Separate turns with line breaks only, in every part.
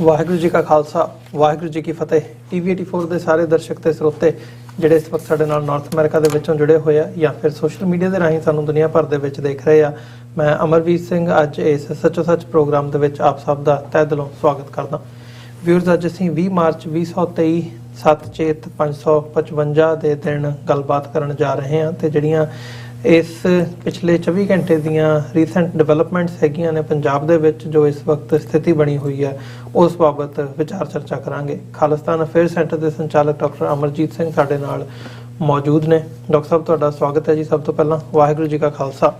वाहिगुरू जी का खालसा वाहिगुरू जी की फतेह। TV84 ਦੇ ਸਾਰੇ ਦਰਸ਼ਕ ਤੇ ਸਰੋਤੇ ਜਿਹੜੇ ਇਸ ਵਕਤ ਸਾਡੇ ਨਾਲ ਨਾਰਥ ਅਮਰੀਕਾ ਦੇ ਵਿੱਚੋਂ ਜੁੜੇ ਹੋਏ ਆ ਜਾਂ ਫਿਰ ਸੋਸ਼ਲ ਮੀਡੀਆ ਦੇ ਰਾਹੀਂ ਸਾਨੂੰ ਦੁਨੀਆ ਭਰ ਦੇ ਵਿੱਚ ਦੇਖ ਰਹੇ ਆ, ਮੈਂ ਅਮਰਵੀਰ ਸਿੰਘ ਅੱਜ ਇਸ ਸੱਚੋ ਸੱਚ ਪ੍ਰੋਗਰਾਮ ਦੇ ਵਿੱਚ ਆਪ ਸਭ ਦਾ ਤਹਿ ਦਿਲੋਂ ਸਵਾਗਤ ਕਰਦਾ। ਵਿਊਅਰਸ, ਅੱਜ ਅਸੀਂ 20 ਮਾਰਚ 2023 7 ਚੇਤ 555 ਦੇ ਦਿਨ ਗੱਲਬਾਤ ਕਰਨ ਜਾ ਰਹੇ ਹਾਂ ਤੇ ਜਿਹੜੀਆਂ ਇਸ ਪਿਛਲੇ 24 ਘੰਟੇ ਦੀਆਂ ਰੀਸੈਂਟ ਡਿਵੈਲਪਮੈਂਟਸ ਹੈਗੀਆਂ ਨੇ ਪੰਜਾਬ ਦੇ ਵਿੱਚ, ਜੋ ਇਸ ਵਕਤ ਸਥਿਤੀ ਬਣੀ ਹੋਈ ਹੈ ਉਸ ਬਾਬਤ ਵਿਚਾਰ ਚਰਚਾ ਕਰਾਂਗੇ। ਖਾਲਿਸਤਾਨ ਅਫੇਅਰ ਸੈਂਟਰ ਦੇ ਸੰਚਾਲਕ ਡਾਕਟਰ ਅਮਰਜੀਤ ਸਿੰਘ ਸਾਡੇ ਨਾਲ ਮੌਜੂਦ ਨੇ। ਡਾਕਟਰ ਸਾਹਿਬ, ਤੁਹਾਡਾ ਸਵਾਗਤ ਹੈ ਜੀ। ਸਭ ਤੋਂ ਪਹਿਲਾਂ ਵਾਹਿਗੁਰੂ ਜੀ ਕਾ ਖਾਲਸਾ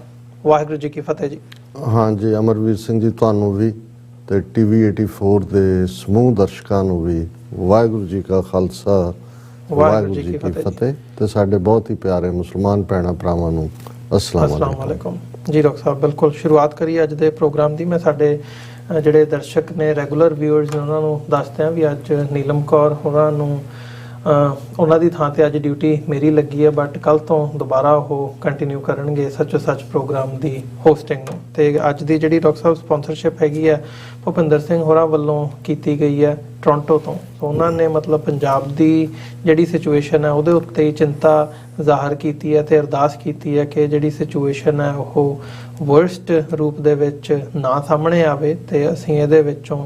ਵਾਹਿਗੁਰੂ ਜੀ ਕੀ ਫਤਿਹ ਜੀ।
हाँ जी, अमरवीर सिंह जी ਤੁਹਾਨੂੰ ਵੀ ਤੇ TV84 ਦੇ ਸਮੂਹ ਦਰਸ਼ਕਾਂ ਨੂੰ ਵੀ ਵਾਹਿਗੁਰੂ ਜੀ ਕਾ ਖਾਲਸਾ ਵਾਹਿਗੁਰੂ ਜੀ ਕੀ ਫਤਿਹ ਤੇ ਸਾਡੇ ਬਹੁਤ ਹੀ ਪਿਆਰੇ ਮੁਸਲਮਾਨ ਭੈਣਾਂ ਭਰਾਵਾਂ ਨੂੰ अस्सलाम वालेकुम
जी। डॉक्टर साहब, बिल्कुल शुरुआत करिए अज के प्रोग्राम की। मैं साडे ਜਿਹੜੇ ਦਰਸ਼ਕ ਨੇ ਰੈਗੂਲਰ ਵਿਊਅਰਸ ਨੇ ਉਹਨਾਂ ਨੂੰ ਦੱਸਦੇ ਹਾਂ ਵੀ ਅੱਜ ਨੀਲਮ ਕੌਰ ਹੋਰਾਂ ਨੂੰ ਉਹਨਾਂ ਦੀ ਥਾਂ ਤੇ ਅੱਜ ਡਿਊਟੀ ਮੇਰੀ ਲੱਗੀ ਹੈ, ਬਟ ਕੱਲ ਤੋਂ ਦੁਬਾਰਾ ਉਹ ਕੰਟੀਨਿਊ ਕਰਨਗੇ ਸੱਚੋ ਸੱਚ ਪ੍ਰੋਗਰਾਮ ਦੀ ਹੋਸਟਿੰਗ ਨੂੰ। ਤੇ ਅੱਜ ਦੀ ਜਿਹੜੀ ਡਾਕਟਰ ਸਾਹਿਬ ਸਪਾਂਸਰਸ਼ਿਪ ਹੈਗੀ ਹੈ ਭੁਪਿੰਦਰ ਸਿੰਘ ਹੋਰਾਂ ਵੱਲੋਂ ਕੀਤੀ ਗਈ ਹੈ ਟੋਰਾਂਟੋ ਤੋਂ। ਸੋ ਉਹਨਾਂ ਨੇ ਮਤਲਬ ਪੰਜਾਬ ਦੀ ਜਿਹੜੀ ਸਿਚੁਏਸ਼ਨ ਹੈ ਉਹਦੇ ਉੱਤੇ ਚਿੰਤਾ ਜ਼ਾਹਰ ਕੀਤੀ ਹੈ ਤੇ ਅਰਦਾਸ ਕੀਤੀ ਹੈ ਕਿ ਜਿਹੜੀ ਸਿਚੁਏਸ਼ਨ ਹੈ ਉਹ ਵਰਸਟ ਰੂਪ ਦੇ ਵਿੱਚ ਨਾ ਸਾਹਮਣੇ ਆਵੇ ਤੇ ਅਸੀਂ ਇਹਦੇ ਵਿੱਚੋਂ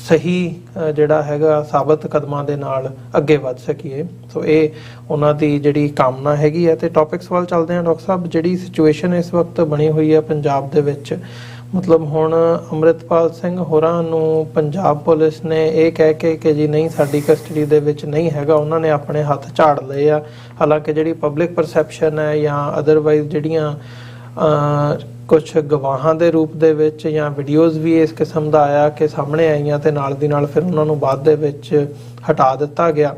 ਸਹੀ ਜਿਹੜਾ ਹੈਗਾ ਸਾਬਤ ਕਦਮਾਂ ਦੇ ਨਾਲ ਅੱਗੇ ਵੱਧ ਸਕੀਏ। ਸੋ ਇਹ ਉਹਨਾਂ ਦੀ ਜਿਹੜੀ ਕਾਮਨਾ ਹੈਗੀ ਹੈ। ਤੇ ਟੌਪਿਕਸ ਵੱਲ ਚੱਲਦੇ ਹਾਂ। ਡਾਕਟਰ ਸਾਹਿਬ, ਜਿਹੜੀ ਸਿਚੁਏਸ਼ਨ ਇਸ ਵਕਤ ਬਣੀ ਹੋਈ ਹੈ ਪੰਜਾਬ ਦੇ ਵਿੱਚ, ਮਤਲਬ ਹੁਣ ਅੰਮ੍ਰਿਤਪਾਲ ਸਿੰਘ ਹੋਰਾਂ ਨੂੰ ਪੰਜਾਬ ਪੁਲਿਸ ਨੇ ਇਹ ਕਹਿ ਕੇ ਕਿ ਜੀ ਨਹੀਂ ਸਾਡੀ ਕਸਟਡੀ ਦੇ ਵਿੱਚ ਨਹੀਂ ਹੈਗਾ, ਉਹਨਾਂ ਨੇ ਆਪਣੇ ਹੱਥ ਝਾੜ ਲਏ ਆ। ਹਾਲਾਂਕਿ ਜਿਹੜੀ ਪਬਲਿਕ ਪਰਸੈਪਸ਼ਨ ਹੈ ਜਾਂ ਅਦਰਵਾਈਜ਼ ਜਿਹੜੀਆਂ ਕੁਛ ਗਵਾਹਾਂ ਦੇ ਰੂਪ ਦੇ ਵਿੱਚ ਜਾਂ ਵੀਡੀਓਜ਼ ਵੀ ਇਸ ਕਿਸਮ ਦਾ ਆਇਆ ਕਿ ਸਾਹਮਣੇ ਆਈਆਂ ਤੇ ਨਾਲ ਦੀ ਨਾਲ ਫਿਰ ਉਹਨਾਂ ਨੂੰ ਬਾਅਦ ਦੇ ਵਿੱਚ ਹਟਾ ਦਿੱਤਾ ਗਿਆ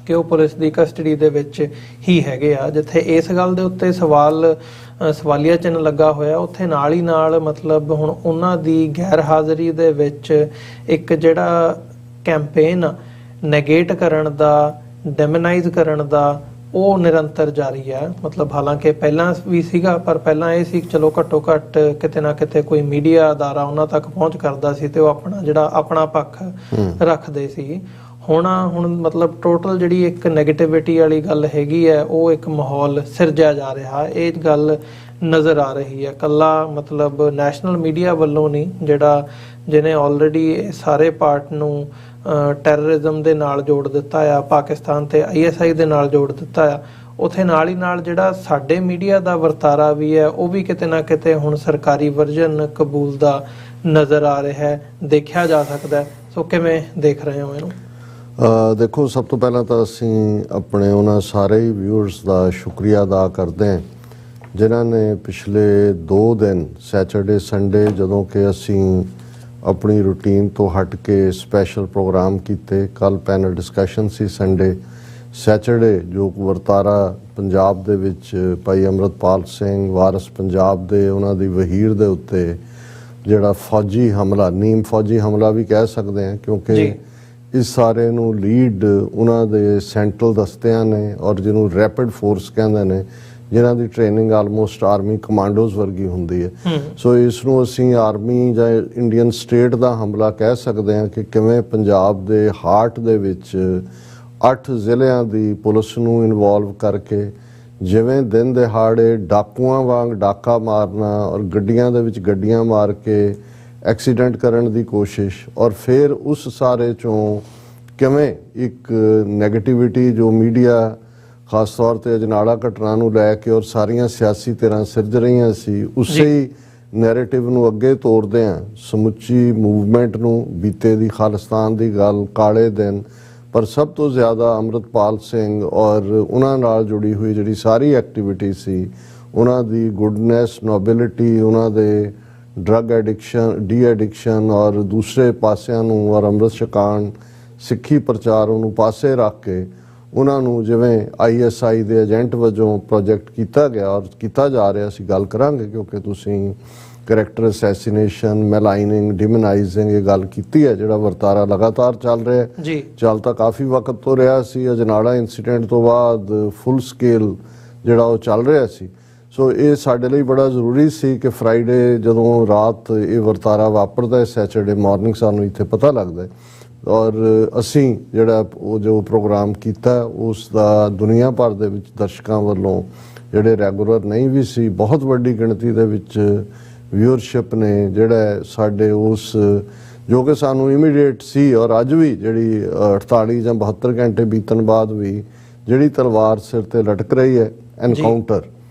ਕਿ ਉਹ ਪੁਲਿਸ ਦੀ ਕਸਟਡੀ ਦੇ ਵਿੱਚ ਹੀ ਹੈਗੇ ਆ। ਜਿੱਥੇ ਇਸ ਗੱਲ ਦੇ ਉੱਤੇ ਸਵਾਲੀਆ ਚਿੰਨ੍ਹ ਲੱਗਾ ਹੋਇਆ, ਉੱਥੇ ਨਾਲ ਹੀ ਨਾਲ ਮਤਲਬ ਹੁਣ ਉਹਨਾਂ ਦੀ ਗੈਰ ਹਾਜ਼ਰੀ ਦੇ ਵਿੱਚ ਇੱਕ ਜਿਹੜਾ ਕੈਂਪੇਨ ਨੈਗੇਟ ਕਰਨ ਦਾ, ਡੈਮੋਨਾਈਜ਼ ਕਰਨ ਦਾ, ਉਹ ਨਿਰੰਤਰ ਜਾਰੀ ਹੈ। ਮਤਲਬ ਹਾਲਾਂਕਿ ਪਹਿਲਾਂ ਵੀ ਸੀਗਾ, ਪਰ ਪਹਿਲਾਂ ਇਹ ਸੀ ਚਲੋ ਘੱਟੋ ਘੱਟ ਕਿਤੇ ਨਾ ਕਿਤੇ ਕੋਈ ਮੀਡੀਆ ਅਦਾਰਾ ਉਹਨਾਂ ਤੱਕ ਪਹੁੰਚ ਕਰਦਾ ਸੀ ਤੇ ਉਹ ਆਪਣਾ ਪੱਖ ਰੱਖਦੇ ਸੀ। ਹੁਣ ਮਤਲਬ ਟੋਟਲ ਜਿਹੜੀ ਇੱਕ ਨੈਗੇਟਿਵਿਟੀ ਵਾਲੀ ਗੱਲ ਹੈਗੀ ਹੈ, ਉਹ ਇੱਕ ਮਾਹੌਲ ਸਿਰਜਿਆ ਜਾ ਰਿਹਾ, ਇਹ ਗੱਲ ਨਜ਼ਰ ਆ ਰਹੀ ਹੈ। ਕੱਲਾ ਮਤਲਬ ਨੈਸ਼ਨਲ ਮੀਡੀਆ ਵੱਲੋਂ ਨਹੀਂ, ਜਿਹਨੇ ਆਲਰੇਡੀ ਸਾਰੇ ਪਾਰਟ ਨੂੰ ਟੈਰਰਿਜ਼ਮ ਦੇ ਨਾਲ ਜੋੜ ਦਿੱਤਾ ਆ, ਪਾਕਿਸਤਾਨ ਤੇ ISI ਦੇ ਨਾਲ ਜੋੜ ਦਿੱਤਾ ਆ, ਉੱਥੇ ਨਾਲ ਹੀ ਨਾਲ ਜਿਹੜਾ ਸਾਡੇ ਮੀਡੀਆ ਦਾ ਵਰਤਾਰਾ ਵੀ ਹੈ ਉਹ ਵੀ ਕਿਤੇ ਨਾ ਕਿਤੇ ਹੁਣ ਸਰਕਾਰੀ ਵਰਜਨ ਕਬੂਲ ਦਾ ਨਜ਼ਰ ਆ ਰਿਹਾ ਹੈ, ਦੇਖਿਆ ਜਾ ਸਕਦਾ। ਸੋ ਕਿਵੇਂ ਦੇਖ ਰਹੇ ਹੋ ਇਹਨੂੰ?
ਦੇਖੋ, ਸਭ ਤੋਂ ਪਹਿਲਾਂ ਤਾਂ ਅਸੀਂ ਆਪਣੇ ਉਹਨਾਂ ਸਾਰੇ ਹੀ ਵਿਊਅਰਸ ਦਾ ਸ਼ੁਕਰੀਆ ਅਦਾ ਕਰਦੇ ਹਾਂ ਜਿਨ੍ਹਾਂ ਨੇ ਪਿਛਲੇ 2 ਦਿਨ ਸੈਚਰਡੇ ਸੰਡੇ, ਜਦੋਂ ਕਿ ਅਸੀਂ ਆਪਣੀ ਰੂਟੀਨ ਤੋਂ ਹਟ ਕੇ ਸਪੈਸ਼ਲ ਪ੍ਰੋਗਰਾਮ ਕੀਤੇ। ਕੱਲ ਪੈਨਲ ਡਿਸਕਸ਼ਨ ਸੀ ਸੰਡੇ। ਸੈਚਰਡੇ ਜੋ ਵਰਤਾਰਾ ਪੰਜਾਬ ਦੇ ਵਿੱਚ ਭਾਈ ਅੰਮ੍ਰਿਤਪਾਲ ਸਿੰਘ ਵਾਰਿਸ ਪੰਜਾਬ ਦੇ, ਉਹਨਾਂ ਦੀ ਵਹੀਰ ਦੇ ਉੱਤੇ ਜਿਹੜਾ ਫੌਜੀ ਹਮਲਾ, ਨੀਮ ਫੌਜੀ ਹਮਲਾ ਵੀ ਕਹਿ ਸਕਦੇ ਹਾਂ, ਕਿਉਂਕਿ ਇਸ ਸਾਰੇ ਨੂੰ ਲੀਡ ਉਹਨਾਂ ਦੇ ਸੈਂਟਰਲ ਦਸਤਿਆਂ ਨੇ ਔਰ ਜਿਹਨੂੰ ਰੈਪਿਡ ਫੋਰਸ ਕਹਿੰਦੇ ਨੇ, ਜਿਨ੍ਹਾਂ ਦੀ ਟ੍ਰੇਨਿੰਗ ਆਲਮੋਸਟ ਆਰਮੀ ਕਮਾਂਡੋਜ਼ ਵਰਗੀ ਹੁੰਦੀ ਹੈ। ਸੋ ਇਸ ਨੂੰ ਅਸੀਂ ਆਰਮੀ ਜਾਂ ਇੰਡੀਅਨ ਸਟੇਟ ਦਾ ਹਮਲਾ ਕਹਿ ਸਕਦੇ ਹਾਂ ਕਿ ਕਿਵੇਂ ਪੰਜਾਬ ਦੇ ਹਾਰਟ ਦੇ ਵਿੱਚ 8 ਜ਼ਿਲ੍ਹਿਆਂ ਦੀ ਪੁਲਿਸ ਨੂੰ ਇਨਵੋਲਵ ਕਰਕੇ ਜਿਵੇਂ ਦਿਨ ਦਿਹਾੜੇ ਡਾਕੂਆਂ ਵਾਂਗ ਡਾਕਾ ਮਾਰਨਾ ਔਰ ਗੱਡੀਆਂ ਦੇ ਵਿੱਚ ਗੱਡੀਆਂ ਮਾਰ ਕੇ ਐਕਸੀਡੈਂਟ ਕਰਨ ਦੀ ਕੋਸ਼ਿਸ਼, ਔਰ ਫਿਰ ਉਸ ਸਾਰੇ ਚੋਂ ਕਿਵੇਂ ਇੱਕ ਨੈਗੇਟਿਵਿਟੀ ਜੋ ਮੀਡੀਆ ਖਾਸ ਤੌਰ ਤੇ ਅਜਨਾਲਾ ਘਟਨਾ ਨੂੰ ਲੈ ਕੇ ਔਰ ਸਾਰੀਆਂ ਸਿਆਸੀ ਧਿਰਾਂ ਸਿਰਜ ਰਹੀਆਂ ਸੀ, ਉਸੇ ਹੀ ਨੈਰੇਟਿਵ ਨੂੰ ਅੱਗੇ ਤੋਰਦੇ ਹਾਂ ਸਮੁੱਚੀ ਮੂਵਮੈਂਟ ਨੂੰ। ਬੀਤੇ ਦੀ ਖਾਲਿਸਤਾਨ ਦੀ ਗੱਲ, ਕਾਲੇ ਦਿਨ, ਪਰ ਸਭ ਤੋਂ ਜ਼ਿਆਦਾ ਅੰਮ੍ਰਿਤਪਾਲ ਸਿੰਘ ਔਰ ਉਹਨਾਂ ਨਾਲ ਜੁੜੀ ਹੋਈ ਜਿਹੜੀ ਸਾਰੀ ਐਕਟੀਵਿਟੀ ਸੀ, ਉਹਨਾਂ ਦੀ ਗੁੱਡਨੈਸ, ਨੋਬਿਲਿਟੀ, ਉਹਨਾਂ ਦੇ ਡਰੱਗ ਐਡਿਕਸ਼ਨ, ਡੀ ਐਡਿਕਸ਼ਨ ਔਰ ਦੂਸਰੇ ਪਾਸਿਆਂ ਨੂੰ ਔਰ ਅੰਮ੍ਰਿਤ ਛਕਾਉਣ, ਸਿੱਖੀ ਪ੍ਰਚਾਰ ਨੂੰ ਪਾਸੇ ਰੱਖ ਕੇ ਉਹਨਾਂ ਨੂੰ ਜਿਵੇਂ ISI ਦੇ ਏਜੰਟ ਵਜੋਂ ਪ੍ਰੋਜੈਕਟ ਕੀਤਾ ਗਿਆ ਔਰ ਕੀਤਾ ਜਾ ਰਿਹਾ। ਅਸੀਂ ਗੱਲ ਕਰਾਂਗੇ ਕਿਉਂਕਿ ਤੁਸੀਂ ਕਰੈਕਟਰ ਅਸੈਸੀਨੇਸ਼ਨ, ਮੈਲਾਈਨਿੰਗ, ਡਿਮੋਨਾਈਜ਼ਿੰਗ ਇਹ ਗੱਲ ਕੀਤੀ ਹੈ, ਜਿਹੜਾ ਵਰਤਾਰਾ ਲਗਾਤਾਰ ਚੱਲ ਰਿਹਾ ਹੈ। ਚੱਲ ਤਾਂ ਕਾਫੀ ਵਕਤ ਤੋਂ ਰਿਹਾ ਸੀ, ਅਜਨਾਲਾ ਇੰਸੀਡੈਂਟ ਤੋਂ ਬਾਅਦ ਫੁੱਲ ਸਕੇਲ ਜਿਹੜਾ ਉਹ ਚੱਲ ਰਿਹਾ ਸੀ। ਸੋ ਇਹ ਸਾਡੇ ਲਈ ਬੜਾ ਜ਼ਰੂਰੀ ਸੀ ਕਿ ਫਰਾਈਡੇ ਜਦੋਂ ਰਾਤ ਇਹ ਵਰਤਾਰਾ ਵਾਪਰਦਾ, ਸੈਚਰਡੇ ਮਾਰਨਿੰਗ ਸਾਨੂੰ ਇੱਥੇ ਪਤਾ ਲੱਗਦਾ ਔਰ ਅਸੀਂ ਜਿਹੜਾ ਉਹ ਜੋ ਪ੍ਰੋਗਰਾਮ ਕੀਤਾ ਉਸ ਦਾ ਦੁਨੀਆ ਭਰ ਦੇ ਵਿੱਚ ਦਰਸ਼ਕਾਂ ਵੱਲੋਂ ਜਿਹੜੇ ਰੈਗੂਲਰ ਨਹੀਂ ਵੀ ਸੀ, ਬਹੁਤ ਵੱਡੀ ਗਿਣਤੀ ਦੇ ਵਿੱਚ ਵਿਊਅਰਸ਼ਿਪ ਨੇ ਜਿਹੜਾ ਸਾਡੇ ਉਸ ਜੋ ਕਿ ਸਾਨੂੰ ਇਮੀਡੀਏਟ ਸੀ ਔਰ ਅੱਜ ਵੀ ਜਿਹੜੀ 48 ਜਾਂ 72 ਘੰਟੇ ਬੀਤਣ ਬਾਅਦ ਵੀ ਜਿਹੜੀ ਤਲਵਾਰ ਸਿਰ ਤੇ ਲਟਕ ਰਹੀ ਹੈ, ਐਨਕਾਊਂਟਰ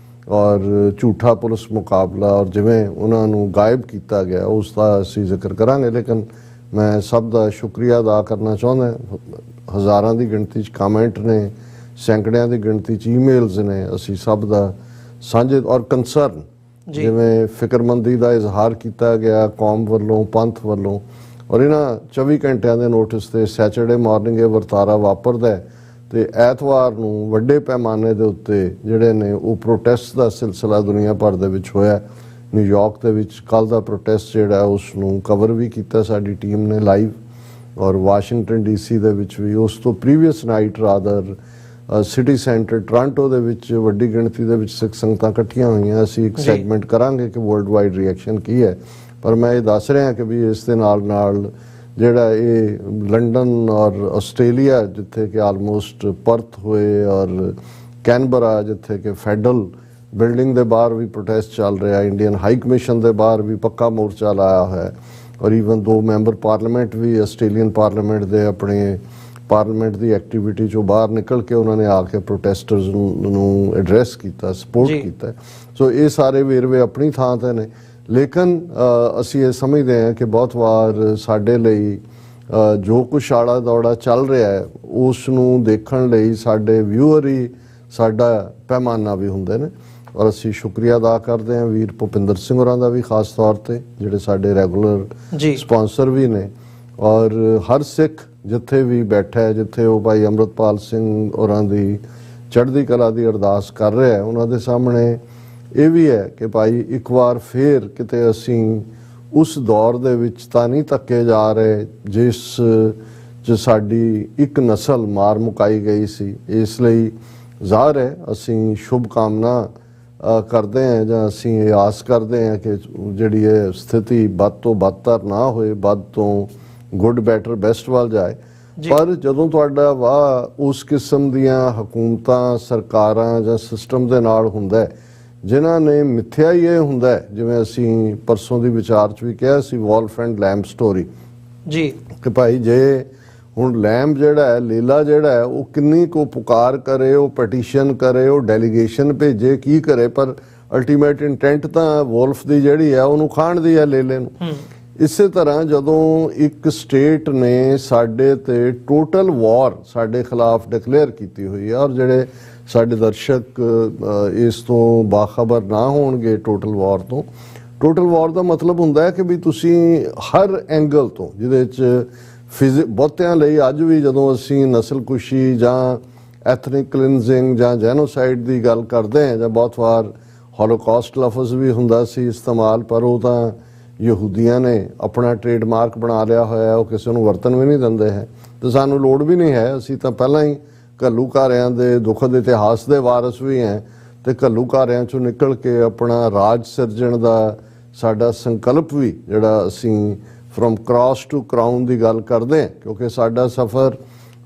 ਔਰ ਝੂਠਾ ਪੁਲਿਸ ਮੁਕਾਬਲਾ ਔਰ ਜਿਵੇਂ ਉਹਨਾਂ ਨੂੰ ਗਾਇਬ ਕੀਤਾ ਗਿਆ ਉਸ ਦਾ ਅਸੀਂ ਜ਼ਿਕਰ ਕਰਾਂਗੇ। ਲੇਕਿਨ ਮੈਂ ਸਭ ਦਾ ਸ਼ੁਕਰੀਆ ਅਦਾ ਕਰਨਾ ਚਾਹੁੰਦਾ, ਹਜ਼ਾਰਾਂ ਦੀ ਗਿਣਤੀ 'ਚ ਕਮੈਂਟ ਨੇ, ਸੈਂਕੜਿਆਂ ਦੀ ਗਿਣਤੀ 'ਚ ਈਮੇਲਸ ਨੇ, ਅਸੀਂ ਸਭ ਦਾ ਸਾਂਝੇ ਔਰ ਕੰਸਰਨ ਜਿਵੇਂ ਫਿਕਰਮੰਦੀ ਦਾ ਇਜ਼ਹਾਰ ਕੀਤਾ ਗਿਆ ਕੌਮ ਵੱਲੋਂ, ਪੰਥ ਵੱਲੋਂ ਔਰ ਇਹਨਾਂ 24 ਘੰਟਿਆਂ ਦੇ ਨੋਟਿਸ ਤੇ ਸੈਚਰਡੇ ਮਾਰਨਿੰਗ ਇਹ ਵਰਤਾਰਾ ਵਾਪਰਦਾ ਤੇ ਐਤਵਾਰ ਨੂੰ ਵੱਡੇ ਪੈਮਾਨੇ ਦੇ ਉੱਤੇ ਜਿਹੜੇ ਨੇ ਉਹ ਪ੍ਰੋਟੈਸਟ ਦਾ ਸਿਲਸਿਲਾ ਦੁਨੀਆ ਭਰ ਦੇ ਵਿੱਚ ਹੋਇਆ। ਨਿਊਯਾਰਕ ਦੇ ਵਿੱਚ ਕੱਲ੍ਹ ਦਾ ਪ੍ਰੋਟੈਸਟ ਜਿਹੜਾ ਉਸ ਨੂੰ ਕਵਰ ਵੀ ਕੀਤਾ ਸਾਡੀ ਟੀਮ ਨੇ ਲਾਈਵ ਔਰ ਵਾਸ਼ਿੰਗਟਨ DC ਦੇ ਵਿੱਚ ਵੀ ਉਸ ਤੋਂ previous night rather city centre Toronto ਦੇ ਵਿੱਚ ਵੱਡੀ ਗਿਣਤੀ ਦੇ ਵਿੱਚ ਸਿੱਖ ਸੰਗਤਾਂ ਇਕੱਠੀਆਂ ਹੋਈਆਂ। ਅਸੀਂ ਇੱਕ ਸੈਗਮੈਂਟ ਕਰਾਂਗੇ ਕਿ ਵਰਲਡ ਵਾਈਡ ਰਿਐਕਸ਼ਨ ਕੀ ਹੈ, ਪਰ ਮੈਂ ਇਹ ਦੱਸ ਰਿਹਾ ਕਿ ਵੀ ਇਸ ਦੇ ਨਾਲ ਜਿਹੜਾ ਇਹ ਲੰਡਨ ਔਰ ਆਸਟ੍ਰੇਲੀਆ ਜਿੱਥੇ ਕਿ ਆਲਮੋਸਟ ਪਰਥ ਹੋਏ ਔਰ ਕੈਨਬਰਾ ਜਿੱਥੇ ਕਿ ਫੈਡਰਲ ਬਿਲਡਿੰਗ ਦੇ ਬਾਹਰ ਵੀ ਪ੍ਰੋਟੈਸਟ ਚੱਲ ਰਿਹਾ, ਇੰਡੀਅਨ ਹਾਈ ਕਮਿਸ਼ਨ ਦੇ ਬਾਹਰ ਵੀ ਪੱਕਾ ਮੋਰਚਾ ਲਾਇਆ ਹੋਇਆ ਔਰ ਈਵਨ 2 ਮੈਂਬਰ ਪਾਰਲੀਮੈਂਟ ਵੀ ਆਸਟ੍ਰੇਲੀਅਨ ਪਾਰਲੀਮੈਂਟ ਦੇ ਆਪਣੇ ਪਾਰਲੀਮੈਂਟ ਦੀ ਐਕਟੀਵਿਟੀ ਚੋਂ ਬਾਹਰ ਨਿਕਲ ਕੇ ਉਹਨਾਂ ਨੇ ਆ ਕੇ ਪ੍ਰੋਟੈਸਟਰਸ ਨੂੰ ਐਡਰੈਸ ਕੀਤਾ, ਸਪੋਰਟ ਕੀਤਾ। ਸੋ ਇਹ ਸਾਰੇ ਵੇਰਵੇ ਆਪਣੀ ਥਾਂ ਤੇ ਨੇ, ਲੇਕਿਨ ਅਸੀਂ ਇਹ ਸਮਝਦੇ ਹਾਂ ਕਿ ਬਹੁਤ ਵਾਰ ਸਾਡੇ ਲਈ ਜੋ ਕੁਛ ਆਲਾ ਦੌੜਾ ਚੱਲ ਰਿਹਾ ਹੈ ਉਸ ਨੂੰ ਦੇਖਣ ਲਈ ਸਾਡੇ ਵਿਊਅਰ ਹੀ ਸਾਡਾ ਪੈਮਾਨਾ ਵੀ ਹੁੰਦੇ ਨੇ ਔਰ ਅਸੀਂ ਸ਼ੁਕਰੀਆ ਅਦਾ ਕਰਦੇ ਹਾਂ ਵੀਰ ਭੁਪਿੰਦਰ ਸਿੰਘ ਹੋਰਾਂ ਦਾ ਵੀ ਖਾਸ ਤੌਰ ਤੇ ਜਿਹੜੇ ਸਾਡੇ ਰੈਗੂਲਰ ਸਪਾਂਸਰ ਵੀ ਨੇ ਔਰ ਹਰ ਸਿੱਖ ਜਿੱਥੇ ਵੀ ਬੈਠਾ ਹੈ, ਜਿੱਥੇ ਉਹ ਭਾਈ ਅੰਮ੍ਰਿਤਪਾਲ ਸਿੰਘ ਹੋਰਾਂ ਦੀ ਚੜ੍ਹਦੀ ਕਲਾ ਦੀ ਅਰਦਾਸ ਕਰ ਰਿਹਾ ਹੈ, ਉਹਨਾਂ ਦੇ ਸਾਹਮਣੇ ਇਹ ਵੀ ਹੈ ਕਿ ਭਾਈ ਇੱਕ ਵਾਰ ਫੇਰ ਕਿਤੇ ਅਸੀਂ ਉਸ ਦੌਰ ਦੇ ਵਿੱਚ ਤਾਂ ਨਹੀਂ ਧੱਕੇ ਜਾ ਰਹੇ ਜਿਸ 'ਚ ਸਾਡੀ ਇੱਕ ਨਸਲ ਮਾਰ ਮੁਕਾਈ ਗਈ ਸੀ। ਇਸ ਲਈ ਜ਼ਾਹਰ ਹੈ ਅਸੀਂ ਸ਼ੁਭ ਕਾਮਨਾ ਕਰਦੇ ਹਾਂ ਜਾਂ ਅਸੀਂ ਇਹ ਆਸ ਕਰਦੇ ਹਾਂ ਕਿ ਜਿਹੜੀ ਇਹ ਸਥਿਤੀ ਵੱਧ ਤੋਂ ਬਦਤਰ ਨਾ ਹੋਏ, ਵੱਧ ਤੋਂ ਗੁੱਡ ਬੈਟਰ ਬੈਸਟ ਵੱਲ ਜਾਏ। ਪਰ ਜਦੋਂ ਤੁਹਾਡਾ ਵਾਹ ਉਸ ਕਿਸਮ ਦੀਆਂ ਹਕੂਮਤਾਂ, ਸਰਕਾਰਾਂ ਜਾਂ ਸਿਸਟਮ ਦੇ ਨਾਲ ਹੁੰਦਾ ਜਿਨ੍ਹਾਂ ਨੇ ਮਿੱਥਿਆ ਹੀ ਇਹ ਹੁੰਦਾ, ਜਿਵੇਂ ਅਸੀਂ ਪਰਸੋਂ ਦੀ ਵਿਚਾਰ 'ਚ ਵੀ ਕਿਹਾ ਸੀ ਵੋਲਫ ਐਂਡ ਲੈਂਬ ਸਟੋਰੀ ਕਿ ਭਾਈ ਜੇ ਹੁਣ ਲੈਂਬ ਜਿਹੜਾ ਹੈ, ਲੀਲਾ ਜਿਹੜਾ ਹੈ, ਉਹ ਕਿੰਨੀ ਕੋ ਪੁਕਾਰ ਕਰੇ, ਉਹ ਪਟੀਸ਼ਨ ਕਰੇ, ਉਹ ਡੈਲੀਗੇਸ਼ਨ ਭੇਜੇ, ਕੀ ਕਰੇ, ਪਰ ਅਲਟੀਮੇਟ ਇੰਟੈਂਟ ਤਾਂ ਵੋਲਫ ਦੀ ਜਿਹੜੀ ਹੈ ਉਹਨੂੰ ਖਾਣ ਦੀ ਹੈ, ਲੇਲੇ ਨੂੰ। ਇਸੇ ਤਰ੍ਹਾਂ ਜਦੋਂ ਇੱਕ ਸਟੇਟ ਨੇ ਸਾਡੇ ਤੇ ਟੋਟਲ ਵਾਰ ਸਾਡੇ ਖਿਲਾਫ ਡਿਕਲੇਅਰ ਕੀਤੀ ਹੋਈ ਹੈ ਔਰ ਜਿਹੜੇ ਸਾਡੇ ਦਰਸ਼ਕ ਇਸ ਤੋਂ ਬਾਖਬਰ ਨਾ ਹੋਣਗੇ ਟੋਟਲ ਵਾਰ ਤੋਂ, ਟੋਟਲ ਵਾਰ ਦਾ ਮਤਲਬ ਹੁੰਦਾ ਹੈ ਕਿ ਵੀ ਤੁਸੀਂ ਹਰ ਐਂਗਲ ਤੋਂ ਜਿਹਦੇ 'ਚ ਬਹੁਤਿਆਂ ਲਈ ਅੱਜ ਵੀ ਜਦੋਂ ਅਸੀਂ ਨਸਲਕੁਸ਼ੀ ਜਾਂ ਐਥਨਿਕ ਕਲੀਨਜ਼ਿੰਗ ਜਾਂ ਜੈਨੋਸਾਈਡ ਦੀ ਗੱਲ ਕਰਦੇ ਹਾਂ ਜਾਂ ਬਹੁਤ ਵਾਰ ਹੋਲੋਕਾਸਟ ਲਫ਼ਜ਼ ਵੀ ਹੁੰਦਾ ਸੀ ਇਸਤੇਮਾਲ, ਪਰ ਉਹ ਤਾਂ ਯਹੂਦੀਆਂ ਨੇ ਆਪਣਾ ਟ੍ਰੇਡਮਾਰਕ ਬਣਾ ਲਿਆ ਹੋਇਆ, ਉਹ ਕਿਸੇ ਨੂੰ ਵਰਤਨ ਵੀ ਨਹੀਂ ਦਿੰਦੇ ਹੈ ਤੇ ਸਾਨੂੰ ਲੋੜ ਵੀ ਨਹੀਂ ਹੈ। ਅਸੀਂ ਤਾਂ ਪਹਿਲਾਂ ਹੀ ਘੱਲੂਘਾਰਿਆਂ ਦੇ ਦੁਖਦ ਇਤਿਹਾਸ ਦੇ ਵਾਰਸ ਵੀ ਹੈ ਤੇ ਘੱਲੂਘਾਰਿਆਂ 'ਚੋਂ ਨਿਕਲ ਕੇ ਆਪਣਾ ਰਾਜ ਸਿਰਜਣ ਦਾ ਸਾਡਾ ਸੰਕਲਪ ਵੀ ਜਿਹੜਾ ਅਸੀਂ ਫਰੋਮ ਕ੍ਰਾਸ ਟੂ ਕਰਾਊਨ ਦੀ ਗੱਲ ਕਰਦੇ ਹਾਂ, ਕਿਉਂਕਿ ਸਾਡਾ ਸਫ਼ਰ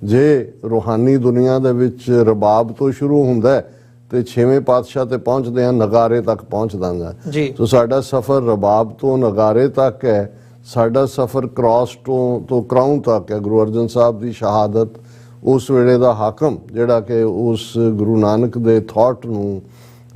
ਜੇ ਰੂਹਾਨੀ ਦੁਨੀਆ ਦੇ ਵਿੱਚ ਰਬਾਬ ਤੋਂ ਸ਼ੁਰੂ ਹੁੰਦਾ ਤੇ 6ਵੇਂ ਪਾਤਸ਼ਾਹ ਤੇ ਪਹੁੰਚਦੇ ਹਾਂ ਨਗਾਰੇ ਤੱਕ ਪਹੁੰਚ ਦਾਂਗਾ। ਸੋ ਸਾਡਾ ਸਫ਼ਰ ਰਬਾਬ ਤੋਂ ਨਗਾਰੇ ਤੱਕ ਹੈ, ਸਾਡਾ ਸਫ਼ਰ ਕ੍ਰਾਸ ਤੋਂ ਕਰਾਊਨ ਤੱਕ ਹੈ। ਗੁਰੂ ਅਰਜਨ ਸਾਹਿਬ ਦੀ ਸ਼ਹਾਦਤ, ਉਸ ਵੇਲੇ ਦਾ ਹਾਕਮ ਜਿਹੜਾ ਕਿ ਉਸ ਗੁਰੂ ਨਾਨਕ ਦੇ ਥਾਟ ਨੂੰ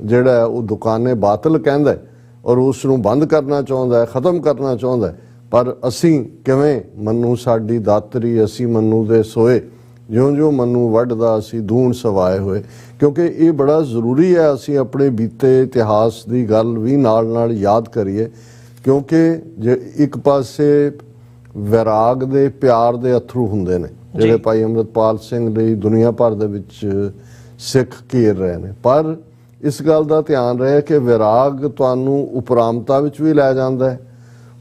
ਜਿਹੜਾ ਉਹ ਦੁਕਾਨੇ ਬਾਤਲ ਕਹਿੰਦਾ ਔਰ ਉਸ ਨੂੰ ਬੰਦ ਕਰਨਾ ਚਾਹੁੰਦਾ, ਖ਼ਤਮ ਕਰਨਾ ਚਾਹੁੰਦਾ, ਪਰ ਅਸੀਂ ਕਿਵੇਂ ਮੰਨੂ ਸਾਡੀ ਦਾਤਰੀ, ਅਸੀਂ ਮੰਨੂ ਦੇ ਸੋਏ, ਜਿਉਂ-ਜਿਉਂ ਮੰਨੂ ਵੱਢਦਾ ਅਸੀਂ ਧੂਣ ਸਵਾਏ ਹੋਏ। ਕਿਉਂਕਿ ਇਹ ਬੜਾ ਜ਼ਰੂਰੀ ਹੈ ਅਸੀਂ ਆਪਣੇ ਬੀਤੇ ਇਤਿਹਾਸ ਦੀ ਗੱਲ ਵੀ ਨਾਲ ਯਾਦ ਕਰੀਏ, ਕਿਉਂਕਿ ਜੇ ਇੱਕ ਪਾਸੇ ਵੈਰਾਗ ਦੇ ਪਿਆਰ ਦੇ ਅਥਰੂ ਹੁੰਦੇ ਨੇ ਜਿਹੜੇ ਭਾਈ ਅੰਮ੍ਰਿਤਪਾਲ ਸਿੰਘ ਲਈ ਦੁਨੀਆ ਭਰ ਦੇ ਵਿੱਚ ਸਿੱਖ ਘੇਰ ਰਹੇ ਨੇ, ਪਰ ਇਸ ਗੱਲ ਦਾ ਧਿਆਨ ਰਹੇ ਕਿ ਵੈਰਾਗ ਤੁਹਾਨੂੰ ਉਪਰਾਮਤਾ ਵਿੱਚ ਵੀ ਲੈ ਜਾਂਦਾ ਹੈ,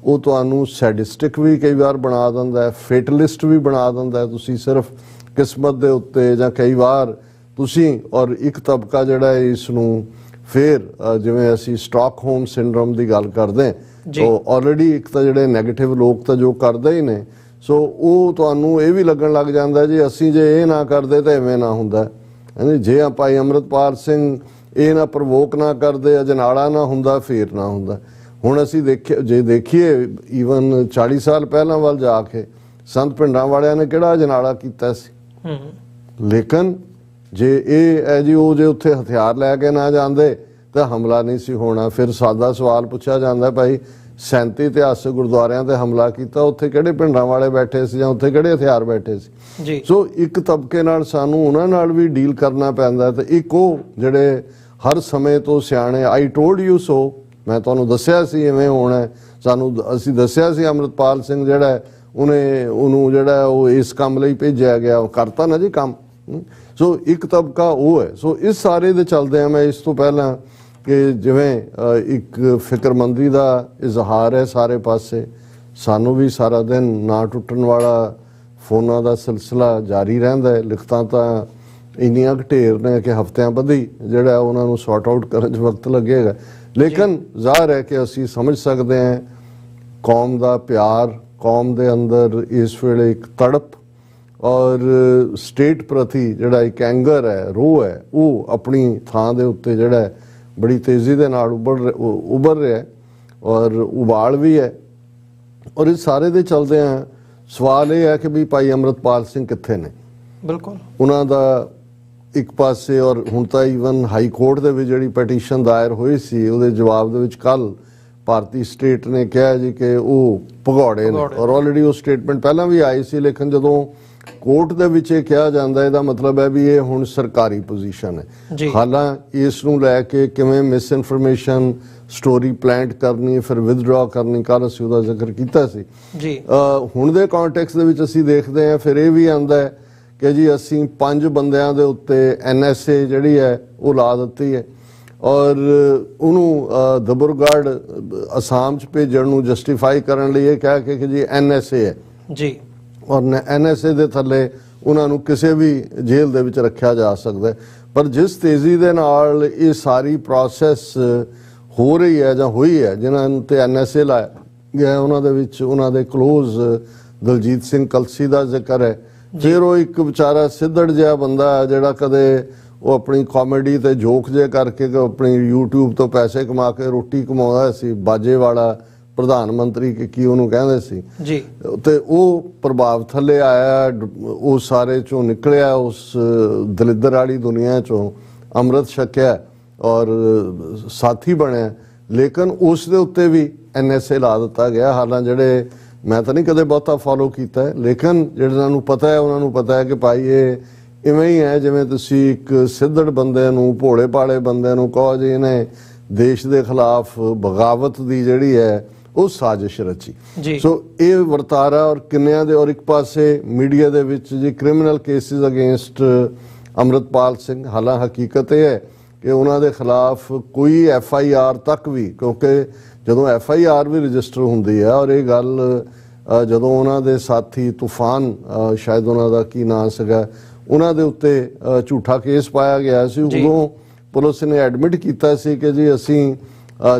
ਉਹ ਤੁਹਾਨੂੰ ਸੈਡਿਸਟਿਕ ਵੀ ਕਈ ਵਾਰ ਬਣਾ ਦਿੰਦਾ ਹੈ, ਫੇਟਲਿਸਟ ਵੀ ਬਣਾ ਦਿੰਦਾ ਹੈ। ਤੁਸੀਂ ਸਿਰਫ ਕਿਸਮਤ ਦੇ ਉੱਤੇ ਜਾਂ ਕਈ ਵਾਰ ਤੁਸੀਂ ਔਰ ਇੱਕ ਤਬਕਾ ਜਿਹੜਾ ਇਸ ਨੂੰ ਫਿਰ ਜਿਵੇਂ ਅਸੀਂ ਸਟਾਕਹੋਮ ਸਿੰਡਰੋਮ ਦੀ ਗੱਲ ਕਰਦੇ ਤਾਂ ਆਲਰੇਡੀ ਇੱਕ ਤਾਂ ਜਿਹੜੇ ਨੈਗੇਟਿਵ ਲੋਕ ਤਾਂ ਜੋ ਕਰਦੇ ਹੀ ਨੇ, ਸੋ ਉਹ ਤੁਹਾਨੂੰ ਇਹ ਵੀ ਲੱਗਣ ਲੱਗ ਜਾਂਦਾ ਜੀ ਅਸੀਂ ਜੇ ਇਹ ਨਾ ਕਰਦੇ ਤਾਂ ਐਵੇਂ ਨਾ ਹੁੰਦਾ, ਜੇ ਭਾਈ ਅੰਮ੍ਰਿਤਪਾਲ ਸਿੰਘ ਇਹ ਨਾ ਪ੍ਰਵੋਕ ਨਾ ਕਰਦੇ, ਅਜਨਾਲਾ ਨਾ ਹੁੰਦਾ, ਫੇਰ ਨਾ ਹੁੰਦਾ। ਹੁਣ ਅਸੀਂ ਦੇਖੀਏ ਈਵਨ 40 ਸਾਲ ਪਹਿਲਾਂ ਵੱਲ ਜਾ ਕੇ ਸੰਤ ਪਿੰਡਾਂ ਵਾਲਿਆਂ ਨੇ ਕਿਹੜਾ ਅਜਨਾਲਾ ਕੀਤਾ ਸੀ, ਲੇਕਿਨ ਜੇ ਇਹ ਹੈ ਜੀ ਉਹ ਜੇ ਉੱਥੇ ਹਥਿਆਰ ਲੈ ਕੇ ਨਾ ਜਾਂਦੇ ਤਾਂ ਹਮਲਾ ਨਹੀਂ ਸੀ ਹੋਣਾ। ਫਿਰ ਸਾਦਾ ਸਵਾਲ ਪੁੱਛਿਆ ਜਾਂਦਾ, ਭਾਈ 37 ਇਤਿਹਾਸਕ ਗੁਰਦੁਆਰਿਆਂ ਤੇ ਹਮਲਾ ਕੀਤਾ, ਉੱਥੇ ਕਿਹੜੇ ਪਿੰਡਾਂ ਵਾਲੇ ਬੈਠੇ ਸੀ ਜਾਂ ਉੱਥੇ ਕਿਹੜੇ ਹਥਿਆਰ ਬੈਠੇ ਸੀ ਜੀ। ਸੋ ਇੱਕ ਤਬਕੇ ਨਾਲ ਸਾਨੂੰ ਉਹਨਾਂ ਨਾਲ ਵੀ ਡੀਲ ਕਰਨਾ ਪੈਂਦਾ, ਤੇ ਇੱਕ ਉਹ ਜਿਹੜੇ ਹਰ ਸਮੇਂ ਤੋਂ ਸਿਆਣੇ ਆਈ ਟੋਲਡ ਯੂ ਸੋ, ਮੈਂ ਤੁਹਾਨੂੰ ਦੱਸਿਆ ਸੀ ਇਵੇਂ ਹੋਣਾ, ਸਾਨੂੰ ਅਸੀਂ ਦੱਸਿਆ ਸੀ ਅੰਮ੍ਰਿਤਪਾਲ ਸਿੰਘ ਜਿਹੜਾ ਉਹਨੂੰ ਜਿਹੜਾ ਉਹ ਇਸ ਕੰਮ ਲਈ ਭੇਜਿਆ ਗਿਆ, ਉਹ ਕਰਤਾ ਨਾ ਜੀ ਕੰਮ। ਸੋ ਇੱਕ ਤਬਕਾ ਉਹ ਹੈ। ਸੋ ਇਸ ਸਾਰੇ ਦੇ ਚੱਲਦੇ ਆ ਮੈਂ ਇਸ ਤੋਂ ਪਹਿਲਾਂ ਕਿ ਜਿਵੇਂ ਇੱਕ ਫਿਕਰਮੰਦੀ ਦਾ ਇਜ਼ਹਾਰ ਹੈ ਸਾਰੇ ਪਾਸੇ, ਸਾਨੂੰ ਵੀ ਸਾਰਾ ਦਿਨ ਨਾ ਟੁੱਟਣ ਵਾਲਾ ਫੋਨਾਂ ਦਾ ਸਿਲਸਿਲਾ ਜਾਰੀ ਰਹਿੰਦਾ ਹੈ। ਲਿਖਤਾਂ ਤਾਂ ਇੰਨੀਆਂ ਢੇਰ ਨੇ ਕਿ ਹਫ਼ਤਿਆਂ ਬੱਧੀ ਜਿਹੜਾ ਉਹਨਾਂ ਨੂੰ ਸੌਰਟ ਆਊਟ ਕਰਨ 'ਚ ਵਕਤ ਲੱਗੇਗਾ, ਲੇਕਿਨ ਜ਼ਾਹਰ ਹੈ ਕਿ ਅਸੀਂ ਸਮਝ ਸਕਦੇ ਹਾਂ ਕੌਮ ਦਾ ਪਿਆਰ, ਕੌਮ ਦੇ ਅੰਦਰ ਇਸ ਵੇਲੇ ਇੱਕ ਤੜਪ ਔਰ ਸਟੇਟ ਪ੍ਰਤੀ ਜਿਹੜਾ ਇੱਕ ਐਂਗਰ ਹੈ, ਰੋਹ ਹੈ, ਉਹ ਆਪਣੀ ਥਾਂ ਦੇ ਉੱਤੇ ਜਿਹੜਾ ਬੜੀ ਤੇਜ਼ੀ ਦੇ ਨਾਲ ਉੱਭਰ ਰਿਹਾ ਔਰ ਉਬਾਲ ਵੀ ਹੈ। ਔਰ ਇਸ ਸਾਰੇ ਦੇ ਚਲਦੇ ਆ ਸਵਾਲ ਇਹ ਹੈ ਕਿ ਵੀ ਭਾਈ ਅੰਮ੍ਰਿਤਪਾਲ ਸਿੰਘ ਕਿੱਥੇ ਨੇ। ਬਿਲਕੁਲ ਉਹਨਾਂ ਦਾ ਇੱਕ ਪਾਸੇ, ਔਰ ਹੁਣ ਤਾਂ ਈਵਨ ਹਾਈ ਕੋਰਟ ਦੇ ਵਿੱਚ ਜਿਹੜੀ ਪਟੀਸ਼ਨ ਦਾਇਰ ਹੋਈ ਸੀ ਉਹਦੇ ਜਵਾਬ ਦੇ ਵਿੱਚ ਕੱਲ ਭਾਰਤੀ ਸਟੇਟ ਨੇ ਕਿਹਾ ਜੀ ਕਿ ਉਹ ਭਗੌੜੇ ਨੇ, ਔਰ ਆਲਰੇਡੀ ਉਹ ਸਟੇਟਮੈਂਟ ਪਹਿਲਾਂ ਵੀ ਆਈ ਸੀ, ਲੇਕਿਨ ਜਦੋਂ ਕੋਰਟ ਦੇ ਵਿੱਚ ਇਹ ਕਿਹਾ ਜਾਂਦਾ ਇਹਦਾ ਮਤਲਬ ਹੈ ਵੀ ਇਹ ਹੁਣ ਸਰਕਾਰੀ ਪੋਜੀਸ਼ਨ ਹੈ। ਹਾਲਾਂਕਿ ਇਸ ਨੂੰ ਲੈ ਕੇ ਕਿਵੇਂ ਮਿਸ ਇਨਫੋਰਮੇਸ਼ਨ ਸਟੋਰੀ ਪਲਾਂਟ ਕਰਨੀ ਫਿਰ ਵਿਦਡਰਾ ਕਰਨੀ, ਕੱਲ ਅਸੀਂ ਉਹਦਾ ਜ਼ਿਕਰ ਕੀਤਾ ਸੀ ਜੀ। ਹੁਣ ਦੇ ਕੰਟੈਕਸਟ ਦੇ ਵਿੱਚ ਅਸੀਂ ਦੇਖਦੇ ਹਾਂ ਫਿਰ ਇਹ ਵੀ ਆਉਂਦਾ ਹੈ ਕਿ ਜੀ ਅਸੀਂ 5 ਬੰਦਿਆਂ ਦੇ ਉੱਤੇ NSA ਜਿਹੜੀ ਹੈ ਉਹ ਲਾ ਦਿੱਤੀ ਹੈ, ਔਰ ਉਹਨੂੰ ਦਬਰਗੜ੍ਹ ਅਸਾਮ 'ਚ ਭੇਜਣ ਨੂੰ ਜਸਟੀਫਾਈ ਕਰਨ ਲਈ ਇਹ ਕਹਿ ਕੇ ਕਿ ਜੀ NSA ਹੈ ਜੀ, ਔਰ NSA ਦੇ ਥੱਲੇ ਉਹਨਾਂ ਨੂੰ ਕਿਸੇ ਵੀ ਜੇਲ੍ਹ ਦੇ ਵਿੱਚ ਰੱਖਿਆ ਜਾ ਸਕਦਾ। ਪਰ ਜਿਸ ਤੇਜ਼ੀ ਦੇ ਨਾਲ ਇਹ ਸਾਰੀ ਪ੍ਰੋਸੈਸ ਹੋ ਰਹੀ ਹੈ ਜਾਂ ਹੋਈ ਹੈ, ਜਿਨ੍ਹਾਂ ਤੇ NSA ਲਾਇਆ ਗਿਆ ਉਹਨਾਂ ਦੇ ਵਿੱਚ ਉਹਨਾਂ ਦੇ ਕਲੋਜ਼ ਦਲਜੀਤ ਸਿੰਘ ਕਲਸੀ ਦਾ ਜ਼ਿਕਰ ਹੈ। ਫਿਰ ਉਹ ਇੱਕ ਵਿਚਾਰਾ ਸਿੱਧੜ ਜਿਹਾ ਬੰਦਾ ਜਿਹੜਾ ਕਦੇ ਉਹ ਆਪਣੀ ਕਾਮੇਡੀ ਤੇ ਜੋਕ ਜੇ ਕਰਕੇ ਆਪਣੀ YouTube ਤੋਂ ਪੈਸੇ ਕਮਾ ਕੇ ਰੋਟੀ ਕਮਾਉਂਦਾ ਸੀ, ਬਾਜੇ ਵਾਲਾ ਪ੍ਰਧਾਨ ਮੰਤਰੀ ਕੀ ਉਹਨੂੰ ਕਹਿੰਦੇ ਸੀ ਜੀ, ਤੇ ਉਹ ਪ੍ਰਭਾਵ ਥੱਲੇ ਆਇਆ, ਉਹ ਸਾਰੇ ਚੋਂ ਨਿਕਲਿਆ, ਉਸ ਦਲਿੱਦਰ ਵਾਲੀ ਦੁਨੀਆ ਚੋਂ ਅੰਮ੍ਰਿਤ ਛਕਿਆ ਔਰ ਸਾਥੀ ਬਣਿਆ, ਲੇਕਿਨ ਉਸ ਦੇ ਉੱਤੇ ਵੀ NSA ਲਾ ਦਿੱਤਾ ਗਿਆ। ਹਾਲਾਂਕਿ ਜਿਹੜੇ ਮੈਂ ਤਾਂ ਨਹੀਂ ਕਦੇ ਬਹੁਤਾ ਫੋਲੋ ਕੀਤਾ ਹੈ, ਲੇਕਿਨ ਜਿਹਨਾਂ ਨੂੰ ਪਤਾ ਹੈ ਉਹਨਾਂ ਨੂੰ ਪਤਾ ਹੈ ਕਿ ਭਾਈ ਇਹ ਇਵੇਂ ਹੀ ਹੈ ਜਿਵੇਂ ਤੁਸੀਂ ਇੱਕ ਸਿੱਧੜ ਬੰਦੇ ਨੂੰ, ਭੋਲੇ ਭਾਲੇ ਬੰਦੇ ਨੂੰ ਕਹੋ ਜੀ ਇਹਨੇ ਦੇਸ਼ ਦੇ ਖਿਲਾਫ ਬਗਾਵਤ ਦੀ ਜਿਹੜੀ ਹੈ ਉਹ ਸਾਜ਼ਿਸ਼ ਰਚੀ। ਸੋ ਇਹ ਵਰਤਾਰਾ ਔਰ ਕਿੰਨਿਆਂ ਦੇ, ਔਰ ਇੱਕ ਪਾਸੇ ਮੀਡੀਆ ਦੇ ਵਿੱਚ ਜੀ criminal cases against Amritpal Singh. ਹਾਲਾਂਕਿ ਹਕੀਕਤ ਇਹ ਹੈ ਕਿ ਉਹਨਾਂ ਦੇ ਖਿਲਾਫ ਕੋਈ FIR ਤੱਕ ਵੀ, ਕਿਉਂਕਿ ਜਦੋਂ FIR ਵੀ ਰਜਿਸਟਰ ਹੁੰਦੀ ਹੈ, ਔਰ ਇਹ ਗੱਲ ਜਦੋਂ ਉਹਨਾਂ ਦੇ ਸਾਥੀ ਤੂਫਾਨ ਸ਼ਾਇਦ ਉਹਨਾਂ ਦਾ ਕੀ ਨਾਂ ਸੀਗਾ, ਉਹਨਾਂ ਦੇ ਉੱਤੇ ਝੂਠਾ ਕੇਸ ਪਾਇਆ ਗਿਆ ਸੀ, ਉਦੋਂ ਪੁਲਿਸ ਨੇ ਐਡਮਿਟ ਕੀਤਾ ਸੀ ਕਿ ਜੀ ਅਸੀਂ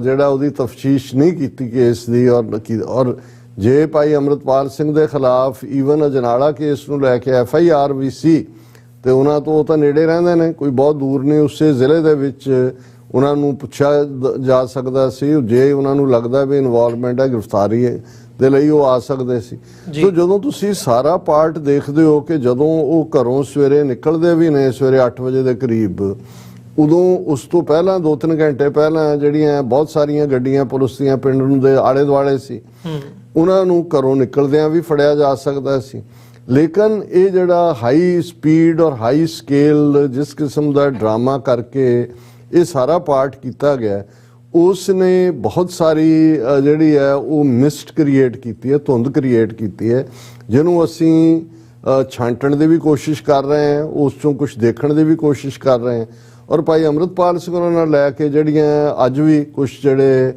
ਜਿਹੜਾ ਉਹਦੀ ਤਫਤੀਸ਼ ਨਹੀਂ ਕੀਤੀ ਕੇਸ ਦੀ, ਔਰ ਜੇ ਭਾਈ ਅੰਮ੍ਰਿਤਪਾਲ ਸਿੰਘ ਦੇ ਖਿਲਾਫ ਈਵਨ ਅਜਨਾਲਾ ਕੇਸ ਨੂੰ ਲੈ ਕੇ FIR ਵੀ ਸੀ ਤੇ ਉਹਨਾਂ ਤੋਂ, ਉਹ ਤਾਂ ਨੇੜੇ ਰਹਿੰਦੇ ਨੇ, ਕੋਈ ਬਹੁਤ ਦੂਰ ਨਹੀਂ, ਉਸੇ ਜ਼ਿਲ੍ਹੇ ਦੇ ਵਿੱਚ ਉਹਨਾਂ ਨੂੰ ਪੁੱਛਿਆ ਜਾ ਸਕਦਾ ਸੀ, ਜੇ ਉਹਨਾਂ ਨੂੰ ਲੱਗਦਾ ਵੀ ਇਨਵੋਲਵਮੈਂਟ ਹੈ ਗ੍ਰਿਫਤਾਰੀ ਦੇ ਲਈ ਉਹ ਆ ਸਕਦੇ ਸੀ। ਸੋ ਜਦੋਂ ਤੁਸੀਂ ਸਾਰਾ ਪਾਰਟ ਦੇਖਦੇ ਹੋ ਕਿ ਜਦੋਂ ਉਹ ਘਰੋਂ ਸਵੇਰੇ ਨਿਕਲਦੇ ਵੀ ਨੇ ਸਵੇਰੇ 8 ਵਜੇ ਦੇ ਕਰੀਬ, ਉਦੋਂ ਉਸ ਤੋਂ ਪਹਿਲਾਂ 2-3 ਘੰਟੇ ਪਹਿਲਾਂ ਜਿਹੜੀਆਂ ਬਹੁਤ ਸਾਰੀਆਂ ਗੱਡੀਆਂ ਪੁਲਿਸ ਦੀਆਂ ਪਿੰਡ ਨੂੰ ਦੇ ਆਲੇ ਦੁਆਲੇ ਸੀ, ਉਹਨਾਂ ਨੂੰ ਘਰੋਂ ਨਿਕਲਦਿਆਂ ਵੀ ਫੜਿਆ ਜਾ ਸਕਦਾ ਸੀ। ਲੇਕਿਨ ਇਹ ਜਿਹੜਾ ਹਾਈ ਸਪੀਡ ਔਰ ਹਾਈ ਸਕੇਲ ਜਿਸ ਕਿਸਮ ਦਾ ਡਰਾਮਾ ਕਰਕੇ ਇਹ ਸਾਰਾ ਪਾਰਟ ਕੀਤਾ ਗਿਆ, ਉਸ ਨੇ ਬਹੁਤ ਸਾਰੀ ਜਿਹੜੀ ਹੈ ਉਹ ਮਿਸਟ ਕ੍ਰੀਏਟ ਕੀਤੀ ਹੈ, ਧੁੰਦ ਕ੍ਰੀਏਟ ਕੀਤੀ ਹੈ, ਜਿਹਨੂੰ ਅਸੀਂ ਛਾਂਟਣ ਦੀ ਵੀ ਕੋਸ਼ਿਸ਼ ਕਰ ਰਹੇ ਹਾਂ, ਉਸ ਚੋਂ ਕੁਝ ਦੇਖਣ ਦੀ ਵੀ ਕੋਸ਼ਿਸ਼ ਕਰ ਰਹੇ ਹਾਂ। ਔਰ ਭਾਈ ਅੰਮ੍ਰਿਤਪਾਲ ਸਿੰਘ ਉਹਨਾਂ ਨਾਲ ਲੈ ਕੇ ਜਿਹੜੀਆਂ ਅੱਜ ਵੀ ਕੁਝ ਜਿਹੜੇ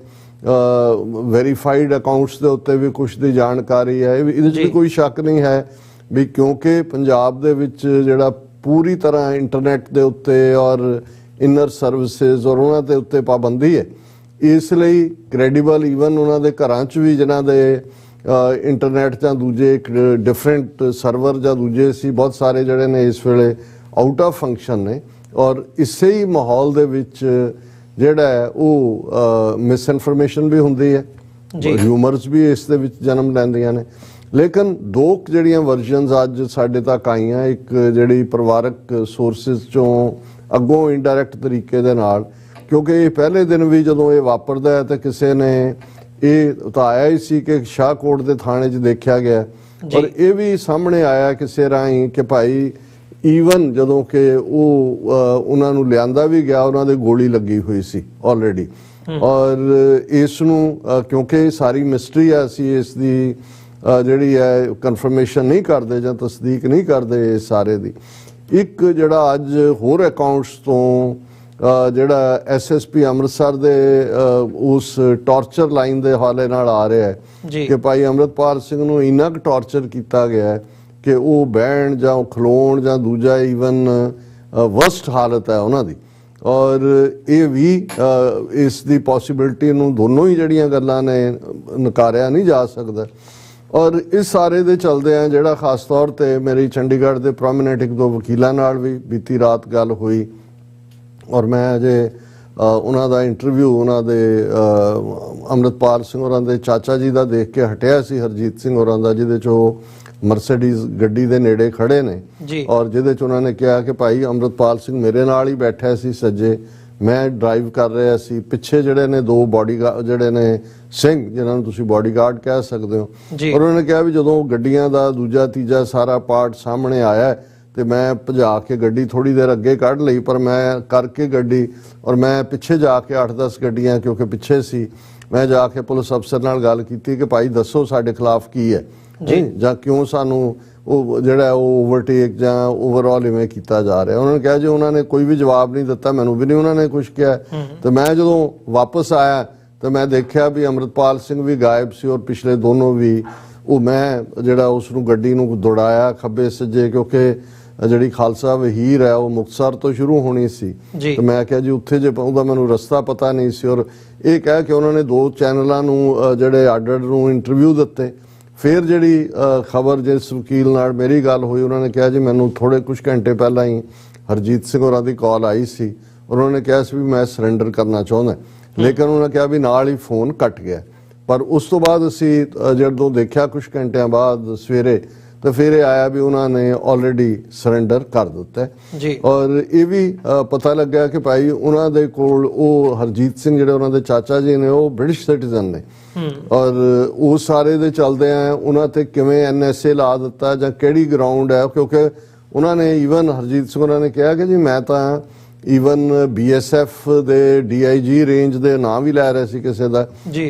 ਵੈਰੀਫਾਈਡ ਅਕਾਊਂਟਸ ਦੇ ਉੱਤੇ ਵੀ ਕੁਝ ਦੀ ਜਾਣਕਾਰੀ ਹੈ, ਇਹਦੇ 'ਚ ਵੀ ਕੋਈ ਸ਼ੱਕ ਨਹੀਂ ਹੈ ਵੀ ਕਿਉਂਕਿ ਪੰਜਾਬ ਦੇ ਵਿੱਚ ਜਿਹੜਾ ਪੂਰੀ ਤਰ੍ਹਾਂ ਇੰਟਰਨੈਟ ਦੇ ਉੱਤੇ ਔਰ ਇਨਰ ਸਰਵਿਸਿਜ਼ ਔਰ ਉਹਨਾਂ ਦੇ ਉੱਤੇ ਪਾਬੰਦੀ ਹੈ। ਇਸ ਲਈ ਕ੍ਰੈਡੀਬਲ ਈਵਨ ਉਹਨਾਂ ਦੇ ਘਰਾਂ 'ਚ ਵੀ ਜਿਨ੍ਹਾਂ ਦੇ ਇੰਟਰਨੈਟ ਜਾਂ ਦੂਜੇ ਇੱਕ ਡਿਫਰੈਂਟ ਸਰਵਰ ਜਾਂ ਦੂਜੇ ਸੀ, ਬਹੁਤ ਸਾਰੇ ਜਿਹੜੇ ਨੇ ਇਸ ਵੇਲੇ ਆਊਟ ਆਫ ਫੰਕਸ਼ਨ ਨੇ। ਔਰ ਇਸੇ ਹੀ ਮਾਹੌਲ ਦੇ ਵਿੱਚ ਜਿਹੜਾ ਹੈ ਉਹ ਮਿਸ ਇਨਫੋਰਮੇਸ਼ਨ ਵੀ ਹੁੰਦੀ ਹੈ, ਹਿਊਮਰਸ ਵੀ ਇਸ ਦੇ ਵਿੱਚ ਜਨਮ ਲੈਂਦੀਆਂ ਨੇ। ਲੇਕਿਨ ਦੋ ਜਿਹੜੀਆਂ ਵਰਜ਼ਨਸ ਅੱਜ ਸਾਡੇ ਤੱਕ ਆਈਆਂ, ਇੱਕ ਜਿਹੜੀ ਪਰਿਵਾਰਕ ਸੋਰਸਿਸ ਚੋਂ ਅੱਗੋਂ ਇਨਡਾਇਰੈਕਟ ਤਰੀਕੇ ਦੇ ਨਾਲ, ਕਿਉਂਕਿ ਇਹ ਪਹਿਲੇ ਦਿਨ ਵੀ ਜਦੋਂ ਇਹ ਵਾਪਰਦਾ ਹੈ ਤਾਂ ਕਿਸੇ ਨੇ ਇਹ ਤਾਂ ਆਇਆ ਹੀ ਸੀ ਕਿ ਸ਼ਾਹਕੋਟ ਦੇ ਥਾਣੇ 'ਚ ਦੇਖਿਆ ਗਿਆ, ਔਰ ਇਹ ਵੀ ਸਾਹਮਣੇ ਆਇਆ ਕਿਸੇ ਰਾਹੀਂ ਕਿ ਭਾਈ ਈਵਨ ਜਦੋਂ ਕਿ ਉਹ ਉਹਨਾਂ ਨੂੰ ਲਿਆਂਦਾ ਵੀ ਗਿਆ, ਉਹਨਾਂ ਦੇ ਗੋਲੀ ਲੱਗੀ ਹੋਈ ਸੀ ਆਲਰੇਡੀ। ਔਰ ਇਸ ਨੂੰ ਕਿਉਂਕਿ ਸਾਰੀ ਮਿਸਟਰੀ ਹੈ, ਅਸੀਂ ਇਸ ਦੀ ਜਿਹੜੀ ਹੈ ਕਨਫਰਮੇਸ਼ਨ ਨਹੀਂ ਕਰਦੇ ਜਾਂ ਤਸਦੀਕ ਨਹੀਂ ਕਰਦੇ ਇਸ ਸਾਰੇ ਦੀ। ਇੱਕ ਜਿਹੜਾ ਅੱਜ ਹੋਰ ਅਕਾਊਂਟਸ ਤੋਂ ਜਿਹੜਾ ਐਸਐਸਪੀ ਅੰਮ੍ਰਿਤਸਰ ਦੇ ਉਸ ਟਾਰਚਰ ਲਾਈਨ ਦੇ ਹਵਾਲੇ ਨਾਲ ਆ ਰਿਹਾ ਹੈ ਕਿ ਭਾਈ ਅੰਮ੍ਰਿਤਪਾਲ ਸਿੰਘ ਨੂੰ ਇੰਨਾ ਕੁ ਟਾਰਚਰ ਕੀਤਾ ਗਿਆ ਕਿ ਉਹ ਬਹਿਣ ਜਾਂ ਖਲੋਣ ਜਾਂ ਦੂਜਾ ਈਵਨ ਵਰਸਟ ਹਾਲਤ ਹੈ ਉਹਨਾਂ ਦੀ। ਔਰ ਇਹ ਵੀ ਇਸ ਦੀ ਪੋਸੀਬਿਲਿਟੀ ਨੂੰ ਦੋਨੋਂ ਹੀ ਜਿਹੜੀਆਂ ਗੱਲਾਂ ਨੇ ਨਕਾਰਿਆ ਨਹੀਂ ਜਾ ਸਕਦਾ। ਔਰ ਇਸ ਸਾਰੇ ਦੇ ਚਲਦੇ ਆ ਜਿਹੜਾ ਖਾਸ ਤੌਰ ਤੇ ਮੇਰੀ ਚੰਡੀਗੜ੍ਹ ਦੇ ਪ੍ਰੋਮੀਨੈਂਟ ਇੱਕ ਦੋ ਵਕੀਲਾਂ ਨਾਲ ਵੀ ਬੀਤੀ ਰਾਤ ਗੱਲ ਹੋਈ, ਔਰ ਮੈਂ ਅਜੇ ਉਹਨਾਂ ਦਾ ਇੰਟਰਵਿਊ ਉਹਨਾਂ ਦੇ ਅੰਮ੍ਰਿਤਪਾਲ ਸਿੰਘ ਹੋਰਾਂ ਦੇ ਚਾਚਾ ਜੀ ਦਾ ਦੇਖ ਕੇ ਹਟਿਆ ਸੀ, ਹਰਜੀਤ ਸਿੰਘ ਹੋਰਾਂ ਦਾ, ਜਿਹਦੇ 'ਚ ਉਹ ਮਰਸੀਡੀਜ਼ ਗੱਡੀ ਦੇ ਨੇੜੇ ਖੜੇ ਨੇ ਔਰ ਜਿਹਦੇ 'ਚ ਉਹਨਾਂ ਨੇ ਕਿਹਾ ਕਿ ਭਾਈ ਅੰਮ੍ਰਿਤਪਾਲ ਸਿੰਘ ਮੇਰੇ ਨਾਲ ਹੀ ਬੈਠਾ ਸੀ ਸੱਜੇ, ਮੈਂ ਡਰਾਈਵ ਕਰ ਰਿਹਾ ਸੀ, ਪਿੱਛੇ ਜਿਹੜੇ ਨੇ ਦੋ ਬਾਡੀਗਾਰਡ ਜਿਹੜੇ ਨੇ ਸਿੰਘ ਜਿਨ੍ਹਾਂ ਨੂੰ ਤੁਸੀਂ ਬਾਡੀਗਾਰਡ ਕਹਿ ਸਕਦੇ ਹੋ। ਔਰ ਉਹਨਾਂ ਨੇ ਕਿਹਾ ਵੀ ਜਦੋਂ ਗੱਡੀਆਂ ਦਾ ਦੂਜਾ ਤੀਜਾ ਸਾਰਾ ਪਾਰਟ ਸਾਹਮਣੇ ਆਇਆ ਤੇ ਮੈਂ ਭਜਾ ਕੇ ਗੱਡੀ ਥੋੜੀ ਦੇਰ ਅੱਗੇ ਕੱਢ ਲਈ, ਪਰ ਮੈਂ ਕਰਕੇ ਗੱਡੀ ਔਰ ਮੈਂ ਪਿੱਛੇ ਜਾ ਕੇ 8-10 ਗੱਡੀਆਂ ਕਿਉਂਕਿ ਪਿੱਛੇ ਸੀ, ਮੈਂ ਜਾ ਕੇ ਪੁਲਿਸ ਅਫਸਰ ਨਾਲ ਗੱਲ ਕੀਤੀ ਕਿ ਭਾਈ ਦੱਸੋ ਸਾਡੇ ਖਿਲਾਫ ਕੀ ਹੈ ਜਾਂ ਕਿਉਂ ਸਾਨੂੰ ਉਹ ਜਿਹੜਾ ਉਹ ਓਵਰਟੇਕ ਜਾਂ ਓਵਰਆਲ ਇਵੇਂ ਕੀਤਾ ਜਾ ਰਿਹਾ। ਉਹਨਾਂ ਨੇ ਕਿਹਾ ਜੀ ਉਹਨਾਂ ਨੇ ਕੋਈ ਵੀ ਜਵਾਬ ਨਹੀਂ ਦਿੱਤਾ, ਮੈਨੂੰ ਵੀ ਨਹੀਂ ਉਹਨਾਂ ਨੇ ਕੁਝ ਕਿਹਾ। ਤੇ ਮੈਂ ਜਦੋਂ ਵਾਪਸ ਆਇਆ ਤਾਂ ਮੈਂ ਦੇਖਿਆ ਵੀ ਅੰਮ੍ਰਿਤਪਾਲ ਸਿੰਘ ਵੀ ਗਾਇਬ ਸੀ ਔਰ ਪਿਛਲੇ ਦੋਨੋਂ ਵੀ। ਉਹ ਮੈਂ ਜਿਹੜਾ ਉਸ ਨੂੰ ਗੱਡੀ ਨੂੰ ਦੌੜਾਇਆ ਖੱਬੇ ਸੱਜੇ, ਕਿਉਂਕਿ ਜਿਹੜੀ ਖਾਲਸਾ ਵਹੀਰ ਹੈ ਉਹ ਮੁਕਤਸਰ ਤੋਂ ਸ਼ੁਰੂ ਹੋਣੀ ਸੀ ਤੇ ਮੈਂ ਕਿਹਾ ਜੀ ਉੱਥੇ ਜੇ ਉਹਦਾ ਮੈਨੂੰ ਰਸਤਾ ਪਤਾ ਨਹੀਂ ਸੀ। ਔਰ ਇਹ ਕਹਿ ਕੇ ਉਹਨਾਂ ਨੇ 2 ਚੈਨਲਾਂ ਨੂੰ ਜਿਹੜੇ ਅੱਡ-ਅੱਡ ਨੂੰ ਇੰਟਰਵਿਊ ਦਿੱਤੇ। ਫਿਰ ਜਿਹੜੀ ਖਬਰ ਜਿਸ ਵਕੀਲ ਨਾਲ ਮੇਰੀ ਗੱਲ ਹੋਈ, ਉਹਨਾਂ ਨੇ ਕਿਹਾ ਜੀ ਮੈਨੂੰ ਥੋੜੇ ਕੁਝ ਘੰਟੇ ਪਹਿਲਾਂ ਹੀ ਹਰਜੀਤ ਸਿੰਘ ਹੋਰਾਂ ਦੀ ਕਾਲ ਆਈ ਸੀ ਔਰ ਉਹਨਾਂ ਨੇ ਕਿਹਾ ਸੀ ਵੀ ਮੈਂ ਸਰੈਂਡਰ ਕਰਨਾ ਚਾਹੁੰਦਾ, ਲੇਕਿਨ ਉਹਨਾਂ ਨੇ ਕਿਹਾ ਵੀ ਨਾਲ ਹੀ ਫੋਨ ਕੱਟ ਗਿਆ। ਪਰ ਉਸ ਤੋਂ ਬਾਅਦ ਅਸੀਂ ਜਦੋਂ ਦੇਖਿਆ ਕੁਝ ਘੰਟਿਆਂ ਬਾਅਦ ਸਵੇਰੇ ਤਾਂ ਫਿਰ ਇਹ ਆਇਆ ਵੀ ਉਹਨਾਂ ਨੇ ਆਲਰੇਡੀ ਸਰੈਂਡਰ ਕਰ ਦਿੱਤਾ ਜੀ। ਔਰ ਇਹ ਵੀ ਪਤਾ ਲੱਗਾ ਕਿ ਭਾਈ ਉਹਨਾਂ ਦੇ ਕੋਲ ਉਹ ਹਰਜੀਤ ਸਿੰਘ ਜਿਹੜੇ ਉਹਨਾਂ ਦੇ ਚਾਚਾ ਜੀ ਨੇ ਉਹ ਬ੍ਰਿਟਿਸ਼ ਸਿਟੀਜ਼ਨ ਨੇ ਔਰ ਉਹ ਸਾਰੇ ਦੇ ਚੱਲਦੇ ਆ ਉਹਨਾਂ ਤੇ ਕਿਵੇਂ NSA ਲਾ ਦਿੱਤਾ ਜਾਂ ਕਿਹੜੀ ਗਰਾਊਂਡ ਹੈ, ਕਿਉਂਕਿ ਉਹਨਾਂ ਨੇ ਈਵਨ ਹਰਜੀਤ ਸਿੰਘ ਉਹਨਾਂ ਨੇ ਕਿਹਾ ਕਿ ਜੀ ਮੈਂ ਤਾਂ ਈਵਨ BSF ਦੇ DIG ਰੇਂਜ ਦੇ ਨਾਂ ਵੀ ਲੈ ਰਹੇ ਸੀ ਕਿਸੇ ਦਾ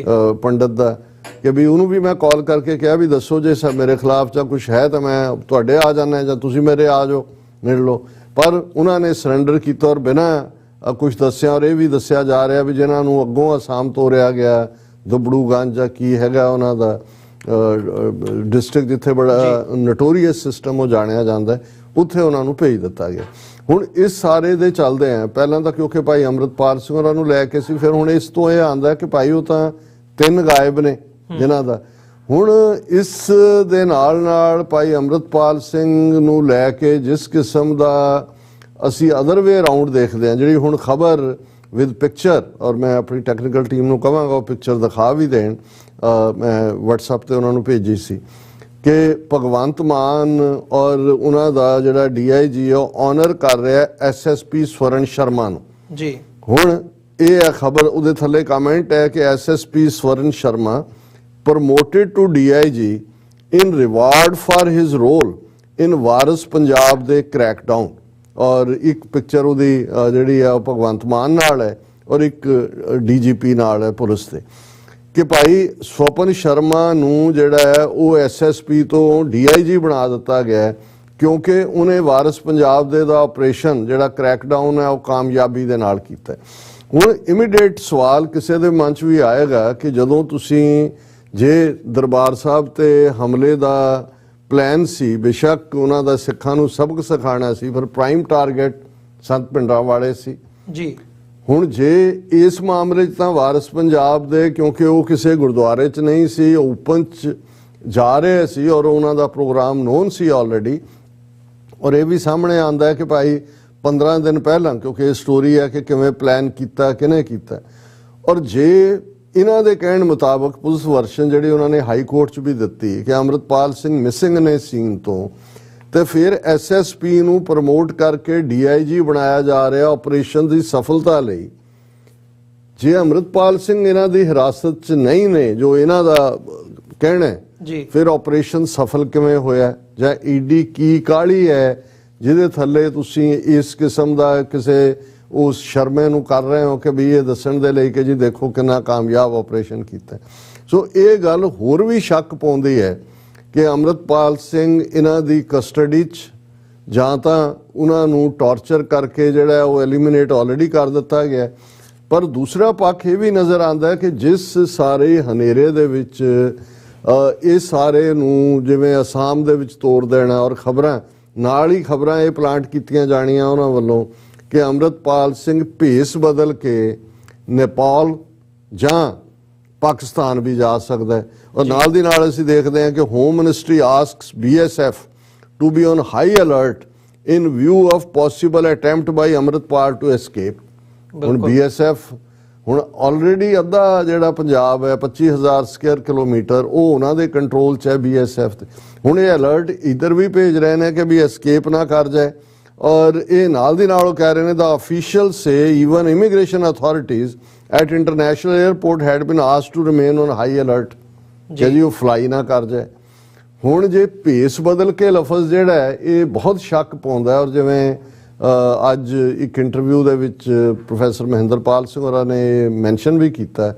ਪੰਡਤ ਦਾ, ਕਿ ਵੀ ਉਹਨੂੰ ਵੀ ਮੈਂ ਕਾਲ ਕਰਕੇ ਕਿਹਾ ਵੀ ਦੱਸੋ ਜੇ ਮੇਰੇ ਖਿਲਾਫ ਜਾਂ ਕੁਝ ਹੈ ਤਾਂ ਮੈਂ ਤੁਹਾਡੇ ਆ ਜਾਣਾ ਜਾਂ ਤੁਸੀਂ ਮੇਰੇ ਆ ਜਾਓ ਮਿਲ ਲਓ। ਪਰ ਉਹਨਾਂ ਨੇ ਸਰੈਂਡਰ ਕੀਤਾ ਔਰ ਬਿਨਾਂ ਕੁਝ ਦੱਸਿਆ। ਔਰ ਇਹ ਵੀ ਦੱਸਿਆ ਜਾ ਰਿਹਾ ਵੀ ਜਿਨ੍ਹਾਂ ਨੂੰ ਅੱਗੋਂ ਅਸਾਮ ਤੋਰਿਆ ਗਿਆ, ਦੁਬੜੂਗੰਜ ਜਾਂ ਕੀ ਹੈਗਾ ਉਹਨਾਂ ਦਾ ਡਿਸਟ੍ਰਿਕਟ ਜਿੱਥੇ ਬੜਾ ਨੋਟੋਰੀਅਸ ਸਿਸਟਮ ਉਹ ਜਾਣਿਆ ਜਾਂਦਾ, ਉੱਥੇ ਉਹਨਾਂ ਨੂੰ ਭੇਜ ਦਿੱਤਾ ਗਿਆ। ਹੁਣ ਇਸ ਸਾਰੇ ਦੇ ਚੱਲਦੇ ਆ ਪਹਿਲਾਂ ਤਾਂ ਕਿਉਂਕਿ ਭਾਈ ਅੰਮ੍ਰਿਤਪਾਲ ਸਿੰਘ ਹੋਰਾਂ ਨੂੰ ਲੈ ਕੇ ਸੀ, ਫਿਰ ਹੁਣ ਇਸ ਤੋਂ ਇਹ ਆਉਂਦਾ ਕਿ ਭਾਈ ਉਹ ਤਾਂ 3 ਗਾਇਬ ਨੇ ਜਿਨ੍ਹਾਂ ਦਾ। ਹੁਣ ਇਸ ਦੇ ਨਾਲ ਭਾਈ ਅੰਮ੍ਰਿਤਪਾਲ ਸਿੰਘ ਨੂੰ ਲੈ ਕੇ ਜਿਸ ਕਿਸਮ ਦਾ ਅਸੀਂ ਅਦਰ ਵੇ ਅਰਾਊਂਡ ਦੇਖਦੇ ਹਾਂ, ਜਿਹੜੀ ਹੁਣ ਖਬਰ ਵਿਦ ਪਿਕਚਰ, ਔਰ ਮੈਂ ਆਪਣੀ ਟੈਕਨੀਕਲ ਟੀਮ ਨੂੰ ਕਹਾਂਗਾ ਉਹ ਪਿਕਚਰ ਦਿਖਾ ਵੀ ਦੇਣ, ਮੈਂ WhatsApp ਤੇ ਉਹਨਾਂ ਨੂੰ ਭੇਜੀ ਸੀ ਕਿ ਭਗਵੰਤ ਮਾਨ ਔਰ ਉਹਨਾਂ ਦਾ ਜਿਹੜਾ DIG ਉਹ ਆਨਰ ਕਰ ਰਿਹਾ SSP ਸਵਰਨ ਸ਼ਰਮਾ ਨੂੰ ਜੀ। ਹੁਣ ਇਹ ਹੈ ਖਬਰ, ਉਹਦੇ ਥੱਲੇ ਕਮੈਂਟ ਹੈ ਕਿ SSP Swaran Sharma promoted to DIG in reward for his role in ਵਾਰਿਸ ਪੰਜਾਬ ਦੇ ਕ੍ਰੈਕਡਾਊਨ। ਔਰ ਇੱਕ ਪਿਕਚਰ ਉਹਦੀ ਜਿਹੜੀ ਹੈ ਉਹ ਭਗਵੰਤ ਮਾਨ ਨਾਲ ਹੈ ਔਰ ਇੱਕ DGP ਨਾਲ ਹੈ ਪੁਲਿਸ ਦੇ, ਕਿ ਭਾਈ ਸਵਪਨ ਸ਼ਰਮਾ ਨੂੰ ਜਿਹੜਾ ਹੈ ਉਹ SSP ਤੋਂ DIG ਬਣਾ ਦਿੱਤਾ ਗਿਆ ਕਿਉਂਕਿ ਉਹਨੇ ਵਾਰਿਸ ਪੰਜਾਬ ਦੇ ਦਾ ਆਪਰੇਸ਼ਨ ਜਿਹੜਾ ਕ੍ਰੈਕਡਾਊਨ ਹੈ ਉਹ ਕਾਮਯਾਬੀ ਦੇ ਨਾਲ ਕੀਤਾ। ਹੁਣ ਇਮੀਡੀਏਟ ਸਵਾਲ ਕਿਸੇ ਦੇ ਮਨ 'ਚ ਵੀ ਆਏਗਾ ਕਿ ਜਦੋਂ ਤੁਸੀਂ ਜੇ ਦਰਬਾਰ ਸਾਹਿਬ ਤੇ ਹਮਲੇ ਦਾ ਪਲਾਨ ਸੀ, ਬੇਸ਼ੱਕ ਉਹਨਾਂ ਦਾ ਸਿੱਖਾਂ ਨੂੰ ਸਬਕ ਸਿਖਾਉਣਾ ਸੀ, ਪਰ ਪ੍ਰਾਈਮ ਟਾਰਗੇਟ ਸੰਤ ਭਿੰਡਰਾਂ ਵਾਲੇ ਸੀ
ਜੀ।
ਹੁਣ ਜੇ ਇਸ ਮਾਮਲੇ 'ਚ ਤਾਂ ਵਾਰਿਸ ਪੰਜਾਬ ਦੇ, ਕਿਉਂਕਿ ਉਹ ਕਿਸੇ ਗੁਰਦੁਆਰੇ 'ਚ ਨਹੀਂ ਸੀ, ਓਪਨ 'ਚ ਜਾ ਰਹੇ ਸੀ ਔਰ ਉਹਨਾਂ ਦਾ ਪ੍ਰੋਗਰਾਮ ਨੋਨ ਸੀ ਆਲਰੇਡੀ। ਔਰ ਇਹ ਵੀ ਸਾਹਮਣੇ ਆਉਂਦਾ ਹੈ ਕਿ ਭਾਈ 15 ਦਿਨ ਪਹਿਲਾਂ, ਕਿਉਂਕਿ ਇਹ ਸਟੋਰੀ ਹੈ ਕਿ ਕਿਵੇਂ ਪਲਾਨ ਕੀਤਾ, ਕਿਹਨੇ ਕੀਤਾ। ਔਰ ਜੇ ਇਹਨਾਂ ਦੇ ਕਹਿਣ ਮੁਤਾਬਕ ਪੁਲਿਸ ਵਰਸ਼ਨ ਜਿਹੜੀ ਉਹਨਾਂ ਨੇ ਹਾਈ ਕੋਰਟ 'ਚ ਵੀ ਦਿੱਤੀ ਕਿ ਅੰਮ੍ਰਿਤਪਾਲ ਸਿੰਘ ਮਿਸਿੰਗ ਨੇ ਸੀਨ ਤੋਂ, ਤੇ ਫਿਰ ਐਸਐਸਪੀ ਨੂੰ ਪ੍ਰਮੋਟ ਕਰਕੇ ਡੀਆਈਜੀ ਬਣਾਇਆ ਜਾ ਰਿਹਾ ਆਪਰੇਸ਼ਨ ਦੀ ਸਫਲਤਾ ਲਈ। ਜੇ ਅੰਮ੍ਰਿਤਪਾਲ ਸਿੰਘ ਇਹਨਾਂ ਦੀ ਹਿਰਾਸਤ 'ਚ ਨਹੀਂ ਨੇ, ਜੋ ਇਹਨਾਂ ਦਾ ਕਹਿਣਾ ਹੈ, ਫਿਰ ਆਪਰੇਸ਼ਨ ਸਫਲ ਕਿਵੇਂ ਹੋਇਆ? ਜਾਂ ਈਡੀ ਕੀ ਕਾਹਲੀ ਹੈ ਜਿਹਦੇ ਥੱਲੇ ਤੁਸੀਂ ਇਸ ਕਿਸਮ ਦਾ ਕਿਸੇ ਉਸ ਸ਼ਰਮੇ ਨੂੰ ਕਰ ਰਹੇ ਹੋ ਕਿ ਵੀ ਇਹ ਦੱਸਣ ਦੇ ਲਈ ਕਿ ਜੀ ਦੇਖੋ ਕਿੰਨਾ ਕਾਮਯਾਬ ਆਪਰੇਸ਼ਨ ਕੀਤਾ। ਸੋ ਇਹ ਗੱਲ ਹੋਰ ਵੀ ਸ਼ੱਕ ਪਾਉਂਦੀ ਹੈ ਕਿ ਅੰਮ੍ਰਿਤਪਾਲ ਸਿੰਘ ਇਹਨਾਂ ਦੀ ਕਸਟਡੀ 'ਚ, ਜਾਂ ਤਾਂ ਉਹਨਾਂ ਨੂੰ ਟਾਰਚਰ ਕਰਕੇ ਜਿਹੜਾ ਉਹ ਐਲੀਮੀਨੇਟ ਆਲਰੇਡੀ ਕਰ ਦਿੱਤਾ ਗਿਆ, ਪਰ ਦੂਸਰਾ ਪੱਖ ਇਹ ਵੀ ਨਜ਼ਰ ਆਉਂਦਾ ਹੈ ਕਿ ਜਿਸ ਸਾਰੇ ਹਨੇਰੇ ਦੇ ਵਿੱਚ ਇਹ ਸਾਰੇ ਨੂੰ ਜਿਵੇਂ ਅਸਾਮ ਦੇ ਵਿੱਚ ਤੋੜ ਦੇਣਾ, ਔਰ ਖਬਰਾਂ ਨਾਲ ਹੀ ਖਬਰਾਂ ਇਹ ਪਲਾਂਟ ਕੀਤੀਆਂ ਜਾਣੀਆਂ ਉਹਨਾਂ ਵੱਲੋਂ ਕਿ ਅੰਮ੍ਰਿਤਪਾਲ ਸਿੰਘ ਭੇਸ ਬਦਲ ਕੇ ਨੇਪਾਲ ਜਾਂ ਪਾਕਿਸਤਾਨ ਵੀ ਜਾ ਸਕਦਾ ਹੈ। ਔਰ ਨਾਲ ਦੀ ਨਾਲ ਅਸੀਂ ਦੇਖਦੇ ਹਾਂ ਕਿ home ministry asks BSF to be on high alert in view of possible attempt by Amritpal to escape. ਹੁਣ BSF ਹੁਣ ਆਲਰੇਡੀ ਅੱਧਾ ਜਿਹੜਾ ਪੰਜਾਬ ਹੈ 25,000 ਸਕੁਅਰ ਕਿਲੋਮੀਟਰ ਉਹ ਉਹਨਾਂ ਦੇ ਕੰਟਰੋਲ 'ਚ ਹੈ BSF ਤੇ। ਹੁਣ ਇਹ ਅਲਰਟ ਇੱਧਰ ਵੀ ਭੇਜ ਰਹੇ ਨੇ ਕਿ ਵੀ ਐਸਕੇਪ ਨਾ ਕਰ ਜਾਏ। ਔਰ ਇਹ ਨਾਲ ਦੀ ਨਾਲ ਉਹ ਕਹਿ ਰਹੇ ਨੇ the official say even immigration authorities at international airport had been asked to remain on high alert ਕਿ ਜੀ ਉਹ ਫਲਾਈ ਨਾ ਕਰ ਜਾਏ। ਹੁਣ ਜੇ ਭੇਸ ਬਦਲ ਕੇ ਲਫ਼ਜ਼ ਜਿਹੜਾ ਹੈ ਇਹ ਬਹੁਤ ਸ਼ੱਕ ਪਾਉਂਦਾ। ਔਰ ਜਿਵੇਂ ਅੱਜ ਇੱਕ ਇੰਟਰਵਿਊ ਦੇ ਵਿੱਚ ਪ੍ਰੋਫੈਸਰ ਮਹਿੰਦਰਪਾਲ ਸਿੰਘ ਹੋਰਾਂ ਨੇ ਮੈਂਸ਼ਨ ਵੀ ਕੀਤਾ,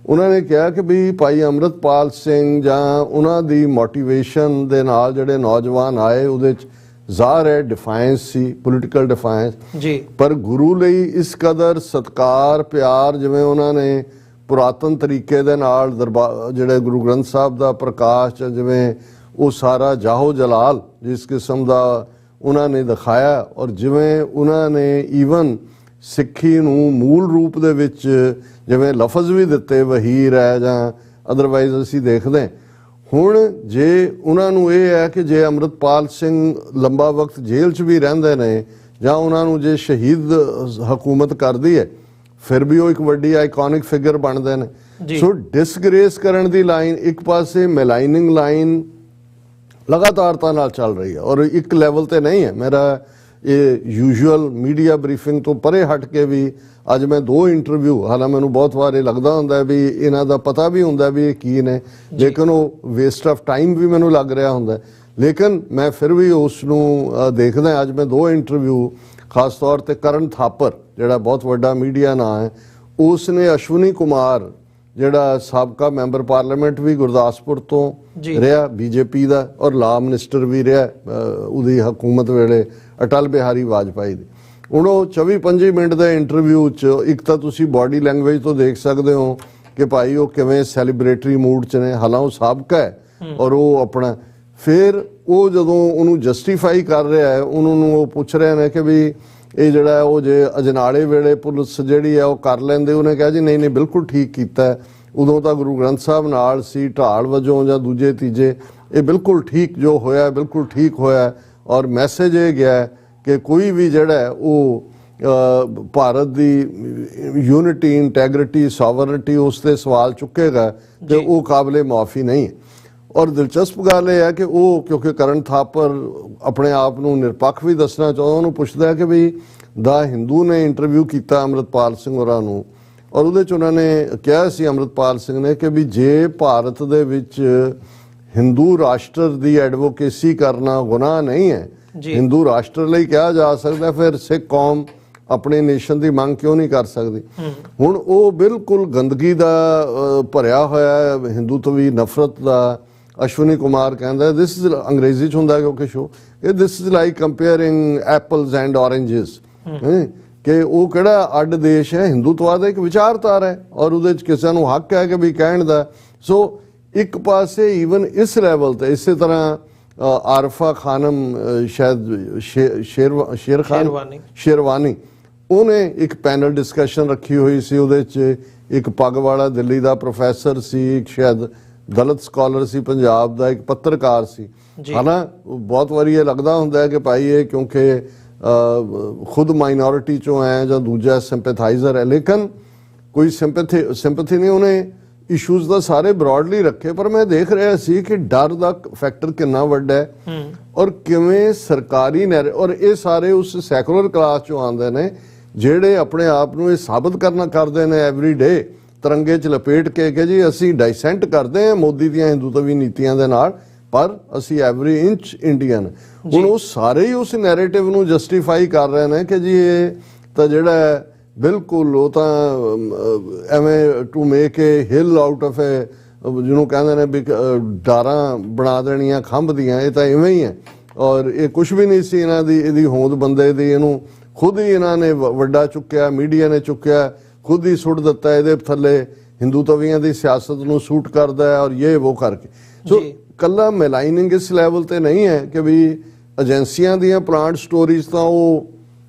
ਉਹਨਾਂ ਨੇ ਕਿਹਾ ਕਿ ਵੀ ਭਾਈ ਅੰਮ੍ਰਿਤਪਾਲ ਸਿੰਘ ਜਾਂ ਉਹਨਾਂ ਦੀ ਮੋਟੀਵੇਸ਼ਨ ਦੇ ਨਾਲ ਜਿਹੜੇ ਨੌਜਵਾਨ ਆਏ ਉਹਦੇ 'ਚ ਜ਼ਾਹਰ ਹੈ ਡਿਫਾਇੰਸ ਸੀ, ਪੋਲੀਟੀਕਲ ਡਿਫਾਇੰਸ ਜੀ, ਪਰ ਗੁਰੂ ਲਈ ਇਸ ਕਦਰ ਸਤਿਕਾਰ ਪਿਆਰ, ਜਿਵੇਂ ਉਹਨਾਂ ਨੇ ਪੁਰਾਤਨ ਤਰੀਕੇ ਦੇ ਨਾਲ ਦਰਬਾਰ ਜਿਹੜੇ ਗੁਰੂ ਗ੍ਰੰਥ ਸਾਹਿਬ ਦਾ ਪ੍ਰਕਾਸ਼, ਜਿਵੇਂ ਉਹ ਸਾਰਾ ਜਾਹੋ ਜਲਾਲ ਜਿਸ ਕਿਸਮ ਦਾ ਉਹਨਾਂ ਨੇ ਦਿਖਾਇਆ, ਔਰ ਜਿਵੇਂ ਉਹਨਾਂ ਨੇ ਈਵਨ ਸਿੱਖੀ ਨੂੰ ਮੂਲ ਰੂਪ ਦੇ ਵਿੱਚ ਜਿਵੇਂ ਲਫ਼ਜ਼ ਵੀ ਦਿੱਤੇ ਵਹੀਰ ਹੈ ਜਾਂ ਅਦਰਵਾਈਜ਼ ਅਸੀਂ ਦੇਖਦੇ। ਹੁਣ ਜੇ ਉਹਨਾਂ ਨੂੰ ਇਹ ਹੈ ਕਿ ਜੇ ਅੰਮ੍ਰਿਤਪਾਲ ਸਿੰਘ ਲੰਬਾ ਵਕਤ ਜੇਲ੍ਹ 'ਚ ਵੀ ਰਹਿੰਦੇ ਨੇ ਜਾਂ ਉਹਨਾਂ ਨੂੰ ਜੇ ਸ਼ਹੀਦ ਹਕੂਮਤ ਕਰਦੀ ਹੈ, ਫਿਰ ਵੀ ਉਹ ਇੱਕ ਵੱਡੀ ਆਈਕੋਨਿਕ ਫਿਗਰ ਬਣਦੇ ਨੇ। ਸੋ ਡਿਸਗ੍ਰੇਸ ਕਰਨ ਦੀ ਲਾਈਨ ਇੱਕ ਪਾਸੇ, ਮੈਲਾਈਨਿੰਗ ਲਾਈਨ ਲਗਾਤਾਰਤਾ ਨਾਲ ਚੱਲ ਰਹੀ ਹੈ ਔਰ ਇੱਕ ਲੈਵਲ ਤੇ ਨਹੀਂ ਹੈ। ਮੇਰਾ ਇਹ ਯੂਜੂਅਲ ਮੀਡੀਆ ਬਰੀਫਿੰਗ ਤੋਂ ਪਰੇ ਹਟ ਕੇ ਵੀ ਅੱਜ ਮੈਂ 2 ਇੰਟਰਵਿਊ, ਹਾਲਾਂਕਿ ਮੈਨੂੰ ਬਹੁਤ ਵਾਰ ਇਹ ਲੱਗਦਾ ਹੁੰਦਾ ਵੀ ਇਹਨਾਂ ਦਾ ਪਤਾ ਵੀ ਹੁੰਦਾ ਵੀ ਇਹ ਕੀ ਨੇ, ਲੇਕਿਨ ਉਹ ਵੇਸਟ ਆਫ ਟਾਈਮ ਵੀ ਮੈਨੂੰ ਲੱਗ ਰਿਹਾ ਹੁੰਦਾ, ਲੇਕਿਨ ਮੈਂ ਫਿਰ ਵੀ ਉਸ ਨੂੰ ਦੇਖਦਾ। ਅੱਜ ਮੈਂ 2 ਇੰਟਰਵਿਊ ਖਾਸ ਤੌਰ ਤੇ ਕਰਨ ਥਾਪਰ ਜਿਹੜਾ ਬਹੁਤ ਵੱਡਾ ਮੀਡੀਆ ਨਾਂ ਹੈ, ਉਸ ਨੇ ਅਸ਼ਵਨੀ ਕੁਮਾਰ ਜਿਹੜਾ ਸਾਬਕਾ ਮੈਂਬਰ ਪਾਰਲੀਮੈਂਟ ਵੀ ਗੁਰਦਾਸਪੁਰ ਤੋਂ ਰਿਹਾ ਬੀਜੇਪੀ ਦਾ ਔਰ ਲਾ ਮਿਨਿਸਟਰ ਵੀ ਰਿਹਾ ਉਹਦੀ ਹਕੂਮਤ ਵੇਲੇ ਅਟਲ ਬਿਹਾਰੀ ਵਾਜਪਾਈ ਦੀ। ਹੁਣ ਉਹ 24-25 ਮਿੰਟ ਦੇ ਇੰਟਰਵਿਊ 'ਚ ਇੱਕ ਤਾਂ ਤੁਸੀਂ ਬਾਡੀ ਲੈਂਗੁਏਜ ਤੋਂ ਦੇਖ ਸਕਦੇ ਹੋ ਕਿ ਭਾਈ ਉਹ ਕਿਵੇਂ ਸੈਲੀਬ੍ਰੇਟਰੀ ਮੂਡ 'ਚ ਨੇ, ਹਾਲਾਂ ਉਹ ਸਾਬਕਾ ਹੈ ਔਰ ਉਹ ਆਪਣਾ। ਫਿਰ ਉਹ ਜਦੋਂ ਉਹਨੂੰ ਜਸਟੀਫਾਈ ਕਰ ਰਿਹਾ ਹੈ, ਉਹਨਾਂ ਨੂੰ ਉਹ ਪੁੱਛ ਰਹੇ ਨੇ ਕਿ ਵੀ ਇਹ ਜਿਹੜਾ ਉਹ ਜੇ ਅਜਨਾਲੇ ਵੇਲੇ ਪੁਲਿਸ ਜਿਹੜੀ ਹੈ ਉਹ ਕਰ ਲੈਂਦੇ, ਉਹਨੇ ਕਿਹਾ ਜੀ ਨਹੀਂ ਬਿਲਕੁਲ ਠੀਕ ਕੀਤਾ, ਉਦੋਂ ਤਾਂ ਗੁਰੂ ਗ੍ਰੰਥ ਸਾਹਿਬ ਨਾਲ ਸੀ ਢਾਲ ਵਜੋਂ ਜਾਂ ਦੂਜੇ ਤੀਜੇ, ਇਹ ਬਿਲਕੁਲ ਠੀਕ ਜੋ ਹੋਇਆ ਬਿਲਕੁਲ ਠੀਕ ਹੋਇਆ। ਔਰ ਮੈਸੇਜ ਇਹ ਗਿਆ ਕਿ ਕੋਈ ਵੀ ਜਿਹੜਾ ਉਹ ਭਾਰਤ ਦੀ ਯੂਨਿਟੀ, ਇੰਟੈਗਰਿਟੀ, ਸੋਵਰਨਿਟੀ ਉਸ ਤੇ ਸਵਾਲ ਚੁੱਕੇਗਾ ਤੇ ਉਹ ਕਾਬਲੇ ਮਾਫੀ ਨਹੀਂ ਹੈ। ਔਰ ਦਿਲਚਸਪ ਗੱਲ ਇਹ ਹੈ ਕਿ ਉਹ ਕਿਉਂਕਿ ਕਰਨ ਥਾਪਰ ਆਪਣੇ ਆਪ ਨੂੰ ਨਿਰਪੱਖ ਵੀ ਦੱਸਣਾ ਚਾਹੁੰਦਾ, ਉਹਨੂੰ ਪੁੱਛਦਾ ਕਿ ਵੀ ਦਾ ਹਿੰਦੂ ਨੇ ਇੰਟਰਵਿਊ ਕੀਤਾ ਅੰਮ੍ਰਿਤਪਾਲ ਸਿੰਘ ਹੋਰਾਂ ਨੂੰ, ਔਰ ਉਹਦੇ 'ਚ ਉਹਨਾਂ ਨੇ ਕਿਹਾ ਸੀ ਅੰਮ੍ਰਿਤਪਾਲ ਸਿੰਘ ਨੇ ਕਿ ਵੀ ਜੇ ਭਾਰਤ ਦੇ ਵਿੱਚ ਹਿੰਦੂ ਰਾਸ਼ਟਰ ਦੀ ਐਡਵੋਕੇਸੀ ਕਰਨਾ ਗੁਨਾਹ ਨਹੀਂ ਹੈ, ਹਿੰਦੂ ਰਾਸ਼ਟਰ ਲਈ ਕਿਹਾ ਜਾ ਸਕਦਾ, ਫਿਰ ਸਿੱਖ ਕੌਮ ਆਪਣੇ ਨੇਸ਼ਨ ਦੀ ਮੰਗ ਕਿਉਂ ਨਹੀਂ ਕਰ ਸਕਦੀ। ਹੁਣ ਉਹ ਬਿਲਕੁਲ ਗੰਦਗੀ ਦਾ ਭਰਿਆ ਹੋਇਆ ਹਿੰਦੂਤਵੀ ਨਫ਼ਰਤ ਦਾ ਅਸ਼ਵਨੀ ਕੁਮਾਰ ਕਹਿੰਦਾ, ਦਿਸ ਇਜ਼ ਅੰਗਰੇਜ਼ੀ 'ਚ ਹੁੰਦਾ ਕਿਉਂਕਿ ਸ਼ੋ, ਇਹ this is like comparing apples and oranges, ਕਿ ਉਹ ਕਿਹੜਾ ਅੱਡ ਦੇਸ਼ ਹੈ, ਹਿੰਦੂਤਵਾਦ ਦਾ ਇੱਕ ਵਿਚਾਰਧਾਰਾ ਹੈ ਔਰ ਉਹਦੇ 'ਚ ਕਿਸੇ ਨੂੰ ਹੱਕ ਹੈ ਕਿ ਵੀ ਕਹਿਣ ਦਾ। ਸੋ ਇੱਕ ਪਾਸੇ ਈਵਨ ਇਸ ਲੈਵਲ ਤੇ ਇਸੇ ਤਰ੍ਹਾਂ ਆਰਫਾ ਖਾਨਮ ਸ਼ਾਇਦ ਸ਼ੇਰਵਾਨੀ ਉਹਨੇ ਇੱਕ ਪੈਨਲ ਡਿਸਕਸ਼ਨ ਰੱਖੀ ਹੋਈ ਸੀ। ਉਹਦੇ 'ਚ ਇੱਕ ਪੱਗ ਵਾਲਾ ਦਿੱਲੀ ਦਾ ਪ੍ਰੋਫੈਸਰ ਸੀ, ਇੱਕ ਸ਼ਾਇਦ ਦਲਿਤ ਸਕਾਲਰ ਸੀ ਪੰਜਾਬ ਦਾ, ਇੱਕ ਪੱਤਰਕਾਰ ਸੀ। ਹਾਲਾਂ ਬਹੁਤ ਵਾਰੀ ਇਹ ਲੱਗਦਾ ਹੁੰਦਾ ਹੈ ਕਿ ਭਾਈ ਇਹ ਕਿਉਂਕਿ ਖੁਦ ਮਾਈਨੋਰਿਟੀ ਚੋਂ ਹੈ ਜਾਂ ਦੂਜਾ ਸਿੰਪੈਥਾਈਜ਼ਰ ਹੈ, ਲੇਕਿਨ ਕੋਈ ਸਿੰਪੈਥੀ ਨਹੀਂ। ਉਹਨੇ ਇਸ਼ੂਜ਼ ਦਾ ਸਾਰੇ ਬ੍ਰੌਡਲੀ ਰੱਖੇ, ਪਰ ਮੈਂ ਦੇਖ ਰਿਹਾ ਸੀ ਕਿ ਡਰ ਦਾ ਫੈਕਟਰ ਕਿੰਨਾ ਵੱਡਾ ਹੈ ਔਰ ਕਿਵੇਂ ਸਰਕਾਰੀ ਔਰ ਇਹ ਸਾਰੇ ਉਸ ਸੈਕੂਲਰ ਕਲਾਸ ਚੋਂ ਆਉਂਦੇ ਨੇ ਜਿਹੜੇ ਆਪਣੇ ਆਪ ਨੂੰ ਇਹ ਸਾਬਤ ਕਰਦੇ ਨੇ ਐਵਰੀ ਡੇ ਤਿਰੰਗੇ 'ਚ ਲਪੇਟ ਕੇ ਕਿ ਜੀ ਅਸੀਂ ਡਾਈਸੈਂਟ ਕਰਦੇ ਹਾਂ ਮੋਦੀ ਦੀਆਂ ਹਿੰਦੂਤਵੀ ਨੀਤੀਆਂ ਦੇ ਨਾਲ, ਪਰ ਅਸੀਂ ਐਵਰੀ ਇੰਚ ਇੰਡੀਅਨ। ਹੁਣ ਉਹ ਸਾਰੇ ਹੀ ਉਸ ਨੈਰੇਟਿਵ ਨੂੰ ਜਸਟੀਫਾਈ ਕਰ ਰਹੇ ਨੇ ਕਿ ਜੀ ਇਹ ਤਾਂ ਜਿਹੜਾ ਬਿਲਕੁਲ ਉਹ ਤਾਂ ਐਵੇਂ to make a hill out of a, ਜਿਹਨੂੰ ਕਹਿੰਦੇ ਨੇ ਵੀ ਡਾਰਾਂ ਬਣਾ ਦੇਣੀਆਂ ਖੰਭ ਦੀਆਂ, ਇਹ ਤਾਂ ਇਵੇਂ ਹੀ ਹੈ ਔਰ ਇਹ ਕੁਛ ਵੀ ਨਹੀਂ ਸੀ ਇਹਨਾਂ ਦੀ ਇਹਦੀ ਹੋਂਦ ਬੰਦੇ ਦੀ। ਇਹਨੂੰ ਖੁਦ ਹੀ ਇਹਨਾਂ ਨੇ ਵੱਡਾ ਚੁੱਕਿਆ, ਮੀਡੀਆ ਨੇ ਚੁੱਕਿਆ, ਖੁਦ ਹੀ ਸੁੱਟ ਦਿੱਤਾ ਇਹਦੇ ਥੱਲੇ ਹਿੰਦੂ ਤਵੀਆਂ ਦੀ ਸਿਆਸਤ ਨੂੰ ਸੂਟ ਕਰਦਾ ਹੈ ਔਰ ਇਹ ਉਹ ਕਰਕੇ। ਸੋ ਕੱਲਾ ਮੈਲਾਈਨਿੰਗ ਇਸ ਲੈਵਲ ਤੇ ਨਹੀਂ ਹੈ ਕਿ ਵੀ ਏਜੰਸੀਆਂ ਦੀਆਂ ਪਲਾਂਟ ਸਟੋਰੀਜ਼ ਤਾਂ ਉਹ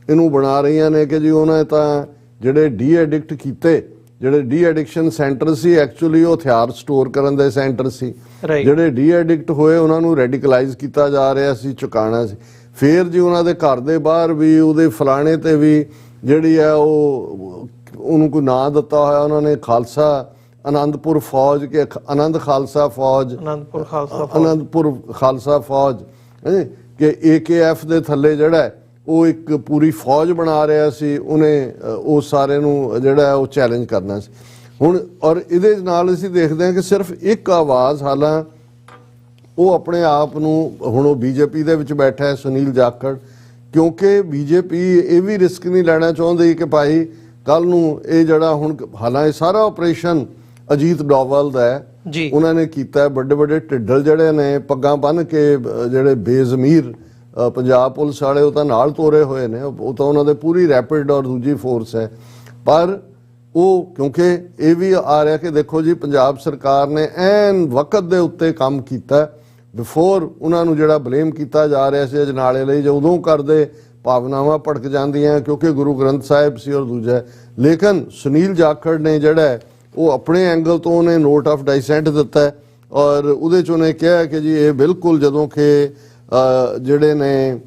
ਇਹਨੂੰ ਬਣਾ ਰਹੀਆਂ ਨੇ ਕਿ ਜੀ ਉਹਨਾਂ ਤਾਂ ਜਿਹੜੇ ਡੀ ਐਡਿਕਟ ਕੀਤੇ, ਜਿਹੜੇ ਡੀ ਐਡਿਕਸ਼ਨ ਸੈਂਟਰ ਸੀ ਐਕਚੁਅਲੀ ਉਹ ਹਥਿਆਰ ਸਟੋਰ ਕਰਨ ਦੇ ਸੈਂਟਰ ਸੀ। ਜਿਹੜੇ ਡੀ ਐਡਿਕਟ ਹੋਏ ਉਹਨਾਂ ਨੂੰ ਰੈਡੀਕਲਾਈਜ਼ ਕੀਤਾ ਜਾ ਰਿਹਾ ਸੀ, ਚੁਕਾਣਾ ਸੀ। ਫਿਰ ਜੀ ਉਹਨਾਂ ਦੇ ਘਰ ਦੇ ਬਾਹਰ ਵੀ ਉਹਦੇ ਫਲਾਣੇ ਤੇ ਵੀ ਜਿਹੜੀ ਹੈ ਉਹ ਉਹਨੂੰ ਕੋਈ ਨਾਂ ਦਿੱਤਾ ਹੋਇਆ ਉਹਨਾਂ ਨੇ, ਖਾਲਸਾ ਆਨੰਦਪੁਰ ਫੌਜ ਕੇ ਆਨੰਦ ਖਾਲਸਾ ਫੌਜ, ਆਨੰਦਪੁਰ ਖਾਲਸਾ ਫੌਜ ਕਿ AKF ਦੇ ਥੱਲੇ ਜਿਹੜਾ ਉਹ ਇੱਕ ਪੂਰੀ ਫੌਜ ਬਣਾ ਰਿਹਾ ਸੀ। ਉਹਨੇ ਉਹ ਸਾਰੇ ਨੂੰ ਜਿਹੜਾ ਉਹ ਚੈਲੰਜ ਕਰਨਾ ਸੀ। ਹੁਣ ਔਰ ਇਹਦੇ ਨਾਲ ਅਸੀਂ ਦੇਖਦੇ ਹਾਂ ਕਿ ਸਿਰਫ ਇੱਕ ਆਵਾਜ਼, ਹਾਲਾਂ ਉਹ ਆਪਣੇ ਆਪ ਨੂੰ ਹੁਣ ਉਹ BJP ਦੇ ਵਿੱਚ ਬੈਠਾ ਹੈ ਸੁਨੀਲ ਜਾਖੜ, ਕਿਉਂਕਿ BJP ਇਹ ਵੀ ਰਿਸਕ ਨਹੀਂ ਲੈਣਾ ਚਾਹੁੰਦੀ ਕਿ ਭਾਈ ਕੱਲ ਨੂੰ ਇਹ ਜਿਹੜਾ ਹੁਣ ਹਾਲਾਂ ਇਹ ਸਾਰਾ ਆਪਰੇਸ਼ਨ ਅਜੀਤ ਡੋਵਾਲ ਦਾ ਹੈ, ਉਹਨਾਂ ਨੇ ਕੀਤਾ। ਵੱਡੇ ਵੱਡੇ ਢਿੱਡਲ ਜਿਹੜੇ ਨੇ ਪੱਗਾਂ ਬੰਨ੍ਹ ਕੇ ਜਿਹੜੇ ਬੇਜ਼ਮੀਰ ਪੰਜਾਬ ਪੁਲਿਸ ਵਾਲੇ ਉਹ ਤਾਂ ਨਾਲ ਤੋਰੇ ਹੋਏ ਨੇ, ਉਹ ਤਾਂ ਉਹਨਾਂ ਦੇ ਪੂਰੀ ਰੈਪਿਡ ਔਰ ਦੂਜੀ ਫੋਰਸ ਹੈ। ਪਰ ਉਹ ਕਿਉਂਕਿ ਇਹ ਵੀ ਆ ਰਿਹਾ ਕਿ ਦੇਖੋ ਜੀ ਪੰਜਾਬ ਸਰਕਾਰ ਨੇ ਐਨ ਵਕਤ ਦੇ ਉੱਤੇ ਕੰਮ ਕੀਤਾ ਬਿਫੋਰ ਉਹਨਾਂ ਨੂੰ ਜਿਹੜਾ ਬਲੇਮ ਕੀਤਾ ਜਾ ਰਿਹਾ ਸੀ ਅਜਨਾਲੇ ਲਈ, ਜਦੋਂ ਕਰਦੇ ਭਾਵਨਾਵਾਂ ਭੜਕ ਜਾਂਦੀਆਂ ਕਿਉਂਕਿ ਗੁਰੂ ਗ੍ਰੰਥ ਸਾਹਿਬ ਸੀ ਔਰ ਦੂਜਾ। ਲੇਕਿਨ ਸੁਨੀਲ ਜਾਖੜ ਨੇ ਜਿਹੜਾ ਉਹ ਆਪਣੇ ਐਂਗਲ ਤੋਂ ਉਹਨੇ ਨੋਟ ਆਫ ਡਾਈਸੈਂਟ ਦਿੱਤਾ ਔਰ ਉਹਦੇ 'ਚ ਉਹਨੇ ਕਿਹਾ ਕਿ ਜੀ ਇਹ ਬਿਲਕੁਲ ਜਦੋਂ ਕਿ ਜਿਹੜੇ ਨੇ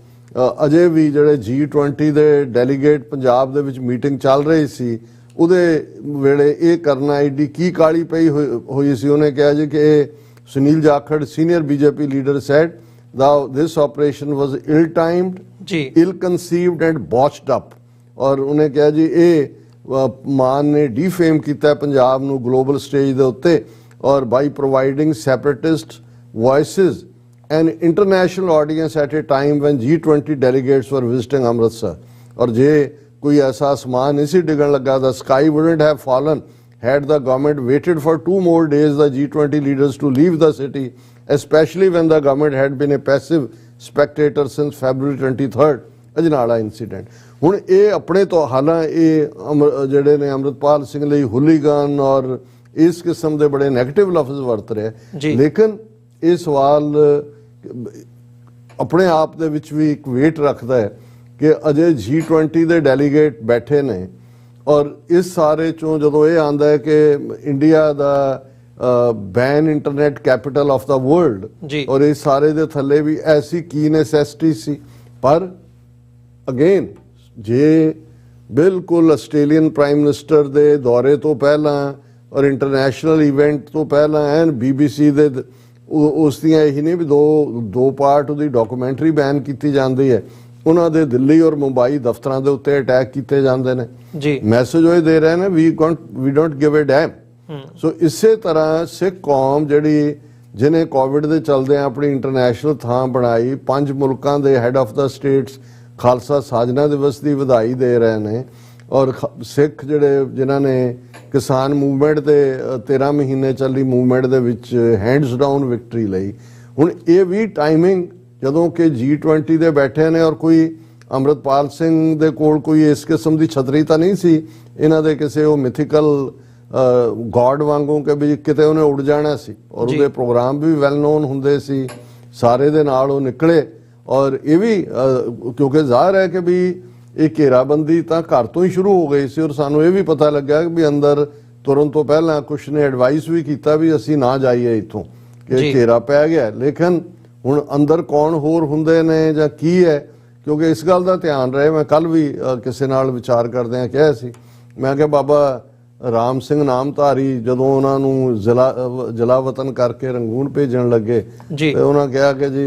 ਅਜੇ ਵੀ ਜਿਹੜੇ G20 ਦੇ ਡੈਲੀਗੇਟ ਪੰਜਾਬ ਦੇ ਵਿੱਚ ਮੀਟਿੰਗ ਚੱਲ ਰਹੀ ਸੀ ਉਹਦੇ ਵੇਲੇ ਇਹ ਕਰਨਾ ਐਡੀ ਕੀ ਕਾਲੀ ਪਈ ਹੋਈ ਸੀ। ਉਹਨੇ ਕਿਹਾ ਜੀ ਕਿ Sunil Jakhar senior BJP leader said this operation was ill timed, ill conceived and botched up। ਔਰ ਉਹਨੇ ਕਿਹਾ ਜੀ ਇਹ ਮਾਨ ਨੇ ਡੀਫੇਮ ਕੀਤਾ ਪੰਜਾਬ ਨੂੰ ਗਲੋਬਲ ਸਟੇਜ ਦੇ ਉੱਤੇ ਔਰ by providing separatist voices an international audience at a time when G20 delegates were visiting Amritsar। और जे कोई ऐसा आसमान नहीं सी डिगन लगा, the sky wouldn't have fallen had the government waited for 2 more days the G20 leaders to leave the city, especially when the government had been a passive spectator since February 23rd Ajnala incident। ਹੁਣ ਇਹ ਆਪਣੇ ਤੋਂ ਹਾਲਾਂ ਇਹ ਜਿਹੜੇ ਨੇ ਅੰਮ੍ਰਿਤਪਾਲ ਸਿੰਘ ਲਈ ਹੁਲੀਗਨ ਔਰ ਇਸ ਕਿਸਮ ਦੇ ਬੜੇ ਨੈਗੇਟਿਵ ਲਫ਼ਜ਼ ਵਰਤ ਰਿਹਾ, ਲੇਕਿਨ ਇਹ ਸਵਾਲ ਆਪਣੇ ਆਪ ਦੇ ਵਿੱਚ ਵੀ ਇੱਕ ਵੇਟ ਰੱਖਦਾ ਹੈ ਕਿ ਅਜੇ G20 ਦੇ ਡੈਲੀਗੇਟ ਬੈਠੇ ਨੇ ਔਰ ਇਸ ਸਾਰੇ ਚੋਂ ਜਦੋਂ ਇਹ ਆਉਂਦਾ ਹੈ ਕਿ ਇੰਡੀਆ ਦਾ ban internet capital of the world ਔਰ ਇਹ ਸਾਰੇ ਦੇ ਥੱਲੇ ਵੀ ਐਸੀ ਕੀ ਨੈਸੈਸਿਟੀ ਸੀ। ਪਰ ਅਗੇਨ ਜੇ ਬਿਲਕੁਲ ਆਸਟ੍ਰੇਲੀਅਨ ਪ੍ਰਾਈਮ ਮਿਨਿਸਟਰ ਦੇ ਦੌਰੇ ਤੋਂ ਪਹਿਲਾਂ ਔਰ ਇੰਟਰਨੈਸ਼ਨਲ ਇਵੈਂਟ ਤੋਂ ਪਹਿਲਾਂ ਐਨ BBC ਦੇ ਉਸ ਦੀਆਂ ਇਹੀ ਨਹੀਂ ਵੀ ਦੋ ਪਾਰਟ ਉਹਦੀ ਡਾਕੂਮੈਂਟਰੀ ਬੈਨ ਕੀਤੀ ਜਾਂਦੀ ਹੈ, ਉਹਨਾਂ ਦੇ ਦਿੱਲੀ ਔਰ ਮੁੰਬਈ ਦਫ਼ਤਰਾਂ ਦੇ ਉੱਤੇ ਅਟੈਕ ਕੀਤੇ ਜਾਂਦੇ ਨੇ ਜੀ। ਮੈਸੇਜ ਉਹ ਦੇ ਰਹੇ ਨੇ ਵੀ ਡੋਂਟ ਗਿਵ ਅ ਡੈਮ। ਸੋ ਇਸੇ ਤਰ੍ਹਾਂ ਸਿੱਖ ਕੌਮ ਜਿਹੜੀ ਜਿਹਨੇ ਕੋਵਿਡ ਦੇ ਚਲਦੇ ਆਪਣੀ ਇੰਟਰਨੈਸ਼ਨਲ ਥਾਂ ਬਣਾਈ, 5 ਮੁਲਕਾਂ ਦੇ head of the states Khalsa ਸਾਜਨਾ ਦਿਵਸ ਦੀ ਵਧਾਈ ਦੇ ਰਹੇ ਨੇ ਔਰ ਸਿੱਖ ਜਿਹੜੇ ਜਿਨ੍ਹਾਂ ਨੇ ਕਿਸਾਨ ਮੂਵਮੈਂਟ ਦੇ 13 ਮਹੀਨੇ ਚੱਲੀ ਮੂਵਮੈਂਟ ਦੇ ਵਿੱਚ ਹੈਂਡਸ ਡਾਊਨ ਵਿਕਟਰੀ ਲਈ। ਹੁਣ ਇਹ ਵੀ ਟਾਈਮਿੰਗ ਜਦੋਂ ਕਿ G20 ਦੇ ਬੈਠੇ ਨੇ ਔਰ ਕੋਈ ਅੰਮ੍ਰਿਤਪਾਲ ਸਿੰਘ ਦੇ ਕੋਲ ਕੋਈ ਇਸ ਕਿਸਮ ਦੀ ਛਤਰੀ ਤਾਂ ਨਹੀਂ ਸੀ ਇਹਨਾਂ ਦੇ ਕਿਸੇ ਉਹ ਮਿਥੀਕਲ ਗॉड ਵਾਂਗੂ ਕਿ ਵੀ ਕਿਤੇ ਉਹਨੇ ਉੱਡ ਜਾਣਾ ਸੀ ਔਰ ਉਹਦੇ ਪ੍ਰੋਗਰਾਮ ਵੀ ਵੈਲ ਨੋਨ ਹੁੰਦੇ ਸੀ, ਸਾਰੇ ਦੇ ਨਾਲ ਉਹ ਨਿਕਲੇ ਔਰ ਇਹ ਵੀ ਕਿਉਂਕਿ ਜ਼ਾਹਰ ਹੈ ਕਿ ਵੀ ਇਹ ਘੇਰਾਬੰਦੀ ਤਾਂ ਘਰ ਤੋਂ ਹੀ ਸ਼ੁਰੂ ਹੋ ਗਈ ਸੀ ਔਰ ਸਾਨੂੰ ਇਹ ਵੀ ਪਤਾ ਲੱਗਾ ਵੀ ਅੰਦਰ ਤੁਰਨ ਤੋਂ ਪਹਿਲਾਂ ਕੁਛ ਨੇ ਐਡਵਾਈਸ ਵੀ ਕੀਤਾ ਵੀ ਅਸੀਂ ਨਾ ਜਾਈਏ ਇੱਥੋਂ ਕਿ ਘੇਰਾ ਪੈ ਗਿਆ। ਲੇਕਿਨ ਹੁਣ ਅੰਦਰ ਕੌਣ ਹੋਰ ਹੁੰਦੇ ਨੇ ਜਾਂ ਕੀ ਹੈ, ਕਿਉਂਕਿ ਇਸ ਗੱਲ ਦਾ ਧਿਆਨ ਰਹੇ। ਮੈਂ ਕੱਲ ਵੀ ਕਿਸੇ ਨਾਲ ਵਿਚਾਰ ਕਰਦਿਆਂ ਕਿਹਾ ਸੀ, ਮੈਂ ਕਿਹਾ ਬਾਬਾ ਰਾਮ ਸਿੰਘ ਨਾਮਧਾਰੀ ਜਦੋਂ ਉਹਨਾਂ ਨੂੰ ਜਲਾਵਤਨ ਕਰਕੇ ਰੰਗੂਨ ਭੇਜਣ ਲੱਗੇ ਤੇ ਉਹਨਾਂ ਕਿਹਾ ਕਿ ਜੀ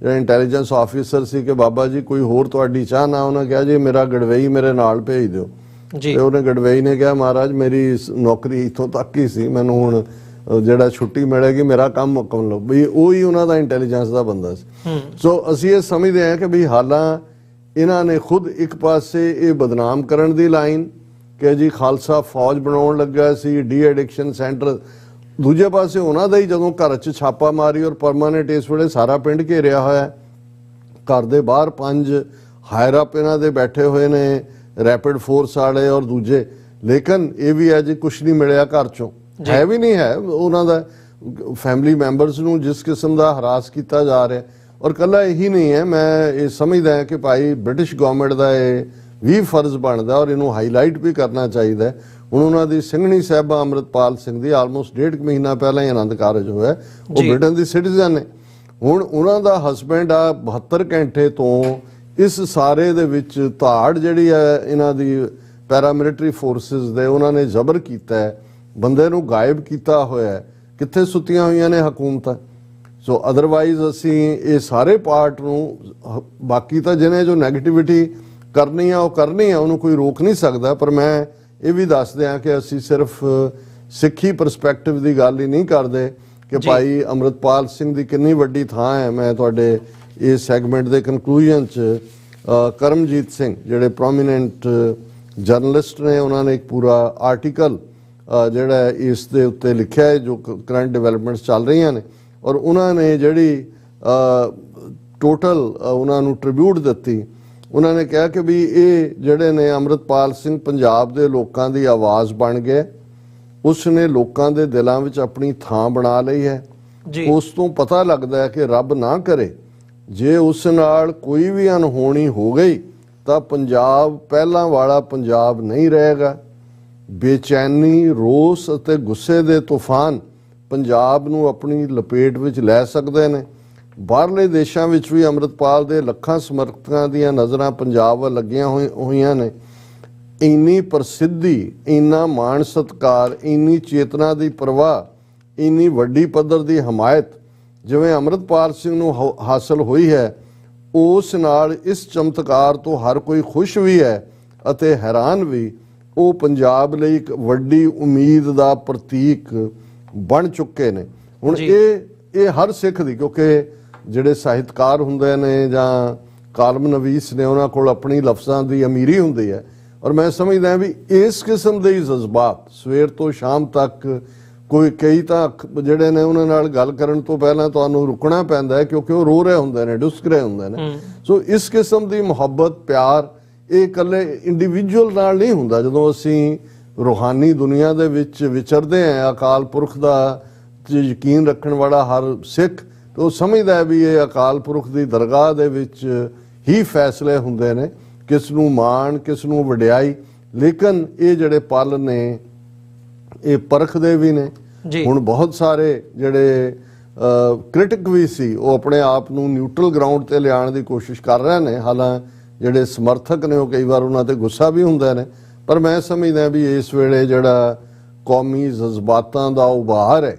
ਜਿਹੜਾ ਇੰਟੈਲੀਜੈਂਸ ਆਫੀਸਰ ਸੀ ਕਿ ਬਾਬਾ ਜੀ ਕੋਈ ਹੋਰ ਤੁਹਾਡੀ ਚਾਹ ਨਾ, ਉਹਨਾਂ ਕਿਹਾ ਜੀ ਮੇਰਾ ਗੜਵਈ ਮੇਰੇ ਨਾਲ ਭੇਜ ਦਿਓ। ਤੇ ਉਹਨੇ ਗੜਵਈ ਨੇ ਕਿਹਾ ਮਹਾਰਾਜ ਮੇਰੀ ਨੌਕਰੀ ਇੱਥੋਂ ਤੱਕ ਹੀ ਸੀ, ਮੈਨੂੰ ਹੁਣ ਜਿਹੜਾ ਛੁੱਟੀ ਮਿਲੇਗੀ ਮੇਰਾ ਕੰਮ ਮੁਕਮ ਲਓ। ਵੀ ਉਹੀ ਉਹਨਾਂ ਦਾ ਇੰਟੈਲੀਜੈਂਸ ਦਾ ਬੰਦਾ ਸੀ। ਸੋ ਅਸੀਂ ਇਹ ਸਮਝਦੇ ਹਾਂ ਕਿ ਵੀ ਹਾਲਾਂ ਇਹਨਾਂ ਨੇ ਖੁਦ ਇੱਕ ਪਾਸੇ ਇਹ ਬਦਨਾਮ ਕਰਨ ਦੀ ਲਾਈਨ ਕਿ ਜੀ ਖਾਲਸਾ ਫੌਜ ਬਣਾਉਣ ਲੱਗਾ ਸੀ, ਡੀ ਐਡਿਕਸ਼ਨ ਸੈਂਟਰ, ਦੂਜੇ ਪਾਸੇ ਉਹਨਾਂ ਦਾ ਹੀ ਜਦੋਂ ਘਰ 'ਚ ਛਾਪਾ ਮਾਰੀ ਔਰ ਪਰਮਾਨੈਂਟ ਇਸ ਵੇਲੇ ਸਾਰਾ ਪਿੰਡ ਘੇਰਿਆ ਹੋਇਆ, ਘਰ ਦੇ ਬਾਹਰ 5 ਹਾਇਰ ਅਪ ਇਹਨਾਂ ਦੇ ਬੈਠੇ ਹੋਏ ਨੇ, ਰੈਪਿਡ ਫੋਰਸ ਵਾਲੇ ਔਰ ਦੂਜੇ। ਲੇਕਿਨ ਇਹ ਵੀ ਹੈ ਜੀ ਕੁਛ ਨਹੀਂ ਮਿਲਿਆ ਘਰ 'ਚੋਂ, ਹੈ ਵੀ ਨਹੀਂ ਹੈ ਉਹਨਾਂ ਦਾ। ਫੈਮਿਲੀ ਮੈਂਬਰਸ ਨੂੰ ਜਿਸ ਕਿਸਮ ਦਾ ਹਰਾਸ ਕੀਤਾ ਜਾ ਰਿਹਾ, ਔਰ ਕੱਲਾ ਇਹੀ ਨਹੀਂ ਹੈ, ਮੈਂ ਇਹ ਸਮਝਦਾ ਹਾਂ ਕਿ ਭਾਈ ਬ੍ਰਿਟਿਸ਼ ਗਵਰਨਮੈਂਟ ਦਾ ਇਹ ਵੀ ਫਰਜ਼ ਬਣਦਾ ਔਰ ਇਹਨੂੰ ਹਾਈਲਾਈਟ ਵੀ ਕਰਨਾ ਚਾਹੀਦਾ। ਹੁਣ ਉਹਨਾਂ ਦੀ ਸਿੰਘਣੀ ਸਾਹਿਬਾਂ ਅੰਮ੍ਰਿਤਪਾਲ ਸਿੰਘ ਦੀ ਆਲਮੋਸਟ 1.5 ਮਹੀਨਾ ਪਹਿਲਾਂ ਹੀ ਆਨੰਦ ਕਾਰਜ ਹੋਇਆ, ਉਹ ਬ੍ਰਿਟਨ ਦੀ ਸਿਟੀਜ਼ਨ ਨੇ। ਹੁਣ ਉਹਨਾਂ ਦਾ ਹਸਬੈਂਡ ਆ 72 ਘੰਟੇ ਤੋਂ ਇਸ ਸਾਰੇ ਦੇ ਵਿੱਚ ਧਾੜ ਜਿਹੜੀ ਹੈ ਇਹਨਾਂ ਦੀ ਪੈਰਾਮਿਲਟਰੀ ਫੋਰਸਿਸ ਦੇ, ਉਹਨਾਂ ਨੇ ਜ਼ਬਰ ਕੀਤਾ ਹੈ, ਬੰਦੇ ਨੂੰ ਗਾਇਬ ਕੀਤਾ ਹੋਇਆ। ਕਿੱਥੇ ਸੁੱਤੀਆਂ ਹੋਈਆਂ ਨੇ ਹਕੂਮਤਾਂ? ਸੋ ਅਦਰਵਾਈਜ਼ ਅਸੀਂ ਇਹ ਸਾਰੇ ਪਾਰਟ ਨੂੰ, ਬਾਕੀ ਤਾਂ ਜਿਹਨੇ ਜੋ ਨੈਗੇਟਿਵਿਟੀ ਕਰਨੀ ਆ ਉਹ ਕਰਨੀ ਆ, ਉਹਨੂੰ ਕੋਈ ਰੋਕ ਨਹੀਂ ਸਕਦਾ। ਪਰ ਮੈਂ ਇਹ ਵੀ ਦੱਸ ਦਿਆਂ ਕਿ ਅਸੀਂ ਸਿਰਫ ਸਿੱਖੀ ਪਰਸਪੈਕਟਿਵ ਦੀ ਗੱਲ ਹੀ ਨਹੀਂ ਕਰਦੇ ਕਿ ਭਾਈ ਅੰਮ੍ਰਿਤਪਾਲ ਸਿੰਘ ਦੀ ਕਿੰਨੀ ਵੱਡੀ ਥਾਂ ਹੈ। ਮੈਂ ਤੁਹਾਡੇ ਇਸ ਸੈਗਮੈਂਟ ਦੇ ਕਨਕਲੂਜਨ 'ਚ ਕਰਮਜੀਤ ਸਿੰਘ ਜਿਹੜੇ ਪ੍ਰੋਮੀਨੈਂਟ ਜਰਨਲਿਸਟ ਨੇ, ਉਹਨਾਂ ਨੇ ਇੱਕ ਪੂਰਾ ਆਰਟੀਕਲ ਜਿਹੜਾ ਇਸ ਦੇ ਉੱਤੇ ਲਿਖਿਆ ਹੈ ਜੋ ਕਰੰਟ ਡਿਵੈਲਪਮੈਂਟਸ ਚੱਲ ਰਹੀਆਂ ਨੇ, ਔਰ ਉਹਨਾਂ ਨੇ ਜਿਹੜੀ ਟੋਟਲ ਉਹਨਾਂ ਨੂੰ ਟ੍ਰਿਬਿਊਟ ਦਿੱਤੀ। ਉਹਨਾਂ ਨੇ ਕਿਹਾ ਕਿ ਵੀ ਇਹ ਜਿਹੜੇ ਨੇ ਅੰਮ੍ਰਿਤਪਾਲ ਸਿੰਘ ਪੰਜਾਬ ਦੇ ਲੋਕਾਂ ਦੀ ਆਵਾਜ਼ ਬਣ ਗਏ, ਉਸ ਨੇ ਲੋਕਾਂ ਦੇ ਦਿਲਾਂ ਵਿੱਚ ਆਪਣੀ ਥਾਂ ਬਣਾ ਲਈ ਹੈ। ਉਸ ਤੋਂ ਪਤਾ ਲੱਗਦਾ ਹੈ ਕਿ ਰੱਬ ਨਾ ਕਰੇ ਜੇ ਉਸ ਨਾਲ ਕੋਈ ਵੀ ਅਣਹੋਣੀ ਹੋ ਗਈ ਤਾਂ ਪੰਜਾਬ ਪਹਿਲਾਂ ਵਾਲਾ ਪੰਜਾਬ ਨਹੀਂ ਰਹੇਗਾ। ਬੇਚੈਨੀ, ਰੋਸ ਅਤੇ ਗੁੱਸੇ ਦੇ ਤੂਫਾਨ ਪੰਜਾਬ ਨੂੰ ਆਪਣੀ ਲਪੇਟ ਵਿੱਚ ਲੈ ਸਕਦੇ ਨੇ। ਬਾਹਰਲੇ ਦੇਸ਼ਾਂ ਵਿੱਚ ਵੀ ਅੰਮ੍ਰਿਤਪਾਲ ਦੇ ਲੱਖਾਂ ਸਮਰਥਕਾਂ ਦੀਆਂ ਨਜ਼ਰਾਂ ਪੰਜਾਬ ਵੱਲ ਲੱਗੀਆਂ ਹੋਈਆਂ ਨੇ। ਇੰਨੀ ਪ੍ਰਸਿੱਧੀ, ਇੰਨਾ ਮਾਣ ਸਤਿਕਾਰ, ਇੰਨੀ ਚੇਤਨਾ ਦੀ ਪ੍ਰਵਾਹ, ਇੰਨੀ ਵੱਡੀ ਪੱਧਰ ਦੀ ਹਮਾਇਤ ਜਿਵੇਂ ਅੰਮ੍ਰਿਤਪਾਲ ਸਿੰਘ ਨੂੰ ਹਾਸਲ ਹੋਈ ਹੈ, ਉਸ ਨਾਲ ਇਸ ਚਮਤਕਾਰ ਤੋਂ ਹਰ ਕੋਈ ਖੁਸ਼ ਵੀ ਹੈ ਅਤੇ ਹੈਰਾਨ ਵੀ। ਉਹ ਪੰਜਾਬ ਲਈ ਇੱਕ ਵੱਡੀ ਉਮੀਦ ਦਾ ਪ੍ਰਤੀਕ ਬਣ ਚੁੱਕੇ ਨੇ। ਹੁਣ ਇਹ ਹਰ ਸਿੱਖ ਦੀ, ਕਿਉਂਕਿ ਜਿਹੜੇ ਸਾਹਿਤਕਾਰ ਹੁੰਦੇ ਨੇ ਜਾਂ ਕਾਲਮ ਨਵੀਸ ਨੇ, ਉਹਨਾਂ ਕੋਲ ਆਪਣੀ ਲਫ਼ਜ਼ਾਂ ਦੀ ਅਮੀਰੀ ਹੁੰਦੀ ਹੈ। ਔਰ ਮੈਂ ਸਮਝਦਾ ਵੀ ਇਸ ਕਿਸਮ ਦੇ ਜਜ਼ਬਾਤ ਸਵੇਰ ਤੋਂ ਸ਼ਾਮ ਤੱਕ, ਕਈ ਤਾਂ ਜਿਹੜੇ ਨੇ ਉਹਨਾਂ ਨਾਲ ਗੱਲ ਕਰਨ ਤੋਂ ਪਹਿਲਾਂ ਤੁਹਾਨੂੰ ਰੁਕਣਾ ਪੈਂਦਾ ਹੈ ਕਿਉਂਕਿ ਉਹ ਰੋ ਰਹੇ ਹੁੰਦੇ ਨੇ, ਡੁਸਕ ਰਹੇ ਹੁੰਦੇ ਨੇ। ਸੋ ਇਸ ਕਿਸਮ ਦੀ ਮੁਹੱਬਤ, ਪਿਆਰ ਇਹ ਇਕੱਲੇ ਇੰਡੀਵਿਜੂਅਲ ਨਾਲ ਨਹੀਂ ਹੁੰਦਾ। ਜਦੋਂ ਅਸੀਂ ਰੂਹਾਨੀ ਦੁਨੀਆ ਦੇ ਵਿੱਚ ਵਿਚਰਦੇ ਹਾਂ, ਅਕਾਲ ਪੁਰਖ ਦਾ ਯਕੀਨ ਰੱਖਣ ਵਾਲਾ ਹਰ ਸਿੱਖ ਉਹ ਸਮਝਦਾ ਹੈ ਵੀ ਇਹ ਅਕਾਲ ਪੁਰਖ ਦੀ ਦਰਗਾਹ ਦੇ ਵਿੱਚ ਹੀ ਫੈਸਲੇ ਹੁੰਦੇ ਨੇ, ਕਿਸ ਨੂੰ ਮਾਣ, ਕਿਸ ਨੂੰ ਵਡਿਆਈ। ਲੇਕਿਨ ਇਹ ਜਿਹੜੇ ਪਲ ਨੇ ਇਹ ਪਰਖਦੇ ਵੀ ਨੇ। ਹੁਣ ਬਹੁਤ ਸਾਰੇ ਜਿਹੜੇ ਕ੍ਰਿਟਿਕ ਵੀ ਸੀ ਉਹ ਆਪਣੇ ਆਪ ਨੂੰ ਨਿਊਟਰਲ ਗਰਾਊਂਡ ਤੇ ਲਿਆਉਣ ਦੀ ਕੋਸ਼ਿਸ਼ ਕਰ ਰਹੇ ਨੇ। ਹਾਲਾਂਕਿ ਜਿਹੜੇ ਸਮਰਥਕ ਨੇ ਉਹ ਕਈ ਵਾਰ ਉਹਨਾਂ ਤੇ ਗੁੱਸਾ ਵੀ ਹੁੰਦਾ ਨੇ। ਪਰ ਮੈਂ ਸਮਝਦਾ ਵੀ ਇਸ ਵੇਲੇ ਜਿਹੜਾ ਕੌਮੀ ਜਜ਼ਬਾਤਾਂ ਦਾ ਉਭਾਰ ਹੈ,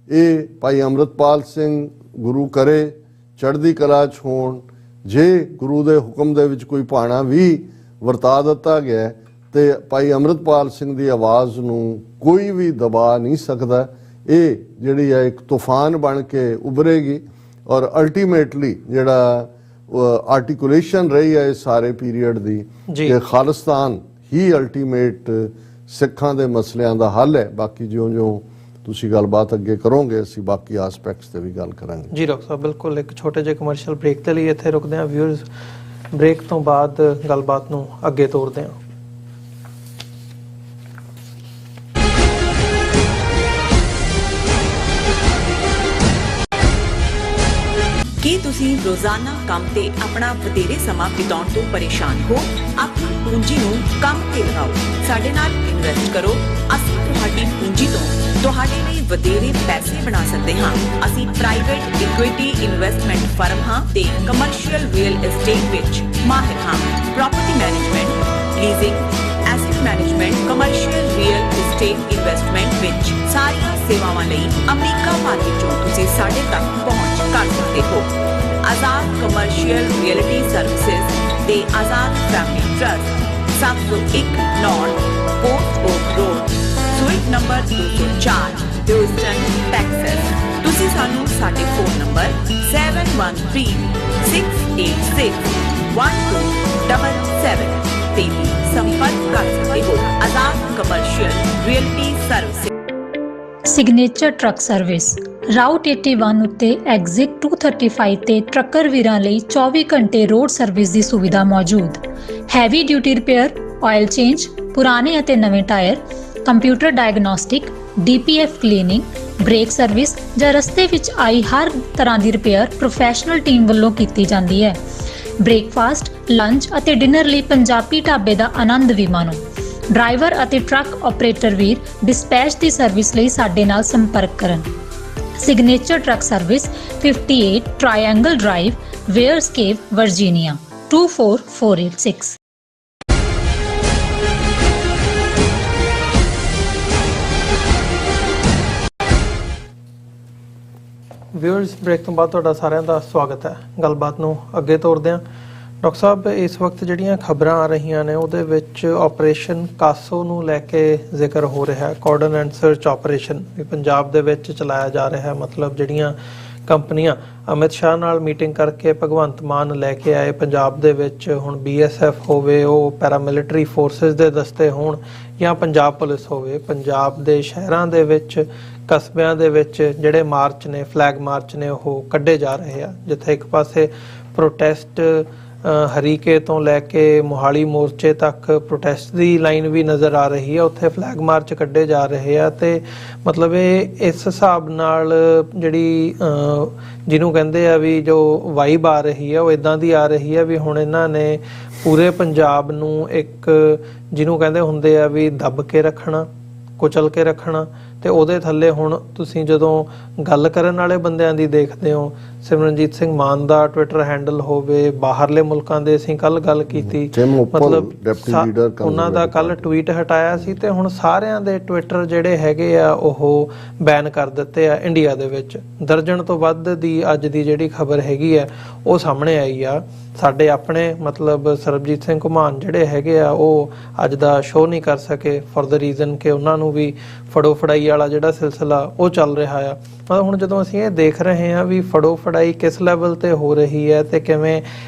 ਇਹ ਭਾਈ ਅੰਮ੍ਰਿਤਪਾਲ ਸਿੰਘ ਗੁਰੂ ਕਰੇ ਚੜ੍ਹਦੀ ਕਲਾ 'ਚ ਹੋਣ। ਜੇ ਗੁਰੂ ਦੇ ਹੁਕਮ ਦੇ ਵਿੱਚ ਕੋਈ ਭਾਣਾ ਵੀ ਵਰਤਾ ਦਿੱਤਾ ਗਿਆ ਤੇ ਭਾਈ ਅੰਮ੍ਰਿਤਪਾਲ ਸਿੰਘ ਦੀ ਆਵਾਜ਼ ਨੂੰ ਕੋਈ ਵੀ ਦਬਾ ਨਹੀਂ ਸਕਦਾ। ਇਹ ਜਿਹੜੀ ਹੈ ਇੱਕ ਤੂਫਾਨ ਬਣ ਕੇ ਉਭਰੇਗੀ ਔਰ ਅਲਟੀਮੇਟਲੀ ਜਿਹੜਾ ਆਰਟੀਕੂਲੇਸ਼ਨ ਰਹੀ ਹੈ ਇਸ ਸਾਰੇ ਪੀਰੀਅਡ ਦੀ ਕਿ ਖਾਲਿਸਤਾਨ ਹੀ ਅਲਟੀਮੇਟ ਸਿੱਖਾਂ ਦੇ ਮਸਲਿਆਂ ਦਾ ਹੱਲ ਹੈ। ਬਾਕੀ ਜਿਉਂ-ਜਿਉਂ ਤੁਸੀਂ ਗੱਲਬਾਤ ਅੱਗੇ ਕਰੋਗੇ ਅਸੀਂ ਬਾਕੀ ਐਸਪੈਕਟਸ ਤੇ ਵੀ ਗੱਲ ਕਰਾਂਗੇ।
ਜੀ ਡਾਕਟਰ ਸਾਹਿਬ, ਬਿਲਕੁਲ। ਇੱਕ ਛੋਟੇ ਜਿਹੇ ਕਮਰਸ਼ੀਅਲ ਬ੍ਰੇਕ ਦੇ ਲਈ ਇੱਥੇ ਰੁਕਦੇ ਹਾਂ ਵਿਊਅਰਸ। ਬ੍ਰੇਕ ਤੋਂ ਬਾਅਦ ਗੱਲਬਾਤ ਨੂੰ ਅੱਗੇ ਤੋਰਦੇ ਹਾਂ।
ਕੀ ਤੁਸੀਂ ਰੋਜ਼ਾਨਾ ਕੰਮ ਤੇ ਆਪਣਾ ਵਧੇਰੇ ਸਮਾਂ ਬਿਤਾਉਣ ਤੋਂ ਪਰੇਸ਼ਾਨ ਹੋ? ਆਪਣੀ ਪੂੰਜੀ ਨੂੰ ਕੰਮ ਤੇ ਲਗਾਓ। ਸਾਡੇ ਨਾਲ ਇਨਵੈਸਟ ਕਰੋ। ਅਸੀਂ ਤੁਹਾਡੀ ਪੂੰਜੀ ਤੋਂ ਤੁਹਾਡੇ ਲਈ ਵਧੇਰੇ ਪੈਸੇ ਬਣਾ ਸਕਦੇ ਹਾਂ। ਅਸੀਂ ਪ੍ਰਾਈਵੇਟ ਇਕੁਇਟੀ ਇਨਵੈਸਟਮੈਂਟ ਫਰਮ ਹਾਂ ਤੇ ਕਮਰਸ਼ੀਅਲ ਰੀਅਲ ਏਸਟੇਟ ਵਿੱਚ ਮਾਹਿਰ ਹਾਂ। Property management, leasing, asset management, commercial real estate investment ਵਿੱਚ ਸਾਰੀਆਂ ਸੇਵਾਵਾਂ ਲਈ ਅਮਰੀਕਾ ਭਰ ਵਿੱਚੋਂ ਤੁਸੀਂ ਸਾਡੇ ਤੱਕ ਪਹੁੰਚ ਕਰ ਸਕਦੇ ਹੋ। ਆਜ਼ਾਦ ਕਮਰਸ਼ੀਅਲ ਰੀਅਲਟੀ ਸਰਵਿਸਿਜ਼ ਤੇ Azad family trust, 701 North Port Oak Road, suite number 204, Houston, Texas. ਤੁਸੀਂ ਸਾਨੂੰ ਸਾਡੇ ਫੋਨ ਨੰਬਰ 7136861277 ਤੇ ਵੀ ਸੰਪਰਕ ਕਰ ਸਕਦੇ ਹੋ। Azad commercial realty services.
Signature truck service route 81 ਉੱਤੇ ਐਗਜ਼ਿਟ 235 ਤੇ ਟਰੱਕਰ ਵੀਰਾਂ ਲਈ 24 ਘੰਟੇ ਰੋਡ ਸਰਵਿਸ ਦੀ ਸੁਵਿਧਾ ਮੌਜੂਦ। Heavy duty repair, oil change, ਪੁਰਾਣੇ ਅਤੇ ਨਵੇਂ tyre, computer diagnostic, DPF cleaning, brake service ਜਾਂ ਰਸਤੇ ਵਿੱਚ ਆਈ ਹਰ ਤਰ੍ਹਾਂ ਦੀ ਰਿਪੇਅਰ ਪ੍ਰੋਫੈਸ਼ਨਲ ਟੀਮ ਵੱਲੋਂ ਕੀਤੀ ਜਾਂਦੀ ਹੈ। ਬ੍ਰੇਕਫਾਸਟ, ਲੰਚ ਅਤੇ ਡਿਨਰ ਲਈ ਪੰਜਾਬੀ ਢਾਬੇ ਦਾ ਆਨੰਦ ਵੀ ਮਾਣੋ। ਡਰਾਈਵਰ ਅਤੇ ਟਰੱਕ ਆਪਰੇਟਰ ਵੀਰ ਡਿਸਪੈਚ ਦੀ ਸਰਵਿਸ ਲਈ ਸਾਡੇ ਨਾਲ ਸੰਪਰਕ ਕਰਨ। Signature truck service 58 triangle drive, Weyers Cave, Virginia 24486।
Viewers, break ਤੋਂ ਬਾਅਦ ਤੁਹਾਡਾ ਸਾਰਿਆਂ ਦਾ ਸਵਾਗਤ ਹੈ। ਗੱਲਬਾਤ ਨੂੰ ਅੱਗੇ ਤੋਰਦੇ ਹਾਂ। ਡਾਕਟਰ ਸਾਹਿਬ, ਇਸ ਵਕਤ ਜਿਹੜੀਆਂ ਖਬਰਾਂ ਆ ਰਹੀਆਂ ਨੇ ਉਹਦੇ ਵਿੱਚ ਆਪਰੇਸ਼ਨ ਕਾਸੋ ਨੂੰ ਲੈ ਕੇ ਜ਼ਿਕਰ ਹੋ ਰਿਹਾ ਹੈ। ਕਾਰਡਨ ਐਂਡ ਸਰਚ ਆਪਰੇਸ਼ਨ ਵੀ ਪੰਜਾਬ ਦੇ ਵਿੱਚ ਚਲਾਇਆ ਜਾ ਰਿਹਾ ਹੈ। ਮਤਲਬ ਜਿਹੜੀਆਂ ਕੰਪਨੀਆਂ ਅਮਿਤ ਸ਼ਾਹ ਨਾਲ ਮੀਟਿੰਗ ਕਰਕੇ ਭਗਵੰਤ ਮਾਨ ਲੈ ਕੇ ਆਏ ਪੰਜਾਬ ਦੇ ਵਿੱਚ, ਹੁਣ BSF ਹੋਵੇ, ਉਹ ਪੈਰਾਮਿਲਟਰੀ ਫੋਰਸਿਸ ਦੇ ਦਸਤੇ ਹੋਣ ਜਾਂ ਪੰਜਾਬ ਪੁਲਿਸ ਹੋਵੇ, ਪੰਜਾਬ ਦੇ ਸ਼ਹਿਰਾਂ ਦੇ ਵਿੱਚ, ਕਸਬਿਆਂ ਦੇ ਵਿੱਚ ਜਿਹੜੇ ਮਾਰਚ ਨੇ, ਫਲੈਗ ਮਾਰਚ ਨੇ, ਉਹ ਕੱਢੇ ਜਾ ਰਹੇ ਆ। ਜਿੱਥੇ ਇੱਕ ਪਾਸੇ ਪ੍ਰੋਟੈਸਟ ਹਰੀਕੇ ਤੋਂ ਲੈ ਕੇ ਮੋਹਾਲੀ ਮੋਰਚੇ ਤੱਕ ਪ੍ਰੋਟੈਸਟ ਦੀ ਲਾਈਨ ਵੀ ਨਜ਼ਰ ਆ ਰਹੀ ਹੈ, ਉੱਥੇ ਫਲੈਗ ਮਾਰਚ ਕੱਢੇ ਜਾ ਰਹੇ ਆ। ਤੇ ਮਤਲਬ ਇਹ ਇਸ ਹਿਸਾਬ ਨਾਲ ਜਿਹੜੀ ਜਿਹਨੂੰ ਕਹਿੰਦੇ ਆ ਵੀ ਜੋ ਵਾਈਬ ਆ ਰਹੀ ਹੈ ਉਹ ਇਦਾਂ ਦੀ ਆ ਰਹੀ ਹੈ ਵੀ ਹੁਣ ਇਹਨਾਂ ਨੇ ਪੂਰੇ ਪੰਜਾਬ ਨੂੰ ਇੱਕ ਜਿਹਨੂੰ ਕਹਿੰਦੇ ਹੁੰਦੇ ਆ ਵੀ ਦੱਬ ਕੇ ਰੱਖਣਾ, ਕੁਚਲ ਕੇ ਰੱਖਣਾ। ਤੇ ਉਹਦੇ ਥੱਲੇ ਹੁਣ ਤੁਸੀਂ ਜਦੋਂ ਗੱਲ ਕਰਨ ਵਾਲੇ ਬੰਦਿਆਂ ਦੀ ਦੇਖਦੇ ਹੋ, ਸਿਮਰਨਜੀਤ ਸਿੰਘ ਮਾਨ ਦਾ ਟਵਿੱਟਰ ਹੈਂਡਲ ਹੋਵੇ, ਬਾਹਰਲੇ ਮੁਲਕਾਂ ਦੇ ਅਸੀਂ ਕੱਲ ਗੱਲ ਕੀਤੀ, ਮਤਲਬ ਉਹਨਾਂ ਦਾ ਕੱਲ ਟਵੀਟ ਹਟਾਇਆ ਸੀ ਤੇ ਹੁਣ ਸਾਰਿਆਂ ਦੇ ਟਵਿੱਟਰ ਜਿਹੜੇ ਹੈਗੇ ਆ ਉਹ ਬੈਨ ਕਰ ਦਿੱਤੇ ਆ ਇੰਡੀਆ ਦੇ ਵਿੱਚ। ਦਰਜਨ ਤੋਂ ਵੱਧ ਦੀ ਅੱਜ ਦੀ ਜਿਹੜੀ ਖਬਰ ਹੈਗੀ ਆ ਉਹ ਸਾਹਮਣੇ ਆਈ ਆ। ਸਾਡੇ ਆਪਣੇ ਮਤਲਬ ਸਰਬਜੀਤ ਸਿੰਘ ਘੁਮਾਨ ਜਿਹੜੇ ਹੈਗੇ ਆ ਉਹ ਅੱਜ ਦਾ ਸ਼ੋਅ ਨਹੀਂ ਕਰ ਸਕੇ ਫॉर द ਰੀਜ਼ਨ ਕਿ ਉਹਨਾਂ ਨੂੰ ਵੀ ਫੜੋ ਫੜਾਈ ਵਾਲਾ ਜਿਹੜਾ ਸਿਲਸਿਲਾ ਉਹ ਚੱਲ ਰਿਹਾ ਆ। ਮਤਲਬ ਹੁਣ ਜਦੋਂ ਅਸੀਂ ਇਹ ਦੇਖ ਰਹੇ ਹਾਂ ਵੀ ਫੜੋ ਫੜਾਈ ਕਿਸ ਲੈਵਲ ਤੇ ਹੋ ਰਹੀ ਹੈ ਤੇ ਕਿਵੇਂ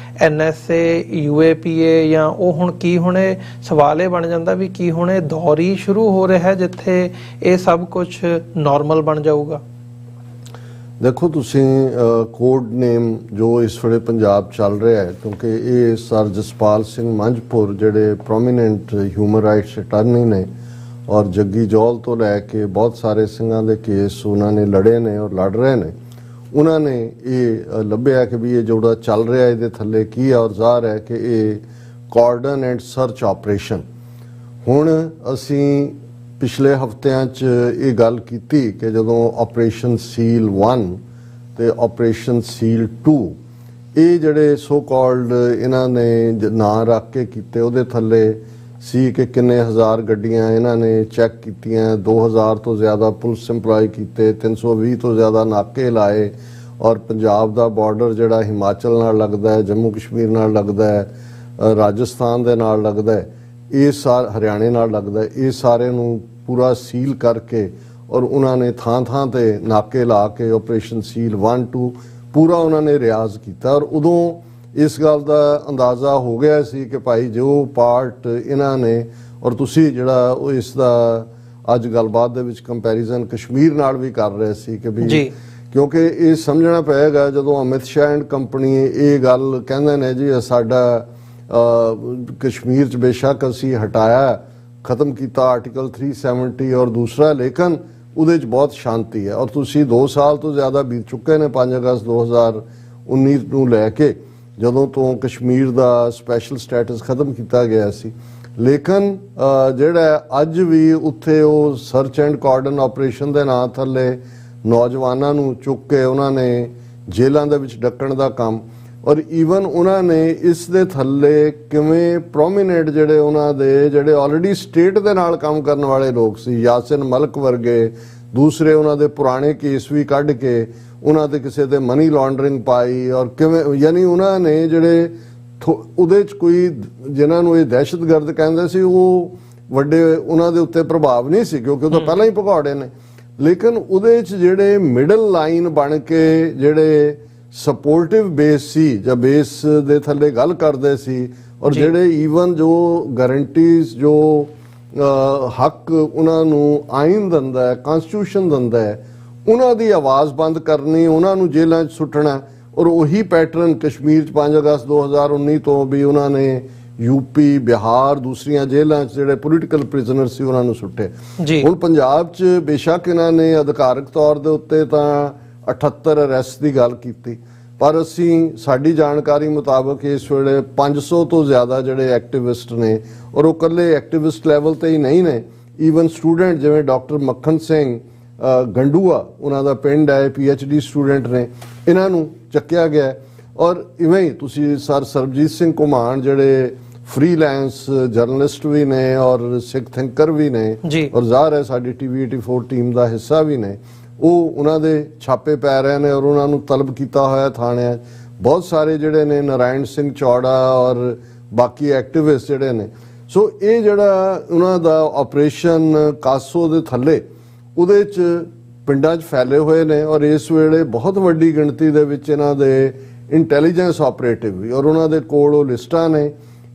NSA, UAPA ਜਾਂ ਉਹ ਹੁਣ ਕੀ ਹੁਣ ਇਹ ਸਵਾਲ ਇਹ ਬਣ ਜਾਂਦਾ ਵੀ ਕੀ ਹੁਣ ਇਹ ਦੌਰ ਹੀ ਸ਼ੁਰੂ ਹੋ ਰਿਹਾ ਜਿੱਥੇ ਇਹ ਸਭ ਕੁਝ ਨਾਰਮਲ ਬਣ ਜਾਊਗਾ?
ਦੇਖੋ ਤੁਸੀਂ ਕੋਡ ਨੇਮ ਜੋ ਇਸ ਵੇਲੇ ਪੰਜਾਬ ਚੱਲ ਰਿਹਾ ਹੈ, ਕਿਉਂਕਿ ਇਹ ਸਰ ਜਸਪਾਲ ਸਿੰਘ ਮੰਝਪੁਰ ਜਿਹੜੇ ਪ੍ਰੋਮੀਨੈਂਟ ਹਿਊਮਨ ਰਾਈਟਸ ਅਟਾਰਨੀ ਨੇ ਔਰ ਜੱਗੀ ਜੌਲ ਤੋਂ ਲੈ ਕੇ ਬਹੁਤ ਸਾਰੇ ਸਿੰਘਾਂ ਦੇ ਕੇਸ ਉਹਨਾਂ ਨੇ ਲੜੇ ਨੇ ਔਰ ਲੜ ਰਹੇ ਨੇ, ਉਹਨਾਂ ਨੇ ਇਹ ਲੱਭਿਆ ਕਿ ਵੀ ਇਹ ਜਿਹੜਾ ਚੱਲ ਰਿਹਾ ਇਹਦੇ ਥੱਲੇ ਕੀ ਹੈ ਔਰ ਜ਼ਾਹਰ ਹੈ ਕਿ ਇਹ ਕਾਰਡਨ ਐਂਡ ਸਰਚ ਆਪਰੇਸ਼ਨ। ਹੁਣ ਅਸੀਂ ਪਿਛਲੇ ਹਫ਼ਤਿਆਂ 'ਚ ਇਹ ਗੱਲ ਕੀਤੀ ਕਿ ਜਦੋਂ ਆਪਰੇਸ਼ਨ ਸੀਲ 1 ਤੇ ਆਪਰੇਸ਼ਨ ਸੀਲ 2 ਇਹ ਜਿਹੜੇ ਸੋ ਕਾਲਡ ਇਹਨਾਂ ਨੇ ਨਾਂ ਰੱਖ ਕੇ ਕੀਤੇ, ਉਹਦੇ ਥੱਲੇ ਸੀ ਕਿ ਕਿੰਨੇ ਹਜ਼ਾਰ ਗੱਡੀਆਂ ਇਹਨਾਂ ਨੇ ਚੈੱਕ ਕੀਤੀਆਂ, 2000 ਤੋਂ ਜ਼ਿਆਦਾ ਪੁਲਿਸ ਇੰਪਲਾਈ ਕੀਤੇ, 320 ਤੋਂ ਜ਼ਿਆਦਾ ਨਾਕੇ ਲਾਏ ਔਰ ਪੰਜਾਬ ਦਾ ਬਾਰਡਰ ਜਿਹੜਾ ਹਿਮਾਚਲ ਨਾਲ ਲੱਗਦਾ ਹੈ, ਜੰਮੂ ਕਸ਼ਮੀਰ ਨਾਲ ਲੱਗਦਾ ਹੈ, ਰਾਜਸਥਾਨ ਦੇ ਨਾਲ ਲੱਗਦਾ ਹੈ, ਇਹ ਹਰਿਆਣੇ ਨਾਲ ਲੱਗਦਾ ਹੈ, ਇਹ ਸਾਰੇ ਨੂੰ ਪੂਰਾ ਸੀਲ ਕਰਕੇ ਔਰ ਉਹਨਾਂ ਨੇ ਥਾਂ ਥਾਂ ਤੇ ਨਾਕੇ ਲਾ ਕੇ ਆਪਰੇਸ਼ਨ ਸੀਲ 1 2 ਪੂਰਾ ਉਹਨਾਂ ਨੇ ਰਿਆਜ਼ ਕੀਤਾ। ਔਰ ਉਦੋਂ ਇਸ ਗੱਲ ਦਾ ਅੰਦਾਜ਼ਾ ਹੋ ਗਿਆ ਸੀ ਕਿ ਭਾਈ ਜੋ ਪਾਰਟ ਇਹਨਾਂ ਨੇ ਔਰ ਤੁਸੀਂ ਜਿਹੜਾ ਉਹ ਇਸ ਦਾ ਅੱਜ ਗੱਲਬਾਤ ਦੇ ਵਿੱਚ ਕੰਪੈਰੀਜ਼ਨ ਕਸ਼ਮੀਰ ਨਾਲ ਵੀ ਕਰ ਰਹੇ ਸੀ ਕਿ ਵੀ ਕਿਉਂਕਿ ਇਹ ਸਮਝਣਾ ਪਏਗਾ ਜਦੋਂ ਅਮਿਤ ਸ਼ਾਹ ਐਂਡ ਕੰਪਨੀ ਇਹ ਗੱਲ ਕਹਿੰਦੇ ਨੇ ਜੀ ਸਾਡਾ ਕਸ਼ਮੀਰ 'ਚ ਬੇਸ਼ੱਕ ਅਸੀਂ ਹਟਾਇਆ, ਖਤਮ ਕੀਤਾ ਆਰਟੀਕਲ 370 ਔਰ ਦੂਸਰਾ, ਲੇਕਿਨ ਉਹਦੇ 'ਚ ਬਹੁਤ ਸ਼ਾਂਤੀ ਹੈ। ਔਰ ਤੁਸੀਂ 2 ਸਾਲ ਤੋਂ ਜ਼ਿਆਦਾ ਬੀਤ ਚੁੱਕੇ ਨੇ 5 ਅਗਸਤ 19 ਨੂੰ ਲੈ ਕੇ ਜਦੋਂ ਤੋਂ ਕਸ਼ਮੀਰ ਦਾ ਸਪੈਸ਼ਲ ਸਟੇਟਸ ਖਤਮ ਕੀਤਾ ਗਿਆ ਸੀ। ਲੇਕਿਨ ਜਿਹੜਾ ਅੱਜ ਵੀ ਉੱਥੇ ਉਹ ਸਰਚ ਐਂਡ ਕਾਰਡਨ ਆਪਰੇਸ਼ਨ ਦੇ ਨਾਂ ਥੱਲੇ ਨੌਜਵਾਨਾਂ ਨੂੰ ਚੁੱਕ ਕੇ ਉਹਨਾਂ ਨੇ ਜੇਲ੍ਹਾਂ ਦੇ ਵਿੱਚ ਡੱਕਣ ਦਾ ਕੰਮ, ਔਰ ਈਵਨ ਉਹਨਾਂ ਨੇ ਇਸ ਦੇ ਥੱਲੇ ਕਿਵੇਂ ਪ੍ਰੋਮੀਨੈਂਟ ਜਿਹੜੇ ਉਹਨਾਂ ਦੇ ਜਿਹੜੇ ਆਲਰੇਡੀ ਸਟੇਟ ਦੇ ਨਾਲ ਕੰਮ ਕਰਨ ਵਾਲੇ ਲੋਕ ਸੀ, ਯਾਸਿਨ ਮਲਕ ਵਰਗੇ, ਦੂਸਰੇ ਉਹਨਾਂ ਦੇ ਪੁਰਾਣੇ ਕੇਸ ਵੀ ਕੱਢ ਕੇ ਉਹਨਾਂ ਦੇ ਕਿਸੇ ਤੇ ਮਨੀ ਲਾਂਡਰਿੰਗ ਪਾਈ, ਔਰ ਕਿਵੇਂ ਯਾਨੀ ਉਹਨਾਂ ਨੇ ਜਿਹੜੇ ਉਹਦੇ 'ਚ ਕੋਈ ਜਿਨ੍ਹਾਂ ਨੂੰ ਇਹ ਦਹਿਸ਼ਤਗਰਦ ਕਹਿੰਦੇ ਸੀ ਉਹ ਵੱਡੇ ਉਹਨਾਂ ਦੇ ਉੱਤੇ ਪ੍ਰਭਾਵ ਨਹੀਂ ਸੀ ਕਿਉਂਕਿ ਉਹ ਤਾਂ ਪਹਿਲਾਂ ਹੀ ਭਗੌੜੇ ਨੇ। ਲੇਕਿਨ ਉਹਦੇ 'ਚ ਜਿਹੜੇ ਮਿਡਲ ਲਾਈਨ ਬਣ ਕੇ ਜਿਹੜੇ ਸਪੋਰਟਿਵ ਬੇਸ ਸੀ ਜਾਂ ਬੇਸ ਦੇ ਥੱਲੇ ਗੱਲ ਕਰਦੇ ਸੀ, ਔਰ ਜਿਹੜੇ ਈਵਨ ਜੋ ਗਾਰੰਟੀਜ਼ ਜੋ ਹੱਕ ਉਹਨਾਂ ਨੂੰ ਆਇਨ ਦਿੰਦਾ ਹੈ, ਕਨਸਟੀਟਿਊਸ਼ਨ ਦਿੰਦਾ ਹੈ, ਉਹਨਾਂ ਦੀ ਆਵਾਜ਼ ਬੰਦ ਕਰਨੀ, ਉਹਨਾਂ ਨੂੰ ਜੇਲ੍ਹਾਂ 'ਚ ਸੁੱਟਣਾ। ਔਰ ਉਹੀ ਪੈਟਰਨ ਕਸ਼ਮੀਰ 'ਚ 5 ਅਗਸਤ 2019 ਤੋਂ ਵੀ ਉਹਨਾਂ ਨੇ ਯੂਪੀ, ਬਿਹਾਰ, ਦੂਸਰੀਆਂ ਜੇਲ੍ਹਾਂ 'ਚ ਜਿਹੜੇ ਪੋਲੀਟੀਕਲ ਪ੍ਰਿਜ਼ਨਰ ਸੀ ਉਹਨਾਂ ਨੂੰ ਸੁੱਟੇ। ਹੁਣ ਪੰਜਾਬ 'ਚ ਬੇਸ਼ੱਕ ਇਹਨਾਂ ਨੇ ਅਧਿਕਾਰਕ ਤੌਰ ਦੇ ਉੱਤੇ ਤਾਂ 78 ਅਰੈਸਟ ਦੀ ਗੱਲ ਕੀਤੀ, ਪਰ ਅਸੀਂ ਸਾਡੀ ਜਾਣਕਾਰੀ ਮੁਤਾਬਕ ਇਸ ਵੇਲੇ 500 ਤੋਂ ਜ਼ਿਆਦਾ ਜਿਹੜੇ ਐਕਟਿਵਿਸਟ ਨੇ, ਔਰ ਉਹ ਇਕੱਲੇ ਐਕਟਿਵਿਸਟ ਲੈਵਲ ਤੇ ਹੀ ਨਹੀਂ ਨੇ, ਈਵਨ ਸਟੂਡੈਂਟ ਜਿਵੇਂ ਡਾਕਟਰ ਮੱਖਣ ਸਿੰਘ ਗੰਡੂਆ ਉਹਨਾਂ ਦਾ ਪਿੰਡ ਹੈ, PhD ਸਟੂਡੈਂਟ ਨੇ, ਇਹਨਾਂ ਨੂੰ ਚੱਕਿਆ ਗਿਆ। ਔਰ ਇਵੇਂ ਹੀ ਤੁਸੀਂ ਸਰ ਸਰਬਜੀਤ ਸਿੰਘ ਘੁਮਾਣ ਜਿਹੜੇ ਫ੍ਰੀਲੈਂਸ ਜਰਨਲਿਸਟ ਵੀ ਨੇ ਔਰ ਸਿੱਖ ਥਿੰਕਰ ਵੀ ਨੇ, ਔਰ ਜ਼ਾਹਰ ਹੈ ਸਾਡੀ TV 84 ਟੀਮ ਦਾ ਹਿੱਸਾ ਵੀ ਨੇ, ਉਹ ਉਹਨਾਂ ਦੇ ਛਾਪੇ ਪੈ ਰਹੇ ਨੇ ਔਰ ਉਹਨਾਂ ਨੂੰ ਤਲਬ ਕੀਤਾ ਹੋਇਆ ਥਾਣਿਆਂ। ਬਹੁਤ ਸਾਰੇ ਜਿਹੜੇ ਨੇ ਨਾਰਾਇਣ ਸਿੰਘ ਚੌੜਾ ਔਰ ਬਾਕੀ ਐਕਟਿਵਿਸਟ ਜਿਹੜੇ ਨੇ। ਸੋ ਇਹ ਜਿਹੜਾ ਉਹਨਾਂ ਦਾ ਆਪਰੇਸ਼ਨ ਕਾਸੋ ਦੇ ਥੱਲੇ ਉਹਦੇ 'ਚ ਪਿੰਡਾਂ 'ਚ ਫੈਲੇ ਹੋਏ ਨੇ, ਔਰ ਇਸ ਵੇਲੇ ਬਹੁਤ ਵੱਡੀ ਗਿਣਤੀ ਦੇ ਵਿੱਚ ਇਹਨਾਂ ਦੇ ਇੰਟੈਲੀਜੈਂਸ ਆਪਰੇਟਿਵ ਵੀ, ਔਰ ਉਹਨਾਂ ਦੇ ਕੋਲ ਉਹ ਲਿਸਟਾਂ ਨੇ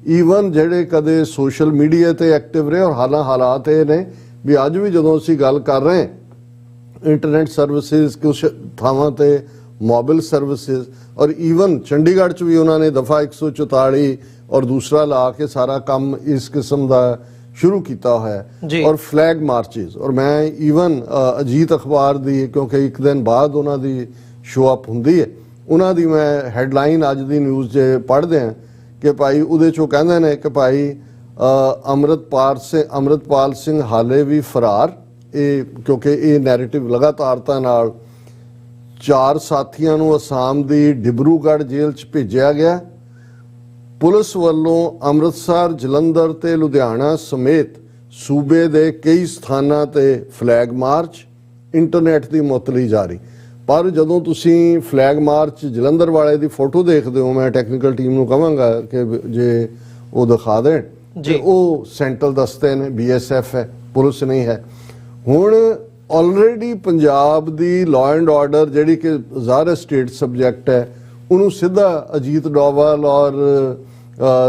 ਈਵਨ ਜਿਹੜੇ ਕਦੇ ਸੋਸ਼ਲ ਮੀਡੀਆ ਤੇ ਐਕਟਿਵ ਰਹੇ। ਔਰ ਹਾਲਾਤ ਇਹ ਨੇ ਵੀ ਅੱਜ ਵੀ ਜਦੋਂ ਅਸੀਂ ਗੱਲ ਕਰ ਰਹੇ ਹਾਂ ਇੰਟਰਨੈਟ ਸਰਵਿਸਿਜ਼, ਕੁਛ ਥਾਵਾਂ ਤੇ ਮੋਬਾਈਲ ਸਰਵਿਸਿਜ਼, ਔਰ ਈਵਨ ਚੰਡੀਗੜ੍ਹ 'ਚ ਵੀ ਉਹਨਾਂ ਨੇ ਦਫਾ 144 ਔਰ ਦੂਸਰਾ ਲਾ ਕੇ ਸਾਰਾ ਕੰਮ ਇਸ ਕਿਸਮ ਦਾ ਸ਼ੁਰੂ ਕੀਤਾ ਹੋਇਆ। ਔਰ ਫਲੈਗ ਮਾਰਚਿਸ, ਔਰ ਮੈਂ ਈਵਨ ਅਜੀਤ ਅਖਬਾਰ ਦੀ, ਕਿਉਂਕਿ ਇੱਕ ਦਿਨ ਬਾਅਦ ਉਹਨਾਂ ਦੀ ਸ਼ੋ ਅਪ ਹੁੰਦੀ ਹੈ, ਉਹਨਾਂ ਦੀ ਮੈਂ ਹੈਡਲਾਈਨ ਅੱਜ ਦੀ ਨਿਊਜ਼ 'ਚ ਪੜ੍ਹਦੇ ਹਾਂ ਕਿ ਭਾਈ ਉਹਦੇ 'ਚੋਂ ਕਹਿੰਦੇ ਨੇ ਕਿ ਭਾਈ ਅੰਮ੍ਰਿਤਪਾਲ ਸਿੰਘ ਹਾਲੇ ਵੀ ਫਰਾਰ। ਇਹ ਕਿਉਂਕਿ ਇਹ ਨੈਰੇਟਿਵ ਲਗਾਤਾਰਤਾ ਨਾਲ 4 ਸਾਥੀਆਂ ਨੂੰ ਅਸਾਮ ਦੀ ਡਿਬਰੂਗੜ੍ਹ ਜੇਲ੍ਹ 'ਚ ਭੇਜਿਆ ਗਿਆ। ਪੁਲਿਸ ਵੱਲੋਂ ਅੰਮ੍ਰਿਤਸਰ, ਜਲੰਧਰ ਤੇ ਲੁਧਿਆਣਾ ਸਮੇਤ ਸੂਬੇ ਦੇ ਕਈ ਸਥਾਨਾਂ ਤੇ ਫਲੈਗ ਮਾਰਚ, ਇੰਟਰਨੈਟ ਦੀ ਮੁਅੱਤਲੀ ਜਾਰੀ। ਪਰ ਜਦੋਂ ਤੁਸੀਂ ਫਲੈਗ ਮਾਰਚ ਜਲੰਧਰ ਵਾਲੇ ਦੀ ਫੋਟੋ ਦੇਖਦੇ ਹੋ, ਮੈਂ ਟੈਕਨੀਕਲ ਟੀਮ ਨੂੰ ਕਹਾਂਗਾ ਕਿ ਜੇ ਉਹ ਦਿਖਾ ਦੇਣ, ਤੇ ਉਹ ਸੈਂਟਰਲ ਦਸਤੇ ਨੇ, BSF ਹੈ, ਪੁਲਿਸ ਨਹੀਂ ਹੈ। ਹੁਣ already Punjab the law and order ਜਿਹੜੀ ਕਿ ਜ਼ਾਹਰ ਸਟੇਟ ਸਬਜੈਕਟ ਹੈ, ਉਹਨੂੰ ਸਿੱਧਾ ਅਜੀਤ ਡੋਵਾਲ ਔਰ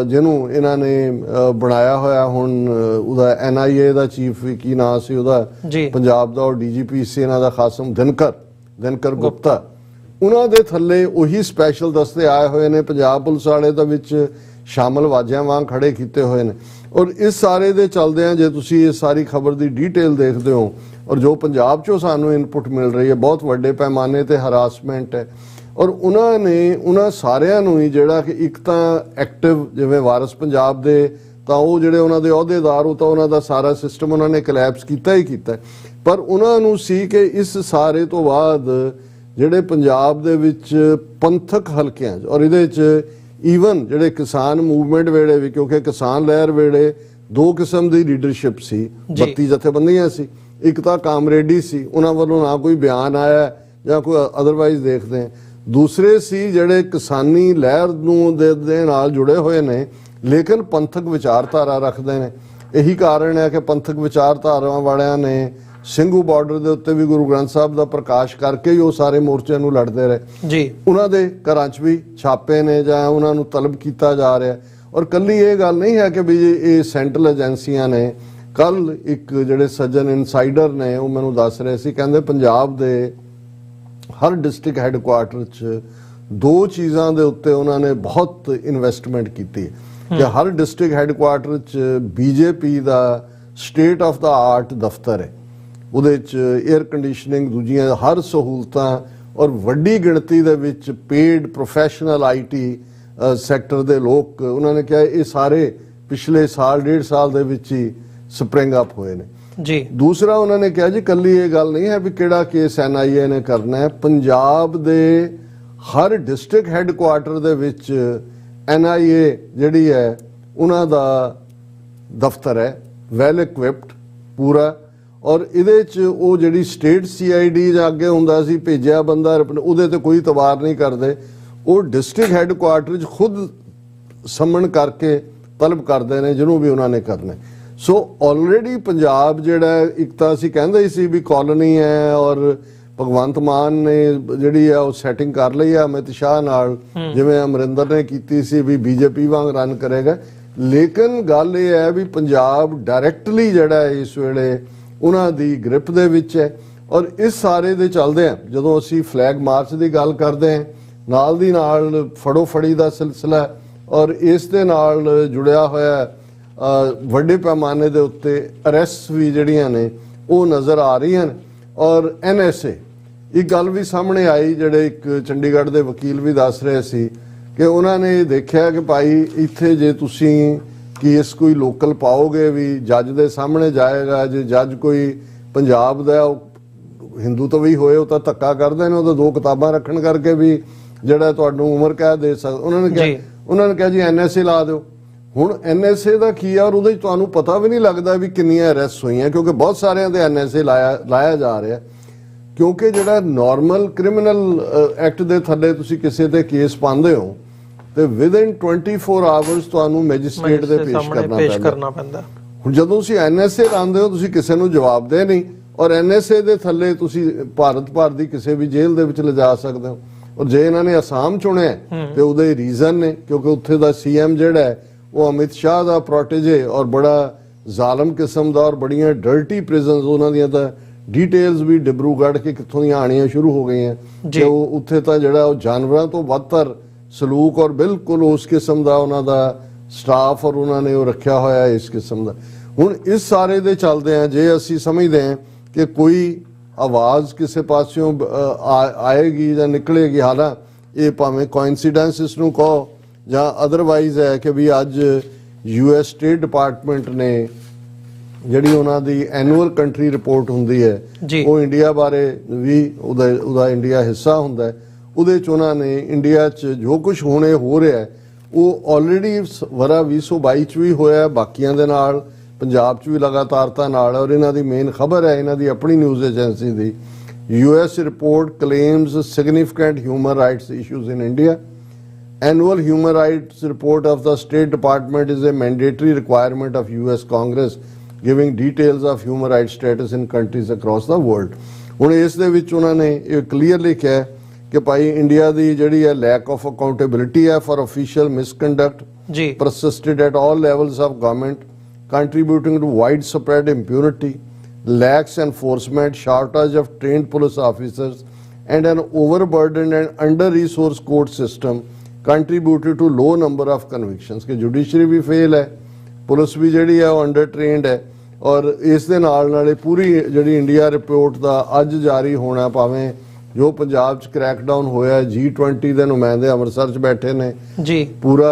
ਜਿਹਨੂੰ ਇਹਨਾਂ ਨੇ ਬਣਾਇਆ ਹੋਇਆ ਹੁਣ ਉਹਦਾ NIA ਦਾ ਚੀਫ ਵੀ ਕੀ ਨਾਂ ਸੀ ਉਹਦਾ ਪੰਜਾਬ ਦਾ, ਔਰ DGP ਸੀ ਇਹਨਾਂ ਦਾ ਖਾਸਮ ਦਿਨਕਰ ਗੁਪਤਾ, ਉਹਨਾਂ ਦੇ ਥੱਲੇ ਉਹੀ ਸਪੈਸ਼ਲ ਦਸਤੇ ਆਏ ਹੋਏ ਨੇ। ਪੰਜਾਬ ਪੁਲਿਸ ਵਾਲੇ ਦਾ ਵਿੱਚ ਸ਼ਾਮਲ ਵਾਜਿਆਂ ਵਾਂਗ ਖੜੇ ਕੀਤੇ ਹੋਏ ਨੇ। ਔਰ ਇਸ ਸਾਰੇ ਦੇ ਚੱਲਦਿਆਂ ਜੇ ਤੁਸੀਂ ਇਹ ਸਾਰੀ ਖਬਰ ਦੀ ਡੀਟੇਲ ਦੇਖਦੇ ਹੋ, ਔਰ ਜੋ ਪੰਜਾਬ 'ਚੋਂ ਸਾਨੂੰ ਇਨਪੁਟ ਮਿਲ ਰਹੀ ਹੈ, ਬਹੁਤ ਵੱਡੇ ਪੈਮਾਨੇ ਤੇ ਹਰਾਸਮੈਂਟ ਹੈ। ਔਰ ਉਹਨਾਂ ਨੇ ਉਹਨਾਂ ਸਾਰਿਆਂ ਨੂੰ ਹੀ ਜਿਹੜਾ ਕਿ ਇੱਕ ਤਾਂ ਐਕਟਿਵ ਜਿਵੇਂ ਵਾਰਸ ਪੰਜਾਬ ਦੇ, ਤਾਂ ਉਹ ਜਿਹੜੇ ਉਹਨਾਂ ਦੇ ਅਹੁਦੇਦਾਰ, ਉਹ ਤਾਂ ਉਹਨਾਂ ਦਾ ਸਾਰਾ ਸਿਸਟਮ ਉਹਨਾਂ ਨੇ ਕਲੈਪਸ ਕੀਤਾ ਹੀ ਕੀਤਾ। ਪਰ ਉਹਨਾਂ ਨੂੰ ਸੀ ਕਿ ਇਸ ਸਾਰੇ ਤੋਂ ਬਾਅਦ ਜਿਹੜੇ ਪੰਜਾਬ ਦੇ ਵਿੱਚ ਪੰਥਕ ਹਲਕਿਆਂ 'ਚ, ਔਰ ਇਹਦੇ 'ਚ ਈਵਨ ਜਿਹੜੇ ਕਿਸਾਨ ਮੂਵਮੈਂਟ ਵੇਲੇ ਵੀ, ਕਿਉਂਕਿ ਕਿਸਾਨ ਲਹਿਰ ਵੇਲੇ 2 ਕਿਸਮ ਦੀ ਲੀਡਰਸ਼ਿਪ ਸੀ, 32 ਜਥੇਬੰਦੀਆਂ ਸੀ। ਇੱਕ ਤਾਂ ਕਾਮਰੇਡੀ ਸੀ, ਉਹਨਾਂ ਵੱਲੋਂ ਨਾ ਕੋਈ ਬਿਆਨ ਆਇਆ ਜਾਂ ਕੋਈ ਅਦਰਵਾਈਜ਼ ਦੇਖਦੇ ਹਾਂ। ਦੂਸਰੇ ਸੀ ਜਿਹੜੇ ਕਿਸਾਨੀ ਲਹਿਰ ਨੂੰ ਦੇ ਨਾਲ ਜੁੜੇ ਹੋਏ ਨੇ ਲੇਕਿਨ ਪੰਥਕ ਵਿਚਾਰਧਾਰਾ ਰੱਖਦੇ ਨੇ। ਇਹੀ ਕਾਰਨ ਹੈ ਕਿ ਪੰਥਕ ਵਿਚਾਰਧਾਰਾਵਾਂ ਵਾਲਿਆਂ ਨੇ ਸਿੰਘੂ ਬਾਰਡਰ ਦੇ ਉੱਤੇ ਵੀ ਗੁਰੂ ਗ੍ਰੰਥ ਸਾਹਿਬ ਦਾ ਪ੍ਰਕਾਸ਼ ਕਰਕੇ ਹੀ ਉਹ ਸਾਰੇ ਮੋਰਚੇ ਨੂੰ ਲੜਦੇ ਰਹੇ ਜੀ। ਉਹਨਾਂ ਦੇ ਘਰਾਂ 'ਚ ਵੀ ਛਾਪੇ ਨੇ ਜਾਂ ਉਹਨਾਂ ਨੂੰ ਤਲਬ ਕੀਤਾ ਜਾ ਰਿਹਾ। ਔਰ ਕੱਲੀ ਇਹ ਗੱਲ ਨਹੀਂ ਹੈ ਕਿ ਵੀ ਇਹ ਸੈਂਟਰਲ ਏਜੰਸੀਆਂ ਨੇ। ਕੱਲ ਇੱਕ ਜਿਹੜੇ ਸੱਜਣ ਇਨਸਾਈਡਰ ਨੇ ਉਹ ਮੈਨੂੰ ਦੱਸ ਰਹੇ ਸੀ, ਕਹਿੰਦੇ ਪੰਜਾਬ ਦੇ ਹਰ ਡਿਸਟ੍ਰਿਕਟ ਹੈੱਡਕੁਆਰਟਰ 'ਚ 2 ਚੀਜ਼ਾਂ ਦੇ ਉੱਤੇ ਉਹਨਾਂ ਨੇ ਬਹੁਤ ਇਨਵੈਸਟਮੈਂਟ ਕੀਤੀ ਹੈ ਕਿ ਹਰ ਡਿਸਟ੍ਰਿਕਟ ਹੈੱਡਕੁਆਰਟਰ 'ਚ BJP the state of the art ਦਫ਼ਤਰ ਹੈ, ਉਹਦੇ 'ਚ 에ਅਰ ਕੰਡੀਸ਼ਨਿੰਗ, ਦੂਜੀਆਂ ਹਰ ਸਹੂਲਤਾਂ, ਔਰ ਵੱਡੀ ਗਿਣਤੀ ਦੇ ਵਿੱਚ ਪੇਡ ਪ੍ਰੋਫੈਸ਼ਨਲ IT ਸੈਕਟਰ ਦੇ ਲੋਕ, ਉਹਨਾਂ ਨੇ ਕਿਹਾ ਇਹ ਸਾਰੇ ਪਿਛਲੇ ਸਾਲ 1.5 ਸਾਲ ਦੇ ਵਿੱਚ ਹੀ ਸਪਰਿੰਗ ਅਪ ਹੋਏ ਨੇ
ਜੀ।
ਦੂਸਰਾ ਉਹਨਾਂ ਨੇ ਕਿਹਾ ਜੀ ਕੱਲੀ ਇਹ ਗੱਲ ਨਹੀਂ ਹੈ ਵੀ ਕਿਹੜਾ ਕੇਸ NIA ਨੇ ਕਰਨਾ ਹੈ, ਪੰਜਾਬ ਦੇ ਹਰ ਡਿਸਟ੍ਰਿਕਟ ਹੈੱਡਕੁਆਰਟਰ ਦੇ ਵਿੱਚ NIA ਜਿਹੜੀ ਹੈ ਉਹਨਾਂ ਦਾ ਦਫ਼ਤਰ ਹੈ, ਵੈਲ ਇਕਵਿਪਡ ਪੂਰਾ। ਔਰ ਇਹਦੇ 'ਚ ਉਹ ਜਿਹੜੀ ਸਟੇਟ CID ਜਾਂ ਅੱਗੇ ਹੁੰਦਾ ਸੀ ਭੇਜਿਆ ਬੰਦਾ, ਉਹਦੇ ਤੇ ਕੋਈ ਤਵਾਰ ਨਹੀਂ ਕਰਦੇ, ਉਹ ਡਿਸਟ੍ਰਿਕਟ ਹੈੱਡਕੁਆਰਟਰ 'ਚ ਖੁਦ ਸਮਨ ਕਰਕੇ ਤਲਬ ਕਰਦੇ ਨੇ ਜਿਹਨੂੰ ਵੀ ਉਹਨਾਂ ਨੇ ਕਰਨਾ। ਸੋ ਆਲਰੇਡੀ ਪੰਜਾਬ ਜਿਹੜਾ ਇੱਕ ਤਾਂ ਅਸੀਂ ਕਹਿੰਦੇ ਹੀ ਸੀ ਵੀ ਕਾਲੋਨੀ ਹੈ, ਔਰ ਭਗਵੰਤ ਮਾਨ ਨੇ ਜਿਹੜੀ ਆ ਉਹ ਸੈਟਿੰਗ ਕਰ ਲਈ ਆ ਅਮਿਤ ਸ਼ਾਹ ਨਾਲ, ਜਿਵੇਂ ਅਮਰਿੰਦਰ ਨੇ ਕੀਤੀ ਸੀ ਵੀ BJP ਵਾਂਗ ਰਨ ਕਰੇਗਾ। ਲੇਕਿਨ ਗੱਲ ਇਹ ਹੈ ਵੀ ਪੰਜਾਬ ਡਾਇਰੈਕਟਲੀ ਜਿਹੜਾ ਇਸ ਵੇਲੇ ਉਹਨਾਂ ਦੀ ਗ੍ਰਿਪ ਦੇ ਵਿੱਚ ਹੈ। ਔਰ ਇਸ ਸਾਰੇ ਦੇ ਚੱਲਦੇ ਆ ਜਦੋਂ ਅਸੀਂ ਫਲੈਗ ਮਾਰਚ ਦੀ ਗੱਲ ਕਰਦੇ ਹਾਂ, ਨਾਲ ਦੀ ਨਾਲ ਫੜੋ ਫੜੀ ਦਾ ਸਿਲਸਿਲਾ ਔਰ ਇਸ ਦੇ ਨਾਲ ਜੁੜਿਆ ਹੋਇਆ ਵੱਡੇ ਪੈਮਾਨੇ ਦੇ ਉੱਤੇ ਅਰੈਸਟ ਵੀ ਜਿਹੜੀਆਂ ਨੇ ਉਹ ਨਜ਼ਰ ਆ ਰਹੀਆਂ ਨੇ। ਔਰ NSA ਇੱਕ ਗੱਲ ਵੀ ਸਾਹਮਣੇ ਆਈ, ਜਿਹੜੇ ਇੱਕ ਚੰਡੀਗੜ੍ਹ ਦੇ ਵਕੀਲ ਵੀ ਦੱਸ ਰਹੇ ਸੀ ਕਿ ਉਹਨਾਂ ਨੇ ਦੇਖਿਆ ਕਿ ਭਾਈ ਇੱਥੇ ਜੇ ਤੁਸੀਂ ਕੇਸ ਕੋਈ ਲੋਕਲ ਪਾਓਗੇ ਵੀ ਜੱਜ ਦੇ ਸਾਹਮਣੇ ਜਾਏਗਾ, ਜੇ ਜੱਜ ਕੋਈ ਪੰਜਾਬ ਦਾ ਹਿੰਦੂ ਤੋਂ ਵੀ ਹੋਏ ਉਹ ਤਾਂ ਧੱਕਾ ਕਰਦੇ ਨੇ, ਉਹ ਤਾਂ 2 ਕਿਤਾਬਾਂ ਰੱਖਣ ਕਰਕੇ ਵੀ ਜਿਹੜਾ ਤੁਹਾਨੂੰ ਉਮਰ ਕੈਦ ਦੇ ਸਕਦਾ। ਉਹਨਾਂ ਨੇ ਕਿਹਾ ਜੀ NSA ਲਾ ਦਿਓ। ਹੁਣ NSA ਦਾ ਕੀ ਆ ਔਰ ਉਹਦੇ 'ਚ ਤੁਹਾਨੂੰ ਪਤਾ ਵੀ ਨਹੀਂ ਲੱਗਦਾ ਵੀ ਕਿੰਨੀਆਂ ਅਰੈਸਟ ਹੋਈਆਂ, ਕਿਉਂਕਿ ਬਹੁਤ ਸਾਰਿਆਂ ਦੇ NSA ਲਾਇਆ ਜਾ ਰਿਹਾ, ਕਿਉਂਕਿ ਜਿਹੜਾ ਨਾਰਮਲ ਕ੍ਰਿਮੀਨਲ ਐਕਟ ਦੇ ਥੱਲੇ ਤੁਸੀਂ ਕਿਸੇ ਤੇ ਕੇਸ ਪਾਉਂਦੇ ਹੋ ਤੇ ਵਿਦਿਨ 24 ਆਵਰਸ ਤੁਹਾਨੂੰ ਮੈਜਿਸਟ੍ਰੇਟ ਦੇ ਪੇਸ਼ ਕਰਨਾ ਪੈਂਦਾ। ਹੁਣ ਜਦੋਂ ਤੁਸੀਂ NSA ਲਾਉਂਦੇ ਹੋ ਤੁਸੀਂ ਕਿਸੇ ਨੂੰ ਜਵਾਬ ਦੇ ਨਹੀਂ, ਔਰ NSA ਦੇ ਥੱਲੇ ਤੁਸੀਂ ਭਾਰਤ ਭਰ ਦੀ ਕਿਸੇ ਵੀ ਜੇਲ੍ਹ ਦੇ ਵਿੱਚ ਲਿਜਾ ਸਕਦੇ ਹੋ। ਔਰ ਜੇ ਇਹਨਾਂ ਨੇ ਅਸਾਮ ਚੁਣਿਆ ਤੇ ਉਹਦੇ ਰੀਜ਼ਨ ਨੇ, ਕਿਉਂਕਿ ਉੱਥੇ ਦਾ CM ਜਿਹੜਾ ਹੈ ਉਹ ਅਮਿਤ ਸ਼ਾਹ ਦਾ ਪ੍ਰੋਟੇਜੇ ਔਰ ਬੜਾ ਜ਼ਾਲਮ ਕਿਸਮ ਦਾ, ਔਰ ਬੜੀਆਂ ਡਰਟੀ ਪ੍ਰਿਜ਼ਨਸ ਉਹਨਾਂ ਦੀਆਂ ਤਾਂ ਡਿਟੇਲਸ ਵੀ ਡਿਬਰੂਗੜ੍ਹ ਕੇ ਕਿੱਥੋਂ ਦੀਆਂ ਆਣੀਆਂ ਸ਼ੁਰੂ ਹੋ ਗਈਆਂ ਕਿ ਉਹ ਉੱਥੇ ਤਾਂ ਜਿਹੜਾ ਉਹ ਜਾਨਵਰਾਂ ਤੋਂ ਵੱਧਤਰ ਸਲੂਕ ਔਰ ਬਿਲਕੁਲ ਉਸ ਕਿਸਮ ਦਾ ਉਹਨਾਂ ਦਾ ਸਟਾਫ ਔਰ ਉਹਨਾਂ ਨੇ ਉਹ ਰੱਖਿਆ ਹੋਇਆ ਇਸ ਕਿਸਮ ਦਾ। ਹੁਣ ਇਸ ਸਾਰੇ ਦੇ ਚੱਲਦੇ ਆ ਜੇ ਅਸੀਂ ਸਮਝਦੇ ਹਾਂ ਕਿ ਕੋਈ ਆਵਾਜ਼ ਕਿਸੇ ਪਾਸਿਓਂ ਆਏਗੀ ਜਾਂ ਨਿਕਲੇਗੀ, ਹਾਲਾਂਕਿ ਇਹ ਭਾਵੇਂ ਕੋਇਨਸੀਡੈਂਸ ਇਸ ਨੂੰ ਕਹੋ ਜਾਂ ਅਦਰਵਾਈਜ਼ ਹੈ ਕਿ ਵੀ ਅੱਜ US ਸਟੇਟ ਡਿਪਾਰਟਮੈਂਟ ਨੇ ਜਿਹੜੀ ਉਹਨਾਂ ਦੀ ਐਨੂਅਲ ਕੰਟਰੀ ਰਿਪੋਰਟ ਹੁੰਦੀ ਹੈ ਉਹ ਇੰਡੀਆ ਬਾਰੇ ਵੀ ਉਹਦਾ ਇੰਡੀਆ ਹਿੱਸਾ ਹੁੰਦਾ, ਉਹਦੇ 'ਚ ਉਹਨਾਂ ਨੇ ਇੰਡੀਆ 'ਚ ਜੋ ਕੁਝ ਹੋਣੇ ਹੋ ਰਿਹਾ ਉਹ ਆਲਰੇਡੀ ਵਰਾ 2022 'ਚ ਵੀ ਹੋਇਆ, ਬਾਕੀਆਂ ਦੇ ਨਾਲ ਪੰਜਾਬ 'ਚ ਵੀ ਲਗਾਤਾਰਤਾ ਨਾਲ। ਔਰ ਇਹਨਾਂ ਦੀ ਮੇਨ ਖਬਰ ਹੈ ਇਹਨਾਂ ਦੀ ਆਪਣੀ news agency the, US report claims significant human rights issues in India. Annual human rights report of the State Department is a mandatory requirement of US Congress, giving details of human rights status in countries across the world. ਹੁਣ ਇਸ ਦੇ ਵਿੱਚ ਉਹਨਾਂ ਨੇ ਇਹ clearly ਕਿਹਾ ਕਿ ਭਾਈ India ਦੀ ਜਿਹੜੀ ਹੈ ਲੈਕ ਆਫ ਅਕਾਊਂਟੇਬਿਲਿਟੀ ਹੈ for official misconduct persisted at all levels of government, contributing to widespread impunity, lax enforcement, shortage of trained police officers, and an overburdened and under-resourced court system contributed to low number of convictions। ਕਿ judiciary ਵੀ fail ਹੈ, police ਵੀ ਜਿਹੜੀ ਹੈ ਉਹ under trained ਹੈ। ਔਰ ਇਸ ਦੇ ਨਾਲ ਨਾਲੇ ਪੂਰੀ ਜਿਹੜੀ ਇੰਡੀਆ ਰਿਪੋਰਟ ਦਾ ਅੱਜ ਜਾਰੀ ਹੋਣਾ, ਭਾਵੇਂ ਜੋ ਪੰਜਾਬ 'ਚ ਕ੍ਰੈਕਡਾਊਨ ਹੋਇਆ, G20 ਦੇ ਨੁਮਾਇੰਦੇ ਅੰਮ੍ਰਿਤਸਰ 'ਚ ਬੈਠੇ ਨੇ ਜੀ, ਪੂਰਾ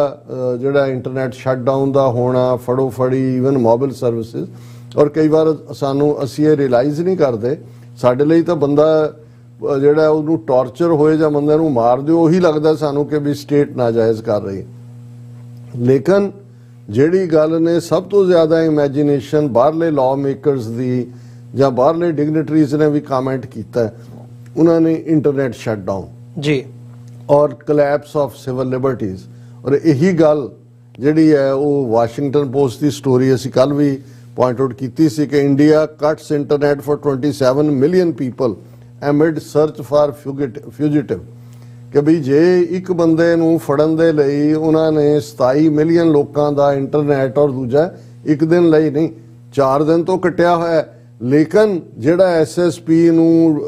ਜਿਹੜਾ ਇੰਟਰਨੈਟ ਸ਼ਟਡਾਊਨ ਦਾ ਹੋਣਾ, ਫੜੋ ਫੜੀ, ਈਵਨ ਮੋਬਾਈਲ ਸਰਵਿਸਿਜ਼। ਔਰ ਕਈ ਵਾਰ ਅਸੀਂ ਇਹ ਰਿਅਲਾਈਜ਼ ਨਹੀਂ ਕਰਦੇ, ਸਾਡੇ ਲਈ ਤਾਂ ਬੰਦਾ ਜਿਹੜਾ ਉਹਨੂੰ ਟਾਰਚਰ ਹੋਏ ਜਾਂ ਬੰਦੇ ਨੂੰ ਮਾਰ ਦਿਓ ਉਹੀ ਲੱਗਦਾ ਸਾਨੂੰ ਕਿ ਵੀ ਸਟੇਟ ਨਾਜਾਇਜ਼ ਕਰ ਰਹੀ। ਲੇਕਿਨ ਜਿਹੜੀ ਗੱਲ ਨੇ ਸਭ ਤੋਂ ਜ਼ਿਆਦਾ ਇਮੈਜੀਨੇਸ਼ਨ ਬਾਹਰਲੇ ਲਾਅ ਮੇਕਰਸ ਦੀ ਜਾਂ ਬਾਹਰਲੇ ਡਿਗਨਿਟਰੀਜ਼ ਨੇ ਵੀ ਕਮੈਂਟ ਕੀਤਾ, ਉਹਨਾਂ ਨੇ ਇੰਟਰਨੈਟ ਸ਼ਟਡਾਊਨ ਜੀ ਔਰ ਕਲੈਪਸ ਆਫ ਸਿਵਲ ਲਿਬਰਟੀਜ਼। ਔਰ ਇਹੀ ਗੱਲ ਜਿਹੜੀ ਹੈ ਉਹ ਵਾਸ਼ਿੰਗਟਨ ਪੋਸਟ ਦੀ ਸਟੋਰੀ ਅਸੀਂ ਕੱਲ ਵੀ ਪੁਆਇੰਟ ਆਊਟ ਕੀਤੀ ਸੀ ਕਿ India cuts internet for 27 million people amid search for fugitive. ਕਿ ਵੀ ਜੇ ਇੱਕ ਬੰਦੇ ਨੂੰ ਫੜਨ ਦੇ ਲਈ ਉਹਨਾਂ ਨੇ 27 ਮਿਲੀਅਨ ਲੋਕਾਂ ਦਾ ਇੰਟਰਨੈਟ ਔਰ ਦੂਜਾ ਇੱਕ ਦਿਨ ਲਈ ਨਹੀਂ 4 ਦਿਨ ਤੋਂ ਕੱਟਿਆ ਹੋਇਆ, ਲੇਕਿਨ ਜਿਹੜਾ SSP ਨੂੰ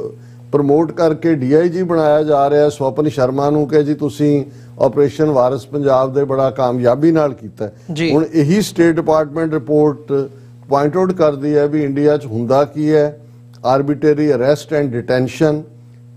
ਪ੍ਰਮੋਟ ਕਰਕੇ DIG ਬਣਾਇਆ ਜਾ ਰਿਹਾ ਸਵਪਨ ਸ਼ਰਮਾ ਨੂੰ ਕਿ ਜੀ ਤੁਸੀਂ ਆਪਰੇਸ਼ਨ ਵਾਰਿਸ ਪੰਜਾਬ ਦੇ ਬੜਾ ਕਾਮਯਾਬੀ ਨਾਲ ਕੀਤਾ। ਹੁਣ ਇਹੀ state department report point out ਕਰਦੀ ਹੈ ਵੀ ਇੰਡੀਆ 'ਚ ਹੁੰਦਾ ਕੀ ਹੈ, arbitrary arrest and detention,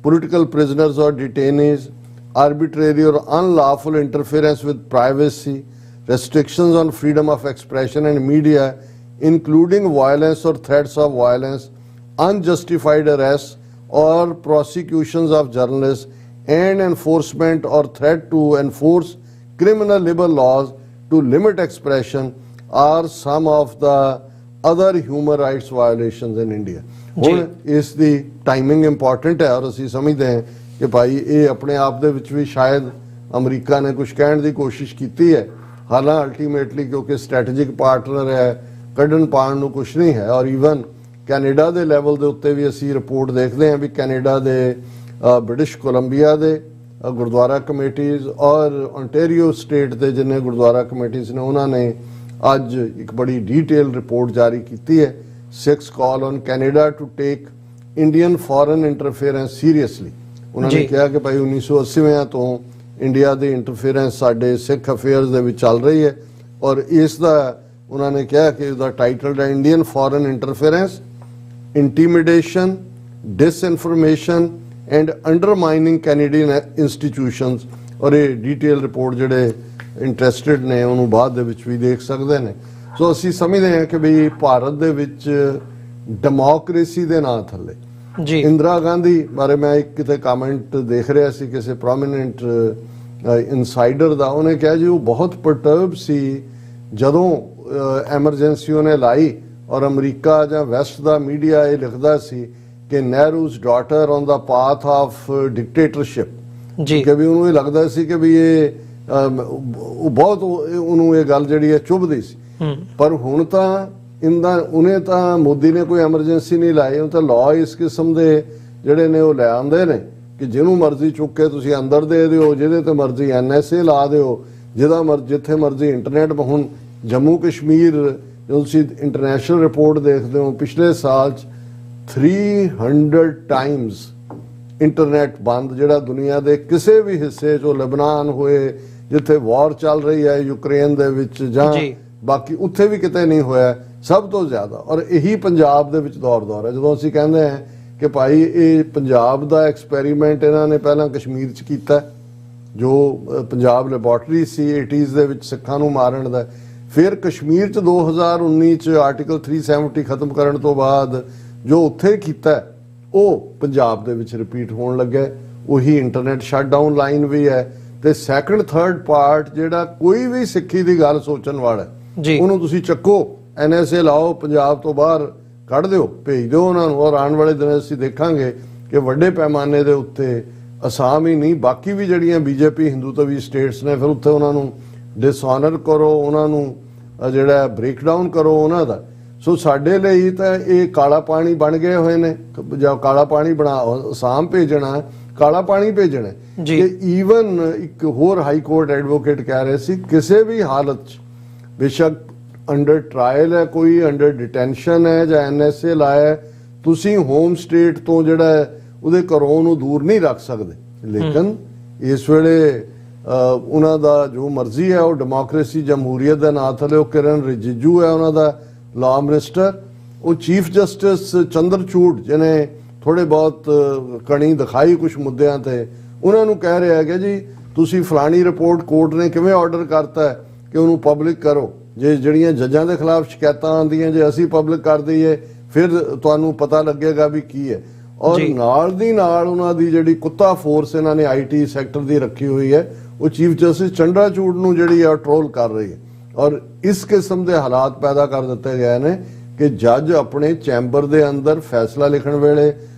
political prisoners or detainees, arbitrary or unlawful interference with privacy, restrictions on freedom of expression and media, including violence or threats of violence, unjustified arrests or prosecutions of journalists, and enforcement or threat to enforce criminal libel laws to limit expression are some of the other human rights violations in India. ਹੁਣ ਇਸ ਦੀ timing important ਹੈ ਔਰ ਅਸੀਂ ਸਮਝਦੇ ਹਾਂ ਕਿ ਭਾਈ ਇਹ ਆਪਣੇ ਆਪ ਦੇ ਵਿੱਚ ਵੀ ਸ਼ਾਇਦ ਅਮਰੀਕਾ ਨੇ ਕੁਝ ਕਹਿਣ ਦੀ ਕੋਸ਼ਿਸ਼ ਕੀਤੀ ਹੈ, ਹਾਲਾਂ ਅਲਟੀਮੇਟਲੀ ਕਿਉਂਕਿ ਸਟ੍ਰੈਟੇਜਿਕ ਪਾਰਟਨਰ ਹੈ, ਕੱਢਣ ਪਾਉਣ ਨੂੰ ਕੁਝ ਨਹੀਂ ਹੈ। ਔਰ ਈਵਨ ਕੈਨੇਡਾ ਦੇ ਲੈਵਲ ਦੇ ਉੱਤੇ ਵੀ ਅਸੀਂ ਰਿਪੋਰਟ ਦੇਖਦੇ ਹਾਂ ਵੀ ਕੈਨੇਡਾ ਦੇ ਬ੍ਰਿਟਿਸ਼ ਕੋਲੰਬੀਆ ਦੇ ਗੁਰਦੁਆਰਾ ਕਮੇਟੀਜ਼ ਔਰ ontario ਸਟੇਟ ਦੇ ਜਿੰਨੇ ਗੁਰਦੁਆਰਾ ਕਮੇਟੀਜ਼ ਨੇ ਉਹਨਾਂ ਨੇ ਅੱਜ ਇੱਕ ਬੜੀ ਡਿਟੇਲ ਰਿਪੋਰਟ ਜਾਰੀ ਕੀਤੀ ਹੈ, 6 call on Canada to take Indian foreign interference seriously. ਉਹਨਾਂ ਨੇ ਕਿਹਾ ਕਿ ਭਾਈ 1980 ਤੋਂ ਇੰਡੀਆ ਦੀ ਇੰਟਰਫੇਰੈਂਸ ਸਾਡੇ ਸਿੱਖ ਅਫੇਅਰਸ ਦੇ ਵਿੱਚ ਚੱਲ ਰਹੀ ਹੈ ਔਰ ਇਸ ਦਾ ਉਹਨਾਂ ਨੇ ਕਿਹਾ ਕਿ ਉਹਦਾ ਟਾਈਟਲ ਹੈ Indian foreign interference, intimidation, disinformation and undermining Canadian institutions. ਔਰ ਇਹ ਡਿਟੇਲ ਰਿਪੋਰਟ ਜਿਹੜੇ ਇੰਟਰਸਟਿਡ ਨੇ ਉਹਨੂੰ ਬਾਅਦ ਦੇ ਵਿੱਚ ਵੀ ਦੇਖ ਸਕਦੇ ਨੇ। ਸੋ ਅਸੀਂ ਸਮਝਦੇ ਹਾਂ ਕਿ ਵੀ ਭਾਰਤ ਦੇ ਵਿੱਚ ਡੈਮੋਕ੍ਰੇਸੀ ਦੇ ਨਾਂ ਥੱਲੇ ਜੀ ਇੰਦਰਾ ਗਾਂਧੀ ਬਾਰੇ ਮੈਂ ਇੱਕ ਕਿਤੇ ਕਮੈਂਟ ਦੇਖ ਰਿਹਾ ਸੀ ਕਿਸੇ ਪ੍ਰੋਮੀਨੈਂਟ ਇਨਸਾਈਡਰ ਦਾ, ਉਹਨੇ ਕਿਹਾ ਜੀ ਉਹ ਬਹੁਤ ਪਰਟਰਬ ਸੀ ਜਦੋਂ ਐਮਰਜੈਂਸੀ ਉਹਨੇ ਲਾਈ ਔਰ ਅਮਰੀਕਾ ਜਾਂ ਵੈਸਟ ਦਾ ਮੀਡੀਆ ਇਹ ਲਿਖਦਾ ਸੀ ਕਿ Nehru's daughter on the path of dictatorship ਜੀ, ਕਿ ਵੀ ਉਹਨੂੰ ਇਹ ਲੱਗਦਾ ਸੀ ਕਿ ਵੀ ਇਹ ਉਹ ਬਹੁਤ ਉਹਨੂੰ ਇਹ ਗੱਲ ਜਿਹੜੀ ਹੈ ਚੁੱਭਦੀ ਸੀ। ਪਰ ਹੁਣ ਤਾਂ ਉਹਨੇ ਤਾਂ ਮੋਦੀ ਨੇ ਕੋਈ ਐਮਰਜੈਂਸੀ ਨਹੀਂ ਲਾਈ, ਉਹ ਤਾਂ ਲਾਅ ਇਸ ਕਿਸਮ ਦੇ ਜਿਹੜੇ ਨੇ ਉਹ ਲੈ ਆਉਂਦੇ ਨੇ ਕਿ ਜਿਹਨੂੰ ਮਰਜ਼ੀ ਚੁੱਕ ਕੇ ਤੁਸੀਂ ਅੰਦਰ ਦੇ ਦਿਓ, ਜਿਹਦੇ ਤੇ ਮਰਜ਼ੀ NSA ਲਾ ਦਿਓ, ਜਿੱਥੇ ਮਰਜ਼ੀ ਇੰਟਰਨੈਟ। ਹੁਣ ਜੰਮੂ ਕਸ਼ਮੀਰ ਜਦੋਂ ਤੁਸੀਂ ਇੰਟਰਨੈਸ਼ਨਲ ਰਿਪੋਰਟ ਦੇਖਦੇ ਹੋ ਪਿਛਲੇ ਸਾਲ 'ਚ 300 ਟਾਈਮਸ ਇੰਟਰਨੈਟ ਬੰਦ, ਜਿਹੜਾ ਦੁਨੀਆ ਦੇ ਕਿਸੇ ਵੀ ਹਿੱਸੇ 'ਚੋਂ ਲਬਨਾਨ ਹੋਏ ਜਿੱਥੇ ਵਾਰ ਚੱਲ ਰਹੀ ਹੈ ਯੂਕਰੇਨ ਦੇ ਵਿੱਚ ਜਾਂ ਬਾਕੀ ਉੱਥੇ ਵੀ ਕਿਤੇ ਨਹੀਂ ਹੋਇਆ, ਸਭ ਤੋਂ ਜ਼ਿਆਦਾ। ਔਰ ਇਹੀ ਪੰਜਾਬ ਦੇ ਵਿੱਚ ਦੌਰ ਹੈ। ਜਦੋਂ ਅਸੀਂ ਕਹਿੰਦੇ ਹਾਂ ਕਿ ਭਾਈ ਇਹ ਪੰਜਾਬ ਦਾ ਐਕਸਪੈਰੀਮੈਂਟ ਇਹਨਾਂ ਨੇ ਪਹਿਲਾਂ ਕਸ਼ਮੀਰ 'ਚ ਕੀਤਾ, ਜੋ ਪੰਜਾਬ ਲੈਬੋਰਟਰੀ ਸੀ 80s ਦੇ ਵਿੱਚ ਸਿੱਖਾਂ ਨੂੰ ਮਾਰਨ ਦਾ, ਫਿਰ ਕਸ਼ਮੀਰ 'ਚ 2019 'ਚ ਆਰਟੀਕਲ 370 ਖਤਮ ਕਰਨ ਤੋਂ ਬਾਅਦ ਜੋ ਉੱਥੇ ਕੀਤਾ ਉਹ ਪੰਜਾਬ ਦੇ ਵਿੱਚ ਰਿਪੀਟ ਹੋਣ ਲੱਗਾ। ਉਹੀ ਇੰਟਰਨੈਟ ਸ਼ਟਡਾਊਨ ਲਾਈਨ ਵੀ ਹੈ ਤੇ ਸੈਕੰਡ ਥਰਡ ਪਾਰਟ ਜਿਹੜਾ ਕੋਈ ਵੀ ਸਿੱਖੀ ਦੀ ਗੱਲ ਸੋਚਣ ਵਾਲਾ ਉਹਨੂੰ ਤੁਸੀਂ ਚੱਕੋ, NSA ਲਾਓ, ਪੰਜਾਬ ਤੋਂ ਬਾਹਰ ਕੱਢ ਦਿਓ, ਭੇਜ ਦਿਓ ਉਹਨਾਂ ਨੂੰ। ਔਰ ਆਉਣ ਵਾਲੇ ਦਿਨ ਅਸੀਂ ਦੇਖਾਂਗੇ ਕਿ ਵੱਡੇ ਪੈਮਾਨੇ ਦੇ ਉੱਤੇ ਅਸਾਮ ਹੀ ਨਹੀਂ ਬਾਕੀ ਵੀ ਜਿਹੜੀਆਂ BJP ਹਿੰਦੂਤਵੀ ਸਟੇਟਸ ਨੇ ਫਿਰ ਉੱਥੇ ਉਹਨਾਂ ਨੂੰ ਡਿਸਆਨਰ ਕਰੋ, ਉਹਨਾਂ ਨੂੰ ਜਿਹੜਾ ਬ੍ਰੇਕਡਾਊਨ ਕਰੋ ਉਹਨਾਂ ਦਾ। ਸੋ ਸਾਡੇ ਲਈ ਤਾਂ ਇਹ ਕਾਲਾ ਪਾਣੀ ਬਣ ਗਏ ਹੋਏ ਨੇ, ਜਾਂ ਕਾਲਾ ਪਾਣੀ ਬਣਾ ਅਸਾਮ ਭੇਜਣਾ, ਕਾਲਾ ਪਾਣੀ ਭੇਜਣਾ। ਕਿ ਈਵਨ ਇੱਕ ਹੋਰ ਹਾਈ ਕੋਰਟ ਐਡਵੋਕੇਟ ਕਹਿ ਰਹੇ ਸੀ ਕਿਸੇ ਵੀ ਹਾਲਤ 'ਚ ਬੇਸ਼ੱਕ ਅੰਡਰ ਟਰਾਇਲ ਹੈ ਕੋਈ, ਅੰਡਰ ਡਿਟੈਂਸ਼ਨ ਹੈ ਜਾਂ NSA ਲਾਇਆ, ਤੁਸੀਂ ਹੋਮ ਸਟੇਟ ਤੋਂ ਜਿਹੜਾ ਉਹਦੇ ਘਰੋਂ ਉਹਨੂੰ ਦੂਰ ਨਹੀਂ ਰੱਖ ਸਕਦੇ। ਲੇਕਿਨ ਇਸ ਵੇਲੇ ਉਹਨਾਂ ਦਾ ਜੋ ਮਰਜ਼ੀ ਹੈ, ਉਹ ਡੈਮੋਕ੍ਰੇਸੀ ਜਮਹੂਰੀਅਤ ਦੇ ਨਾਂ ਥੱਲੇ ਉਹ ਕਿਰਨ ਰਿਜਿਜੂ ਹੈ ਉਹਨਾਂ ਦਾ ਲਾਅ ਮਿਨਿਸਟਰ, ਉਹ ਚੀਫ ਜਸਟਿਸ ਚੰਦਰਚੂੜ ਜਿਹਨੇ ਥੋੜੇ ਬਹੁਤ ਕਣੀ ਦਿਖਾਈ ਕੁਝ ਮੁੱਦਿਆਂ ਤੇ, ਉਹਨਾਂ ਨੂੰ ਕਹਿ ਰਿਹਾ ਕਿ ਜੀ ਤੁਸੀਂ ਫਲਾਣੀ ਰਿਪੋਰਟ ਕੋਰਟ ਨੇ ਕਿਵੇਂ ਆਰਡਰ ਕਰਤਾ ਹੈ ਕਿ ਉਹਨੂੰ ਪਬਲਿਕ ਕਰੋ। ਜੇ ਜਿਹੜੀਆਂ ਜੱਜਾਂ ਦੇ ਖਿਲਾਫ ਸ਼ਿਕਾਇਤਾਂ ਆਉਂਦੀਆਂ ਜੇ ਅਸੀਂ ਪਬਲਿਕ ਕਰ ਦਈਏ ਫਿਰ ਤੁਹਾਨੂੰ ਪਤਾ ਲੱਗੇਗਾ ਵੀ ਕੀ ਹੈ। ਔਰ ਨਾਲ ਦੀ ਨਾਲ ਉਹਨਾਂ ਦੀ ਜਿਹੜੀ ਕੁੱਤਾ ਫੋਰਸ ਇਹਨਾਂ ਨੇ IT ਸੈਕਟਰ ਦੀ ਰੱਖੀ ਹੋਈ ਹੈ, ਉਹ ਚੀਫ ਜਸਟਿਸ ਚੰਦਰਚੂੜ ਨੂੰ ਜਿਹੜੀ ਹੈ ਟ੍ਰੋਲ ਕਰ ਰਹੀ ਹੈ। ਔਰ ਇਸ ਕਿਸਮ ਦੇ ਹਾਲਾਤ ਪੈਦਾ ਕਰ ਦਿੱਤੇ ਗਏ ਨੇ ਕਿ ਜੱਜ ਆਪਣੇ ਚੈਂਬਰ ਦੇ ਅੰਦਰ ਫੈਸਲਾ ਲਿਖਣ ਵੇਲੇ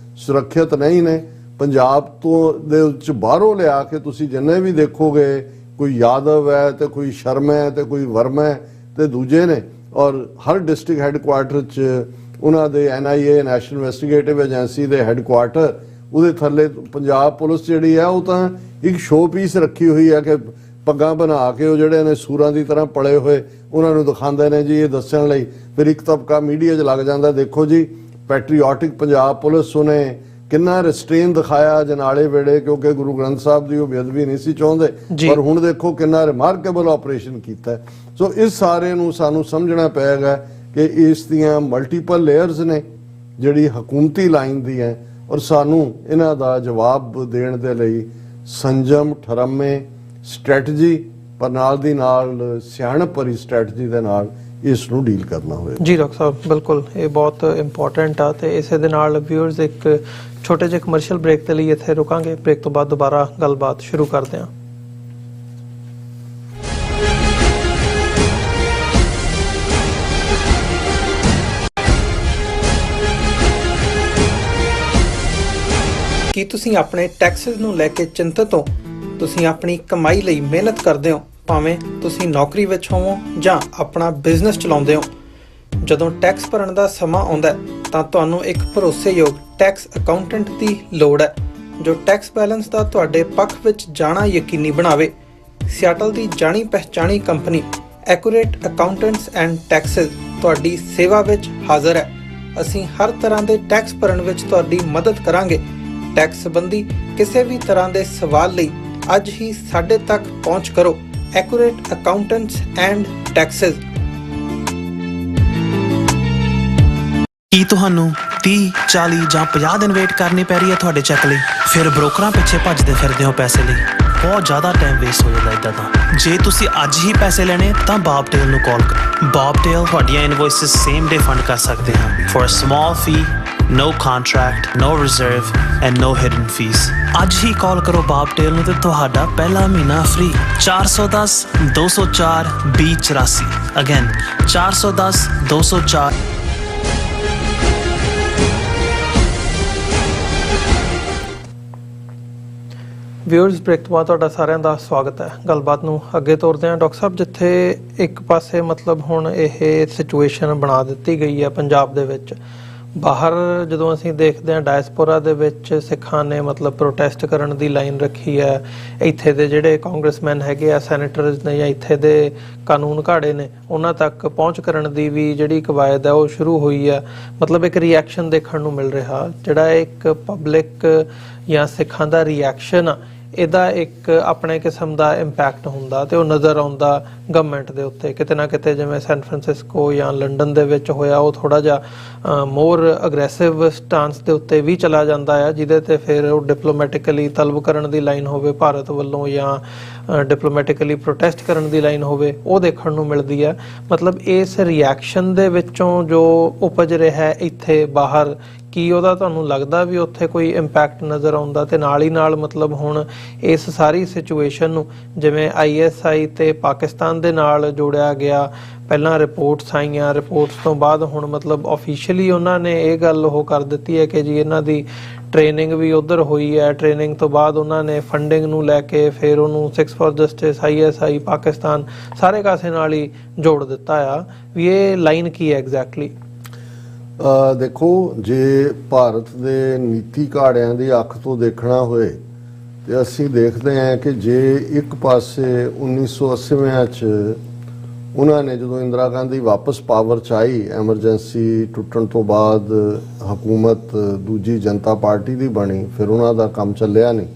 ਸੁਰੱਖਿਅਤ ਨਹੀਂ ਨੇ। ਪੰਜਾਬ ਤੋਂ ਦੇ ਵਿੱਚ ਬਾਹਰੋਂ ਲਿਆ ਕੇ ਤੁਸੀਂ ਜਿੰਨੇ ਵੀ ਦੇਖੋਗੇ, ਕੋਈ ਯਾਦਵ ਹੈ ਤੇ ਕੋਈ ਸ਼ਰਮਾ ਹੈ ਤੇ ਕੋਈ ਵਰਮਾ ਹੈ ਤੇ ਦੂਜੇ ਨੇ। ਔਰ ਹਰ ਡਿਸਟ੍ਰਿਕਟ ਹੈੱਡਕੁਆਰਟਰ 'ਚ ਉਹਨਾਂ ਦੇ NIA ਨੈਸ਼ਨਲ ਇਨਵੈਸਟੀਗੇਟਿਵ ਏਜੰਸੀ ਦੇ ਹੈੱਡਕੁਆਰਟਰ, ਉਹਦੇ ਥੱਲੇ ਪੰਜਾਬ ਪੁਲਿਸ ਜਿਹੜੀ ਹੈ ਉਹ ਤਾਂ ਇੱਕ ਸ਼ੋਅ ਪੀਸ ਰੱਖੀ ਹੋਈ ਹੈ ਕਿ ਪੱਗਾਂ ਬਣਾ ਕੇ ਉਹ ਜਿਹੜੇ ਨੇ ਸੂਰਾਂ ਦੀ ਤਰ੍ਹਾਂ ਪਲੇ ਹੋਏ ਉਹਨਾਂ ਨੂੰ ਦਿਖਾਉਂਦੇ ਨੇ ਜੀ ਇਹ ਦੱਸਣ ਲਈ। ਫਿਰ ਇੱਕ ਤਬਕਾ ਮੀਡੀਆ 'ਚ ਲੱਗ ਜਾਂਦਾ, ਦੇਖੋ ਜੀ ਪੈਟਰੀਓਟਿਕ ਪੰਜਾਬ ਪੁਲਿਸ ਉਹਨੇ ਕਿੰਨਾ ਰਿਸਟ੍ਰੇਨ ਦਿਖਾਇਆ ਜਨਾਲੇ ਵੇਲੇ, ਕਿਉਂਕਿ ਗੁਰੂ ਗ੍ਰੰਥ ਸਾਹਿਬ ਦੀ ਉਹ ਬੇਅਦਬੀ ਨਹੀਂ ਸੀ ਚਾਹੁੰਦੇ, ਪਰ ਹੁਣ ਦੇਖੋ ਕਿੰਨਾ ਰਿਮਾਰਕੇਬਲ ਆਪਰੇਸ਼ਨ ਕੀਤਾ। ਸੋ ਇਸ ਸਾਰੇ ਨੂੰ ਸਾਨੂੰ ਸਮਝਣਾ ਪਏਗਾ ਕਿ ਇਸ ਦੀਆਂ ਮਲਟੀਪਲ ਲੇਅਰਸ ਨੇ ਜਿਹੜੀ ਹਕੂਮਤੀ ਲਾਈਨ ਦੀ ਹੈ ਔਰ ਸਾਨੂੰ ਇਹਨਾਂ ਦਾ ਜਵਾਬ ਦੇਣ ਦੇ ਲਈ ਸੰਜਮ, ਠਰਮੇ, ਸਟ੍ਰੈਟਜੀ, ਪਰ ਨਾਲ ਦੀ ਨਾਲ ਸਿਆਣਪ ਭਰੀ ਸਟ੍ਰੈਟਜੀ ਦੇ ਨਾਲ ਇਸ ਨੂੰ ਡੀਲ ਕਰਨਾ ਹੋਵੇਗਾ।
ਜੀ ਡਾਕਟਰ ਸਾਹਿਬ, ਬਿਲਕੁਲ ਇਹ ਬਹੁਤ ਇੰਪੋਰਟੈਂਟ ਆ ਤੇ ਇਸੇ ਦੇ ਨਾਲ ਵਿਊਅਰਸ ਇੱਕ ਛੋਟੇ ਜਿਹੇ ਕਮਰਸ਼ੀਅਲ ਬ੍ਰੇਕ ਦੇ ਲਈ ਇੱਥੇ ਰੁਕਾਂਗੇ। ਬ੍ਰੇਕ ਤੋਂ ਬਾਅਦ ਦੁਬਾਰਾ ਗੱਲਬਾਤ ਸ਼ੁਰੂ ਕਰਦੇ ਹਾਂ। ਕੀ ਤੁਸੀਂ ਆਪਣੇ ਟੈਕਸਸ ਨੂੰ ਲੈ ਕੇ ਚਿੰਤਤ ਹੋ? ਤੁਸੀਂ ਆਪਣੀ ਕਮਾਈ ਲਈ ਮਿਹਨਤ ਕਰਦੇ ਹੋ, ਭਾਵੇਂ ਤੁਸੀਂ ਨੌਕਰੀ ਵਿੱਚ ਹੋਵੋ ਜਾਂ ਆਪਣਾ ਬਿਜ਼ਨਸ ਚਲਾਉਂਦੇ ਹੋ। ਜਦੋਂ ਟੈਕਸ ਭਰਨ ਦਾ ਸਮਾਂ ਆਉਂਦਾ ਹੈ ਤਾਂ ਤੁਹਾਨੂੰ ਇੱਕ ਭਰੋਸੇਯੋਗ ਟੈਕਸ ਅਕਾਊਂਟੈਂਟ ਦੀ ਲੋੜ ਹੈ ਜੋ ਟੈਕਸ ਬੈਲੈਂਸ ਦਾ ਤੁਹਾਡੇ ਪੱਖ ਵਿੱਚ ਜਾਣਾ ਯਕੀਨੀ ਬਣਾਵੇ। ਸਿਆਟਲ ਦੀ ਜਾਣੀ ਪਛਾਣੀ ਕੰਪਨੀ ਐਕੂਰੇਟ ਅਕਾਊਂਟੈਂਟਸ ਐਂਡ ਟੈਕਸਸ ਤੁਹਾਡੀ ਸੇਵਾ ਵਿੱਚ ਹਾਜ਼ਰ ਹੈ। ਅਸੀਂ ਹਰ ਤਰ੍ਹਾਂ ਦੇ ਟੈਕਸ ਭਰਨ ਵਿੱਚ ਤੁਹਾਡੀ ਮਦਦ ਕਰਾਂਗੇ। ਟੈਕਸ ਸੰਬੰਧੀ ਕਿਸੇ ਵੀ ਤਰ੍ਹਾਂ ਦੇ ਸਵਾਲ ਲਈ ਅੱਜ ਹੀ ਸਾਡੇ ਤੱਕ ਪਹੁੰਚ ਕਰੋ। Accurate accountants and taxes.
ਕੀ ਤੁਹਾਨੂੰ 30, 40 ਜਾਂ 50 ਦਿਨ ਵੇਟ ਕਰਨੀ ਪੈ ਰਹੀ ਹੈ ਤੁਹਾਡੇ ਚੈੱਕ ਲਈ? ਫਿਰ ਬ੍ਰੋਕਰਾਂ ਪਿੱਛੇ ਭੱਜਦੇ ਫਿਰਦੇ ਹੋ ਪੈਸੇ ਲਈ। ਬਹੁਤ ਜ਼ਿਆਦਾ ਟਾਈਮ ਵੇਸਟ ਹੋ ਜਾਂਦਾ ਇੱਦਾਂ ਤਾਂ। ਜੇ ਤੁਸੀਂ ਅੱਜ ਹੀ ਪੈਸੇ ਲੈਣੇ ਤਾਂ ਬੌਬਟੇਲ ਨੂੰ ਕਾਲ ਕਰੋ। ਬੌਬਟੇਲ ਤੁਹਾਡੀਆਂ ਇਨਵੌਇਸਸ ਸੇਮ ਡੇ ਫੰਡ ਕਰ ਸਕਦੇ ਹਨ for a small fee. No contract, no reserve and no hidden fees. ਅੱਜ ਹੀ ਕਾਲ ਕਰੋ ਬੌਬਟੇਲ ਨੂੰ ਤੇ ਤੁਹਾਡਾ ਪਹਿਲਾ ਮਹੀਨਾ ਫ੍ਰੀ। 410 204 2084। Again 410 204।
ਵਿਊਅਰਸ, ਬ੍ਰੇਕ ਤੋਂ ਬਾਅਦ ਤੁਹਾਡਾ ਸਾਰਿਆਂ ਦਾ ਸਵਾਗਤ ਹੈ। ਗੱਲਬਾਤ ਨੂੰ ਅੱਗੇ ਤੋਰਦੇ ਹਾਂ। ਡਾਕਟਰ ਸਾਹਿਬ, ਜਿੱਥੇ ਇੱਕ ਪਾਸੇ ਮਤਲਬ ਹੁਣ ਇਹ ਸਿਚੁਏਸ਼ਨ ਬਣਾ ਦਿੱਤੀ ਗਈ ਹੈ ਪੰਜਾਬ ਦੇ ਵਿੱਚ, ਬਾਹਰ ਜਦੋਂ ਅਸੀਂ ਦੇਖਦੇ ਹਾਂ ਡਾਇਸਪੋਰਾ ਦੇ ਵਿੱਚ ਸਿੱਖਾਂ ਨੇ ਮਤਲਬ ਪ੍ਰੋਟੈਸਟ ਕਰਨ ਦੀ ਲਾਈਨ ਰੱਖੀ ਹੈ। ਇੱਥੇ ਦੇ ਜਿਹੜੇ ਕਾਂਗਰਸਮੈਨ ਹੈਗੇ ਆ, ਸੈਨੇਟਰਸ ਨੇ ਜਾਂ ਇੱਥੇ ਦੇ ਕਾਨੂੰਨ ਘਾੜੇ ਨੇ, ਉਹਨਾਂ ਤੱਕ ਪਹੁੰਚ ਕਰਨ ਦੀ ਵੀ ਜਿਹੜੀ ਕਵਾਇਦ ਹੈ ਉਹ ਸ਼ੁਰੂ ਹੋਈ ਹੈ। ਮਤਲਬ ਇੱਕ ਰਿਐਕਸ਼ਨ ਦੇਖਣ ਨੂੰ ਮਿਲ ਰਿਹਾ, ਜਿਹੜਾ ਇੱਕ ਪਬਲਿਕ ਜਾਂ ਸਿੱਖਾਂ ਦਾ ਰਿਐਕਸ਼ਨ ਆ, ਇਹਦਾ ਇੱਕ ਆਪਣੇ ਕਿਸਮ ਦਾ ਇੰਪੈਕਟ ਹੁੰਦਾ ਤੇ ਉਹ ਨਜ਼ਰ ਆਉਂਦਾ ਗਵਰਨਮੈਂਟ ਦੇ ਉੱਤੇ। ਕਿਤੇ ਨਾ ਕਿਤੇ ਜਿਵੇਂ ਸੈਨ ਫਰਾਂਸਿਸਕੋ ਜਾਂ ਲੰਡਨ ਦੇ ਵਿੱਚ ਹੋਇਆ, ਉਹ ਥੋੜਾ ਜਿਹਾ ਮੋਰ ਅਗਰੈਸਿਵ ਸਟਾਂਸ ਦੇ ਉੱਤੇ ਵੀ ਚਲਾ ਜਾਂਦਾ ਆ, ਜਿਹਦੇ ਤੇ ਫਿਰ ਉਹ ਡਿਪਲੋਮੈਟਿਕਲੀ ਤਲਬ ਕਰਨ ਦੀ ਲਾਈਨ ਹੋਵੇ ਭਾਰਤ ਵੱਲੋਂ ਜਾਂ ਡਿਪਲੋਮੈਟਿਕਲੀ ਪ੍ਰੋਟੈਸਟ ਕਰਨ ਦੀ ਲਾਈਨ ਹੋਵੇ, ਉਹ ਦੇਖਣ ਨੂੰ ਮਿਲਦੀ ਹੈ। ਮਤਲਬ ਇਸ ਰਿਐਕਸ਼ਨ ਦੇ ਵਿੱਚੋਂ ਜੋ ਉਪਜ ਰਿਹਾ ਇੱਥੇ ਬਾਹਰ, ਕੀ ਉਹਦਾ ਤੁਹਾਨੂੰ ਲੱਗਦਾ ਵੀ ਉੱਥੇ ਕੋਈ ਇੰਪੈਕਟ ਨਜ਼ਰ ਆਉਂਦਾ? ਤੇ ਨਾਲ ਹੀ ਨਾਲ ਮਤਲਬ ਹੁਣ ਇਸ ਸਾਰੀ ਸਿਚੁਏਸ਼ਨ ਨੂੰ ਜਿਵੇਂ ISI ਤੇ ਪਾਕਿਸਤਾਨ ਦੇ ਨਾਲ ਜੋੜਿਆ ਗਿਆ, ਪਹਿਲਾਂ ਰਿਪੋਰਟਸ ਆਈਆਂ, ਰਿਪੋਰਟਸ ਤੋਂ ਬਾਅਦ ਹੁਣ ਮਤਲਬ ਆਫੀਸ਼ੀਅਲੀ ਉਹਨਾਂ ਨੇ ਇਹ ਗੱਲ ਉਹ ਕਰ ਦਿੱਤੀ ਹੈ ਕਿ ਜੀ ਇਹਨਾਂ ਦੀ ਟ੍ਰੇਨਿੰਗ ਵੀ ਉੱਧਰ ਹੋਈ ਹੈ। ਟ੍ਰੇਨਿੰਗ ਤੋਂ ਬਾਅਦ ਉਹਨਾਂ ਨੇ ਫੰਡਿੰਗ ਨੂੰ ਲੈ ਕੇ ਫਿਰ ਉਹਨੂੰ 6 ਫॉर ਜਸਟਿਸ, ISI, ਪਾਕਿਸਤਾਨ ਸਾਰੇ ਕਾਸੇ ਨਾਲ ਹੀ ਜੋੜ ਦਿੱਤਾ ਆ। ਵੀ ਇਹ ਲਾਈਨ ਕੀ ਹੈ ਐਗਜ਼ੈਕਟਲੀ?
ਦੇਖੋ, ਜੇ ਭਾਰਤ ਦੇ ਨੀਤੀ ਘਾੜਿਆਂ ਦੀ ਅੱਖ ਤੋਂ ਦੇਖਣਾ ਹੋਏ ਤੇ ਅਸੀਂ ਦੇਖਦੇ ਹਾਂ ਕਿ ਜੇ ਇੱਕ ਪਾਸੇ 1980 'ਚ ਉਹਨਾਂ ਨੇ ਜਦੋਂ ਇੰਦਰਾ ਗਾਂਧੀ ਵਾਪਸ ਪਾਵਰ 'ਚ ਆਈ, ਐਮਰਜੈਂਸੀ ਟੁੱਟਣ ਤੋਂ ਬਾਅਦ ਹਕੂਮਤ ਦੂਜੀ ਜਨਤਾ ਪਾਰਟੀ ਦੀ ਬਣੀ, ਫਿਰ ਉਹਨਾਂ ਦਾ ਕੰਮ ਚੱਲਿਆ ਨਹੀਂ।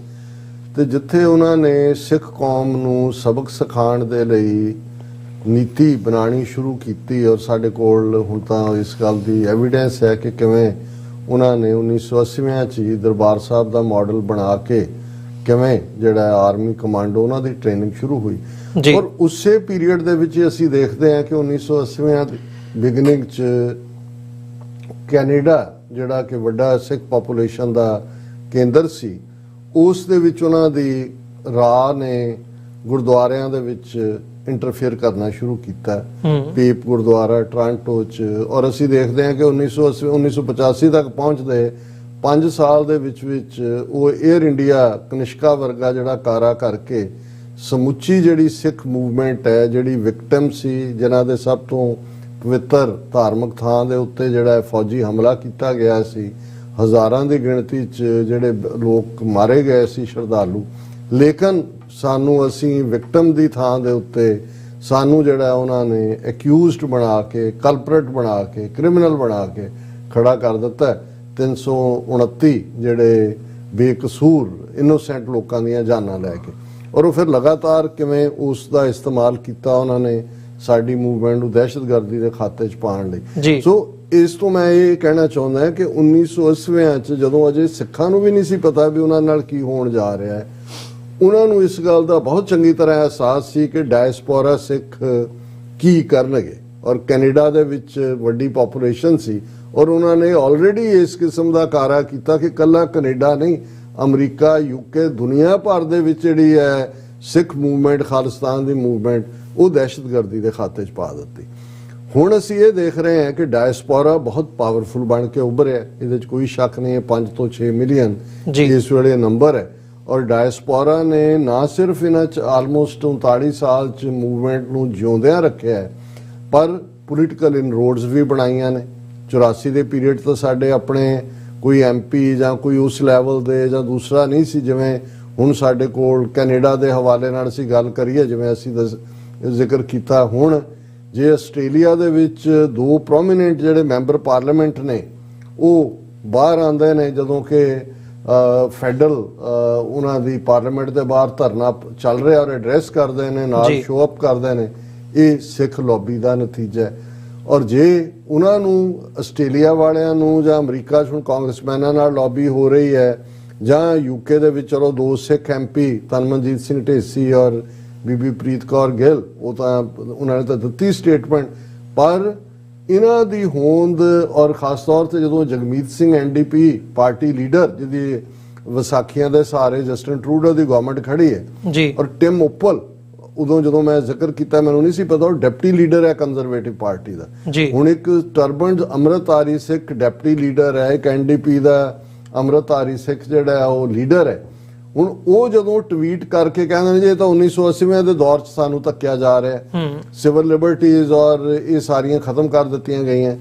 ਤੇ ਜਿੱਥੇ ਉਹਨਾਂ ਨੇ ਸਿੱਖ ਕੌਮ ਨੂੰ ਸਬਕ ਸਿਖਾਉਣ ਦੇ ਲਈ ਨੀਤੀ ਬਣਾਉਣੀ ਸ਼ੁਰੂ ਕੀਤੀ, ਔਰ ਸਾਡੇ ਕੋਲ ਹੁਣ ਤਾਂ ਇਸ ਗੱਲ ਦੀ ਐਵੀਡੈਂਸ ਹੈ ਕਿ ਕਿਵੇਂ ਉਹਨਾਂ ਨੇ 1980 'ਚ ਹੀ ਦਰਬਾਰ ਸਾਹਿਬ ਦਾ ਮਾਡਲ ਬਣਾ ਕੇ ਕਿਵੇਂ ਜਿਹੜਾ ਆਰਮੀ ਕਮਾਂਡੋ ਉਹਨਾਂ ਦੀ ਟ੍ਰੇਨਿੰਗ ਸ਼ੁਰੂ ਹੋਈ। ਔਰ ਉਸੇ ਪੀਰੀਅਡ ਦੇ ਵਿੱਚ ਅਸੀਂ ਦੇਖਦੇ ਹਾਂ ਕਿ 1980 ਦੀ ਬਿਗਨਿੰਗ 'ਚ ਕੈਨੇਡਾ, ਜਿਹੜਾ ਕਿ ਵੱਡਾ ਸਿੱਖ ਪਾਪੂਲੇਸ਼ਨ ਦਾ ਕੇਂਦਰ ਸੀ, ਉਸ ਦੇ ਵਿੱਚ ਉਹਨਾਂ ਦੀ ਰਾਹ ਨੇ ਗੁਰਦੁਆਰਿਆਂ ਦੇ ਵਿੱਚ ਇੰਟਰਫੇਅਰ ਕਰਨਾ ਸ਼ੁਰੂ ਕੀਤਾ। ਪੀਪ ਗੁਰਦੁਆਰਾ ਟੋਰਾਂਟੋ 'ਚ, ਔਰ ਅਸੀਂ ਦੇਖਦੇ ਹਾਂ ਕਿ 1985 ਤੱਕ ਪਹੁੰਚਦੇ 5 ਸਾਲ ਦੇ ਵਿੱਚ ਉਹ 에ਅਰ ਇੰਡੀਆ ਕਨਿਸ਼ਕਾ ਵਰਗਾ ਜਿਹੜਾ ਕਾਰਾ ਕਰਕੇ ਸਮੁੱਚੀ ਜਿਹੜੀ ਸਿੱਖ ਮੂਵਮੈਂਟ ਹੈ, ਜਿਹੜੀ ਵਿਕਟਮ ਸੀ, ਜਿਨ੍ਹਾਂ ਦੇ ਸਭ ਤੋਂ ਪਵਿੱਤਰ ਧਾਰਮਿਕ ਥਾਂ ਦੇ ਉੱਤੇ ਜਿਹੜਾ ਫੌਜੀ ਹਮਲਾ ਕੀਤਾ ਗਿਆ ਸੀ, ਹਜ਼ਾਰਾਂ ਦੀ ਗਿਣਤੀ 'ਚ ਜਿਹੜੇ ਲੋਕ ਮਾਰੇ ਗਏ ਸੀ ਸ਼ਰਧਾਲੂ, ਲੇਕਿਨ ਸਾਨੂੰ ਅਸੀਂ ਵਿਕਟਮ ਦੀ ਥਾਂ ਦੇ ਉੱਤੇ ਸਾਨੂੰ ਜਿਹੜਾ ਉਹਨਾਂ ਨੇ ਐਕਿਊਜ਼ਡ ਬਣਾ ਕੇ, ਕਲਪਰੇਟ ਬਣਾ ਕੇ, ਕ੍ਰਿਮੀਨਲ ਬਣਾ ਕੇ ਖੜਾ ਕਰ ਦਿੱਤਾ। 329 ਜਿਹੜੇ ਬੇਕਸੂਰ ਇਨੋਸੈਂਟ ਲੋਕਾਂ ਦੀਆਂ ਜਾਨਾਂ ਲੈ ਕੇ, ਔਰ ਉਹ ਫਿਰ ਲਗਾਤਾਰ ਕਿਵੇਂ ਉਸ ਦਾ ਇਸਤੇਮਾਲ ਕੀਤਾ ਉਹਨਾਂ ਨੇ ਸਾਡੀ ਮੂਵਮੈਂਟ ਨੂੰ ਦਹਿਸ਼ਤਗਰਦੀ ਦੇ ਖਾਤੇ 'ਚ ਪਾਉਣ ਲਈ। ਸੋ ਇਸ ਤੋਂ ਮੈਂ ਇਹ ਕਹਿਣਾ ਚਾਹੁੰਦਾ ਕਿ 1980 'ਚ ਜਦੋਂ ਅਜੇ ਸਿੱਖਾਂ ਨੂੰ ਵੀ ਨਹੀਂ ਸੀ ਪਤਾ ਵੀ ਉਹਨਾਂ ਨਾਲ ਕੀ ਹੋਣ ਜਾ ਰਿਹਾ ਹੈ, ਉਹਨਾਂ ਨੂੰ ਇਸ ਗੱਲ ਦਾ ਬਹੁਤ ਚੰਗੀ ਤਰ੍ਹਾਂ ਅਹਿਸਾਸ ਸੀ ਕਿ ਡਾਇਸਪੋਰਾ ਸਿੱਖ ਕੀ ਕਰਨਗੇ, ਔਰ ਕੈਨੇਡਾ ਦੇ ਵਿੱਚ ਵੱਡੀ ਪਾਪੂਲੇਸ਼ਨ ਸੀ, ਔਰ ਉਹਨਾਂ ਨੇ ਆਲਰੇਡੀ ਇਸ ਕਿਸਮ ਦਾ ਕਾਰਾ ਕੀਤਾ ਕਿ ਕੱਲਾ ਕੈਨੇਡਾ ਨਹੀਂ, ਅਮਰੀਕਾ, ਯੂਕੇ, ਦੁਨੀਆ ਭਰ ਦੇ ਵਿੱਚ ਜਿਹੜੀ ਹੈ ਸਿੱਖ ਮੂਵਮੈਂਟ, ਖਾਲਿਸਤਾਨ ਦੀ ਮੂਵਮੈਂਟ, ਉਹ ਦਹਿਸ਼ਤਗਰਦੀ ਦੇ ਖਾਤੇ 'ਚ ਪਾ ਦਿੱਤੀ। ਹੁਣ ਅਸੀਂ ਇਹ ਦੇਖ ਰਹੇ ਹਾਂ ਕਿ ਡਾਇਸਪੋਰਾ ਬਹੁਤ ਪਾਵਰਫੁਲ ਬਣ ਕੇ ਉੱਭਰਿਆ, ਇਹਦੇ 'ਚ ਕੋਈ ਸ਼ੱਕ ਨਹੀਂ ਹੈ। 5 ਤੋਂ 6 ਮਿਲੀਅਨ ਇਸ ਵੇਲੇ ਨੰਬਰ ਹੈ, ਔਰ ਡਾਇਸਪੋਰਾ ਨੇ ਨਾ ਸਿਰਫ ਇਹਨਾਂ 'ਚ ਆਲਮੋਸਟ 39 ਸਾਲ 'ਚ ਮੂਵਮੈਂਟ ਨੂੰ ਜਿਉਂਦਿਆਂ ਰੱਖਿਆ ਹੈ, ਪਰ ਪੋਲੀਟੀਕਲ ਇਨਰੋਡਸ ਵੀ ਬਣਾਈਆਂ ਨੇ। 84 ਦੇ ਪੀਰੀਅਡ ਤੋਂ ਸਾਡੇ ਆਪਣੇ ਕੋਈ MP ਜਾਂ ਕੋਈ ਉਸ ਲੈਵਲ ਦੇ ਜਾਂ ਦੂਸਰਾ ਨਹੀਂ ਸੀ, ਜਿਵੇਂ ਹੁਣ ਸਾਡੇ ਕੋਲ ਕੈਨੇਡਾ ਦੇ ਹਵਾਲੇ ਨਾਲ ਅਸੀਂ ਗੱਲ ਕਰੀਏ, ਜਿਵੇਂ ਅਸੀਂ ਜ਼ਿਕਰ ਕੀਤਾ। ਹੁਣ ਜੇ ਆਸਟ੍ਰੇਲੀਆ ਦੇ ਵਿੱਚ 2 ਪ੍ਰੋਮੀਨੈਂਟ ਜਿਹੜੇ ਮੈਂਬਰ ਪਾਰਲੀਮੈਂਟ ਨੇ ਉਹ ਬਾਹਰ ਆਉਂਦੇ ਨੇ ਜਦੋਂ ਕਿ ਫੈਡਰਲ ਉਹਨਾਂ ਦੀ ਪਾਰਲੀਮੈਂਟ ਦੇ ਬਾਹਰ ਧਰਨਾ ਚੱਲ ਰਿਹਾ ਔਰ ਐਡਰੈਸ ਕਰਦੇ ਨੇ, ਨਾਲ ਸ਼ੋ ਅਪ ਕਰਦੇ ਨੇ, ਇਹ ਸਿੱਖ ਲੌਬੀ ਦਾ ਨਤੀਜਾ ਹੈ। ਔਰ ਜੇ ਉਹਨਾਂ ਨੂੰ ਆਸਟ੍ਰੇਲੀਆ ਵਾਲਿਆਂ ਨੂੰ ਜਾਂ ਅਮਰੀਕਾ 'ਚ ਹੁਣ ਕਾਂਗਰਸਮੈਨਾਂ ਨਾਲ ਲੌਬੀ ਹੋ ਰਹੀ ਹੈ, ਜਾਂ UK ਦੇ ਵਿੱਚ ਚਲੋ 2 ਸਿੱਖ MP ਤਨਮਨਜੀਤ ਸਿੰਘ ਢੇਸੀ ਔਰ ਬੀਬੀ ਪ੍ਰੀਤ ਕੌਰ ਗਿੱਲ, ਉਹ ਤਾਂ ਉਹਨਾਂ ਨੇ ਤਾਂ ਦਿੱਤੀ ਸਟੇਟਮੈਂਟ, ਪਰ ਇਹਨਾਂ ਦੀ ਹੋਂਦ ਔਰ ਖਾਸ ਤੌਰ ਤੇ ਜਦੋਂ Jagmeet Singh NDP party leader ਜਿਹਦੀ ਵਿਸਾਖੀਆਂ ਦੇ ਸਹਾਰੇ ਜਸਟਿਨ ਟਰੂਡੋ ਦੀ ਗਵਰਨਮੈਂਟ ਖੜੀ ਹੈ
ਜੀ,
ਔਰ ਟਿਮ ਓਪਲ ਉਦੋਂ ਜਦੋਂ ਮੈਂ ਜ਼ਿਕਰ ਕੀਤਾ ਮੈਨੂੰ ਨਹੀਂ ਸੀ ਪਤਾ ਉਹ ਡਿਪਟੀ ਲੀਡਰ ਹੈ ਕੰਜ਼ਰਵੇਟਿਵ ਪਾਰਟੀ ਦਾ। ਹੁਣ ਇੱਕ ਟਰਬਨਡ ਅੰਮ੍ਰਿਤਧਾਰੀ ਸਿੱਖ ਡਿਪਟੀ ਲੀਡਰ ਹੈ, ਇੱਕ NDP ਦਾ ਅੰਮ੍ਰਿਤਧਾਰੀ ਸਿੱਖ ਜਿਹੜਾ ਉਹ ਲੀਡਰ ਹੈ। ਹੁਣ ਉਹ ਜਦੋਂ ਟਵੀਟ ਕਰਕੇ ਕਹਿੰਦੇ ਨੇ ਜੀ ਇਹ ਤਾਂ 1980 ਦੇ ਦੌਰ 'ਚ ਸਾਨੂੰ ਧੱਕਿਆ ਜਾ ਰਿਹਾ, ਸਿਵਲ ਲਿਬਰਟੀਜ਼ ਔਰ ਇਹ ਸਾਰੀਆਂ ਖਤਮ ਕਰ ਦਿੱਤੀਆਂ ਗਈਆਂ,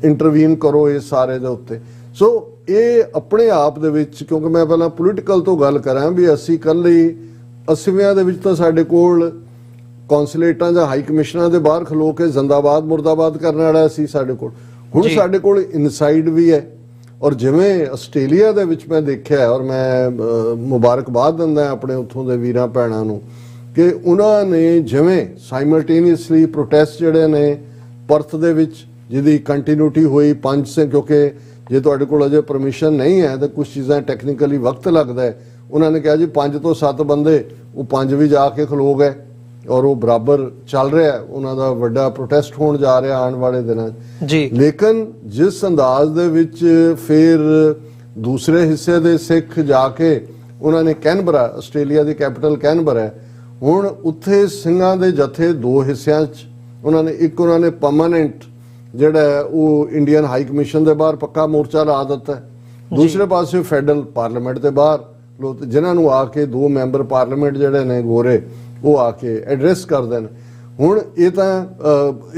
ਇੰਟਰਵੀਨ ਕਰੋ ਇਸ ਸਾਰੇ ਦੇ ਉੱਤੇ। ਸੋ ਇਹ ਆਪਣੇ ਆਪ ਦੇ ਵਿੱਚ, ਕਿਉਂਕਿ ਮੈਂ ਪਹਿਲਾਂ ਪੋਲੀਟੀਕਲ ਤੋਂ ਗੱਲ ਕਰਾਂ ਵੀ ਅਸੀਂ ਇਕੱਲੇ 80 ਦੇ ਵਿੱਚ ਤਾਂ ਸਾਡੇ ਕੋਲ ਕੌਂਸੂਲੇਟਾਂ ਜਾਂ ਹਾਈ ਕਮਿਸ਼ਨਾਂ ਦੇ ਬਾਹਰ ਖਲੋ ਕੇ ਜ਼ਿੰਦਾਬਾਦ ਮੁਰਦਾਬਾਦ ਕਰਨ ਵਾਲਾ ਸੀ ਸਾਡੇ ਕੋਲ। ਹੁਣ ਸਾਡੇ ਕੋਲ ਇਨਸਾਈਡ ਵੀ ਹੈ, ਔਰ ਜਿਵੇਂ ਆਸਟ੍ਰੇਲੀਆ ਦੇ ਵਿੱਚ ਮੈਂ ਦੇਖਿਆ, ਔਰ ਮੈਂ ਮੁਬਾਰਕਬਾਦ ਦਿੰਦਾ ਆਪਣੇ ਉੱਥੋਂ ਦੇ ਵੀਰਾਂ ਭੈਣਾਂ ਨੂੰ ਕਿ ਉਹਨਾਂ ਨੇ ਜਿਵੇਂ ਸਾਈਮਲਟੇਨੀਅਸਲੀ ਪ੍ਰੋਟੈਸਟ ਜਿਹੜੇ ਨੇ ਪਰਥ ਦੇ ਵਿੱਚ ਜਿਹਦੀ ਕੰਟੀਨਿਊਟੀ ਹੋਈ 5 ਸੇ, ਕਿਉਂਕਿ ਜੇ ਤੁਹਾਡੇ ਕੋਲ ਅਜੇ ਪਰਮਿਸ਼ਨ ਨਹੀਂ ਹੈ ਤਾਂ ਕੁਝ ਚੀਜ਼ਾਂ ਟੈਕਨੀਕਲੀ ਵਕਤ ਲੱਗਦਾ ਹੈ। ਉਹਨਾਂ ਨੇ ਕਿਹਾ ਜੀ 5 ਤੋਂ 7 ਬੰਦੇ, ਉਹ 5 ਵੀ ਜਾ ਕੇ ਖਲੋ ਗਏ ਔਰ ਉਹ ਬਰਾਬਰ ਚੱਲ ਰਿਹਾ, ਉਹਨਾਂ ਦਾ ਵੱਡਾ ਪ੍ਰੋਟੈਸਟ ਹੋਣ ਜਾ ਰਿਹਾ ਆਉਣ ਵਾਲੇ ਦਿਨਾਂ 'ਚ ਜੀ। ਲੇਕਿਨ ਜਿਸ ਅੰਦਾਜ਼ ਦੇ ਵਿੱਚ ਫਿਰ ਦੂਸਰੇ ਹਿੱਸੇ ਦੇ ਸਿੱਖ ਜਾ ਕੇ ਉਹਨਾਂ ਨੇ ਕੈਨਬਰਾ, ਆਸਟ੍ਰੇਲੀਆ ਦੀ ਕੈਪੀਟਲ ਕੈਨਬਰਾ, ਹੁਣ ਉੱਥੇ ਸਿੰਘਾਂ ਦੇ ਜਥੇ 2 ਹਿੱਸਿਆਂ 'ਚ ਉਹਨਾਂ ਨੇ ਪਰਮਾਨੈਂਟ ਜਿਹੜਾ ਉਹ ਇੰਡੀਅਨ ਹਾਈ ਕਮਿਸ਼ਨ ਦੇ ਬਾਹਰ ਪੱਕਾ ਮੋਰਚਾ ਲਾ ਦਿੱਤਾ ਹੈ, ਦੂਸਰੇ ਪਾਸੇ ਫੈਡਰਲ ਪਾਰਲੀਮੈਂਟ ਦੇ ਬਾਹਰ ਲੋਕ ਜਿਨ੍ਹਾਂ ਨੂੰ ਆ ਕੇ 2 ਮੈਂਬਰ ਪਾਰਲੀਮੈਂਟ ਜਿਹੜੇ ਨੇ ਗੋਰੇ ਉਹ ਆ ਕੇ ਐਡਰੈਸ ਕਰਦੇ ਨੇ। ਹੁਣ ਇਹ ਤਾਂ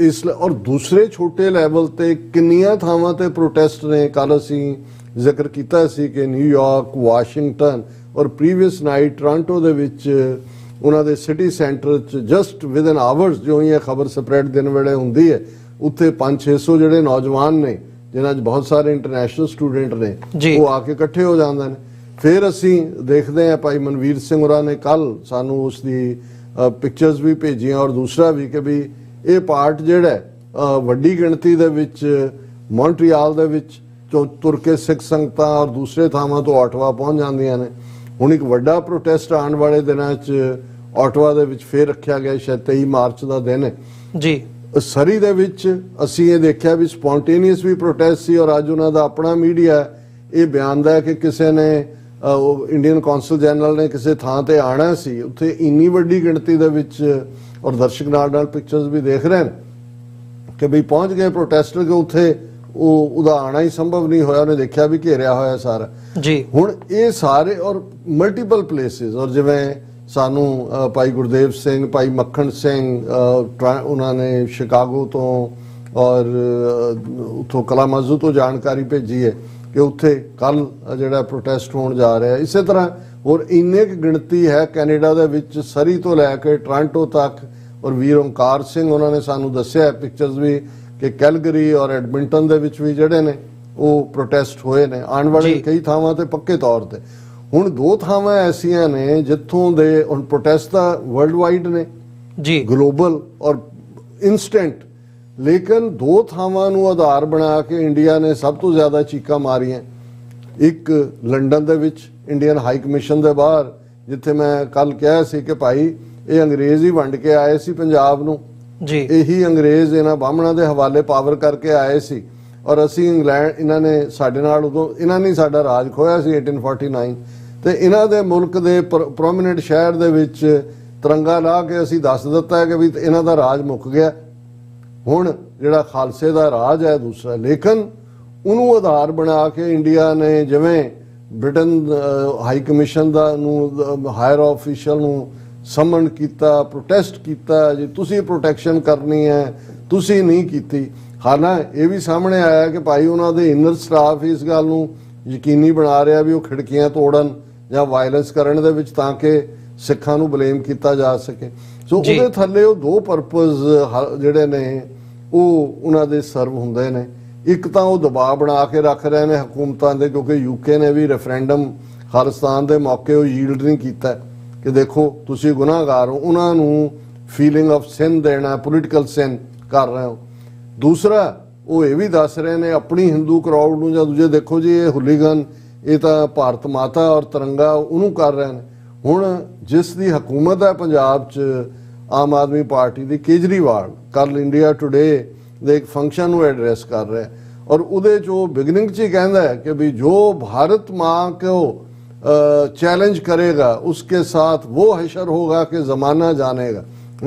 ਇਸ ਔਰ ਦੂਸਰੇ ਛੋਟੇ ਲੈਵਲ ਤੇ ਕਿੰਨੀਆਂ ਥਾਵਾਂ ਤੇ ਪ੍ਰੋਟੈਸਟ ਨੇ। ਕੱਲ ਅਸੀਂ ਜ਼ਿਕਰ ਕੀਤਾ ਸੀ ਕਿ ਨਿਊਯਾਰਕ, ਵਾਸ਼ਿੰਗਟਨ ਔਰ ਪ੍ਰੀਵੀਅਸ ਨਾਈਟ ਟੋਰਾਂਟੋ ਦੇ ਵਿੱਚ ਉਹਨਾਂ ਦੇ ਸਿਟੀ ਸੈਂਟਰ 'ਚ ਜਸਟ ਵਿਦਨ ਆਵਰਸ ਜੋ ਹੀ ਇਹ ਖਬਰ ਸਪਰੈਡ ਦਿਨ ਵੇਲੇ ਹੁੰਦੀ ਹੈ, ਉੱਥੇ 500-600 ਜਿਹੜੇ ਨੌਜਵਾਨ ਨੇ ਜਿਨ੍ਹਾਂ 'ਚ ਬਹੁਤ ਸਾਰੇ ਇੰਟਰਨੈਸ਼ਨਲ ਸਟੂਡੈਂਟ ਨੇ ਉਹ ਆ ਕੇ ਇਕੱਠੇ ਹੋ ਜਾਂਦੇ ਨੇ। ਫਿਰ ਅਸੀਂ ਦੇਖਦੇ ਹਾਂ ਭਾਈ ਮਨਵੀਰ ਸਿੰਘ ਹੋਰਾਂ ਨੇ ਕੱਲ ਸਾਨੂੰ ਉਸ ਦੀ ਪਿਕਚਰਸ ਵੀ ਭੇਜੀਆਂ ਔਰ ਦੂਸਰਾ ਵੀ ਕਿ ਵੀ ਇਹ ਪਾਰਟ ਜਿਹੜਾ ਵੱਡੀ ਗਿਣਤੀ ਦੇ ਵਿੱਚ ਮੌਂਟਰੀਆਲ ਦੇ ਵਿੱਚ ਤੁਰ ਕੇ ਸਿੱਖ ਸੰਗਤਾਂ ਔਰ ਦੂਸਰੇ ਥਾਵਾਂ ਤੋਂ ਆਟਵਾ ਪਹੁੰਚ ਜਾਂਦੀਆਂ ਨੇ। ਹੁਣ ਇੱਕ ਵੱਡਾ ਪ੍ਰੋਟੈਸਟ ਆਉਣ ਵਾਲੇ ਦਿਨਾਂ 'ਚ ਆਟਵਾ ਦੇ ਵਿੱਚ ਫੇਰ ਰੱਖਿਆ ਗਿਆ, ਸ਼ਾਇਦ 23 ਮਾਰਚ ਦਾ ਦਿਨ ਹੈ ਜੀ। ਸਰੀ ਦੇ ਵਿੱਚ ਅਸੀਂ ਇਹ ਦੇਖਿਆ ਵੀ ਸਪੌਂਟੇਨੀਅਸ ਵੀ ਪ੍ਰੋਟੈਸਟ ਸੀ ਔਰ ਅੱਜ ਉਹਨਾਂ ਦਾ ਆਪਣਾ ਮੀਡੀਆ ਇਹ ਬਿਆਨਦਾ ਹੈ ਕਿ ਕਿਸੇ ਨੇ ਇੰਡੀਅਨ ਕੌਂਸਲ ਜਨਰਲ ਨੇ ਕਿਸੇ ਥਾਂ ਤੇ ਆਣਾ ਸੀ, ਉੱਥੇ ਇੰਨੀ ਵੱਡੀ ਗਿਣਤੀ ਦੇ ਵਿੱਚ ਔਰ ਦਰਸ਼ਕ ਨਾਲ ਪਿਕਚਰਸ ਵੀ ਦੇਖ ਰਹੇ ਨੇ ਕਿ ਵੀ ਪਹੁੰਚ ਗਏ ਪ੍ਰੋਟੈਸਟਰ ਕਿ ਉੱਥੇ ਉਹਦਾ ਆਣਾ ਹੀ ਸੰਭਵ ਨਹੀਂ ਹੋਇਆ। ਉਹਨੇ ਦੇਖਿਆ ਵੀ ਘੇਰਿਆ ਹੋਇਆ ਸਾਰਾ ਜੀ। ਹੁਣ ਇਹ ਸਾਰੇ ਔਰ ਮਲਟੀਪਲ ਪਲੇਸਿਸ ਔਰ ਜਿਵੇਂ ਸਾਨੂੰ ਭਾਈ ਗੁਰਦੇਵ ਸਿੰਘ, ਭਾਈ ਮੱਖਣ ਸਿੰਘ ਉਹਨਾਂ ਨੇ ਸ਼ਿਕਾਗੋ ਤੋਂ ਔਰ ਉੱਥੋਂ ਕਲਾਮਾਜ਼ੂ ਤੋਂ ਜਾਣਕਾਰੀ ਭੇਜੀ ਹੈ ਕਿ ਉੱਥੇ ਕੱਲ ਜਿਹੜਾ ਪ੍ਰੋਟੈਸਟ ਹੋਣ ਜਾ ਰਿਹਾ। ਇਸੇ ਤਰ੍ਹਾਂ ਹੋਰ ਇੰਨੇ ਕੁ ਗਿਣਤੀ ਹੈ ਕੈਨੇਡਾ ਦੇ ਵਿੱਚ, ਸਰੀ ਤੋਂ ਲੈ ਕੇ ਟੋਰਾਂਟੋ ਤੱਕ। ਔਰ ਵੀਰ ਓਮਕਾਰ ਸਿੰਘ ਉਹਨਾਂ ਨੇ ਸਾਨੂੰ ਦੱਸਿਆ ਪਿਕਚਰਸ ਵੀ ਕਿ ਕੈਲਗਰੀ ਔਰ ਐਡਮਿੰਟਨ ਦੇ ਵਿੱਚ ਵੀ ਜਿਹੜੇ ਨੇ ਉਹ ਪ੍ਰੋਟੈਸਟ ਹੋਏ ਨੇ ਆਉਣ ਵਾਲੇ ਕਈ ਥਾਵਾਂ ਤੇ ਪੱਕੇ ਤੌਰ ਤੇ। ਹੁਣ 2 ਥਾਵਾਂ ਐਸੀਆਂ ਨੇ ਜਿੱਥੋਂ ਦੇ ਹੁਣ ਪ੍ਰੋਟੈਸਟ ਤਾਂ ਵਰਲਡ ਵਾਈਡ ਨੇ ਜੀ, ਗਲੋਬਲ ਔਰ ਇਨਸਟੈਂਟ ਲੇਕਿਨ ਦੋ ਥਾਵਾਂ ਨੂੰ ਆਧਾਰ ਬਣਾ ਕੇ ਇੰਡੀਆ ਨੇ ਸਭ ਤੋਂ ਜ਼ਿਆਦਾ ਚੀਕਾਂ ਮਾਰੀਆਂ। ਇੱਕ ਲੰਡਨ ਦੇ ਵਿੱਚ ਇੰਡੀਅਨ ਹਾਈ ਕਮਿਸ਼ਨ ਦੇ ਬਾਹਰ, ਜਿੱਥੇ ਮੈਂ ਕੱਲ ਕਿਹਾ ਸੀ ਕਿ ਭਾਈ ਇਹ ਅੰਗਰੇਜ਼ ਹੀ ਵੰਡ ਕੇ ਆਏ ਸੀ ਪੰਜਾਬ ਨੂੰ ਜੀ, ਇਹੀ ਅੰਗਰੇਜ਼ ਇਹਨਾਂ ਬਾਹਮਣਾਂ ਦੇ ਹਵਾਲੇ ਪਾਵਰ ਕਰਕੇ ਆਏ ਸੀ। ਔਰ ਅਸੀਂ ਇੰਗਲੈਂਡ, ਇਹਨਾਂ ਨੇ ਸਾਡੇ ਨਾਲ ਉਦੋਂ ਇਹਨਾਂ ਨੇ ਸਾਡਾ ਰਾਜ ਖੋਇਆ ਸੀ 1849, ਤੇ ਇਹਨਾਂ ਦੇ ਮੁਲਕ ਦੇ ਪ੍ਰੋਮੀਨੈਂਟ ਸ਼ਹਿਰ ਦੇ ਵਿੱਚ ਤਿਰੰਗਾ ਲਾ ਕੇ ਅਸੀਂ ਦੱਸ ਦਿੱਤਾ ਹੈ ਕਿ ਵੀ ਇਹਨਾਂ ਦਾ ਰਾਜ ਮੁੱਕ ਗਿਆ, ਹੁਣ ਜਿਹੜਾ ਖਾਲਸੇ ਦਾ ਰਾਜ ਹੈ ਦੂਸਰਾ। ਲੇਕਿਨ ਉਹਨੂੰ ਆਧਾਰ ਬਣਾ ਕੇ ਇੰਡੀਆ ਨੇ ਜਿਵੇਂ ਬ੍ਰਿਟਨ ਹਾਈ ਕਮਿਸ਼ਨ ਦਾ ਨੂੰ ਹਾਇਰ ਆਫੀਸ਼ੀਅਲ ਨੂੰ ਸਮਨ ਕੀਤਾ, ਪ੍ਰੋਟੈਸਟ ਕੀਤਾ, ਜੀ ਤੁਸੀਂ ਪ੍ਰੋਟੈਕਸ਼ਨ ਕਰਨੀ ਹੈ, ਤੁਸੀਂ ਨਹੀਂ ਕੀਤੀ। ਹਾਲਾਂਕਿ ਇਹ ਵੀ ਸਾਹਮਣੇ ਆਇਆ ਕਿ ਭਾਈ ਉਹਨਾਂ ਦੇ ਇਨਰ ਸਟਾਫ ਇਸ ਗੱਲ ਨੂੰ ਯਕੀਨੀ ਬਣਾ ਰਿਹਾ ਵੀ ਉਹ ਖਿੜਕੀਆਂ ਤੋੜਨ ਜਾਂ ਵਾਇਲੈਂਸ ਕਰਨ ਦੇ ਵਿੱਚ, ਤਾਂ ਕਿ ਸਿੱਖਾਂ ਨੂੰ ਬਲੇਮ ਕੀਤਾ ਜਾ ਸਕੇ। ਸੋ ਉਹਦੇ ਥੱਲੇ ਉਹ ਦੋ ਪਰਪਸ ਜਿਹੜੇ ਨੇ ਉਹ ਉਹਨਾਂ ਦੇ ਸਰਵ ਹੁੰਦੇ ਨੇ। ਇੱਕ ਤਾਂ ਉਹ ਦਬਾਅ ਬਣਾ ਕੇ ਰੱਖ ਰਹੇ ਨੇ ਹਕੂਮਤਾਂ ਦੇ, ਕਿਉਂਕਿ ਯੂਕੇ ਨੇ ਵੀ ਰੈਫਰੈਂਡਮ ਖਾਲਿਸਤਾਨ ਦੇ ਮੌਕੇ ਉਹ ਯੀਲਡ ਨਹੀਂ ਕੀਤਾ ਕਿ ਦੇਖੋ ਤੁਸੀਂ ਗੁਨਾਹਗਾਰ ਹੋ, ਉਹਨਾਂ ਨੂੰ ਫੀਲਿੰਗ ਆਫ ਸਿਨ ਦੇਣਾ, ਪੋਲੀਟੀਕਲ ਸਿਨ ਕਰ ਰਹੇ ਹੋ। ਦੂਸਰਾ ਉਹ ਇਹ ਵੀ ਦੱਸ ਰਹੇ ਨੇ ਆਪਣੀ ਹਿੰਦੂ ਕਰਾਊਡ ਨੂੰ ਜਾਂ ਦੂਜੇ, ਦੇਖੋ ਜੀ ਇਹ ਹੁਲੀਗਨ, ਇਹ ਤਾਂ ਭਾਰਤ ਮਾਤਾ ਔਰ ਤਿਰੰਗਾ ਉਹਨੂੰ ਕਰ ਰਹੇ ਨੇ। ਹੁਣ ਜਿਸ ਦੀ ਹਕੂਮਤ ਹੈ ਪੰਜਾਬ 'ਚ ਆਮ ਆਦਮੀ ਪਾਰਟੀ ਦੀ, ਕੇਜਰੀਵਾਲ ਕੱਲ ਇੰਡੀਆ ਟੁਡੇ ਦੇ ਇੱਕ ਫੰਕਸ਼ਨ ਨੂੰ ਐਡਰੈਸ ਕਰ ਰਿਹਾ ਔਰ ਉਹਦੇ 'ਚ ਉਹ ਬਿਗਨਿੰਗ 'ਚ ਹੀ ਕਹਿੰਦਾ ਹੈ ਕਿ ਵੀ ਜੋ ਭਾਰਤ ਮਾਂ को चैलेंज करेगा उसके साथ वो हशर होगा कि ज़माना जानेगा।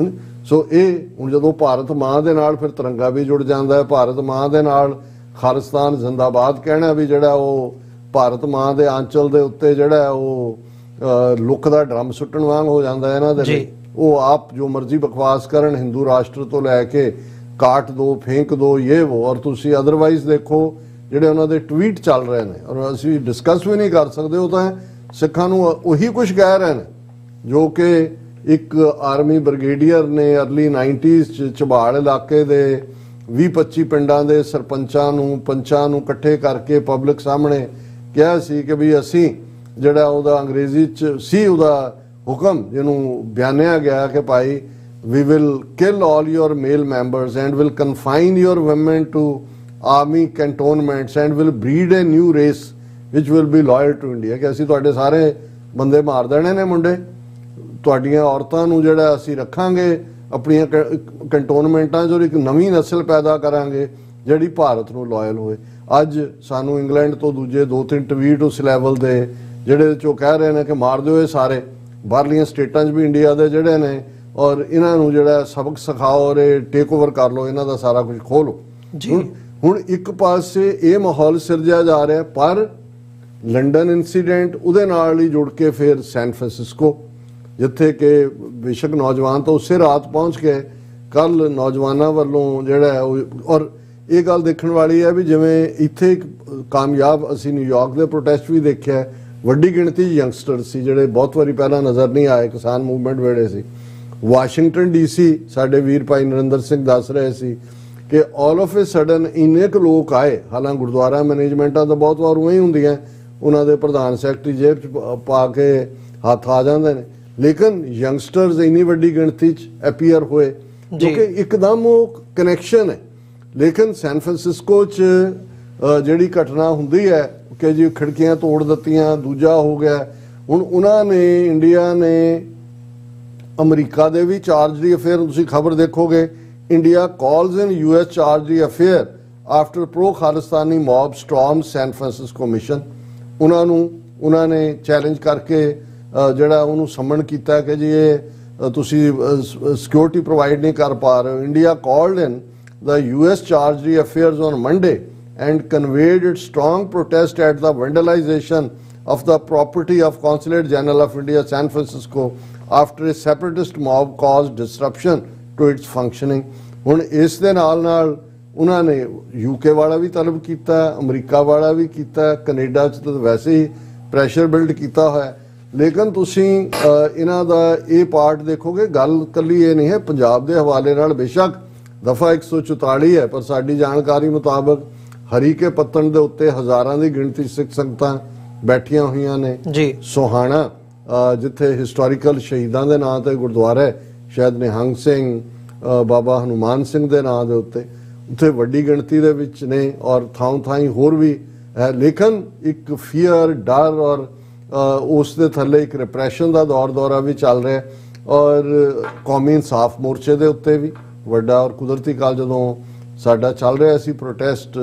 सो ये हुण जदों भारत मां दे नाल फिर तिरंगा भी जुड़ जाता है, भारत मां दे नाल खालिस्तान जिंदाबाद कहना भी जिहड़ा वो भारत मां दे आंचल दे उत्ते जिहड़ा वो लुक दा ड्रम सुट्टण वांग हो जाता है इन्हां दे। वो आप जो मर्जी बकवास करन, हिंदू राष्ट्र तो लैके काट दो, फेंक दो, ये वो, और तुसी अदरवाइज देखो ਜਿਹੜੇ ਉਹਨਾਂ ਦੇ ਟਵੀਟ ਚੱਲ ਰਹੇ ਨੇ ਔਰ ਅਸੀਂ ਡਿਸਕਸ ਵੀ ਨਹੀਂ ਕਰ ਸਕਦੇ, ਉਹ ਤਾਂ ਸਿੱਖਾਂ ਨੂੰ ਉਹੀ ਕੁਝ ਕਹਿ ਰਹੇ ਨੇ ਜੋ ਕਿ ਇੱਕ ਆਰਮੀ ਬ੍ਰਿਗੇਡੀਅਰ ਨੇ ਅਰਲੀ 90s 'ਚ ਝਬਾਲ ਇਲਾਕੇ ਦੇ 20-25 ਪਿੰਡਾਂ ਦੇ ਸਰਪੰਚਾਂ ਨੂੰ, ਪੰਚਾਂ ਨੂੰ ਇਕੱਠੇ ਕਰਕੇ ਪਬਲਿਕ ਸਾਹਮਣੇ ਕਿਹਾ ਸੀ ਕਿ ਵੀ ਅਸੀਂ ਜਿਹੜਾ ਉਹਦਾ ਅੰਗਰੇਜ਼ੀ 'ਚ ਸੀ ਉਹਦਾ ਹੁਕਮ, ਜਿਹਨੂੰ ਬਿਆਨਿਆ ਗਿਆ ਕਿ ਭਾਈ we will kill all your male members and will confine your women to army cantonments and will breed a new race which will be loyal to India। ਕਿ ਅਸੀਂ ਤੁਹਾਡੇ ਸਾਰੇ ਬੰਦੇ ਮਾਰ ਦੇਣੇ ਨੇ ਮੁੰਡੇ, ਤੁਹਾਡੀਆਂ ਔਰਤਾਂ ਨੂੰ ਜਿਹੜਾ ਅਸੀਂ ਰੱਖਾਂਗੇ ਆਪਣੀਆਂ ਕੰਟੋਨਮੈਂਟਾਂ 'ਚ, ਇੱਕ ਨਵੀਂ ਨਸਲ ਪੈਦਾ ਕਰਾਂਗੇ ਜਿਹੜੀ ਭਾਰਤ ਨੂੰ ਲਾਇਲ ਹੋਏ। ਅੱਜ ਸਾਨੂੰ ਇੰਗਲੈਂਡ ਤੋਂ ਦੂਜੇ 2-3 ਟਵੀਟ ਉਸ ਲੈਵਲ ਦੇ ਜਿਹੜੇ 'ਚੋਂ ਕਹਿ ਰਹੇ ਨੇ ਕਿ ਮਾਰ ਦਿਓ ਇਹ ਸਾਰੇ, ਬਾਹਰਲੀਆਂ ਸਟੇਟਾਂ 'ਚ ਵੀ ਇੰਡੀਆ ਦੇ ਜਿਹੜੇ ਨੇ, ਔਰ ਇਹਨਾਂ ਨੂੰ ਜਿਹੜਾ ਸਬਕ ਸਿਖਾਓ ਔਰ ਇਹ ਟੇਕ ਓਵਰ ਕਰ ਲਓ, ਇਹਨਾਂ ਦਾ ਸਾਰਾ ਕੁਝ ਖੋਹ ਲਓ ਜੀ। ਹੁਣ ਇੱਕ ਪਾਸੇ ਇਹ ਮਾਹੌਲ ਸਿਰਜਿਆ ਜਾ ਰਿਹਾ, ਪਰ ਲੰਡਨ ਇਨਸੀਡੈਂਟ ਉਹਦੇ ਨਾਲ ਹੀ ਜੁੜ ਕੇ ਫਿਰ ਸੈਨ ਫਰਾਂਸਿਸਕੋ, ਜਿੱਥੇ ਕਿ ਬੇਸ਼ੱਕ ਨੌਜਵਾਨ ਤਾਂ ਉਸੇ ਰਾਤ ਪਹੁੰਚ ਗਏ, ਕੱਲ ਨੌਜਵਾਨਾਂ ਵੱਲੋਂ ਜਿਹੜਾ ਔਰ ਇਹ ਗੱਲ ਦੇਖਣ ਵਾਲੀ ਹੈ ਵੀ ਜਿਵੇਂ ਇੱਥੇ ਇੱਕ ਕਾਮਯਾਬ ਅਸੀਂ ਨਿਊਯਾਰਕ ਦੇ ਪ੍ਰੋਟੈਸਟ ਵੀ ਦੇਖਿਆ, ਵੱਡੀ ਗਿਣਤੀ ਯੰਗਸਟਰ ਸੀ ਜਿਹੜੇ ਬਹੁਤ ਵਾਰੀ ਪਹਿਲਾਂ ਨਜ਼ਰ ਨਹੀਂ ਆਏ, ਕਿਸਾਨ ਮੂਵਮੈਂਟ ਵੇਲੇ ਸੀ। ਵਾਸ਼ਿੰਗਟਨ DC ਸਾਡੇ ਵੀਰ ਭਾਈ ਨਰਿੰਦਰ ਸਿੰਘ ਦੱਸ ਰਹੇ ਸੀ ਕਿ ਆਲ ਆਫ ਏ ਸਡਨ ਇੰਨੇ ਕੁ ਲੋਕ ਆਏ, ਹਾਲਾਂਕਿ ਗੁਰਦੁਆਰਾ ਮੈਨੇਜਮੈਂਟਾਂ ਤਾਂ ਬਹੁਤ ਵਾਰ ਉਵੇਂ ਹੀ ਹੁੰਦੀਆਂ, ਉਹਨਾਂ ਦੇ ਪ੍ਰਧਾਨ ਸੈਕਟਰੀ ਜੇਬ 'ਚ ਪਾ ਕੇ ਹੱਥ ਆ ਜਾਂਦੇ ਨੇ, ਲੇਕਿਨ ਯੰਗਸਟਰਸ ਇੰਨੀ ਵੱਡੀ ਗਿਣਤੀ 'ਚ ਅਪੀਅਰ ਹੋਏ ਕਿਉਂਕਿ ਇੱਕਦਮ ਉਹ ਕਨੈਕਸ਼ਨ ਹੈ। ਲੇਕਿਨ ਸੈਨ ਫਰਾਂਸਿਸਕੋ 'ਚ ਜਿਹੜੀ ਘਟਨਾ ਹੁੰਦੀ ਹੈ ਕਿ ਜੀ ਖਿੜਕੀਆਂ ਤੋੜ ਦਿੱਤੀਆਂ, ਦੂਜਾ ਹੋ ਗਿਆ। ਹੁਣ ਉਹਨਾਂ ਨੇ, ਇੰਡੀਆ ਨੇ ਅਮਰੀਕਾ ਦੇ ਵੀ ਚਾਰਜ ਦੀ ਅਫੇਅਰ, ਤੁਸੀਂ ਖਬਰ ਦੇਖੋਗੇ, ਇੰਡੀਆ ਕਾਲਸ ਇਨ US ਚਾਰਜ ਦੀ ਅਫੇਅਰ ਆਫਟਰ ਪ੍ਰੋ ਖਾਲਿਸਤਾਨੀ ਮੌਬ ਸਟॉर्म ਸੈਨ ਫਰਾਂਸਿਸਕੋ ਮਿਸ਼ਨ। ਉਹਨਾਂ ਨੇ ਚੈਲੰਜ ਕਰਕੇ ਜਿਹੜਾ ਉਹਨੂੰ ਸਮਨ ਕੀਤਾ ਕਿ ਜੀ ਇਹ ਤੁਸੀਂ ਸਿਕਿਉਰਿਟੀ ਪ੍ਰੋਵਾਈਡ ਨਹੀਂ ਕਰ ਪਾ ਰਹੇ ਹੋ। India called in the US charged the affairs on Monday and conveyed its strong protest at the vandalization of the property of Consulate General of India, San Francisco, after a separatist mob caused disruption to its functioning। ਹੁਣ ਇਸ ਦੇ ਨਾਲ ਉਹਨਾਂ ਨੇ UK ਵਾਲਾ ਵੀ ਤਲਬ ਕੀਤਾ, America ਵਾਲਾ ਵੀ ਕੀਤਾ, ਕੈਨੇਡਾ 'ਚ ਤਾਂ ਵੈਸੇ ਹੀ ਪ੍ਰੈਸ਼ਰ ਬਿਲਡ ਕੀਤਾ ਹੋਇਆ। ਲੇਕਿਨ ਤੁਸੀਂ ਇਹਨਾਂ ਦਾ ਇਹ ਪਾਰਟ ਦੇਖੋਗੇ, ਗੱਲ ਕੱਲੀ ਇਹ ਨਹੀਂ ਹੈ ਪੰਜਾਬ ਦੇ ਹਵਾਲੇ ਨਾਲ। ਬੇਸ਼ੱਕ ਦਫਾ 144 ਹੈ, ਪਰ ਸਾਡੀ ਜਾਣਕਾਰੀ ਮੁਤਾਬਕ ਹਰੀਕੇ ਪੱਤਣ ਦੇ ਉੱਤੇ ਹਜ਼ਾਰਾਂ ਦੀ ਗਿਣਤੀ ਸਿੱਖ ਸੰਗਤਾਂ ਬੈਠੀਆਂ ਹੋਈਆਂ ਨੇ ਜੀ। ਸੋਹਾਣਾ ਜਿੱਥੇ ਹਿਸਟੋਰੀਕਲ ਸ਼ਹੀਦਾਂ ਦੇ ਨਾਂ ਤੇ ਗੁਰਦੁਆਰਾ ਹੈ, ਸ਼ਾਇਦ ਨਿਹੰਗ ਸਿੰਘ ਬਾਬਾ ਹਨੂਮਾਨ ਸਿੰਘ ਦੇ ਨਾਂ ਦੇ ਉੱਤੇ, ਉੱਥੇ ਵੱਡੀ ਗਿਣਤੀ ਦੇ ਵਿੱਚ ਨੇ ਔਰ ਥਾਂ ਥਾਈਂ ਹੋਰ ਵੀ ਹੈ। ਲੇਕਿਨ ਇੱਕ ਫੀਅਰ, ਡਰ ਔਰ ਉਸ ਦੇ ਥੱਲੇ ਇੱਕ ਰਿਪਰੈਸ਼ਨ ਦਾ ਦੌਰਾ ਵੀ ਚੱਲ ਰਿਹਾ। ਔਰ ਕੌਮੀ ਇਨਸਾਫ ਮੋਰਚੇ ਦੇ ਉੱਤੇ ਵੀ ਵੱਡਾ ਔਰ ਕੁਦਰਤੀ ਕਾਲ ਜਦੋਂ ਸਾਡਾ ਚੱਲ ਰਿਹਾ ਸੀ ਪ੍ਰੋਟੈਸਟ,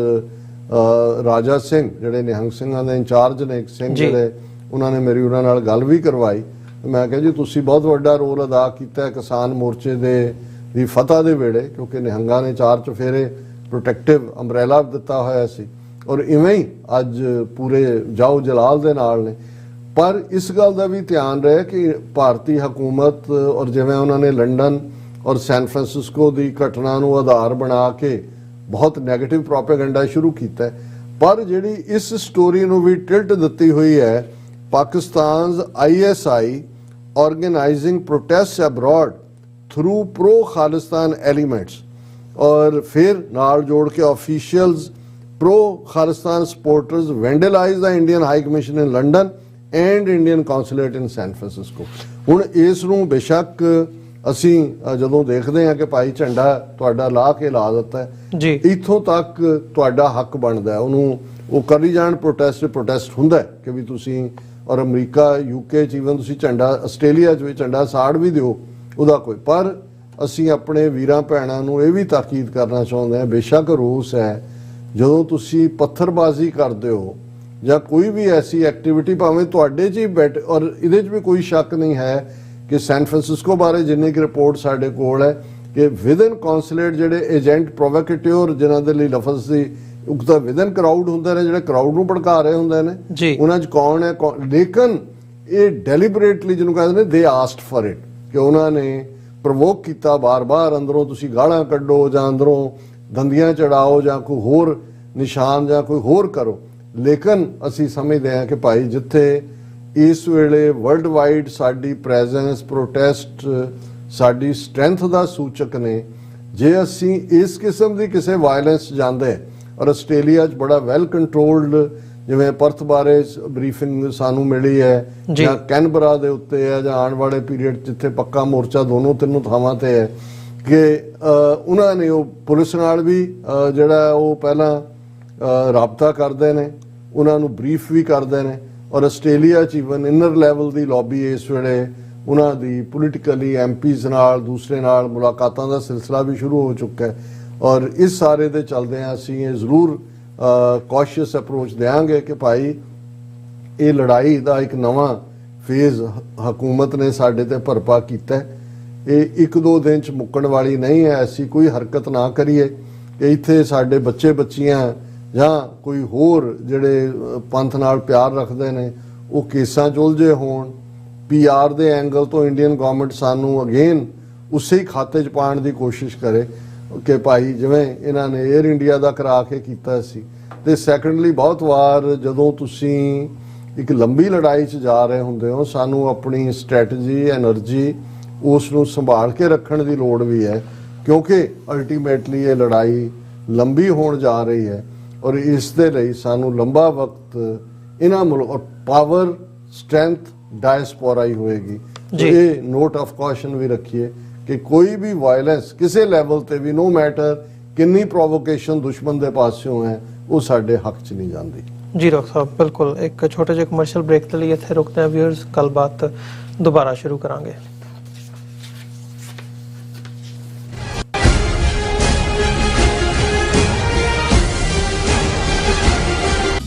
ਰਾਜਾ ਸਿੰਘ ਜਿਹੜੇ ਨਿਹੰਗ ਸਿੰਘਾਂ ਦੇ ਇੰਚਾਰਜ ਨੇ, ਇੱਕ ਸਿੰਘ ਜਿਹੜੇ, ਉਹਨਾਂ ਨੇ ਮੇਰੀ ਉਹਨਾਂ ਨਾਲ ਗੱਲ ਵੀ ਕਰਵਾਈ। ਮੈਂ ਕਿਹਾ ਜੀ ਤੁਸੀਂ ਬਹੁਤ ਵੱਡਾ ਰੋਲ ਅਦਾ ਕੀਤਾ ਕਿਸਾਨ ਮੋਰਚੇ ਦੀ ਫਤਹ ਦੇ ਵੇਲੇ, ਕਿਉਂਕਿ ਨਿਹੰਗਾਂ ਨੇ 4 ਚੁਫੇਰੇ ਪ੍ਰੋਟੈਕਟਿਵ ਅੰਬਰੇਲਾ ਦਿੱਤਾ ਹੋਇਆ ਸੀ ਔਰ ਇਵੇਂ ਹੀ ਅੱਜ ਪੂਰੇ ਜਾਓ ਜਲਾਲ ਦੇ ਨਾਲ ਨੇ। ਪਰ ਇਸ ਗੱਲ ਦਾ ਵੀ ਧਿਆਨ ਰਹੇ ਕਿ ਭਾਰਤੀ ਹਕੂਮਤ ਔਰ ਜਿਵੇਂ ਉਹਨਾਂ ਨੇ ਲੰਡਨ ਔਰ ਸੈਨ ਫਰਾਂਸਿਸਕੋ ਦੀ ਘਟਨਾ ਨੂੰ ਆਧਾਰ ਬਣਾ ਕੇ ਬਹੁਤ ਨੈਗੇਟਿਵ ਪ੍ਰੋਪੇਗੈਂਡਾ ਸ਼ੁਰੂ ਕੀਤਾ, ਪਰ ਜਿਹੜੀ ਇਸ ਸਟੋਰੀ ਨੂੰ ਵੀ ਟਿਲਟ ਦਿੱਤੀ ਹੋਈ ਹੈ, ਪਾਕਿਸਤਾਨ's ISI organizing protests abroad through pro-Khalistan elements, और फिर नाल जोड़ के officials pro-Khalistan supporters vandalize the Indian High Commission in London and Indian Consulate in San Francisco। ਹੁਣ ਇਸ ਨੂੰ ਬੇਸ਼ੱਕ ਅਸੀਂ ਜਦੋਂ ਦੇਖਦੇ ਹਾਂ ਕਿ ਭਾਈ ਝੰਡਾ ਤੁਹਾਡਾ ਲਾ ਕੇ ਲਾ ਦਿੱਤਾ ਜੀ, ਇੱਥੋਂ ਤੱਕ ਤੁਹਾਡਾ ਹੱਕ ਬਣਦਾ ਉਹਨੂੰ ਉਹ ਕਰੀ ਜਾਣ। ਪ੍ਰੋਟੈਸਟ ਹੁੰਦਾ ਕਿ ਵੀ ਤੁਸੀਂ, ਔਰ ਅਮਰੀਕਾ UK 'ਚ ਈਵਨ ਤੁਸੀਂ ਝੰਡਾ, ਆਸਟ੍ਰੇਲੀਆ 'ਚ ਵੀ ਝੰਡਾ ਸਾੜ ਵੀ ਦਿਓ, ਉਹਦਾ ਕੋਈ। ਪਰ ਅਸੀਂ ਆਪਣੇ ਵੀਰਾਂ ਭੈਣਾਂ ਨੂੰ ਇਹ ਵੀ ਤਾਕੀਦ ਕਰਨਾ ਚਾਹੁੰਦੇ ਹਾਂ, ਬੇਸ਼ੱਕ ਰੂਸ ਹੈ, ਜਦੋਂ ਤੁਸੀਂ ਪੱਥਰਬਾਜ਼ੀ ਕਰਦੇ ਹੋ ਜਾਂ ਕੋਈ ਵੀ ਐਸੀ ਐਕਟੀਵਿਟੀ ਭਾਵੇਂ ਤੁਹਾਡੇ 'ਚ ਹੀ ਬੈਠ, ਔਰ ਇਹਦੇ 'ਚ ਵੀ ਕੋਈ ਸ਼ੱਕ ਨਹੀਂ ਹੈ ਕਿ ਸੈਨ ਫਰਾਂਸਿਸਕੋ ਬਾਰੇ ਜਿੰਨੀ ਕਿ ਰਿਪੋਰਟ ਸਾਡੇ ਕੋਲ ਹੈ ਕਿ ਵਿਦਨ ਕੌਂਸੂਲੇਟ ਜਿਹੜੇ ਏਜੰਟ ਪ੍ਰੋਵੋਕੇਟਿਵਰ ਜਿਨ੍ਹਾਂ ਦੇ ਲਈ ਲਫ਼ਜ਼ ਦੀ ਉਕਤਾ ਵਿਦਨ ਕਰਾਊਡ ਹੁੰਦੇ ਨੇ, ਜਿਹੜੇ ਕਰਾਊਡ ਨੂੰ ਭੜਕਾ ਰਹੇ ਹੁੰਦੇ ਨੇ, ਉਹਨਾਂ 'ਚ ਕੌਣ ਹੈ। ਲੇਕਿਨ ਇਹ ਡੈਲੀਬਰੇਟਲੀ ਜਿਹਨੂੰ ਕਹਿੰਦੇ ਨੇ ਦੇ ਆਸਕਡ ਫॉर ਇਟ, ਕਿ ਉਹਨਾਂ ਨੇ ਪ੍ਰਵੋਕ ਕੀਤਾ ਬਾਰ-ਬਾਰ, ਅੰਦਰੋਂ ਤੁਸੀਂ ਗਾਲਾਂ ਕੱਢੋ ਜਾਂ ਅੰਦਰੋਂ ਦੰਦੀਆਂ ਚੜਾਓ ਜਾਂ ਕੋਈ ਹੋਰ ਨਿਸ਼ਾਨ ਜਾਂ ਕੋਈ ਹੋਰ ਕਰੋ। ਲੇਕਿਨ ਅਸੀਂ ਸਮਝਦੇ ਹਾਂ ਕਿ ਭਾਈ ਜਿੱਥੇ ਇਸ ਵੇਲੇ ਵਰਲਡ ਵਾਈਡ ਸਾਡੀ ਪ੍ਰੈਜ਼ੈਂਸ, ਪ੍ਰੋਟੈਸਟ ਸਾਡੀ ਸਟਰੈਂਥ ਦਾ ਸੂਚਕ ਨੇ, ਜੇ ਅਸੀਂ ਇਸ ਕਿਸਮ ਦੀ ਕਿਸੇ ਵਾਇਲੈਂਸ ਜਾਂਦੇ, ਔਰ ਆਸਟ੍ਰੇਲੀਆ 'ਚ ਬੜਾ ਵੈਲ ਕੰਟਰੋਲਡ, ਜਿਵੇਂ ਪਰਥ ਬਾਰੇ ਬਰੀਫਿੰਗ ਸਾਨੂੰ ਮਿਲੀ ਹੈ ਜਾਂ ਕੈਨਬਰਾ ਦੇ ਉੱਤੇ ਹੈ ਜਾਂ ਆਉਣ ਵਾਲੇ ਪੀਰੀਅਡ ਜਿੱਥੇ ਪੱਕਾ ਮੋਰਚਾ ਦੋਨੋਂ ਤਿੰਨੋਂ ਥਾਵਾਂ ਤੇ ਹੈ, ਕਿ ਉਹਨਾਂ ਨੇ ਉਹ ਪੁਲਿਸ ਨਾਲ ਵੀ ਜਿਹੜਾ ਉਹ ਪਹਿਲਾਂ ਰਾਬਤਾ ਕਰਦੇ ਨੇ, ਉਹਨਾਂ ਨੂੰ ਬਰੀਫ ਵੀ ਕਰਦੇ ਨੇ। ਔਰ ਆਸਟ੍ਰੇਲੀਆ 'ਚ ਈਵਨ ਇਨਰ ਲੈਵਲ ਦੀ ਲੌਬੀ ਇਸ ਵੇਲੇ ਉਹਨਾਂ ਦੀ ਪੋਲੀਟੀਕਲੀ MPs ਨਾਲ ਦੂਸਰੇ ਨਾਲ ਮੁਲਾਕਾਤਾਂ ਦਾ ਸਿਲਸਿਲਾ ਵੀ ਸ਼ੁਰੂ ਹੋ ਚੁੱਕਾ ਹੈ। ਔਰ ਇਸ ਸਾਰੇ ਦੇ ਚੱਲਦਿਆਂ ਅਸੀਂ ਇਹ ਜ਼ਰੂਰ ਕੌਸ਼ੀਅਸ ਅਪਰੋਚ ਦੇਵਾਂਗੇ ਕਿ ਭਾਈ ਇਹ ਲੜਾਈ ਦਾ ਇੱਕ ਨਵਾਂ ਫੇਜ਼ ਹਕੂਮਤ ਨੇ ਸਾਡੇ ਤੇ ਭਰਪਾ ਕੀਤਾ। ਇਹ 1-2 ਦਿਨ 'ਚ ਮੁੱਕਣ ਵਾਲੀ ਨਹੀਂ ਹੈ। ਐਸੀ ਕੋਈ ਹਰਕਤ ਨਾ ਕਰੀਏ ਕਿ ਇੱਥੇ ਸਾਡੇ ਬੱਚੇ ਬੱਚੀਆਂ ਜਾਂ ਕੋਈ ਹੋਰ ਜਿਹੜੇ ਪੰਥ ਨਾਲ ਪਿਆਰ ਰੱਖਦੇ ਨੇ ਉਹ ਕੇਸਾਂ 'ਚ ਉਲਝੇ ਹੋਣ। PR ਦੇ ਐਂਗਲ ਤੋਂ ਇੰਡੀਅਨ ਗਵਰਨਮੈਂਟ ਸਾਨੂੰ ਅਗੇਨ ਉਸੇ ਹੀ ਖਾਤੇ 'ਚ ਪਾਉਣ ਦੀ ਕੋਸ਼ਿਸ਼ ਕਰੇ ਕਿ ਭਾਈ ਜਿਵੇਂ ਇਹਨਾਂ ਨੇ 에ਅਰ ਇੰਡੀਆ ਦਾ ਕਰਾ ਕੇ ਕੀਤਾ ਸੀ। ਤੇ ਸੈਕੰਡਲੀ ਬਹੁਤ ਵਾਰ ਜਦੋਂ ਤੁਸੀਂ ਇੱਕ ਲੰਬੀ ਲੜਾਈ 'ਚ ਜਾ ਰਹੇ ਹੁੰਦੇ ਹੋ, ਸਾਨੂੰ ਆਪਣੀ ਸਟ੍ਰੈਟਜੀ, ਐਨਰਜੀ ਉਸ ਨੂੰ ਸੰਭਾਲ ਕੇ ਰੱਖਣ ਦੀ ਲੋੜ ਵੀ ਹੈ, ਕਿਉਂਕਿ ਅਲਟੀਮੇਟਲੀ ਇਹ ਲੜਾਈ ਲੰਬੀ ਹੋਣ ਜਾ ਰਹੀ ਹੈ। ਔਰ ਇਸ ਦੇ ਲਈ ਸਾਨੂੰ ਲੰਬਾ ਵਕਤ ਇਹਨਾਂ ਮੁਲਕ ਔਰ ਪਾਵਰ, ਸਟਰੈਂਥ ਡਾਇਸਪੋਰਾ ਹੀ ਹੋਏਗੀ। ਇਹ ਨੋਟ ਆਫ ਕੌਸ਼ਨ ਵੀ ਰੱਖੀਏ ਕਿ ਕੋਈ ਵੀ ਵਾਇਲੈਂਸ ਕਿਸੇ ਲੈਵਲ ਤੇ ਵੀ, ਨੋ ਮੈਟਰ ਕਿੰਨੀ ਪ੍ਰੋਵੋਕੇਸ਼ਨ ਦੁਸ਼ਮਣ ਦੇ ਪਾਸਿਓਂ ਹੈ, ਉਹ ਸਾਡੇ ਹੱਕ 'ਚ ਨਹੀਂ ਜਾਂਦੀ।
ਜੀ ਡਾਕਟਰ ਸਾਹਿਬ, ਬਿਲਕੁਲ। ਇੱਕ ਛੋਟੇ ਜਿਹੇ ਕਮਰਸ਼ੀਅਲ ਬ੍ਰੇਕ ਦੇ ਲਈ ਇੱਥੇ ਰੁਕਦੇ ਹਾਂ ਵਿਊਅਰਸ, ਗੱਲਬਾਤ ਦੁਬਾਰਾ ਸ਼ੁਰੂ ਕਰਾਂਗੇ।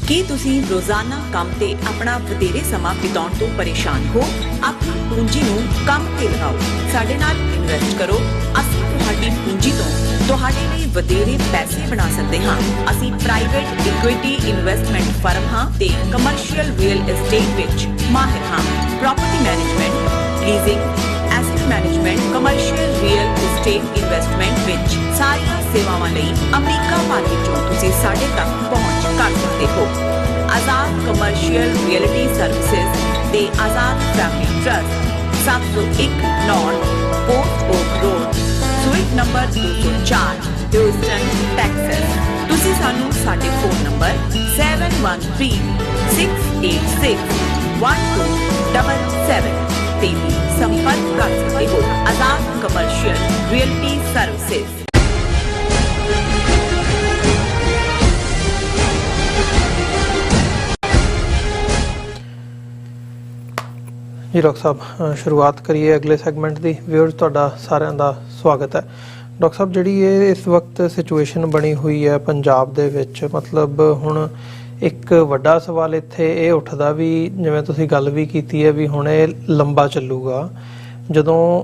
ਕੀ ਤੁਸੀਂ ਰੋਜ਼ਾਨਾ ਕੰਮ ਤੇ ਆਪਣਾ ਵਧੇਰੇ ਸਮਾਂ ਬਿਤਾਉਣ ਤੋਂ ਪਰੇਸ਼ਾਨ ਹੋ? ਆਪਣੀ ਪੂੰਜੀ ਨੂੰ ਕੰਮ ਤੇ ਲਗਾਓ, ਸਾਡੇ ਨਾਲ ਇਨਵੈਸਟ ਕਰੋ। ਅਸੀਂ ਤੁਹਾਡੀ ਪੂੰਜੀ ਤੋਂ ਤੁਹਾਡੇ ਲਈ ਵਧੇਰੇ ਪੈਸੇ ਬਣਾ ਸਕਦੇ ਹਾਂ। ਅਸੀਂ ਪ੍ਰਾਈਵੇਟ ਇਕੁਇਟੀ ਇਨਵੈਸਟਮੈਂਟ ਫਰਮ ਹਾਂ ਤੇ ਕਮਰਸ਼ੀਅਲ ਰੀਅਲ ਏਸਟੇਟ ਵਿੱਚ ਮਾਹਿਰ ਹਾਂ। Property management, leasing, asset management, commercial real estate investment ਵਿੱਚ ਸਾਰੀਆਂ ਸੇਵਾਵਾਂ ਲਈ ਅਮਰੀਕਾ ਭਰ ਵਿੱਚੋਂ ਤੁਸੀਂ ਸਾਡੇ ਤੱਕ ਪਹੁੰਚ ਕਰ ਸਕਦੇ ਹੋ। ਆਜ਼ਾਦ ਕਮਰਸ਼ੀਅਲ ਰੀਅਲਟੀ ਸਰਵਿਸਿਜ਼ ਤੇ Azad family trust, 701 North Port Oak Road, suite number 204, Houston, Texas. ਤੁਸੀਂ ਸਾਨੂੰ ਸਾਡੇ ਫੋਨ ਨੰਬਰ 7136861277 ਤੇ ਵੀ ਸੰਪਰਕ ਕਰ ਸਕਦੇ ਹੋ। Azad commercial realty services.
ਜੀ ਡਾਕਟਰ ਸਾਹਿਬ, ਸ਼ੁਰੂਆਤ ਕਰੀਏ ਅਗਲੇ ਸੈਗਮੈਂਟ ਦੀ। ਵਿਊਅਰਸ, ਤੁਹਾਡਾ ਸਾਰਿਆਂ ਦਾ ਸਵਾਗਤ ਹੈ। ਡਾਕਟਰ ਸਾਹਿਬ, ਜਿਹੜੀ ਇਹ ਇਸ ਵਕਤ ਸਿਚੁਏਸ਼ਨ ਬਣੀ ਹੋਈ ਹੈ ਪੰਜਾਬ ਦੇ ਵਿੱਚ, ਮਤਲਬ ਹੁਣ ਇੱਕ ਵੱਡਾ ਸਵਾਲ ਇੱਥੇ ਇਹ ਉੱਠਦਾ ਵੀ ਜਿਵੇਂ ਤੁਸੀਂ ਗੱਲ ਵੀ ਕੀਤੀ ਹੈ ਵੀ ਹੁਣ ਇਹ ਲੰਬਾ ਚੱਲੂਗਾ। ਜਦੋਂ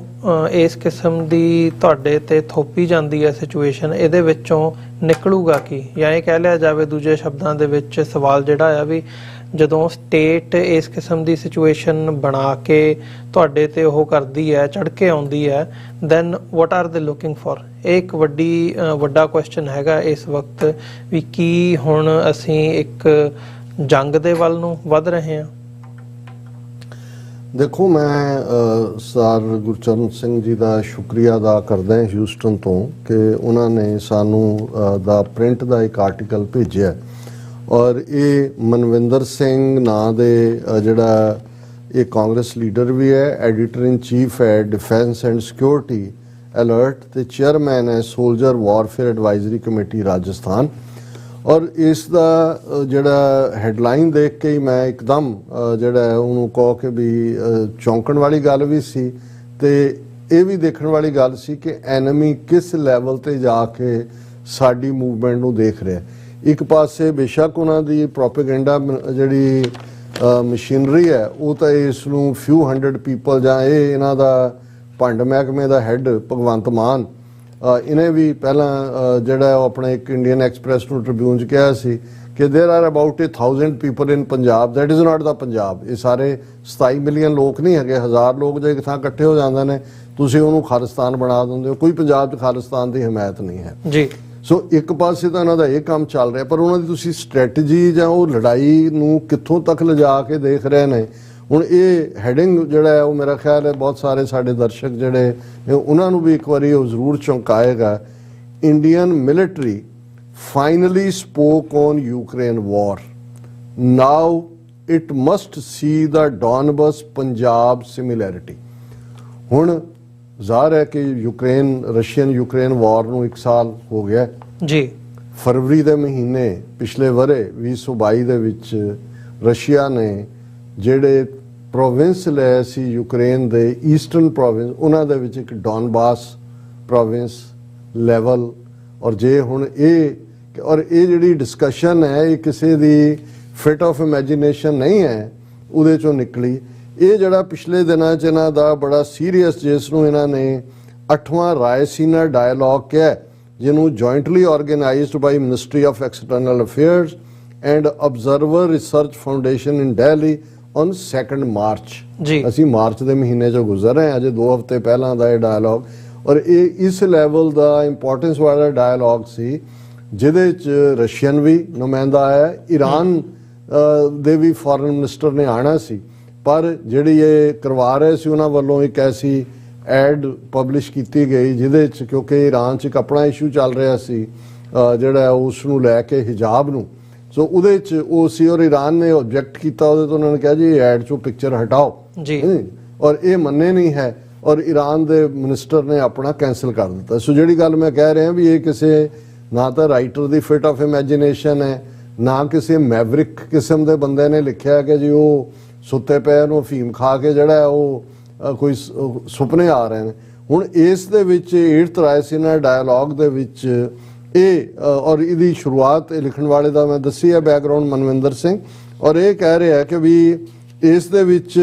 ਇਸ ਕਿਸਮ ਦੀ ਤੁਹਾਡੇ ਤੇ ਥੋਪੀ ਜਾਂਦੀ ਹੈ ਸਿਚੁਏਸ਼ਨ, ਇਹਦੇ ਵਿੱਚੋਂ ਨਿਕਲੂਗਾ ਕੀ? ਜਾਂ ਇਹ ਕਹਿ ਲਿਆ ਜਾਵੇ ਦੂਜੇ ਸ਼ਬਦਾਂ ਦੇ ਵਿੱਚ ਸਵਾਲ ਜਿਹੜਾ ਆ ਵੀ ਜਦੋਂ ਸਟੇਟ ਇਸ ਕਿਸਮ ਦੀ ਸਿਚੁਏਸ਼ਨ ਬਣਾ ਕੇ ਤੁਹਾਡੇ ਤੇ ਉਹ ਕਰਦੀ ਹੈ, ਚੜ੍ਹ ਕੇ ਆਉਂਦੀ ਹੈ, ਦੈਨ ਵਾਟ ਆਰ ਦੇ ਲੁਕਿੰਗ ਫॉर? ਇਹ ਇੱਕ ਵੱਡਾ ਕੁਐਸਚਨ ਹੈਗਾ ਇਸ ਵਕਤ ਵੀ ਕੀ ਹੁਣ ਅਸੀਂ ਇੱਕ ਜੰਗ ਦੇ ਵੱਲ ਨੂੰ ਵੱਧ ਰਹੇ ਹਾਂ?
ਦੇਖੋ, ਮੈਂ ਸਰ ਗੁਰਚਰਨ ਸਿੰਘ ਜੀ ਦਾ ਸ਼ੁਕਰੀਆ ਅਦਾ ਕਰਦਾ ਹਾਂ ਹਿਊਸਟਨ ਤੋਂ ਕਿ ਉਹਨਾਂ ਨੇ ਸਾਨੂੰ ਦਾ ਪ੍ਰਿੰਟ ਦਾ ਇੱਕ ਆਰਟੀਕਲ ਭੇਜਿਆ ਔਰ ਇਹ ਮਨਵਿੰਦਰ ਸਿੰਘ ਨਾਂ ਦੇ ਜਿਹੜਾ ਇਹ ਕਾਂਗਰਸ ਲੀਡਰ ਵੀ ਹੈ, ਐਡੀਟਰ ਇਨ ਚੀਫ ਹੈ ਡਿਫੈਂਸ ਐਂਡ ਸਿਕਿਉਰਿਟੀ ਅਲਰਟ ਤੇ ਚੇਅਰਮੈਨ ਹੈ soldier warfare advisory committee Rajasthan. ਔਰ ਇਸ ਦਾ ਜਿਹੜਾ ਹੈਡਲਾਈਨ ਦੇਖ ਕੇ ਹੀ ਮੈਂ ਇੱਕਦਮ ਜਿਹੜਾ ਉਹਨੂੰ ਕਹੋ ਕਿ ਵੀ ਚੌਂਕਣ ਵਾਲੀ ਗੱਲ ਵੀ ਸੀ ਤੇ ਇਹ ਵੀ ਦੇਖਣ ਵਾਲੀ ਗੱਲ ਸੀ ਕਿ ਐਨਮੀ ਕਿਸ ਲੈਵਲ ਤੇ ਜਾ ਕੇ ਸਾਡੀ ਮੂਵਮੈਂਟ ਨੂੰ ਦੇਖ ਰਿਹਾ। ਇੱਕ ਪਾਸੇ ਬੇਸ਼ੱਕ ਉਹਨਾਂ ਦੀ ਪ੍ਰੋਪੇਗੈਂਡਾ ਜਿਹੜੀ ਮਸ਼ੀਨਰੀ ਹੈ ਉਹ ਤਾਂ ਇਸ ਨੂੰ ਫਿਊ ਹੰਡਰਡ ਪੀਪਲ ਜਾਂ ਇਹ ਇਹਨਾਂ ਦਾ ਭੰਡ ਮਹਿਕਮੇ ਦਾ ਹੈੱਡ ਭਗਵੰਤ ਮਾਨ ਇਹਨੇ ਵੀ ਪਹਿਲਾਂ ਜਿਹੜਾ ਉਹ ਆਪਣੇ ਇੱਕ ਇੰਡੀਅਨ ਐਕਸਪ੍ਰੈਸ ਨੂੰ ਟ੍ਰਿਬਿਊਨ 'ਚ ਕਿਹਾ ਸੀ ਕਿ there are about 1000 people in Punjab, that is not the Punjab. ਇਹ ਸਾਰੇ 27 ਮਿਲੀਅਨ ਲੋਕ ਨਹੀਂ ਹੈਗੇ। 1000 ਲੋਕ ਜੇ ਇੱਕ ਥਾਂ ਇਕੱਠੇ ਹੋ ਜਾਂਦੇ ਨੇ ਤੁਸੀਂ ਉਹਨੂੰ ਖਾਲਿਸਤਾਨ ਬਣਾ ਦਿੰਦੇ ਹੋ। ਕੋਈ ਪੰਜਾਬ 'ਚ ਖਾਲਿਸਤਾਨ ਦੀ ਹਮਾਇਤ ਨਹੀਂ ਹੈ
ਜੀ।
ਸੋ ਇੱਕ ਪਾਸੇ ਤਾਂ ਇਹਨਾਂ ਦਾ ਇਹ ਕੰਮ ਚੱਲ ਰਿਹਾ, ਪਰ ਉਹਨਾਂ ਦੀ ਤੁਸੀਂ ਸਟ੍ਰੈਟਜੀ ਜਾਂ ਉਹ ਲੜਾਈ ਨੂੰ ਕਿੱਥੋਂ ਤੱਕ ਲਿਜਾ ਕੇ ਦੇਖ ਰਹੇ ਨੇ। ਹੁਣ ਇਹ ਹੈਡਿੰਗ ਜਿਹੜਾ ਹੈ ਉਹ ਮੇਰਾ ਖਿਆਲ ਹੈ ਬਹੁਤ ਸਾਰੇ ਸਾਡੇ ਦਰਸ਼ਕ ਜਿਹੜੇ ਉਹਨਾਂ ਨੂੰ ਵੀ ਇੱਕ ਵਾਰੀ ਉਹ ਜ਼ਰੂਰ ਚੌਂਕਾਏਗਾ। Indian military finally spoke on Ukraine war. Now it must see the Donbas Punjab similarity. ਹੁਣ ਜ਼ਾਹਰ ਹੈ ਕਿ ਰਸ਼ੀਅਨ ਯੂਕਰੇਨ ਵਾਰ ਨੂੰ 1 ਸਾਲ ਹੋ ਗਿਆ
ਜੀ।
ਫਰਵਰੀ ਦੇ ਮਹੀਨੇ ਪਿਛਲੇ ਵਰੇ 2022 ਦੇ ਵਿੱਚ ਰਸ਼ੀਆ ਨੇ ਜਿਹੜੇ ਪ੍ਰੋਵਿੰਸ ਲਏ ਸੀ ਯੂਕਰੇਨ ਦੇ ਈਸਟਰਨ ਪ੍ਰੋਵਿੰਸ, ਉਹਨਾਂ ਦੇ ਵਿੱਚ ਇੱਕ ਡੌਨਬਾਸ ਪ੍ਰੋਵਿੰਸ ਲੈਵਲ। ਔਰ ਜੇ ਹੁਣ ਇਹ ਜਿਹੜੀ ਡਿਸਕਸ਼ਨ ਹੈ ਇਹ ਕਿਸੇ ਦੀ ਫਿਟ ਆਫ ਇਮੈਜੀਨੇਸ਼ਨ ਨਹੀਂ ਹੈ, ਉਹਦੇ ਚੋਂ ਨਿਕਲੀ। ਇਹ ਜਿਹੜਾ ਪਿਛਲੇ ਦਿਨਾਂ 'ਚ ਇਹਨਾਂ ਦਾ ਬੜਾ ਸੀਰੀਅਸ, ਜਿਸ ਨੂੰ ਇਹਨਾਂ ਨੇ 8ਵਾਂ ਰਾਇਸੀਨਾ ਡਾਇਲੌਗ ਕਿਹਾ, ਜਿਹਨੂੰ jointly organised by Ministry of External Affairs and Observer Research Foundation in Delhi on 2 March. ਅਸੀਂ ਮਾਰਚ ਦੇ ਮਹੀਨੇ 'ਚੋਂ ਗੁਜ਼ਰ ਰਹੇ ਹਾਂ, ਅਜੇ 2 ਹਫ਼ਤੇ ਪਹਿਲਾਂ ਦਾ ਇਹ ਡਾਇਲੌਗ। ਔਰ ਇਹ ਇਸ ਲੈਵਲ ਦਾ ਇੰਪੋਰਟੈਂਸ ਵਾਲਾ ਡਾਇਲੌਗ ਸੀ ਜਿਹਦੇ 'ਚ ਰਸ਼ੀਅਨ ਵੀ ਨੁਮਾਇੰਦਾ ਆਇਆ, ਈਰਾਨ ਦੇ ਵੀ ਫੋਰਨ ਮਿਨਿਸਟਰ ਨੇ ਆਉਣਾ ਸੀ, ਪਰ ਜਿਹੜੀ ਇਹ ਕਰਵਾ ਰਹੇ ਸੀ ਉਹਨਾਂ ਵੱਲੋਂ ਇੱਕ ਐਸੀ ਐਡ ਪਬਲਿਸ਼ ਕੀਤੀ ਗਈ ਜਿਹਦੇ 'ਚ, ਕਿਉਂਕਿ ਈਰਾਨ 'ਚ ਇੱਕ ਆਪਣਾ ਇਸ਼ੂ ਚੱਲ ਰਿਹਾ ਸੀ ਜਿਹੜਾ ਉਸ ਨੂੰ ਲੈ ਕੇ ਹਿਜਾਬ ਨੂੰ, ਸੋ ਉਹਦੇ 'ਚ ਉਹ ਸੀ ਔਰ ਈਰਾਨ ਨੇ ਆਬਜੈਕਟ ਕੀਤਾ ਉਹਦੇ ਤੋਂ। ਉਹਨਾਂ ਨੇ ਕਿਹਾ ਜੀ ਇਹ ਐਡ 'ਚੋਂ ਪਿਕਚਰ ਹਟਾਓ ਜੀ, ਔਰ ਇਹ ਮੰਨੇ ਨਹੀਂ ਹੈ ਔਰ ਈਰਾਨ ਦੇ ਮਿਨਿਸਟਰ ਨੇ ਆਪਣਾ ਕੈਂਸਲ ਕਰ ਦਿੱਤਾ। ਸੋ ਜਿਹੜੀ ਗੱਲ ਮੈਂ ਕਹਿ ਰਿਹਾ ਵੀ ਇਹ ਕਿਸੇ ਨਾ ਤਾਂ writer the fit of imagination ਹੈ, ਨਾ ਕਿਸੇ ਮੈਵਰਿਕ ਕਿਸਮ ਦੇ ਬੰਦੇ ਨੇ ਲਿਖਿਆ ਕਿ ਜੀ ਉਹ ਸੁੱਤੇ ਪਏ ਨੂੰ ਅਫੀਮ ਖਾ ਕੇ ਜਿਹੜਾ ਉਹ ਕੋਈ ਸੁਪਨੇ ਆ ਰਹੇ ਨੇ। ਹੁਣ ਇਸ ਦੇ ਵਿੱਚ 8th ਰਾਇਸੀਨਾ ਡਾਇਲੌਗ ਦੇ ਵਿੱਚ ਇਹ ਔਰ ਇਹਦੀ ਸ਼ੁਰੂਆਤ ਲਿਖਣ ਵਾਲੇ ਦਾ ਮੈਂ ਦੱਸੀ ਹੈ ਬੈਕਗਰਾਉਂਡ ਮਨਵਿੰਦਰ ਸਿੰਘ, ਔਰ ਇਹ ਕਹਿ ਰਿਹਾ ਕਿ ਵੀ ਇਸ ਦੇ ਵਿੱਚ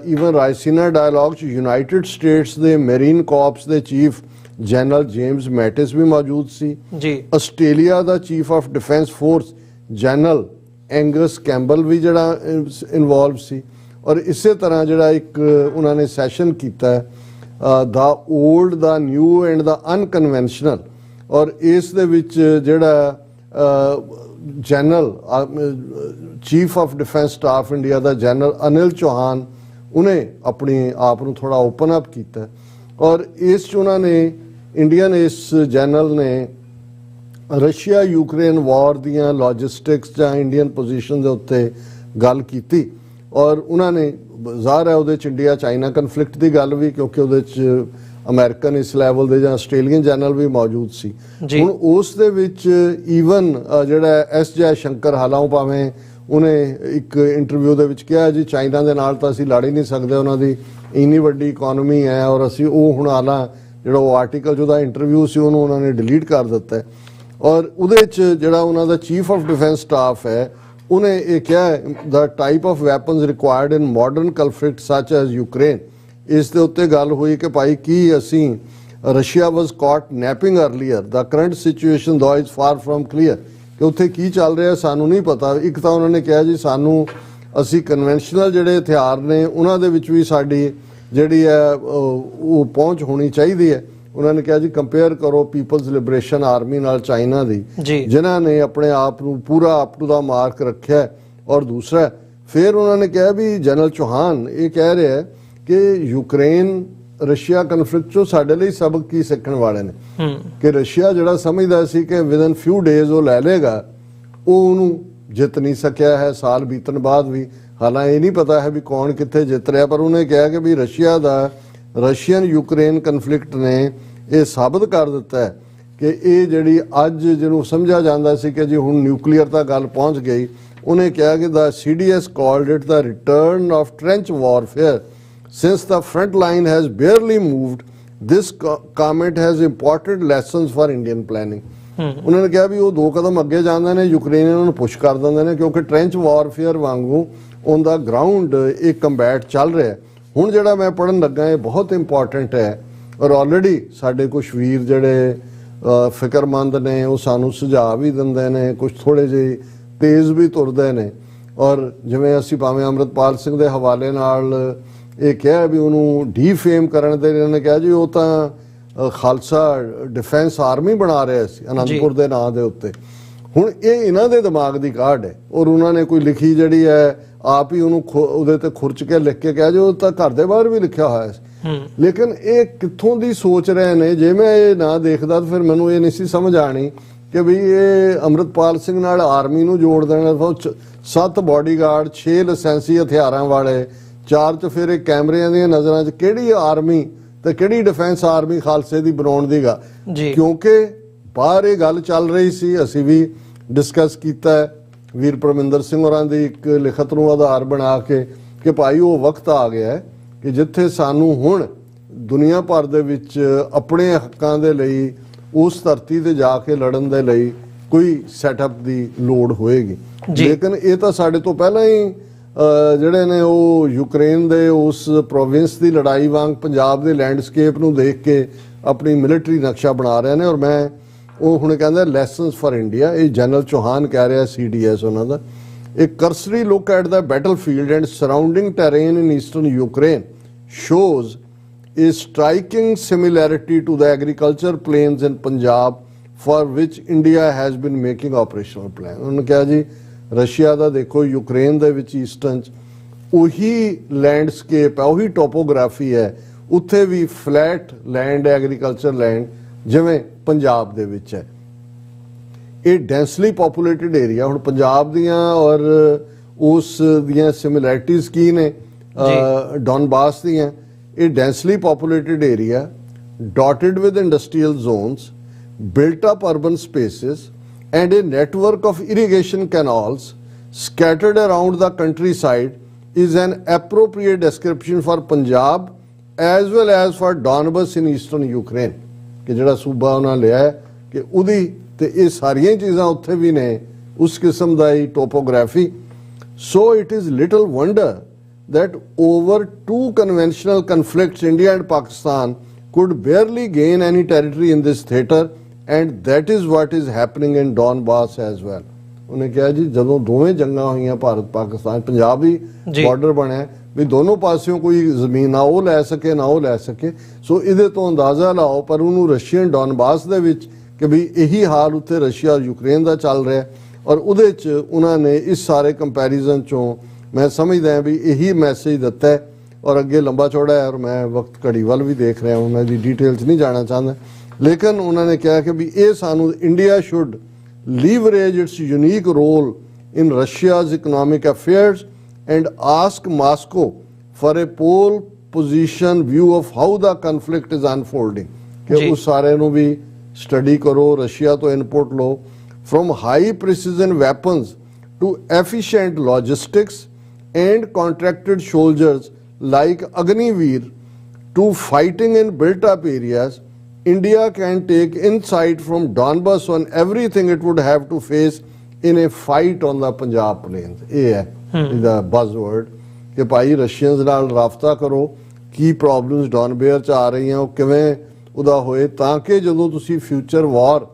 ਈਵਨ ਰਾਇਸੀਨਾ ਡਾਇਲੌਗ 'ਚ ਯੂਨਾਈਟਿਡ ਸਟੇਟਸ ਦੇ ਮੈਰੀਨ ਕਾਰਪਸ ਦੇ ਚੀਫ ਜਨਰਲ ਜੇਮਸ ਮੈਟਿਸ ਵੀ ਮੌਜੂਦ ਸੀ ਜੀ। ਆਸਟ੍ਰੇਲੀਆ ਦਾ chief of defence force general Angus Campbell ਵੀ ਜਿਹੜਾ ਇਨਵੋਲਵ ਸੀ। ਔਰ ਇਸੇ ਤਰ੍ਹਾਂ ਜਿਹੜਾ ਇੱਕ ਉਹਨਾਂ ਨੇ ਸੈਸ਼ਨ ਕੀਤਾ ਦਾ ਓਲਡ, ਦਾ ਨਿਊ ਐਂਡ ਦਾ ਅਨਕਨਵੈਨਸ਼ਨਲ। ਔਰ ਇਸ ਦੇ ਵਿੱਚ ਜਿਹੜਾ general chief of defence staff India the general Anil Chauhan, ਉਹਨੇ ਆਪਣੀ ਆਪ ਨੂੰ ਥੋੜਾ ਓਪਨ ਅਪ ਕੀਤਾ। ਔਰ ਇਸ 'ਚ ਉਹਨਾਂ ਨੇ ਇੰਡੀਅਨ ਇਸ ਜਨਰਲ ਨੇ ਰਸ਼ੀਆ ਯੂਕਰੇਨ ਵਾਰ ਦੀਆਂ ਲੌਜਿਸਟਿਕਸ ਜਾਂ ਇੰਡੀਅਨ ਪੋਜੀਸ਼ਨ ਦੇ ਉੱਤੇ ਗੱਲ ਕੀਤੀ। ਔਰ ਉਹਨਾਂ ਨੇ ਜ਼ਾਹਰ ਹੈ ਉਹਦੇ 'ਚ ਇੰਡੀਆ ਚਾਈਨਾ ਕਨਫਲਿਕਟ ਦੀ ਗੱਲ ਵੀ, ਕਿਉਂਕਿ ਉਹਦੇ 'ਚ ਅਮਰੀਕਨ ਇਸ ਲੈਵਲ ਦੇ ਜਾਂ ਆਸਟ੍ਰੇਲੀਅਨ ਜਨਰਲ ਵੀ ਮੌਜੂਦ ਸੀ। ਹੁਣ ਉਸ ਦੇ ਵਿੱਚ ਈਵਨ ਜਿਹੜਾ ਐਸ ਜੈ ਸ਼ੰਕਰ, ਹਾਲਾਂ ਭਾਵੇਂ ਉਹਨੇ ਇੱਕ ਇੰਟਰਵਿਊ ਦੇ ਵਿੱਚ ਕਿਹਾ ਜੀ ਚਾਈਨਾ ਦੇ ਨਾਲ ਤਾਂ ਅਸੀਂ ਲੜ ਹੀ ਨਹੀਂ ਸਕਦੇ, ਉਹਨਾਂ ਦੀ ਇੰਨੀ ਵੱਡੀ ਇਕਨੋਮੀ ਹੈ, ਔਰ ਅਸੀਂ ਉਹ ਹੁਣ ਹਾਲਾਂ ਜਿਹੜਾ ਉਹ ਆਰਟੀਕਲ 'ਚ ਉਹਦਾ ਇੰਟਰਵਿਊ ਸੀ ਉਹਨੂੰ ਉਹਨਾਂ ਨੇ ਡਿਲੀਟ ਕਰ ਦਿੱਤਾ। ਔਰ ਉਹਦੇ 'ਚ ਜਿਹੜਾ ਉਹਨਾਂ ਦਾ ਚੀਫ ਆਫ ਡਿਫੈਂਸ ਸਟਾਫ ਹੈ ਉਹਨੇ ਇਹ ਕਿਹਾ the type of weapons required in modern conflict such as Ukraine. ਇਸ ਦੇ ਉੱਤੇ ਗੱਲ ਹੋਈ ਕਿ ਭਾਈ ਕੀ ਅਸੀਂ ਰਸ਼ੀਆ ਵਾਸ ਕਾਟ ਨੈਪਿੰਗ ਅਰਲੀਅਰ, ਦਾ ਕਰੰਟ ਸਿਚੁਏਸ਼ਨ ਦੋ ਇਜ਼ ਫਾਰ ਫਰਮ ਕਲੀਅਰ, ਕਿ ਉੱਥੇ ਕੀ ਚੱਲ ਰਿਹਾ ਸਾਨੂੰ ਨਹੀਂ ਪਤਾ। ਇੱਕ ਤਾਂ ਉਹਨਾਂ ਨੇ ਕਿਹਾ ਜੀ ਸਾਨੂੰ ਅਸੀਂ ਕਨਵੈਨਸ਼ਨਲ ਜਿਹੜੇ ਹਥਿਆਰ ਨੇ ਉਹਨਾਂ ਦੇ ਵਿੱਚ ਵੀ ਸਾਡੀ ਜਿਹੜੀ ਹੈ ਉਹ ਪਹੁੰਚ ਹੋਣੀ ਚਾਹੀਦੀ ਹੈ। ਉਹਨਾਂ ਨੇ ਕਿਹਾ ਜੀ ਕੰਪੇਅਰ ਕਰੋ ਪੀਪਲਜ਼ ਲਿਬਰੇਸ਼ਨ ਆਰਮੀ ਨਾਲ ਚਾਈਨਾ ਦੀ, ਜਿਨ੍ਹਾਂ ਨੇ ਆਪਣੇ ਆਪ ਨੂੰ ਪੂਰਾ ਅਪ ਟੂ ਦਾ ਮਾਰਕ ਰੱਖਿਆ। ਔਰ ਦੂਸਰਾ ਫਿਰ ਉਹਨਾਂ ਨੇ ਕਿਹਾ ਵੀ ਜਨਰਲ ਚੌਹਾਨ ਇਹ ਕਹਿ ਰਿਹਾ ਕਿ ਯੂਕਰੇਨ ਰਸ਼ੀਆ ਕਨਫਲਿਕਟ ਚੋਂ ਸਾਡੇ ਲਈ ਸਬਕ ਕੀ ਸਿੱਖਣ ਵਾਲੇ ਨੇ, ਕਿ ਰਸ਼ੀਆ ਜਿਹੜਾ ਸਮਝਦਾ ਸੀ ਕਿ ਵਿਦਨ ਫਿਊ ਡੇਜ਼ ਉਹ ਲੈ ਲੇਗਾ, ਉਹ ਉਹਨੂੰ ਜਿੱਤ ਨਹੀਂ ਸਕਿਆ ਹੈ ਸਾਲ ਬੀਤਣ ਬਾਅਦ ਵੀ। ਹਾਲਾਂਕਿ ਇਹ ਨਹੀਂ ਪਤਾ ਹੈ ਵੀ ਕੌਣ ਕਿੱਥੇ ਜਿੱਤ ਰਿਹਾ, ਪਰ ਉਹਨੇ ਕਿਹਾ ਕਿ ਵੀ ਰਸ਼ੀਅਨ ਯੂਕਰੇਨ ਕਨਫਲਿਕਟ ਨੇ ਇਹ ਸਾਬਤ ਕਰ ਦਿੱਤਾ ਹੈ ਕਿ ਇਹ ਜਿਹੜੀ ਅੱਜ ਜਿਹਨੂੰ ਸਮਝਿਆ ਜਾਂਦਾ ਸੀ ਕਿ ਜੀ ਹੁਣ ਨਿਊਕਲੀਅਰ ਤੱਕ ਗੱਲ ਪਹੁੰਚ ਗਈ, ਉਹਨੇ ਕਿਹਾ ਕਿ the CDS called it the return of trench warfare since the front line has barely moved. This comment has important lessons for Indian planning. ਉਹਨਾਂ ਨੇ ਕਿਹਾ ਵੀ ਉਹ 2 ਕਦਮ ਅੱਗੇ ਜਾਂਦੇ ਨੇ, ਯੂਕਰੇਨੀਅਨਾਂ ਨੂੰ ਪੁਸ਼ ਕਰ ਦਿੰਦੇ ਨੇ, ਕਿਉਂਕਿ ਟ੍ਰੈਂਚ ਵਾਰਫੇਅਰ ਵਾਂਗੂ ਔਨ ਦਾ ਗਰਾਊਂਡ ਇਹ ਕੰਬੈਟ ਚੱਲ ਰਿਹਾ। ਹੁਣ ਜਿਹੜਾ ਮੈਂ ਪੜ੍ਹਨ ਲੱਗਾ ਇਹ ਬਹੁਤ ਇੰਪੋਰਟੈਂਟ ਹੈ, ਔਰ ਆਲਰੇਡੀ ਸਾਡੇ ਕੁਝ ਵੀਰ ਜਿਹੜੇ ਫਿਕਰਮੰਦ ਨੇ ਉਹ ਸਾਨੂੰ ਸੁਝਾਅ ਵੀ ਦਿੰਦੇ ਨੇ, ਕੁਝ ਥੋੜੇ ਜਿਹੇ ਤੇਜ਼ ਵੀ ਤੁਰਦੇ ਨੇ। ਔਰ ਜਿਵੇਂ ਅਸੀਂ ਭਾਵੇਂ ਅੰਮ੍ਰਿਤਪਾਲ ਸਿੰਘ ਦੇ ਹਵਾਲੇ ਨਾਲ ਇਹ ਕਿਹਾ ਵੀ ਉਹਨੂੰ ਡੀਫੇਮ ਕਰਨ ਦੇ, ਇਹਨਾਂ ਨੇ ਕਿਹਾ ਜੀ ਉਹ ਤਾਂ ਖਾਲਸਾ ਡਿਫੈਂਸ ਆਰਮੀ ਬਣਾ ਰਿਹਾ ਸੀ ਅਨੰਦਪੁਰ ਦੇ ਨਾਂ ਦੇ ਉੱਤੇ। ਹੁਣ ਇਹ ਇਹਨਾਂ ਦੇ ਦਿਮਾਗ ਦੀ ਕਾਢ ਹੈ, ਔਰ ਉਹਨਾਂ ਨੇ ਕੋਈ ਲਿਖੀ ਜਿਹੜੀ ਹੈ ਆਪ ਹੀ ਉਹਨੂੰ ਉਹਦੇ ਤੇ ਖੁਰਚ ਕੇ ਲਿਖ ਕੇ ਕਿਹਾ ਜੀ ਉਹ ਤਾਂ ਘਰ ਦੇ ਬਾਹਰ ਵੀ ਲਿਖਿਆ ਹੋਇਆ ਸੀ। ਲੇਕਿਨ ਇਹ ਕਿੱਥੋਂ ਦੀ ਸੋਚ ਰਹੇ ਨੇ, ਜੇ ਮੈਂ ਇਹ ਨਾ ਦੇਖਦਾ ਤਾਂ ਫਿਰ ਮੈਨੂੰ ਇਹ ਨਹੀਂ ਸੀ ਸਮਝ ਆਣੀ ਕਿ ਵੀ ਇਹ ਅੰਮ੍ਰਿਤਪਾਲ ਸਿੰਘ ਨਾਲ ਆਰਮੀ ਨੂੰ ਜੋੜ ਦੇਣਾ। 7 ਬਾਡੀਗਾਰਡ, 6 ਲਾਇਸੈਂਸੀ ਹਥਿਆਰਾਂ ਵਾਲੇ, 4 ਚ ਫਿਰ ਇਹ ਕੈਮਰਿਆਂ ਦੀਆਂ ਨਜ਼ਰਾਂ 'ਚ ਕਿਹੜੀ ਆਰਮੀ ਤੇ ਕਿਹੜੀ ਡਿਫੈਂਸ ਆਰਮੀ ਖਾਲਸੇ ਦੀ ਬਣਾਉਣ ਦੀ ਗਾ। ਕਿਉਂਕਿ ਬਾਹਰ ਇਹ ਗੱਲ ਚੱਲ ਰਹੀ ਸੀ, ਅਸੀਂ ਵੀ ਡਿਸਕਸ ਕੀਤਾ ਵੀਰ ਪਰਮਿੰਦਰ ਸਿੰਘ ਹੋਰਾਂ ਦੀ ਇੱਕ ਲਿਖਤ ਨੂੰ ਆਧਾਰ ਬਣਾ ਕੇ ਕਿ ਭਾਈ ਉਹ ਵਕਤ ਆ ਗਿਆ ਹੈ ਕਿ ਜਿੱਥੇ ਸਾਨੂੰ ਹੁਣ ਦੁਨੀਆ ਭਰ ਦੇ ਵਿੱਚ ਆਪਣੇ ਹੱਕਾਂ ਦੇ ਲਈ ਉਸ ਧਰਤੀ ਤੇ ਜਾ ਕੇ ਲੜਨ ਦੇ ਲਈ ਕੋਈ ਸੈਟਅਪ ਦੀ ਲੋੜ ਹੋਏਗੀ। ਲੇਕਿਨ ਇਹ ਤਾਂ ਸਾਡੇ ਤੋਂ ਪਹਿਲਾਂ ਹੀ ਜਿਹੜੇ ਨੇ ਉਹ ਯੂਕਰੇਨ ਦੇ ਉਸ ਪ੍ਰੋਵਿੰਸ ਦੀ ਲੜਾਈ ਵਾਂਗ ਪੰਜਾਬ ਦੇ ਲੈਂਡਸਕੇਪ ਨੂੰ ਦੇਖ ਕੇ ਆਪਣੀ ਮਿਲਟਰੀ ਨਕਸ਼ਾ ਬਣਾ ਰਹੇ ਨੇ। ਔਰ ਮੈਂ ਉਹ ਹੁਣ ਕਹਿੰਦਾ ਲੈਸਨਸ ਫॉर ਇੰਡੀਆ, ਇਹ ਜਨਰਲ ਚੌਹਾਨ ਕਹਿ ਰਿਹਾ CDS ਉਹਨਾਂ ਦਾ। A cursory look at the battlefield and surrounding terrain in eastern Ukraine shows a striking similarity to the agriculture plains in Punjab for which India has been making operational plan. उन्होंने कहा जी Russia ਦਾ ਦੇਖੋ Ukraine ਦੇ ਵਿੱਚ eastern ਚ ਉਹੀ landscape ਹੈ, ਉਹੀ topography ਹੈ, ਉੱਥੇ ਵੀ ਫਲੈਟ ਲੈਂਡ ਐਗਰੀਕਲਚਰ ਲੈਂਡ ਜਿਵੇਂ ਪੰਜਾਬ ਦੇ ਵਿੱਚ ਹੈ। ਇਹ ਡੈਂਸਲੀ ਪੋਪੂਲੇਟਿਡ ਏਰੀਆ। ਹੁਣ ਪੰਜਾਬ ਦੀਆਂ ਔਰ ਉਸ ਦੀਆਂ ਸਿਮਿਲੈਰਿਟੀਜ਼ ਕੀ ਨੇ ਡੌਨਬਾਸ ਦੀਆਂ? ਇਹ densely populated area, dotted with industrial zones, built up urban spaces and a network of irrigation canals scattered around the countryside is an appropriate description for Punjab as well as for Donbas in eastern Ukraine। ਕਿ ਜਿਹੜਾ ਸੂਬਾ ਉਹਨਾਂ ਲਿਆ ਹੈ ਕਿ ਉਹਦੀ ਤੇ ਇਹ ਸਾਰੀਆਂ ਚੀਜ਼ਾਂ ਉੱਥੇ ਵੀ ਨੇ, ਉਸ ਕਿਸਮ ਦਾ ਹੀ topography. So it is little wonder that over 2 conventional conflicts, India and Pakistan could barely gain any territory in this theater, and that is what is happening in Donbas as well। ਉਹਨੇ ਕਿਹਾ ਜੀ ਜਦੋਂ ਦੋਵੇਂ ਜੰਗਾਂ ਹੋਈਆਂ ਭਾਰਤ ਪਾਕਿਸਤਾਨ, ਪੰਜਾਬ ਵੀ border ਬਣਿਆ ਵੀ ਦੋਨੋਂ ਪਾਸਿਓਂ ਕੋਈ ਜ਼ਮੀਨ ਨਾ ਉਹ ਲੈ ਸਕੇ ਨਾ ਉਹ ਲੈ ਸਕੇ। ਸੋ ਇਹਦੇ ਤੋਂ ਅੰਦਾਜ਼ਾ ਲਾਓ, ਪਰ ਉਹਨੂੰ ਰਸ਼ੀਅਨ ਡੌਨਬਾਸ ਦੇ ਵਿੱਚ ਕਿ ਵੀ ਇਹੀ ਹਾਲ ਉੱਥੇ ਰਸ਼ੀਆ ਯੂਕਰੇਨ ਦਾ ਚੱਲ ਰਿਹਾ, ਔਰ ਉਹਦੇ 'ਚ ਉਹਨਾਂ ਨੇ ਇਸ ਸਾਰੇ ਕੰਪੈਰੀਜ਼ਨ 'ਚੋਂ ਮੈਂ ਸਮਝਦਾ ਵੀ ਇਹੀ ਮੈਸੇਜ ਦਿੱਤਾ ਹੈ। ਔਰ ਅੱਗੇ ਲੰਬਾ ਚੌੜਾ ਹੈ, ਔਰ ਮੈਂ ਵਕਤ ਘੜੀ ਵੱਲ ਵੀ ਦੇਖ ਰਿਹਾ ਹਾਂ, ਮੈਂ ਇਹਦੀ ਡੀਟੇਲ 'ਚ ਨਹੀਂ ਜਾਣਾ ਚਾਹੁੰਦਾ। ਲੇਕਿਨ ਉਹਨਾਂ ਨੇ ਕਿਹਾ ਕਿ ਵੀ ਇਹ ਸਾਨੂੰ India should leverage its unique role in Russia's economic affairs and ask Moscow for a pole position view of how the conflict is unfolding. कि
जी।
उस सारे ਨੂੰ ਵੀ स्टडी करो, रशिया तो input low, from high precision weapons to efficient logistics and contracted soldiers like Agniveer to fighting in built up areas. India can take insight from Donbas on everything it would have to face in a fight on the Punjab plains. ਇਹ ਹੈ ਇਹਦਾ buzzword ਕਿ ਭਾਈ Russians ਨਾਲ ਰਾਬਤਾ ਕਰੋ, ਕੀ problems ਡੌਨਬੇਅਰ ਚ ਆ ਰਹੀਆਂ ਉਹ ਕਿਵੇਂ ਉਹਦਾ ਹੋਏ, ਤਾਂ ਕਿ ਜਦੋਂ ਤੁਸੀਂ ਫਿਊਚਰ ਵਾਰ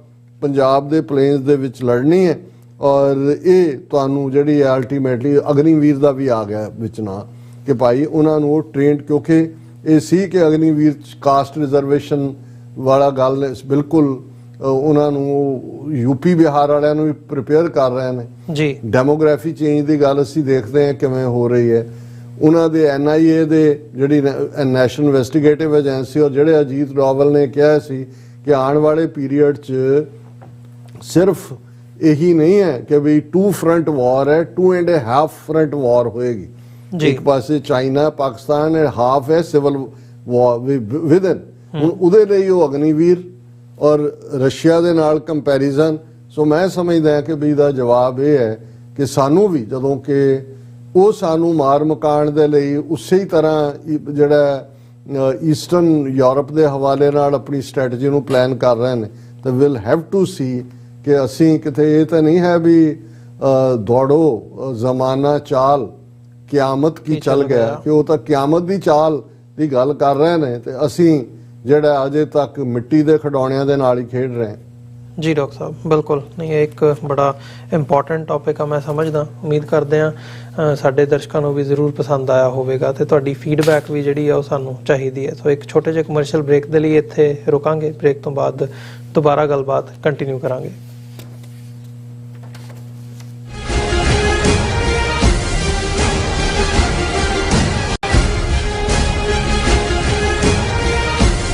ਪੰਜਾਬ ਦੇ ਪਲੇਨਸ ਦੇ ਵਿੱਚ ਲੜਨੀ ਹੈ। ਔਰ ਇਹ ਤੁਹਾਨੂੰ ਜਿਹੜੀ ਹੈ ਅਲਟੀਮੇਟਲੀ ਅਗਨੀਵੀਰ ਦਾ ਵੀ ਆ ਗਿਆ ਵਿੱਚ ਨਾ ਕਿ ਭਾਈ ਉਹਨਾਂ ਨੂੰ ਉਹ ਟ੍ਰੇਨਡ, ਕਿਉਂਕਿ ਇਹ ਸੀ ਕਿ ਅਗਨੀਵੀਰ ਕਾਸਟ ਰਿਜ਼ਰਵੇਸ਼ਨ ਵਾਲਾ ਗੱਲ ਬਿਲਕੁਲ ਉਹਨਾਂ ਨੂੰ ਯੂਪੀ ਬਿਹਾਰ ਵਾਲਿਆਂ ਨੂੰ ਵੀ ਪ੍ਰਿਪੇਅਰ ਕਰ ਰਹੇ ਨੇ
ਜੀ।
ਡੈਮੋਗ੍ਰਾਫੀ ਚੇਂਜ ਦੀ ਗੱਲ ਅਸੀਂ ਦੇਖਦੇ ਹਾਂ ਕਿਵੇਂ ਹੋ ਰਹੀ ਹੈ। ਉਹਨਾਂ ਦੇ NIA ਦੇ ਜਿਹੜੀ ਨੈਸ਼ਨਲ ਇਨਵੈਸਟੀਗੇਟਿਵ ਏਜੰਸੀ ਔਰ ਜਿਹੜੇ ਅਜੀਤ ਡੋਵਲ ਨੇ ਕਿਹਾ ਸੀ ਕਿ ਆਉਣ ਵਾਲੇ ਪੀਰੀਅਡ 'ਚ ਸਿਰਫ ਇਹੀ ਨਹੀਂ ਹੈ ਕਿ ਵੀ 2 ਫਰੰਟ ਵਾਰ ਹੈ, 2.5 ਫਰੰਟ ਵਾਰ ਹੋਏਗੀ। ਇੱਕ ਪਾਸੇ ਚਾਈਨਾ ਪਾਕਿਸਤਾਨ ਐਂਡ ਹਾਫ ਹੈ ਸਿਵਲ ਵਾਰ ਵਿਦਨ। ਹੁਣ ਉਹਦੇ ਲਈ ਉਹ ਅਗਨੀਵੀਰ ਔਰ ਰਸ਼ੀਆ ਦੇ ਨਾਲ ਕੰਪੈਰੀਜ਼ਨ। ਸੋ ਮੈਂ ਸਮਝਦਾ ਹਾਂ ਕਿ ਵੀ ਦਾ ਜਵਾਬ ਇਹ ਹੈ ਕਿ ਸਾਨੂੰ ਵੀ ਜਦੋਂ ਕਿ ਉਹ ਸਾਨੂੰ ਮਾਰ ਮਕਾਣ ਦੇ ਲਈ ਉਸੇ ਹੀ ਤਰ੍ਹਾਂ ਜਿਹੜਾ ਈਸਟਰਨ ਯੂਰਪ ਦੇ ਹਵਾਲੇ ਨਾਲ ਆਪਣੀ ਸਟ੍ਰੈਟਜੀ ਨੂੰ ਪਲਾਨ ਕਰ ਰਹੇ ਨੇ, ਤਾਂ ਵਿਲ ਹੈਵ ਟੂ ਸੀ ਕਿ ਅਸੀਂ ਕਿਤੇ ਇਹ ਤਾਂ ਨਹੀਂ ਹੈ ਵੀ ਦੌੜੋ ਜ਼ਮਾਨਾ ਚਾਲ ਕਿਆਮਤ ਕੀ ਚੱਲ ਗਿਆ, ਕਿ ਉਹ ਤਾਂ ਕਿਆਮਤ ਦੀ ਚਾਲ ਦੀ ਗੱਲ ਕਰ ਰਹੇ ਨੇ ਤੇ ਅਸੀਂ ਜਿਹੜਾ ਅਜੇ ਤੱਕ ਮਿੱਟੀ ਦੇ ਖਿਡੌਣਿਆਂ ਦੇ ਨਾਲ ਹੀ ਖੇਡ ਰਹੇ ਹਾਂ।
ਜੀ ਡਾਕਟਰ ਸਾਹਿਬ, ਬਿਲਕੁਲ ਨਹੀਂ, ਇਹ ਇੱਕ ਬੜਾ ਇੰਪੋਰਟੈਂਟ ਟੌਪਿਕ ਆ, ਮੈਂ ਸਮਝਦਾ। ਉਮੀਦ ਕਰਦੇ ਹਾਂ ਸਾਡੇ ਦਰਸ਼ਕਾਂ ਨੂੰ ਵੀ ਜ਼ਰੂਰ ਪਸੰਦ ਆਇਆ ਹੋਵੇਗਾ ਤੇ ਤੁਹਾਡੀ ਫੀਡਬੈਕ ਵੀ ਜਿਹੜੀ ਆ ਉਹ ਸਾਨੂੰ ਚਾਹੀਦੀ ਹੈ। ਸੋ ਇੱਕ ਛੋਟੇ ਜਿਹੇ ਕਮਰਸ਼ੀਅਲ ਬ੍ਰੇਕ ਦੇ ਲਈ ਇੱਥੇ ਰੁਕਾਂਗੇ। ਬ੍ਰੇਕ ਤੋਂ ਬਾਅਦ ਦੁਬਾਰਾ ਗੱਲਬਾਤ ਕੰਟੀਨਿਊ ਕਰਾਂਗੇ।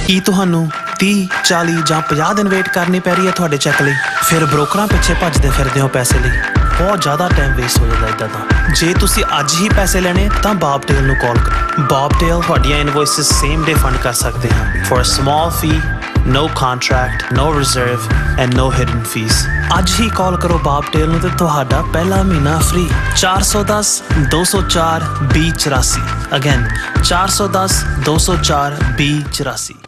ਕੀ ਤੁਹਾਨੂੰ 30, 40 ਜਾਂ 50 ਦਿਨ ਵੇਟ ਕਰਨੀ ਪੈ ਰਹੀ ਹੈ ਤੁਹਾਡੇ ਚੈੱਕ ਲਈ? ਫਿਰ ਬ੍ਰੋਕਰਾਂ ਪਿੱਛੇ ਭੱਜਦੇ ਫਿਰਦੇ ਹੋ ਪੈਸੇ ਲਈ, ਬਹੁਤ ਜ਼ਿਆਦਾ ਟਾਈਮ ਵੇਸਟ ਹੋ ਜਾਂਦਾ ਇੱਦਾਂ ਤਾਂ। ਜੇ ਤੁਸੀਂ ਅੱਜ ਹੀ ਪੈਸੇ ਲੈਣੇ ਤਾਂ ਬੌਬਟੇਲ ਨੂੰ ਕਾਲ ਕਰੋ। ਬੌਬਟੇਲ ਤੁਹਾਡੀਆਂ ਇਨਵੋਇਸਿਸ ਸੇਮ ਡੇ ਫੰਡ ਕਰ ਸਕਦੇ ਹਨ for a small fee, no contract, no reserve and no hidden fees। ਅੱਜ ਹੀ ਕਾਲ ਕਰੋ ਬੌਬਟੇਲ ਨੂੰ ਤੇ ਤੁਹਾਡਾ ਪਹਿਲਾ ਮਹੀਨਾ ਫ੍ਰੀ। 410 204 2084। ਅਗੇਨ 410 204 2084।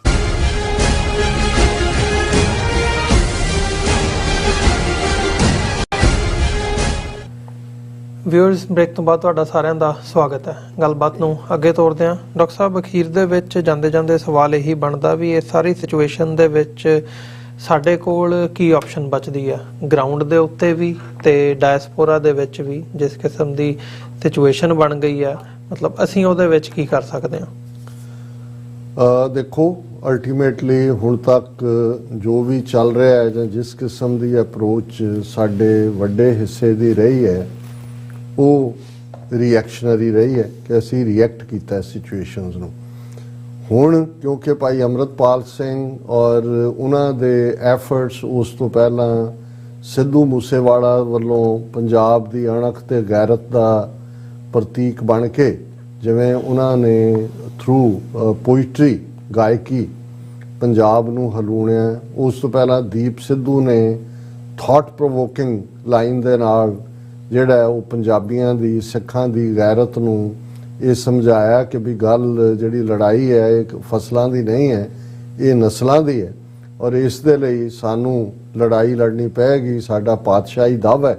ਵਿਊਅਰਸ, ਬ੍ਰੇਕ ਤੋਂ ਬਾਅਦ ਤੁਹਾਡਾ ਸਾਰਿਆਂ ਦਾ ਸਵਾਗਤ ਹੈ। ਗੱਲਬਾਤ ਨੂੰ ਅੱਗੇ ਤੋਰਦੇ ਹਾਂ। ਡਾਕਟਰ ਸਾਹਿਬ, ਅਖੀਰ ਦੇ ਵਿੱਚ ਜਾਂਦੇ ਜਾਂਦੇ ਸਵਾਲ ਇਹੀ ਬਣਦਾ ਵੀ ਇਸ ਸਾਰੀ ਸਿਚੁਏਸ਼ਨ ਦੇ ਵਿੱਚ ਸਾਡੇ ਕੋਲ ਕੀ ਆਪਸ਼ਨ ਬਚਦੀ ਹੈ, ਗਰਾਊਂਡ ਦੇ ਉੱਤੇ ਵੀ ਤੇ ਡਾਇਸਪੋਰਾ ਦੇ ਵਿੱਚ ਵੀ, ਜਿਸ ਕਿਸਮ ਦੀ ਸਿਚੁਏਸ਼ਨ ਬਣ ਗਈ ਹੈ, ਮਤਲਬ ਅਸੀਂ ਉਹਦੇ ਵਿੱਚ ਕੀ ਕਰ ਸਕਦੇ ਹਾਂ?
ਦੇਖੋ, ਅਲਟੀਮੇਟਲੀ ਹੁਣ ਤੱਕ ਜੋ ਵੀ ਚੱਲ ਰਿਹਾ ਹੈ ਜਾਂ ਜਿਸ ਕਿਸਮ ਦੀ ਅਪਰੋਚ ਸਾਡੇ ਵੱਡੇ ਹਿੱਸੇ ਦੀ ਰਹੀ ਹੈ ਉਹ ਰਿਐਕਸ਼ਨਰੀ ਰਹੀ ਹੈ ਕਿ ਅਸੀਂ ਰਿਐਕਟ ਕੀਤਾ ਸਿਚੁਏਸ਼ਨਸ ਨੂੰ। ਹੁਣ ਕਿਉਂਕਿ ਭਾਈ ਅੰਮ੍ਰਿਤਪਾਲ ਸਿੰਘ ਔਰ ਉਹਨਾਂ ਦੇ ਐਫਰਟਸ ਉਸ ਤੋਂ ਪਹਿਲਾਂ ਸਿੱਧੂ ਮੂਸੇਵਾਲਾ ਵੱਲੋਂ ਪੰਜਾਬ ਦੀ ਅਣਖ ਤੇ ਗੈਰਤ ਦਾ ਪ੍ਰਤੀਕ ਬਣ ਕੇ ਜਿਵੇਂ ਉਹਨਾਂ ਨੇ ਥਰੂ ਪੋਇਟਰੀ ਗਾਇਕੀ ਪੰਜਾਬ ਨੂੰ ਹਲੂਣਿਆ, ਉਸ ਤੋਂ ਪਹਿਲਾਂ ਦੀਪ ਸਿੱਧੂ ਨੇ ਥਾਟ ਪ੍ਰੋਵੋਕਿੰਗ ਲਾਈਨ ਦੇ ਨਾਲ ਜਿਹੜਾ ਉਹ ਪੰਜਾਬੀਆਂ ਦੀ, ਸਿੱਖਾਂ ਦੀ ਗੈਰਤ ਨੂੰ ਇਹ ਸਮਝਾਇਆ ਕਿ ਵੀ ਗੱਲ ਜਿਹੜੀ ਲੜਾਈ ਹੈ ਇਹ ਫਸਲਾਂ ਦੀ ਨਹੀਂ ਹੈ, ਇਹ ਨਸਲਾਂ ਦੀ ਹੈ ਔਰ ਇਸ ਦੇ ਲਈ ਸਾਨੂੰ ਲੜਾਈ ਲੜਨੀ ਪਏਗੀ, ਸਾਡਾ ਪਾਤਸ਼ਾਹੀ ਦਵ ਹੈ।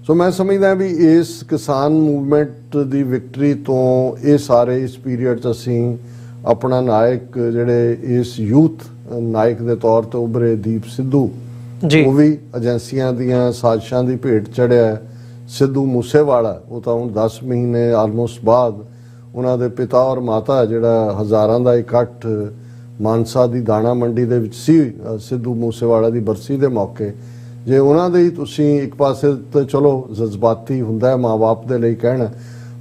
ਸੋ ਮੈਂ ਸਮਝਦਾ ਵੀ ਇਸ ਕਿਸਾਨ ਮੂਵਮੈਂਟ ਦੀ ਵਿਕਟਰੀ ਤੋਂ ਇਹ ਸਾਰੇ ਇਸ ਪੀਰੀਅਡ 'ਚ ਅਸੀਂ ਆਪਣਾ ਨਾਇਕ ਜਿਹੜੇ ਇਸ ਯੂਥ ਨਾਇਕ ਦੇ ਤੌਰ ਤੇ ਉੱਭਰੇ ਦੀਪ ਸਿੱਧੂ, ਉਹ ਵੀ ਏਜੰਸੀਆਂ ਦੀਆਂ ਸਾਜ਼ਿਸ਼ਾਂ ਦੀ ਭੇਟ ਚੜਿਆ। ਸਿੱਧੂ ਮੂਸੇਵਾਲਾ, ਉਹ ਤਾਂ ਹੁਣ 10 ਮਹੀਨੇ ਆਲਮੋਸਟ ਬਾਅਦ ਉਹਨਾਂ ਦੇ ਪਿਤਾ ਔਰ ਮਾਤਾ ਜਿਹੜਾ ਹਜ਼ਾਰਾਂ ਦਾ ਇਕੱਠ ਮਾਨਸਾ ਦੀ ਦਾਣਾ ਮੰਡੀ ਦੇ ਵਿੱਚ ਸੀ ਸਿੱਧੂ ਮੂਸੇਵਾਲਾ ਦੀ ਬਰਸੀ ਦੇ ਮੌਕੇ, ਜੇ ਉਹਨਾਂ ਦੇ ਹੀ ਤੁਸੀਂ ਇੱਕ ਪਾਸੇ ਤਾਂ ਚਲੋ ਜਜ਼ਬਾਤੀ ਹੁੰਦਾ ਹੈ ਮਾਂ-ਬਾਪ ਦੇ ਲਈ ਕਹਿਣਾ,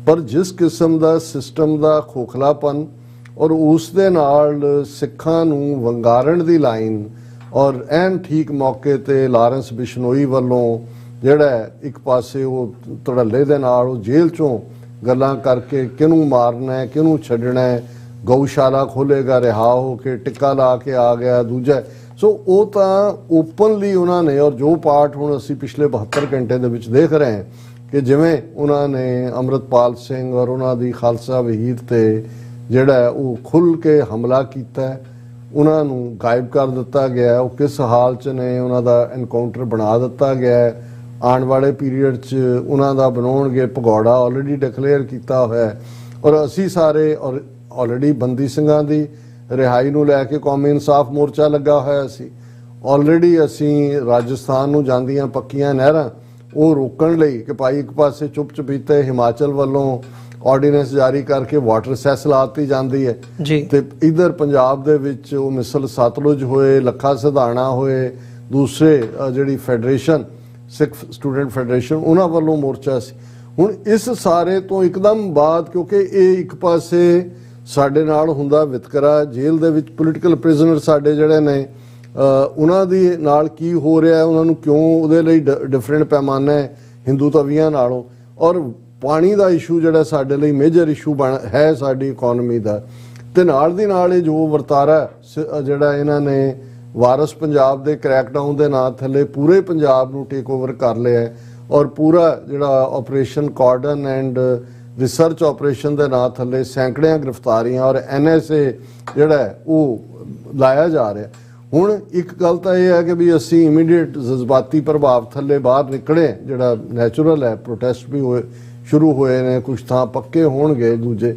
ਪਰ ਜਿਸ ਕਿਸਮ ਦਾ ਸਿਸਟਮ ਦਾ ਖੋਖਲਾਪਨ ਔਰ ਉਸ ਦੇ ਨਾਲ ਸਿੱਖਾਂ ਨੂੰ ਵੰਗਾਰਨ ਦੀ ਲਾਈਨ ਔਰ ਐਨ ਠੀਕ ਮੌਕੇ ਤੇ ਲਾਰੈਂਸ ਬਿਸ਼ਨੋਈ ਵੱਲੋਂ ਜਿਹੜਾ ਇੱਕ ਪਾਸੇ ਉਹ ਧੜੱਲੇ ਦੇ ਨਾਲ ਉਹ ਜੇਲ੍ਹ ਚੋਂ ਗੱਲਾਂ ਕਰਕੇ ਕਿਹਨੂੰ ਮਾਰਨਾ ਹੈ, ਕਿਹਨੂੰ ਛੱਡਣਾ ਹੈ, ਗਊਸ਼ਾਲਾ ਖੋਲੇਗਾ, ਰਿਹਾ ਹੋ ਕੇ ਟਿੱਕਾ ਲਾ ਕੇ ਆ ਗਿਆ ਦੂਜਾ। ਸੋ ਉਹ ਤਾਂ ਓਪਨਲੀ ਉਹਨਾਂ ਨੇ, ਔਰ ਜੋ ਪਾਰਟ ਹੁਣ ਅਸੀਂ ਪਿਛਲੇ 72 ਘੰਟੇ ਦੇ ਵਿੱਚ ਦੇਖ ਰਹੇ ਹਾਂ ਕਿ ਜਿਵੇਂ ਉਹਨਾਂ ਨੇ ਅੰਮ੍ਰਿਤਪਾਲ ਸਿੰਘ ਔਰ ਉਹਨਾਂ ਦੀ ਖਾਲਸਾ ਵਹੀਰ ਤੇ ਜਿਹੜਾ ਉਹ ਖੁੱਲ੍ਹ ਕੇ ਹਮਲਾ ਕੀਤਾ, ਉਹਨਾਂ ਨੂੰ ਗਾਇਬ ਕਰ ਦਿੱਤਾ ਗਿਆ, ਉਹ ਕਿਸ ਹਾਲ 'ਚ ਨੇ ਉਹਨਾਂ ਦਾ ਐਨਕਾਊਂਟਰ ਬਣਾ ਦਿੱਤਾ ਗਿਆ। ਆਉਣ ਵਾਲੇ ਪੀਰੀਅਡ 'ਚ ਉਹਨਾਂ ਦਾ ਬਣਾਉਣਗੇ ਭਗੌੜਾ ਆਲਰੇਡੀ ਡਿਕਲੇਅਰ ਕੀਤਾ ਹੋਇਆ। ਔਰ ਅਸੀਂ ਸਾਰੇ ਔਰ ਆਲਰੇਡੀ ਬੰਦੀ ਸਿੰਘਾਂ ਦੀ ਰਿਹਾਈ ਨੂੰ ਲੈ ਕੇ ਕੌਮੀ ਇਨਸਾਫ ਮੋਰਚਾ ਲੱਗਾ ਹੋਇਆ ਸੀ। ਆਲਰੇਡੀ ਅਸੀਂ ਰਾਜਸਥਾਨ ਨੂੰ ਜਾਂਦੀਆਂ ਪੱਕੀਆਂ ਨਹਿਰਾਂ ਉਹ ਰੋਕਣ ਲਈ ਕਿ ਭਾਈ ਇੱਕ ਪਾਸੇ ਚੁੱਪ ਚਪੀਤੇ ਹਿਮਾਚਲ ਵੱਲੋਂ ਆਰਡੀਨੈਂਸ ਜਾਰੀ ਕਰਕੇ ਵਾਟਰ ਸੈਸ ਲਾਤੀ ਜਾਂਦੀ ਹੈ
ਜੀ,
ਤੇ ਇਧਰ ਪੰਜਾਬ ਦੇ ਵਿੱਚ ਉਹ ਮਿਸਲ ਸਤਲੁਜ ਹੋਏ, ਲੱਖਾ ਸਿਧਾਣਾ ਹੋਏ, ਦੂਸਰੇ ਜਿਹੜੀ ਫੈਡਰੇਸ਼ਨ ਸਿੱਖ ਸਟੂਡੈਂਟ ਫੈਡਰੇਸ਼ਨ ਉਹਨਾਂ ਵੱਲੋਂ ਮੋਰਚਾ ਸੀ। ਹੁਣ ਇਸ ਸਾਰੇ ਤੋਂ ਇੱਕਦਮ ਬਾਅਦ ਕਿਉਂਕਿ ਇਹ ਇੱਕ ਪਾਸੇ ਸਾਡੇ ਨਾਲ ਹੁੰਦਾ ਵਿਤਕਰਾ, ਜੇਲ੍ਹ ਦੇ ਵਿੱਚ ਪੋਲੀਟੀਕਲ ਪ੍ਰਿਜ਼ਨਰ ਸਾਡੇ ਜਿਹੜੇ ਨੇ ਉਹਨਾਂ ਦੀ ਨਾਲ ਕੀ ਹੋ ਰਿਹਾ, ਉਹਨਾਂ ਨੂੰ ਕਿਉਂ, ਉਹਦੇ ਲਈ ਡਿਫਰੈਂਟ ਪੈਮਾਨਾ ਹੈ ਹਿੰਦੂ ਤਵੀਆਂ ਨਾਲੋਂ। ਔਰ ਪਾਣੀ ਦਾ ਇਸ਼ੂ ਜਿਹੜਾ ਸਾਡੇ ਲਈ ਮੇਜਰ ਇਸ਼ੂ ਹੈ ਸਾਡੀ ਇਕੋਨਮੀ ਦਾ, ਤੇ ਨਾਲ ਦੀ ਨਾਲ ਇਹ ਜੋ ਵਰਤਾਰਾ ਜਿਹੜਾ ਇਹਨਾਂ ਨੇ ਵਾਰਸ ਪੰਜਾਬ ਦੇ ਕ੍ਰੈਕਡਾਊਨ ਦੇ ਨਾਂ ਥੱਲੇ ਪੂਰੇ ਪੰਜਾਬ ਨੂੰ ਟੇਕ ਓਵਰ ਕਰ ਲਿਆ ਹੈ, ਔਰ ਪੂਰਾ ਜਿਹੜਾ operation cordon and research operation ਦੇ ਨਾਂ ਥੱਲੇ ਸੈਂਕੜਿਆਂ ਗ੍ਰਿਫਤਾਰੀਆਂ ਔਰ NSA ਜਿਹੜਾ ਉਹ ਲਾਇਆ ਜਾ ਰਿਹਾ। ਹੁਣ ਇੱਕ ਗੱਲ ਤਾਂ ਇਹ ਹੈ ਕਿ ਵੀ ਅਸੀਂ ਇਮੀਡੀਏਟ ਜਜ਼ਬਾਤੀ ਪ੍ਰਭਾਵ ਥੱਲੇ ਬਾਹਰ ਨਿਕਲੇ, ਜਿਹੜਾ ਨੈਚੁਰਲ ਹੈ, ਪ੍ਰੋਟੈਸਟ ਵੀ ਹੋਏ ਸ਼ੁਰੂ ਹੋਏ ਨੇ, ਕੁਛ ਥਾਂ ਪੱਕੇ ਹੋਣਗੇ ਦੂਜੇ,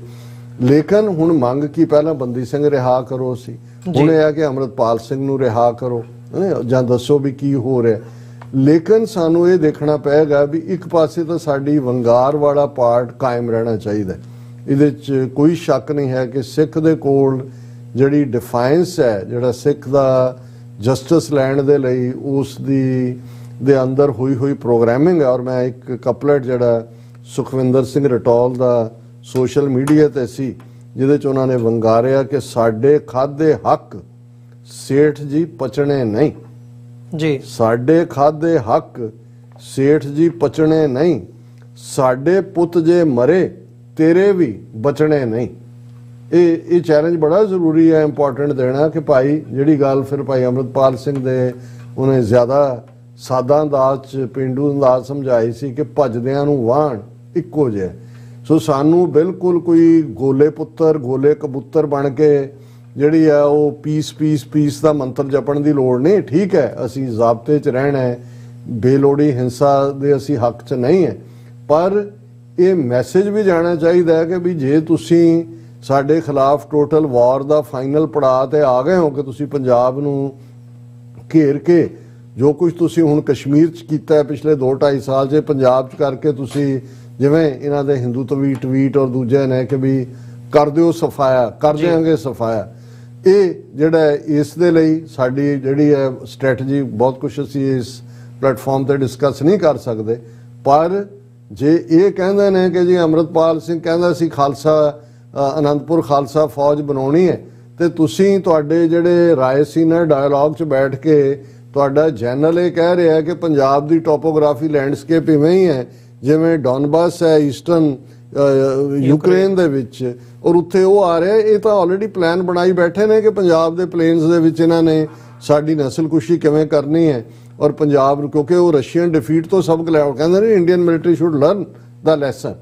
ਲੇਕਿਨ ਹੁਣ ਮੰਗ ਕੀ, ਪਹਿਲਾਂ ਬੰਦੀ ਸਿੰਘ ਰਿਹਾ ਕਰੋ ਸੀ, ਹੁਣ ਇਹ ਹੈ ਕਿ ਅੰਮ੍ਰਿਤਪਾਲ ਸਿੰਘ ਨੂੰ ਰਿਹਾ ਕਰੋ ਜਾਂ ਦੱਸੋ ਵੀ ਕੀ ਹੋ ਰਿਹਾ। ਲੇਕਿਨ ਸਾਨੂੰ ਇਹ ਦੇਖਣਾ ਪਏਗਾ ਵੀ ਇੱਕ ਪਾਸੇ ਤਾਂ ਸਾਡੀ ਵੰਗਾਰ ਵਾਲਾ ਪਾਰਟ ਕਾਇਮ ਰਹਿਣਾ ਚਾਹੀਦਾ, ਇਹਦੇ 'ਚ ਕੋਈ ਸ਼ੱਕ ਨਹੀਂ ਹੈ ਕਿ ਸਿੱਖ ਦੇ ਕੋਲ ਜਿਹੜੀ ਡਿਫਾਈਨਸ ਹੈ, ਜਿਹੜਾ ਸਿੱਖ ਦਾ ਜਸਟਿਸ ਲੈਣ ਦੇ ਲਈ ਉਸ ਦੇ ਅੰਦਰ ਹੋਈ ਪ੍ਰੋਗਰਾਮਿੰਗ ਹੈ। ਔਰ ਮੈਂ ਇੱਕ ਕਪਲੇਟ ਜਿਹੜਾ ਸੁਖਵਿੰਦਰ ਸਿੰਘ ਰਟੌਲ ਦਾ ਸੋਸ਼ਲ ਮੀਡੀਆ ਤੇ ਸੀ, ਜਿਹਦੇ 'ਚ ਉਹਨਾਂ ਨੇ ਵੰਗਾਰਿਆ ਕਿ ਸਾਡੇ ਖਾਦੇ ਹੱਕ ਸੇਠ ਜੀ ਪਚਣੇ ਨਹੀਂ
ਜੀ,
ਸਾਡੇ ਖਾਦੇ ਹੱਕ ਸੇਠ ਜੀ ਪਚਣੇ ਨਹੀਂ, ਸਾਡੇ ਪੁੱਤ ਜੇ ਮਰੇ ਤੇਰੇ ਵੀ ਬਚਣੇ ਨਹੀਂ। ਇਹ ਚੈਲੰਜ ਬੜਾ ਜ਼ਰੂਰੀ ਹੈ, ਇੰਪੋਰਟੈਂਟ ਦੇਣਾ ਕਿ ਭਾਈ ਜਿਹੜੀ ਗੱਲ ਫਿਰ ਭਾਈ ਅੰਮ੍ਰਿਤਪਾਲ ਸਿੰਘ ਦੇ ਉਹਨੇ ਜ਼ਿਆਦਾ ਸਾਦਾ ਅੰਦਾਜ਼ 'ਚ ਪੇਂਡੂ ਅੰਦਾਜ਼ ਸਮਝਾਈ ਸੀ ਕਿ ਭੱਜਦਿਆਂ ਨੂੰ ਵਾਹਣ ਇੱਕੋ ਜਿਹਾ। ਸੋ ਸਾਨੂੰ ਬਿਲਕੁਲ ਕੋਈ ਗੋਲੇ ਪੁੱਤਰ ਗੋਲੇ ਕਬੂਤਰ ਬਣ ਕੇ ਜਿਹੜੀ ਆ ਉਹ ਪੀਸ ਦਾ ਮੰਤਰ ਜਪਣ ਦੀ ਲੋੜ ਨਹੀਂ। ਠੀਕ ਹੈ, ਅਸੀਂ ਜ਼ਾਬਤੇ 'ਚ ਰਹਿਣਾ ਹੈ, ਬੇਲੋੜੀ ਹਿੰਸਾ ਦੇ ਅਸੀਂ ਹੱਕ 'ਚ ਨਹੀਂ ਹੈ, ਪਰ ਇਹ ਮੈਸੇਜ ਵੀ ਜਾਣਾ ਚਾਹੀਦਾ ਹੈ ਕਿ ਵੀ ਜੇ ਤੁਸੀਂ ਸਾਡੇ ਖਿਲਾਫ ਟੋਟਲ ਵਾਰ ਦਾ ਫਾਈਨਲ ਪੜਾਅ ਤੇ ਆ ਗਏ ਹੋ ਕਿ ਤੁਸੀਂ ਪੰਜਾਬ ਨੂੰ ਘੇਰ ਕੇ ਜੋ ਕੁਝ ਤੁਸੀਂ ਹੁਣ ਕਸ਼ਮੀਰ 'ਚ ਕੀਤਾ ਹੈ ਪਿਛਲੇ 2-2.5 ਸਾਲ 'ਚ, ਪੰਜਾਬ 'ਚ ਕਰਕੇ ਤੁਸੀਂ ਜਿਵੇਂ ਇਹਨਾਂ ਦੇ ਹਿੰਦੂ ਟਵੀਟ ਔਰ ਦੂਜੇ ਨੇ ਕਿ ਵੀ ਕਰ ਦਿਓ ਸਫਾਇਆ, ਕਰ ਦਿਆਂਗੇ ਸਫਾਇਆ, ਇਹ ਜਿਹੜਾ ਇਸ ਦੇ ਲਈ ਸਾਡੀ ਜਿਹੜੀ ਹੈ ਸਟ੍ਰੈਟਜੀ, ਬਹੁਤ ਕੁਝ ਅਸੀਂ ਇਸ ਪਲੇਟਫਾਰਮ ਤੇ ਡਿਸਕਸ ਨਹੀਂ ਕਰ ਸਕਦੇ। ਪਰ ਜੇ ਇਹ ਕਹਿੰਦੇ ਨੇ ਕਿ ਜੀ ਅੰਮ੍ਰਿਤਪਾਲ ਸਿੰਘ ਕਹਿੰਦਾ ਸੀ ਖਾਲਸਾ ਅਨੰਦਪੁਰ ਖਾਲਸਾ ਫੌਜ ਬਣਾਉਣੀ ਹੈ, ਤੇ ਤੁਸੀਂ ਤੁਹਾਡੇ ਜਿਹੜੇ ਰਾਇਸੀਨਾ ਡਾਇਲੌਗ 'ਚ ਬੈਠ ਕੇ ਤੁਹਾਡਾ ਜਨਰਲ ਇਹ ਕਹਿ ਰਿਹਾ ਕਿ ਪੰਜਾਬ ਦੀ ਟੋਪੋਗ੍ਰਾਫੀ ਲੈਂਡਸਕੇਪ ਇਵੇਂ ਹੀ ਹੈ ਜਿਵੇਂ ਡੋਨਬਾਸ ਹੈ ਈਸਟਰਨ ਯੂਕਰੇਨ ਦੇ ਵਿੱਚ, ਔਰ ਉੱਥੇ ਉਹ ਆ ਰਿਹਾ। ਇਹ ਤਾਂ ਆਲਰੇਡੀ ਪਲਾਨ ਬਣਾਈ ਬੈਠੇ ਨੇ ਕਿ ਪੰਜਾਬ ਦੇ ਪਲੇਨਸ ਦੇ ਵਿੱਚ ਇਹਨਾਂ ਨੇ ਸਾਡੀ ਨਸਲਕੁਸ਼ੀ ਕਿਵੇਂ ਕਰਨੀ ਹੈ, ਔਰ ਪੰਜਾਬ ਨੂੰ ਕਿਉਂਕਿ ਉਹ ਰਸ਼ੀਅਨ ਡਿਫੀਟ ਤੋਂ ਸਬਕ ਲੈ, ਕਹਿੰਦੇ ਨੇ Indian military should learn the lesson.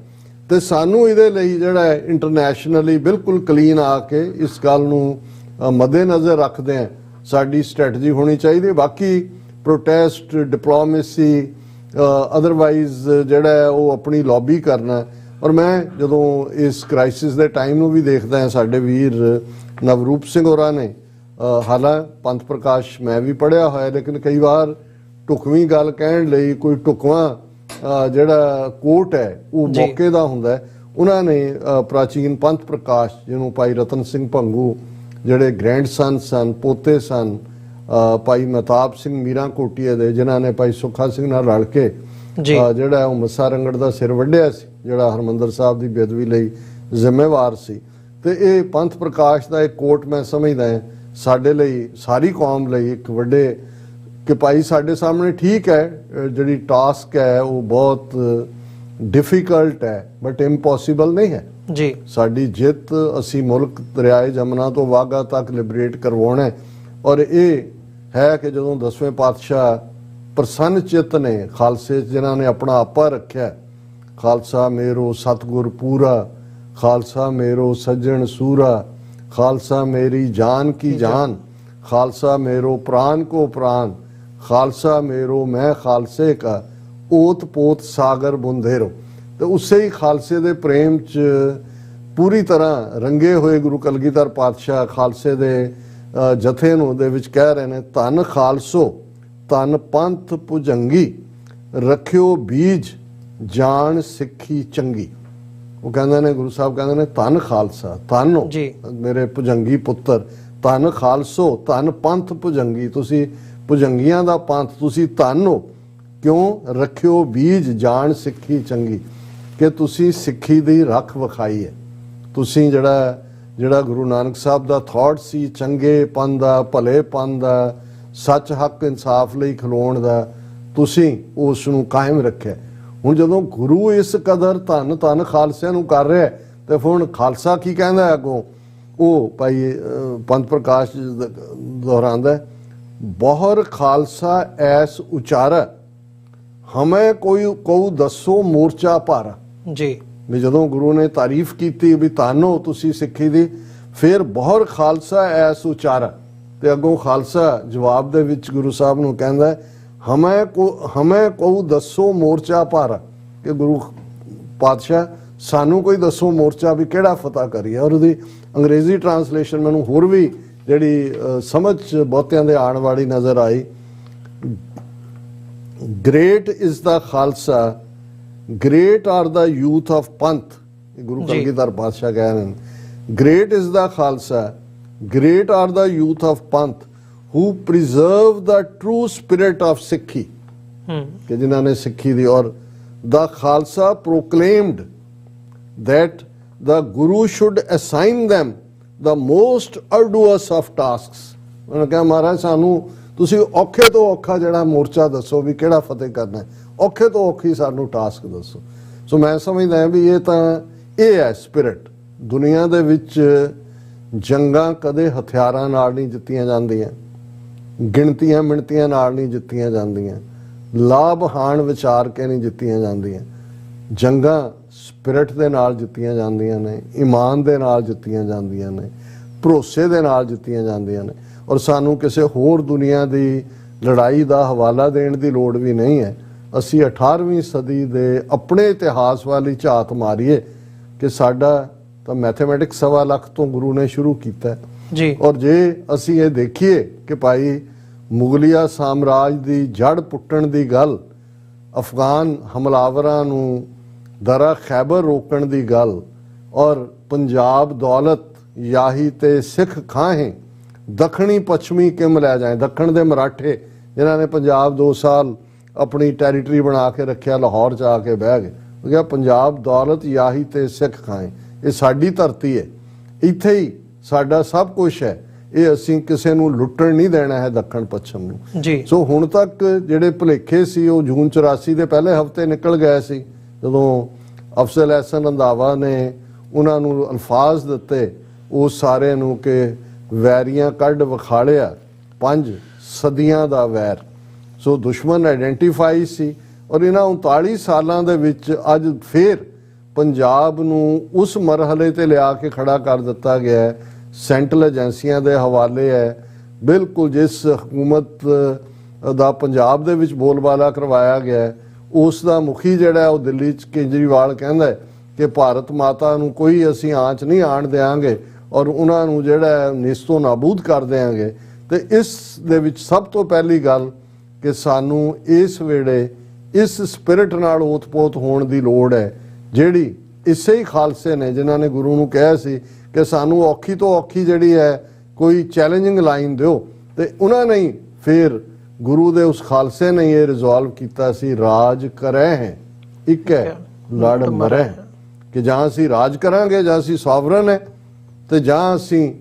ਤੇ ਸਾਨੂੰ ਇਹਦੇ ਲਈ ਜਿਹੜਾ ਹੈ ਇੰਟਰਨੈਸ਼ਨਲੀ ਬਿਲਕੁਲ ਕਲੀਨ ਆ ਕੇ ਇਸ ਗੱਲ ਨੂੰ ਮੱਦੇਨਜ਼ਰ ਰੱਖਦੇ ਆ ਸਾਡੀ ਸਟ੍ਰੈਟਜੀ ਹੋਣੀ ਚਾਹੀਦੀ। ਬਾਕੀ ਪ੍ਰੋਟੈਸਟ ਡਿਪਲੋਮੇਸੀ ਅਦਰਵਾਈਜ਼ ਜਿਹੜਾ ਹੈ ਉਹ ਆਪਣੀ ਲੌਬੀ ਕਰਨਾ। ਔਰ ਮੈਂ ਜਦੋਂ ਇਸ ਕ੍ਰਾਈਸਿਸ ਦੇ ਟਾਈਮ ਨੂੰ ਵੀ ਦੇਖਦਾ ਹਾਂ, ਸਾਡੇ ਵੀਰ ਨਵਰੂਪ ਸਿੰਘ ਹੋਰਾਂ ਨੇ ਹਾਲਾਂ ਪੰਥ ਪ੍ਰਕਾਸ਼ ਮੈਂ ਵੀ ਪੜ੍ਹਿਆ ਹੋਇਆ, ਲੇਕਿਨ ਕਈ ਵਾਰ ਢੁਕਵੀਂ ਗੱਲ ਕਹਿਣ ਲਈ ਕੋਈ ਢੁਕਵਾਂ ਜਿਹੜਾ ਕੋਟ ਹੈ ਉਹ ਮੌਕੇ ਦਾ ਹੁੰਦਾ ਹੈ। ਉਹਨਾਂ ਨੇ ਪ੍ਰਾਚੀਨ ਪੰਥ ਪ੍ਰਕਾਸ਼ ਜਿਹਨੂੰ ਭਾਈ ਰਤਨ ਸਿੰਘ ਭੰਗੂ ਜਿਹੜੇ ਗ੍ਰੈਂਡਸਨ ਸਨ, ਪੋਤੇ ਸਨ, ਭਾਈ ਮਹਿਤਾਬ ਸਿੰਘ ਮੀਰਾਂ ਕੋਟੀਏ ਦੇ, ਜਿਨ੍ਹਾਂ ਨੇ ਭਾਈ ਸੁੱਖਾ ਸਿੰਘ ਨਾਲ ਰਲ ਕੇ ਜਿਹੜਾ ਉਹ ਮੱਸਾ ਰੰਗੜ ਦਾ ਸਿਰ ਵੱਢਿਆ ਸੀ, ਜਿਹੜਾ ਹਰਮੰਦਰ ਸਾਹਿਬ ਦੀ ਬੇਅਦਬੀ ਲਈ ਜ਼ਿੰਮੇਵਾਰ ਸੀ। ਤੇ ਇਹ ਪੰਥ ਪ੍ਰਕਾਸ਼ ਦਾ ਇੱਕ ਕੋਟ ਮੈਂ ਸਮਝਦਾ ਹਾਂ ਸਾਡੇ ਲਈ, ਸਾਰੀ ਕੌਮ ਲਈ ਇੱਕ ਵੱਡੇ ਕਿ ਭਾਈ ਸਾਡੇ ਸਾਹਮਣੇ ਠੀਕ ਹੈ ਜਿਹੜੀ ਟਾਸਕ ਹੈ ਉਹ ਬਹੁਤ ਡਿਫਿਕਲਟ ਹੈ ਬਟ ਇੰਪੋਸੀਬਲ ਨਹੀਂ ਹੈ
ਜੀ।
ਸਾਡੀ ਜਿੱਤ ਅਸੀਂ ਮੁਲਕ ਦਰਿਆਏ ਜਮਨਾ ਤੋਂ ਵਾਘਾ ਤੱਕ ਲਿਬਰੇਟ ਕਰਵਾਉਣਾ ਹੈ। ਔਰ ਇਹ ਹੈ ਕਿ ਜਦੋਂ 10ਵੇਂ ਪਾਤਸ਼ਾਹ ਪ੍ਰਸੰਨ ਚਿੱਤ ਨੇ ਖਾਲਸੇ 'ਚ ਜਿਨ੍ਹਾਂ ਨੇ ਆਪਣਾ ਆਪਾ ਰੱਖਿਆ, ਖਾਲਸਾ ਮੇਰੋ ਸਤਿਗੁਰ ਪੂਰਾ, ਖਾਲਸਾ ਮੇਰੋ ਸੱਜਣ ਸੂਰਾ, ਖਾਲਸਾ ਮੇਰੀ ਜਾਨ ਕੀ ਜਾਨ, ਖਾਲਸਾ ਮੇਰੋ ਪ੍ਰਾਨ ਕੋ ਪ੍ਰਾਨ, ਖਾਲਸਾ ਮੇਰੋ ਮੈਂ ਖਾਲਸੇ ਕਾ, ਓਤ ਪੋਤ ਸਾਗਰ ਬੁੰਧੇਰੋ। ਤੇ ਉਸੇ ਹੀ ਖਾਲਸੇ ਦੇ ਪ੍ਰੇਮ 'ਚ ਪੂਰੀ ਤਰ੍ਹਾਂ ਰੰਗੇ ਹੋਏ ਗੁਰੂ ਕਲਗੀਧਰ ਪਾਤਸ਼ਾਹ ਖਾਲਸੇ ਦੇ ਜਥੇ ਨੂੰ ਦੇ ਵਿੱਚ ਕਹਿ ਰਹੇ ਨੇ, ਧੰਨ ਖਾਲਸੋ ਧੰਨ ਪੰਥ ਭੁਜੰਗੀ, ਰੱਖਿਓ ਬੀਜ ਜਾਣ ਸਿੱਖੀ ਚੰਗੀ। ਉਹ ਕਹਿੰਦੇ ਨੇ, ਗੁਰੂ ਸਾਹਿਬ ਕਹਿੰਦੇ ਨੇ, ਧੰਨ ਖਾਲਸਾ, ਧੰਨ ਹੋ ਮੇਰੇ ਭੁਜੰਗੀ ਪੁੱਤਰ, ਧੰਨ ਖਾਲਸੋ ਧੰਨ ਪੰਥ ਭੁਜੰਗੀ, ਤੁਸੀਂ ਭੁਜੰਗੀਆਂ ਦਾ ਪੰਥ, ਤੁਸੀਂ ਧੰਨ ਹੋ। ਕਿਉਂ? ਰੱਖਿਓ ਬੀਜ ਜਾਣ ਸਿੱਖੀ ਚੰਗੀ, ਕਿ ਤੁਸੀਂ ਸਿੱਖੀ ਦੀ ਰੱਖ ਵਿਖਾਈ ਹੈ। ਤੁਸੀਂ ਜਿਹੜਾ ਗੁਰੂ ਨਾਨਕ ਸਾਹਿਬ ਦਾ ਥਾਟ ਸੀ ਚੰਗੇ ਪਨ ਦਾ, ਭਲੇ ਪਨ ਦਾ, ਸੱਚ ਹੱਕ ਇਨਸਾਫ ਲਈ ਖਲੋਣ ਦਾ, ਤੁਸੀਂ ਉਸ ਨੂੰ ਕਾਇਮ ਰੱਖਿਆ। ਹੁਣ ਜਦੋਂ ਗੁਰੂ ਇਸ ਕਦਰ ਧੰਨ ਧੰਨ ਖਾਲਸਿਆਂ ਨੂੰ ਕਰ ਰਿਹਾ ਤੇ ਹੁਣ ਖਾਲਸਾ ਕੀ ਕਹਿੰਦਾ ਅੱਗੋਂ? ਉਹ ਭਾਈ ਪੰਥ ਪ੍ਰਕਾਸ਼ ਦੁਹਰਾਉਂਦਾ, ਬਹੁਰ ਖਾਲਸਾ ਐਸ ਉਚਾਰਾ, ਹਮੇ ਕੋਈ ਕਉ ਦੱਸੋ ਮੋਰਚਾ ਭਾਰਾ।
ਜੀ।
ਵੀ ਜਦੋਂ ਗੁਰੂ ਨੇ ਤਾਰੀਫ ਕੀਤੀ ਵੀ ਧੰਨ ਹੋ ਤੁਸੀਂ ਸਿੱਖੀ ਦੀ, ਫਿਰ ਬਹੁਰ ਖਾਲਸਾ ਐਸ ਉਚਾਰਾ, ਤੇ ਅੱਗੋਂ ਖਾਲਸਾ ਜਵਾਬ ਦੇ ਵਿੱਚ ਗੁਰੂ ਸਾਹਿਬ ਨੂੰ ਕਹਿੰਦਾ, ਹਮੇ ਕਉ ਦੱਸੋ ਮੋਰਚਾ ਭਾਰਾ, ਕਿ ਗੁਰੂ ਪਾਤਸ਼ਾਹ ਸਾਨੂੰ ਕੋਈ ਦੱਸੋ ਮੋਰਚਾ ਵੀ ਕਿਹੜਾ ਫਤਿਹ ਕਰੀਏ। ਔਰ ਉਹਦੀ ਅੰਗਰੇਜ਼ੀ ਟਰਾਂਸਲੇਸ਼ਨ ਮੈਨੂੰ ਹੋਰ ਵੀ ਜਿਹੜੀ ਸਮਝ ਬਹੁਤਿਆਂ ਦੇ ਆਉਣ ਵਾਲੀ ਨਜ਼ਰ ਆਈ, great is the Khalsa, great are the youth of Panth. Guru Kalgidhar Patshah ਕਹਿ ਰਹੇ ਨੇ, great is the Khalsa, great are the youth of Panth who preserve the true spirit of Sikhi, ਕਿ ਜਿਨ੍ਹਾਂ ਨੇ ਸਿੱਖੀ ਦੀ। ਔਰ the Khalsa proclaimed that the Guru should assign them the most arduous of tasks। ਉਹਨਾਂ ਕਿਹਾ ਮਹਾਰਾਜ ਸਾਨੂੰ ਤੁਸੀਂ ਔਖੇ ਤੋਂ ਔਖਾ ਜਿਹੜਾ ਮੋਰਚਾ ਦੱਸੋ ਵੀ ਕਿਹੜਾ ਫਤਿਹ ਕਰਨਾ, ਔਖੇ ਤੋਂ ਔਖੀ ਸਾਨੂੰ ਟਾਸਕ ਦੱਸੋ। ਸੋ ਮੈਂ ਸਮਝਦਾ ਵੀ ਇਹ ਹੈ ਸਪਿਰਿਟ। ਦੁਨੀਆ ਦੇ ਵਿੱਚ ਜੰਗਾਂ ਕਦੇ ਹਥਿਆਰਾਂ ਨਾਲ ਨਹੀਂ ਜਿੱਤੀਆਂ ਜਾਂਦੀਆਂ, ਗਿਣਤੀਆਂ ਮਿਣਤੀਆਂ ਨਾਲ ਨਹੀਂ ਜਿੱਤੀਆਂ ਜਾਂਦੀਆਂ, ਲਾਭ ਹਾਨ ਵਿਚਾਰ ਕੇ ਨਹੀਂ ਜਿੱਤੀਆਂ ਜਾਂਦੀਆਂ। ਜੰਗਾਂ ਸਪਿਰਿਟ ਦੇ ਨਾਲ ਜਿੱਤੀਆਂ ਜਾਂਦੀਆਂ ਨੇ, ਈਮਾਨ ਦੇ ਨਾਲ ਜਿੱਤੀਆਂ ਜਾਂਦੀਆਂ ਨੇ, ਭਰੋਸੇ ਦੇ ਨਾਲ ਜਿੱਤੀਆਂ ਜਾਂਦੀਆਂ ਨੇ। ਔਰ ਸਾਨੂੰ ਕਿਸੇ ਹੋਰ ਦੁਨੀਆ ਦੀ ਲੜਾਈ ਦਾ ਹਵਾਲਾ ਦੇਣ ਦੀ ਲੋੜ ਵੀ ਨਹੀਂ ਹੈ। ਅਸੀਂ 18ਵੀਂ ਸਦੀ ਦੇ ਆਪਣੇ ਇਤਿਹਾਸ ਵਾਲੀ ਝਾਤ ਮਾਰੀਏ ਕਿ ਸਾਡਾ ਤਾਂ ਮੈਥਮੈਟਿਕਸ 1.25 ਲੱਖ ਤੋਂ ਗੁਰੂ ਨੇ ਸ਼ੁਰੂ ਕੀਤਾ ਜੀ। ਔਰ ਜੇ ਅਸੀਂ ਇਹ ਦੇਖੀਏ ਕਿ ਭਾਈ ਮੁਗਲਿਆ ਸਾਮਰਾਜ ਦੀ ਜੜ ਪੁੱਟਣ ਦੀ ਗੱਲ, ਅਫਗਾਨ ਹਮਲਾਵਰਾਂ ਨੂੰ ਦਰਾ ਖੈਬਰ ਰੋਕਣ ਦੀ ਗੱਲ, ਔਰ ਪੰਜਾਬ ਦੌਲਤ ਯਾਹੀ ਤੇ ਸਿੱਖ ਖਾਹੇ, ਦੱਖਣੀ ਪੱਛਮੀ ਕਿਮ ਲੈ ਜਾਏ, ਦੱਖਣ ਦੇ ਮਰਾਠੇ ਜਿਨ੍ਹਾਂ ਨੇ ਪੰਜਾਬ 2 ਸਾਲ ਆਪਣੀ ਟੈਰੀਟਰੀ ਬਣਾ ਕੇ ਰੱਖਿਆ, ਲਾਹੌਰ 'ਚ ਆ ਕੇ ਬਹਿ ਗਏ। ਉਹ ਕਿਹਾ ਪੰਜਾਬ ਦੌਲਤ ਯਾਹੀ ਤੇ ਸਿੱਖ ਖਾਏ, ਇਹ ਸਾਡੀ ਧਰਤੀ ਹੈ, ਇੱਥੇ ਹੀ ਸਾਡਾ ਸਭ ਕੁਝ ਹੈ, ਇਹ ਅਸੀਂ ਕਿਸੇ ਨੂੰ ਲੁੱਟਣ ਨਹੀਂ ਦੇਣਾ ਹੈ ਦੱਖਣ ਪੱਛਮ ਨੂੰ ਜੀ। ਸੋ ਹੁਣ ਤੱਕ ਜਿਹੜੇ ਭੁਲੇਖੇ ਸੀ ਉਹ ਜੂਨ 84 ਦੇ ਪਹਿਲੇ ਹਫ਼ਤੇ ਨਿਕਲ ਗਏ ਸੀ, ਜਦੋਂ ਅਫਜ਼ਲ ਅਹਿਸਨ ਰੰਧਾਵਾ ਨੇ ਉਹਨਾਂ ਨੂੰ ਅਲਫਾਜ਼ ਦਿੱਤੇ ਉਸ ਸਾਰੇ ਨੂੰ ਕਿ ਵੈਰੀਆਂ ਕੱਢ ਵਿਖਾਲਿਆ 5 ਸਦੀਆਂ ਦਾ ਵੈਰ। ਸੋ ਦੁਸ਼ਮਣ ਆਈਡੈਂਟੀਫਾਈ ਸੀ। ਔਰ ਇਹਨਾਂ 39 ਸਾਲਾਂ ਦੇ ਵਿੱਚ ਅੱਜ ਫਿਰ ਪੰਜਾਬ ਨੂੰ ਉਸ ਮਰਹਲੇ ਤੇ ਲਿਆ ਕੇ ਖੜਾ ਕਰ ਦਿੱਤਾ ਗਿਆ ਹੈ। ਸੈਂਟਰਲ ਏਜੰਸੀਆਂ ਦੇ ਹਵਾਲੇ ਹੈ, ਬਿਲਕੁਲ ਜਿਸ ਹਕੂਮਤ ਦਾ ਪੰਜਾਬ ਦੇ ਵਿੱਚ ਬੋਲਬਾਲਾ ਕਰਵਾਇਆ ਗਿਆ, ਉਸ ਦਾ ਮੁਖੀ ਜਿਹੜਾ ਉਹ ਦਿੱਲੀ 'ਚ ਕੇਜਰੀਵਾਲ ਕਹਿੰਦਾ ਕਿ ਭਾਰਤ ਮਾਤਾ ਨੂੰ ਕੋਈ ਅਸੀਂ ਆਂਚ ਨਹੀਂ ਆਣ ਦਿਆਂਗੇ ਔਰ ਉਹਨਾਂ ਨੂੰ ਜਿਹੜਾ ਨਿਸਤੋਂ ਨਾਬੂਦ ਕਰ ਦਿਆਂਗੇ। ਤੇ ਇਸ ਦੇ ਵਿੱਚ ਸਭ ਤੋਂ ਪਹਿਲੀ ਗੱਲ ਕਿ ਸਾਨੂੰ ਇਸ ਵੇਲੇ ਇਸ ਸਪਿਰਿਟ ਨਾਲ ਓਤ-ਪੋਤ ਹੋਣ ਦੀ ਲੋੜ ਹੈ, ਜਿਹੜੀ ਇਸੇ ਹੀ ਖਾਲਸੇ ਨੇ ਜਿਨ੍ਹਾਂ ਨੇ ਗੁਰੂ ਨੂੰ ਕਿਹਾ ਸੀ ਕਿ ਸਾਨੂੰ ਔਖੀ ਤੋਂ ਔਖੀ ਜਿਹੜੀ ਹੈ ਕੋਈ ਚੈਲੰਜਿੰਗ ਲਾਈਨ ਦਿਓ, ਤੇ ਉਹਨਾਂ ਨੇ ਫਿਰ ਗੁਰੂ ਦੇ ਉਸ ਖਾਲਸੇ ਨੇ ਇਹ ਰਿਜ਼ੋਲਵ ਕੀਤਾ ਸੀ, ਰਾਜ ਕਰੈ ਹੈ ਇੱਕ ਹੈ ਲੜ ਮਰੈ, ਕਿ ਜਾਂ ਅਸੀਂ ਰਾਜ ਕਰਾਂਗੇ ਜਾਂ ਅਸੀਂ ਸੋਵਰਨ ਹੈ, ਤੇ ਜਾਂ ਅਸੀਂ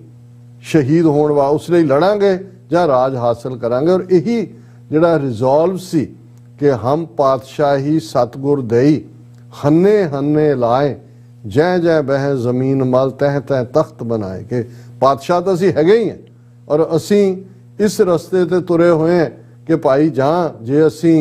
ਸ਼ਹੀਦ ਹੋਣ ਵਾ ਉਸ ਲਈ ਲੜਾਂਗੇ ਜਾਂ ਰਾਜ ਹਾਸਲ ਕਰਾਂਗੇ। ਔਰ ਇਹੀ ਜਿਹੜਾ ਰਿਜ਼ੋਲਵ ਸੀ ਕਿ ਹਮ ਪਾਤਸ਼ਾਹੀ ਸਤਿਗੁਰ ਦੇਈ हन्ने हन्ने लाए जै जै बह जमीन मल तह तह तख्त बनाए। कि पातशाह तो असी हैगे ही हैं और असी इस रस्ते ते तुरे हुए हैं कि भाई जहाँ जे असी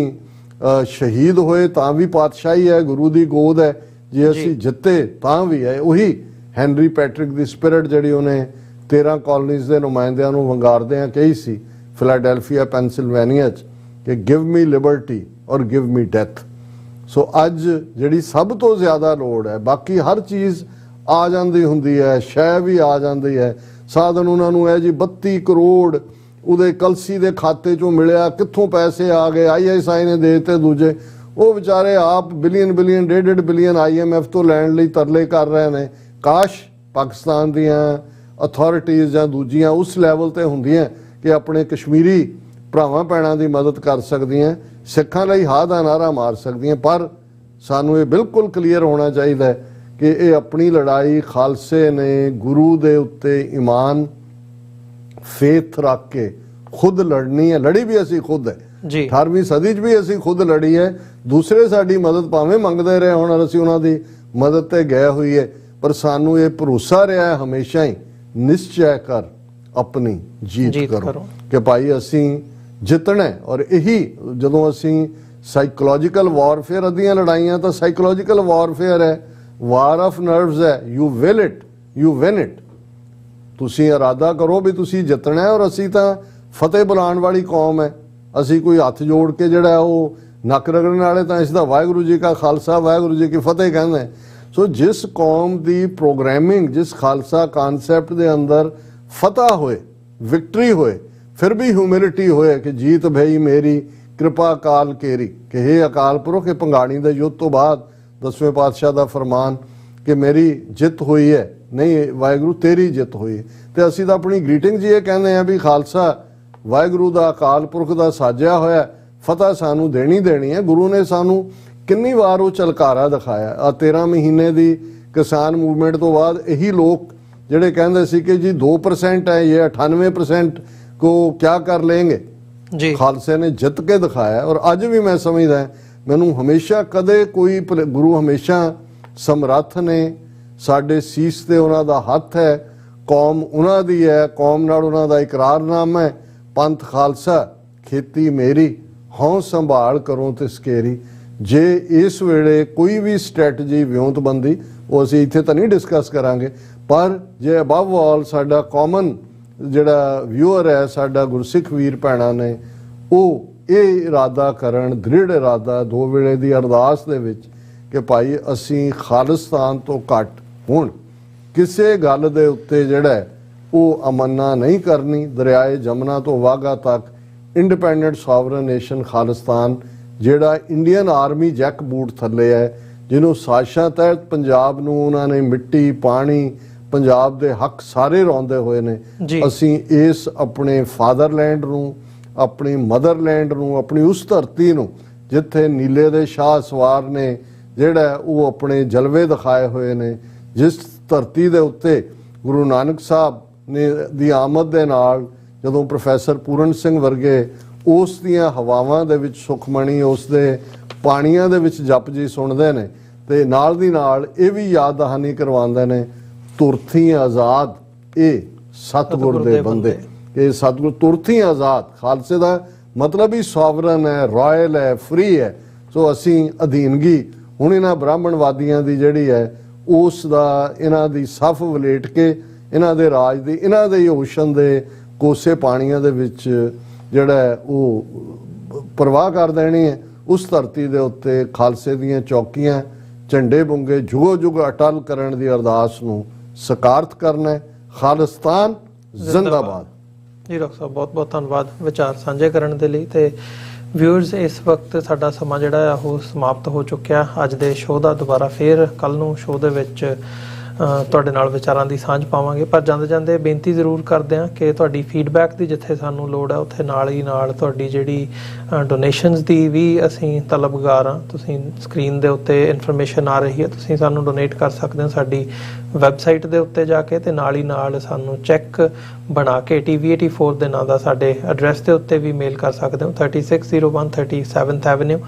शहीद होए तां भी पातशाही है, गुरु की गोद है, जे असी जिते तां भी है। उही हैनरी पैट्रिक की स्पिरिट जिहड़ी उन्हें 13 कॉलोनीज़ के नुमाइंदियां नूं वंगारदियां कही सी फिलाडेल्फिया पेनसिलवेनिया कि गिव मी लिबर्टी और गिव मी डैथ। सो अज जिहड़ी सब तो ज़्यादा लोड़ है, बाकी हर चीज़ आ जाती हुंदी है, शै भी आ जाती है, साधन उन्होंने है जी 32 करोड़ उहदे कलसी दे खाते चों मिलिया, कित्थों पैसे आ गए, ISI ने दे दिते दूजे, वो बेचारे आप बिलियन बिलियन 1.5 बिलियन IMF तो लैण लई तरले कर रहे हैं। काश पाकिस्तान दियां अथॉरिटीज़ जां दूजियां उस लैवल ते हुंदियां कि अपने कश्मीरी भरावां भैणां दी मदद कर सकदियां, सिखां लई हा दा नारा मार सकदियां। पर सानू ये बिल्कुल क्लीयर होना चाहिए कि ये अपनी लड़ाई खालसे ने गुरु दे उत्ते ईमान फेथ रख के खुद लड़नी है। लड़ी भी असी खुद है
जी,
18वीं सदी च भी असी खुद लड़ी है। दूसरे साडी मदद भावें मंगते रहे होण, असी उन्हां दी मदद ते गए हुई है, पर सानू ये भरोसा रहा है हमेशा ही निश्चय कर अपनी जीत करो कि भाई असी जितना है। और यही जदों असी साइकोलॉजिकल वॉरफेयर अद्धियां लड़ाइयां तो साइकोलॉजिकल वॉरफेयर है, वार ऑफ नर्व्स है, you will it you win it. तुसी इरादा करो भी तुसी जितना है। और असी तो फतेह बुलाने वाली कौम है, असी कोई हथ जोड़ के जिहड़ा है वो नक रगड़न वाले तो इसदा वाहिगुरू जी का खालसा वाहिगुरू जी की फतेह कहते हैं। सो जिस कौम की प्रोग्रामिंग, जिस खालसा कॉन्सैप्ट के अंदर फतह होए, विक्ट्री होए, फिर भी ह्यूमिलिटी होए कि जीत भई मेरी कृपा अकाल केरी, कि हे अकाल पुरख, भंगाणी के युद्ध तो बाद 10वें पातशाह का फरमान कि मेरी जित हुई है, नहीं वाहिगुरू तेरी जित हुई। तो असी तो अपनी ग्रीटिंग जी ये कहते हैं भी खालसा वाहिगुरू का अकाल पुरख का साजिया होया, फतह सानू देनी देनी है। गुरु ने सानू किन्नी बार वो झलकारा दिखाया। 13 महीने की किसान मूवमेंट तो बाद यही लोग जिहड़े कहंदे सी कि जी 2% है, ये 98% को क्या कर लेंगे
जी,
खालसे ने जित के दिखाया। और अज भी मैं समझदा मैनू हमेशा कदे कोई गुरु हमेशा समर्थ ने, साडे सीस ते उन्हां दा हथ है, कौम उन्हां दी है, कौम नाल उन्हां दा इकरारनामा है, पंथ खालसा खेती मेरी, हों संभाल करो ते स्केरी। जे इस वेले कोई भी स्ट्रैटजी विਉਂਤਬੰਦੀ वो असीं इत्थे तो नहीं डिस्कस करांगे, पर जे अबव ऑल साडा कॉमन जिहड़ा व्यूअर है, साडा गुरसिख वीर भैणां ने ਉਹ ਇਹ ਇਰਾਦਾ ਕਰਨ, ਦ੍ਰਿੜ ਇਰਾਦਾ 2 ਵੇਲੇ ਦੀ ਅਰਦਾਸ ਦੇ ਵਿੱਚ ਕਿ ਭਾਈ ਅਸੀਂ ਖਾਲਿਸਤਾਨ ਤੋਂ ਘੱਟ ਹੁਣ ਕਿਸੇ ਗੱਲ ਦੇ ਉੱਤੇ ਜਿਹੜਾ ਉਹ ਅਮੰਨਾ ਨਹੀਂ ਕਰਨੀ। ਦਰਿਆਏ ਜਮਨਾ ਤੋਂ ਵਾਘਾ ਤੱਕ ਇੰਡੀਪੈਂਡੈਂਟ ਸੋਵਰਨ ਨੇਸ਼ਨ ਖਾਲਿਸਤਾਨ ਜਿਹੜਾ ਇੰਡੀਅਨ ਆਰਮੀ ਜੈਕ ਬੂਟ ਥੱਲੇ ਹੈ, ਜਿਹਨੂੰ ਸਾਜ਼ਿਸ਼ਾਂ ਤਹਿਤ ਪੰਜਾਬ ਨੂੰ ਉਹਨਾਂ ਨੇ ਮਿੱਟੀ ਪਾਣੀ ਪੰਜਾਬ ਦੇ ਹੱਕ ਸਾਰੇ ਰੌਂਦੇ ਹੋਏ ਨੇ। ਅਸੀਂ ਇਸ ਆਪਣੇ ਫਾਦਰਲੈਂਡ ਨੂੰ, अपनी मदरलैंड नूं, अपनी उस धरती नूं जिथे नीले दे शाह सवार ने जिहड़ा वो अपने जलवे दिखाए हुए ने, जिस धरती दे उत्ते गुरु नानक साहब ने दी आमद दे नाल जदों प्रोफैसर पूरन सिंह वर्गे उस दियां हवावां दे विच सुखमणी, उस दे पाणियां दे विच जप जी सुणदे ने ते नाल दी नाल ये भी याद दहानी करवांदे ने, तुरथी आज़ाद ये सतगुर दे बंदे। कि सतगुर तुरथी आज़ाद, खालसे का मतलब ही सॉवरन है, रॉयल है, फ्री है। सो असी अधीनगी हुण इन्हां ब्राह्मणवादियों की जिहड़ी है उस दा इन्हां दी सफ वलेट के इन्हां दे राज दी, इन्हां दे ओशन दे कोसे पाणियां दे विच जिहड़ा वो परवाह कर देनी है। उस धरती दे उत्ते खालसे दीयां चौकियां झंडे बुंगे जुगो जुग अटल करन दी अरदास नूं सकारत करना है। खालिस्तान जिंदाबाद।
जी डॉक्टर साहब बहुत बहुत धन्यवाद विचार साझे करने के लिए। तो व्यूअर्स इस वक्त साडा समा जिहड़ा है वो समाप्त हो चुक्या। अज दे शो का दोबारा फिर कल नूं शो दे विच तुहाडे नाल विचारां दी सांझ पावांगे, पर जांदे जांदे बेनती जरूर करदे हां कि तुहाडी फीडबैक दी जिथे सानूं लोड़ है उत्थे नाल ही नाल तुहाडी जिहड़ी डोनेशनस दी भी असीं तलबगार हां। तुसीं स्क्रीन दे उत्ते इनफॉर्मेशन आ रही है, तुसीं सानूं डोनेट कर सकदे हो साडी वैबसाइट दे उत्ते जाके, ते नाल ही नाल सानूं चैक बना के TV84 दे नां दा साडे एड्रैस दे उत्ते भी मेल कर सकदे हो। 3601 37th Avenue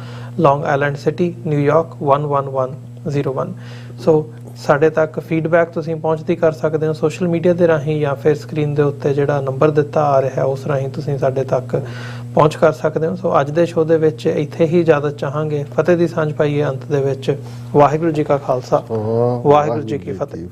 long island city New York 111 01. ਸੋ ਸਾਡੇ ਤੱਕ ਫੀਡਬੈਕ ਤੁਸੀਂ ਪਹੁੰਚਦੀ ਕਰ ਸਕਦੇ ਹੋ ਸੋਸ਼ਲ ਮੀਡੀਆ ਦੇ ਰਾਹੀਂ ਜਾਂ ਫਿਰ ਸਕਰੀਨ ਦੇ ਉੱਤੇ ਜਿਹੜਾ ਨੰਬਰ ਦਿੱਤਾ ਆ ਰਿਹਾ ਉਸ ਰਾਹੀਂ ਤੁਸੀਂ ਸਾਡੇ ਤੱਕ ਪਹੁੰਚ ਕਰ ਸਕਦੇ ਹੋ. ਸੋ ਅੱਜ ਦੇ ਸ਼ੋਅ ਦੇ ਵਿੱਚ ਇੱਥੇ ਹੀ ਇਜਾਜ਼ਤ ਚਾਹਾਂਗੇ. ਫਤਿਹ ਦੀ ਸਾਂਝ ਪਾਈਏ ਅੰਤ ਦੇ ਵਿੱਚ. ਵਾਹਿਗੁਰੂ ਜੀ ਕਾ ਖਾਲਸਾ, ਵਾਹਿਗੁਰੂ ਜੀ ਕੀ ਫਤਿਹ.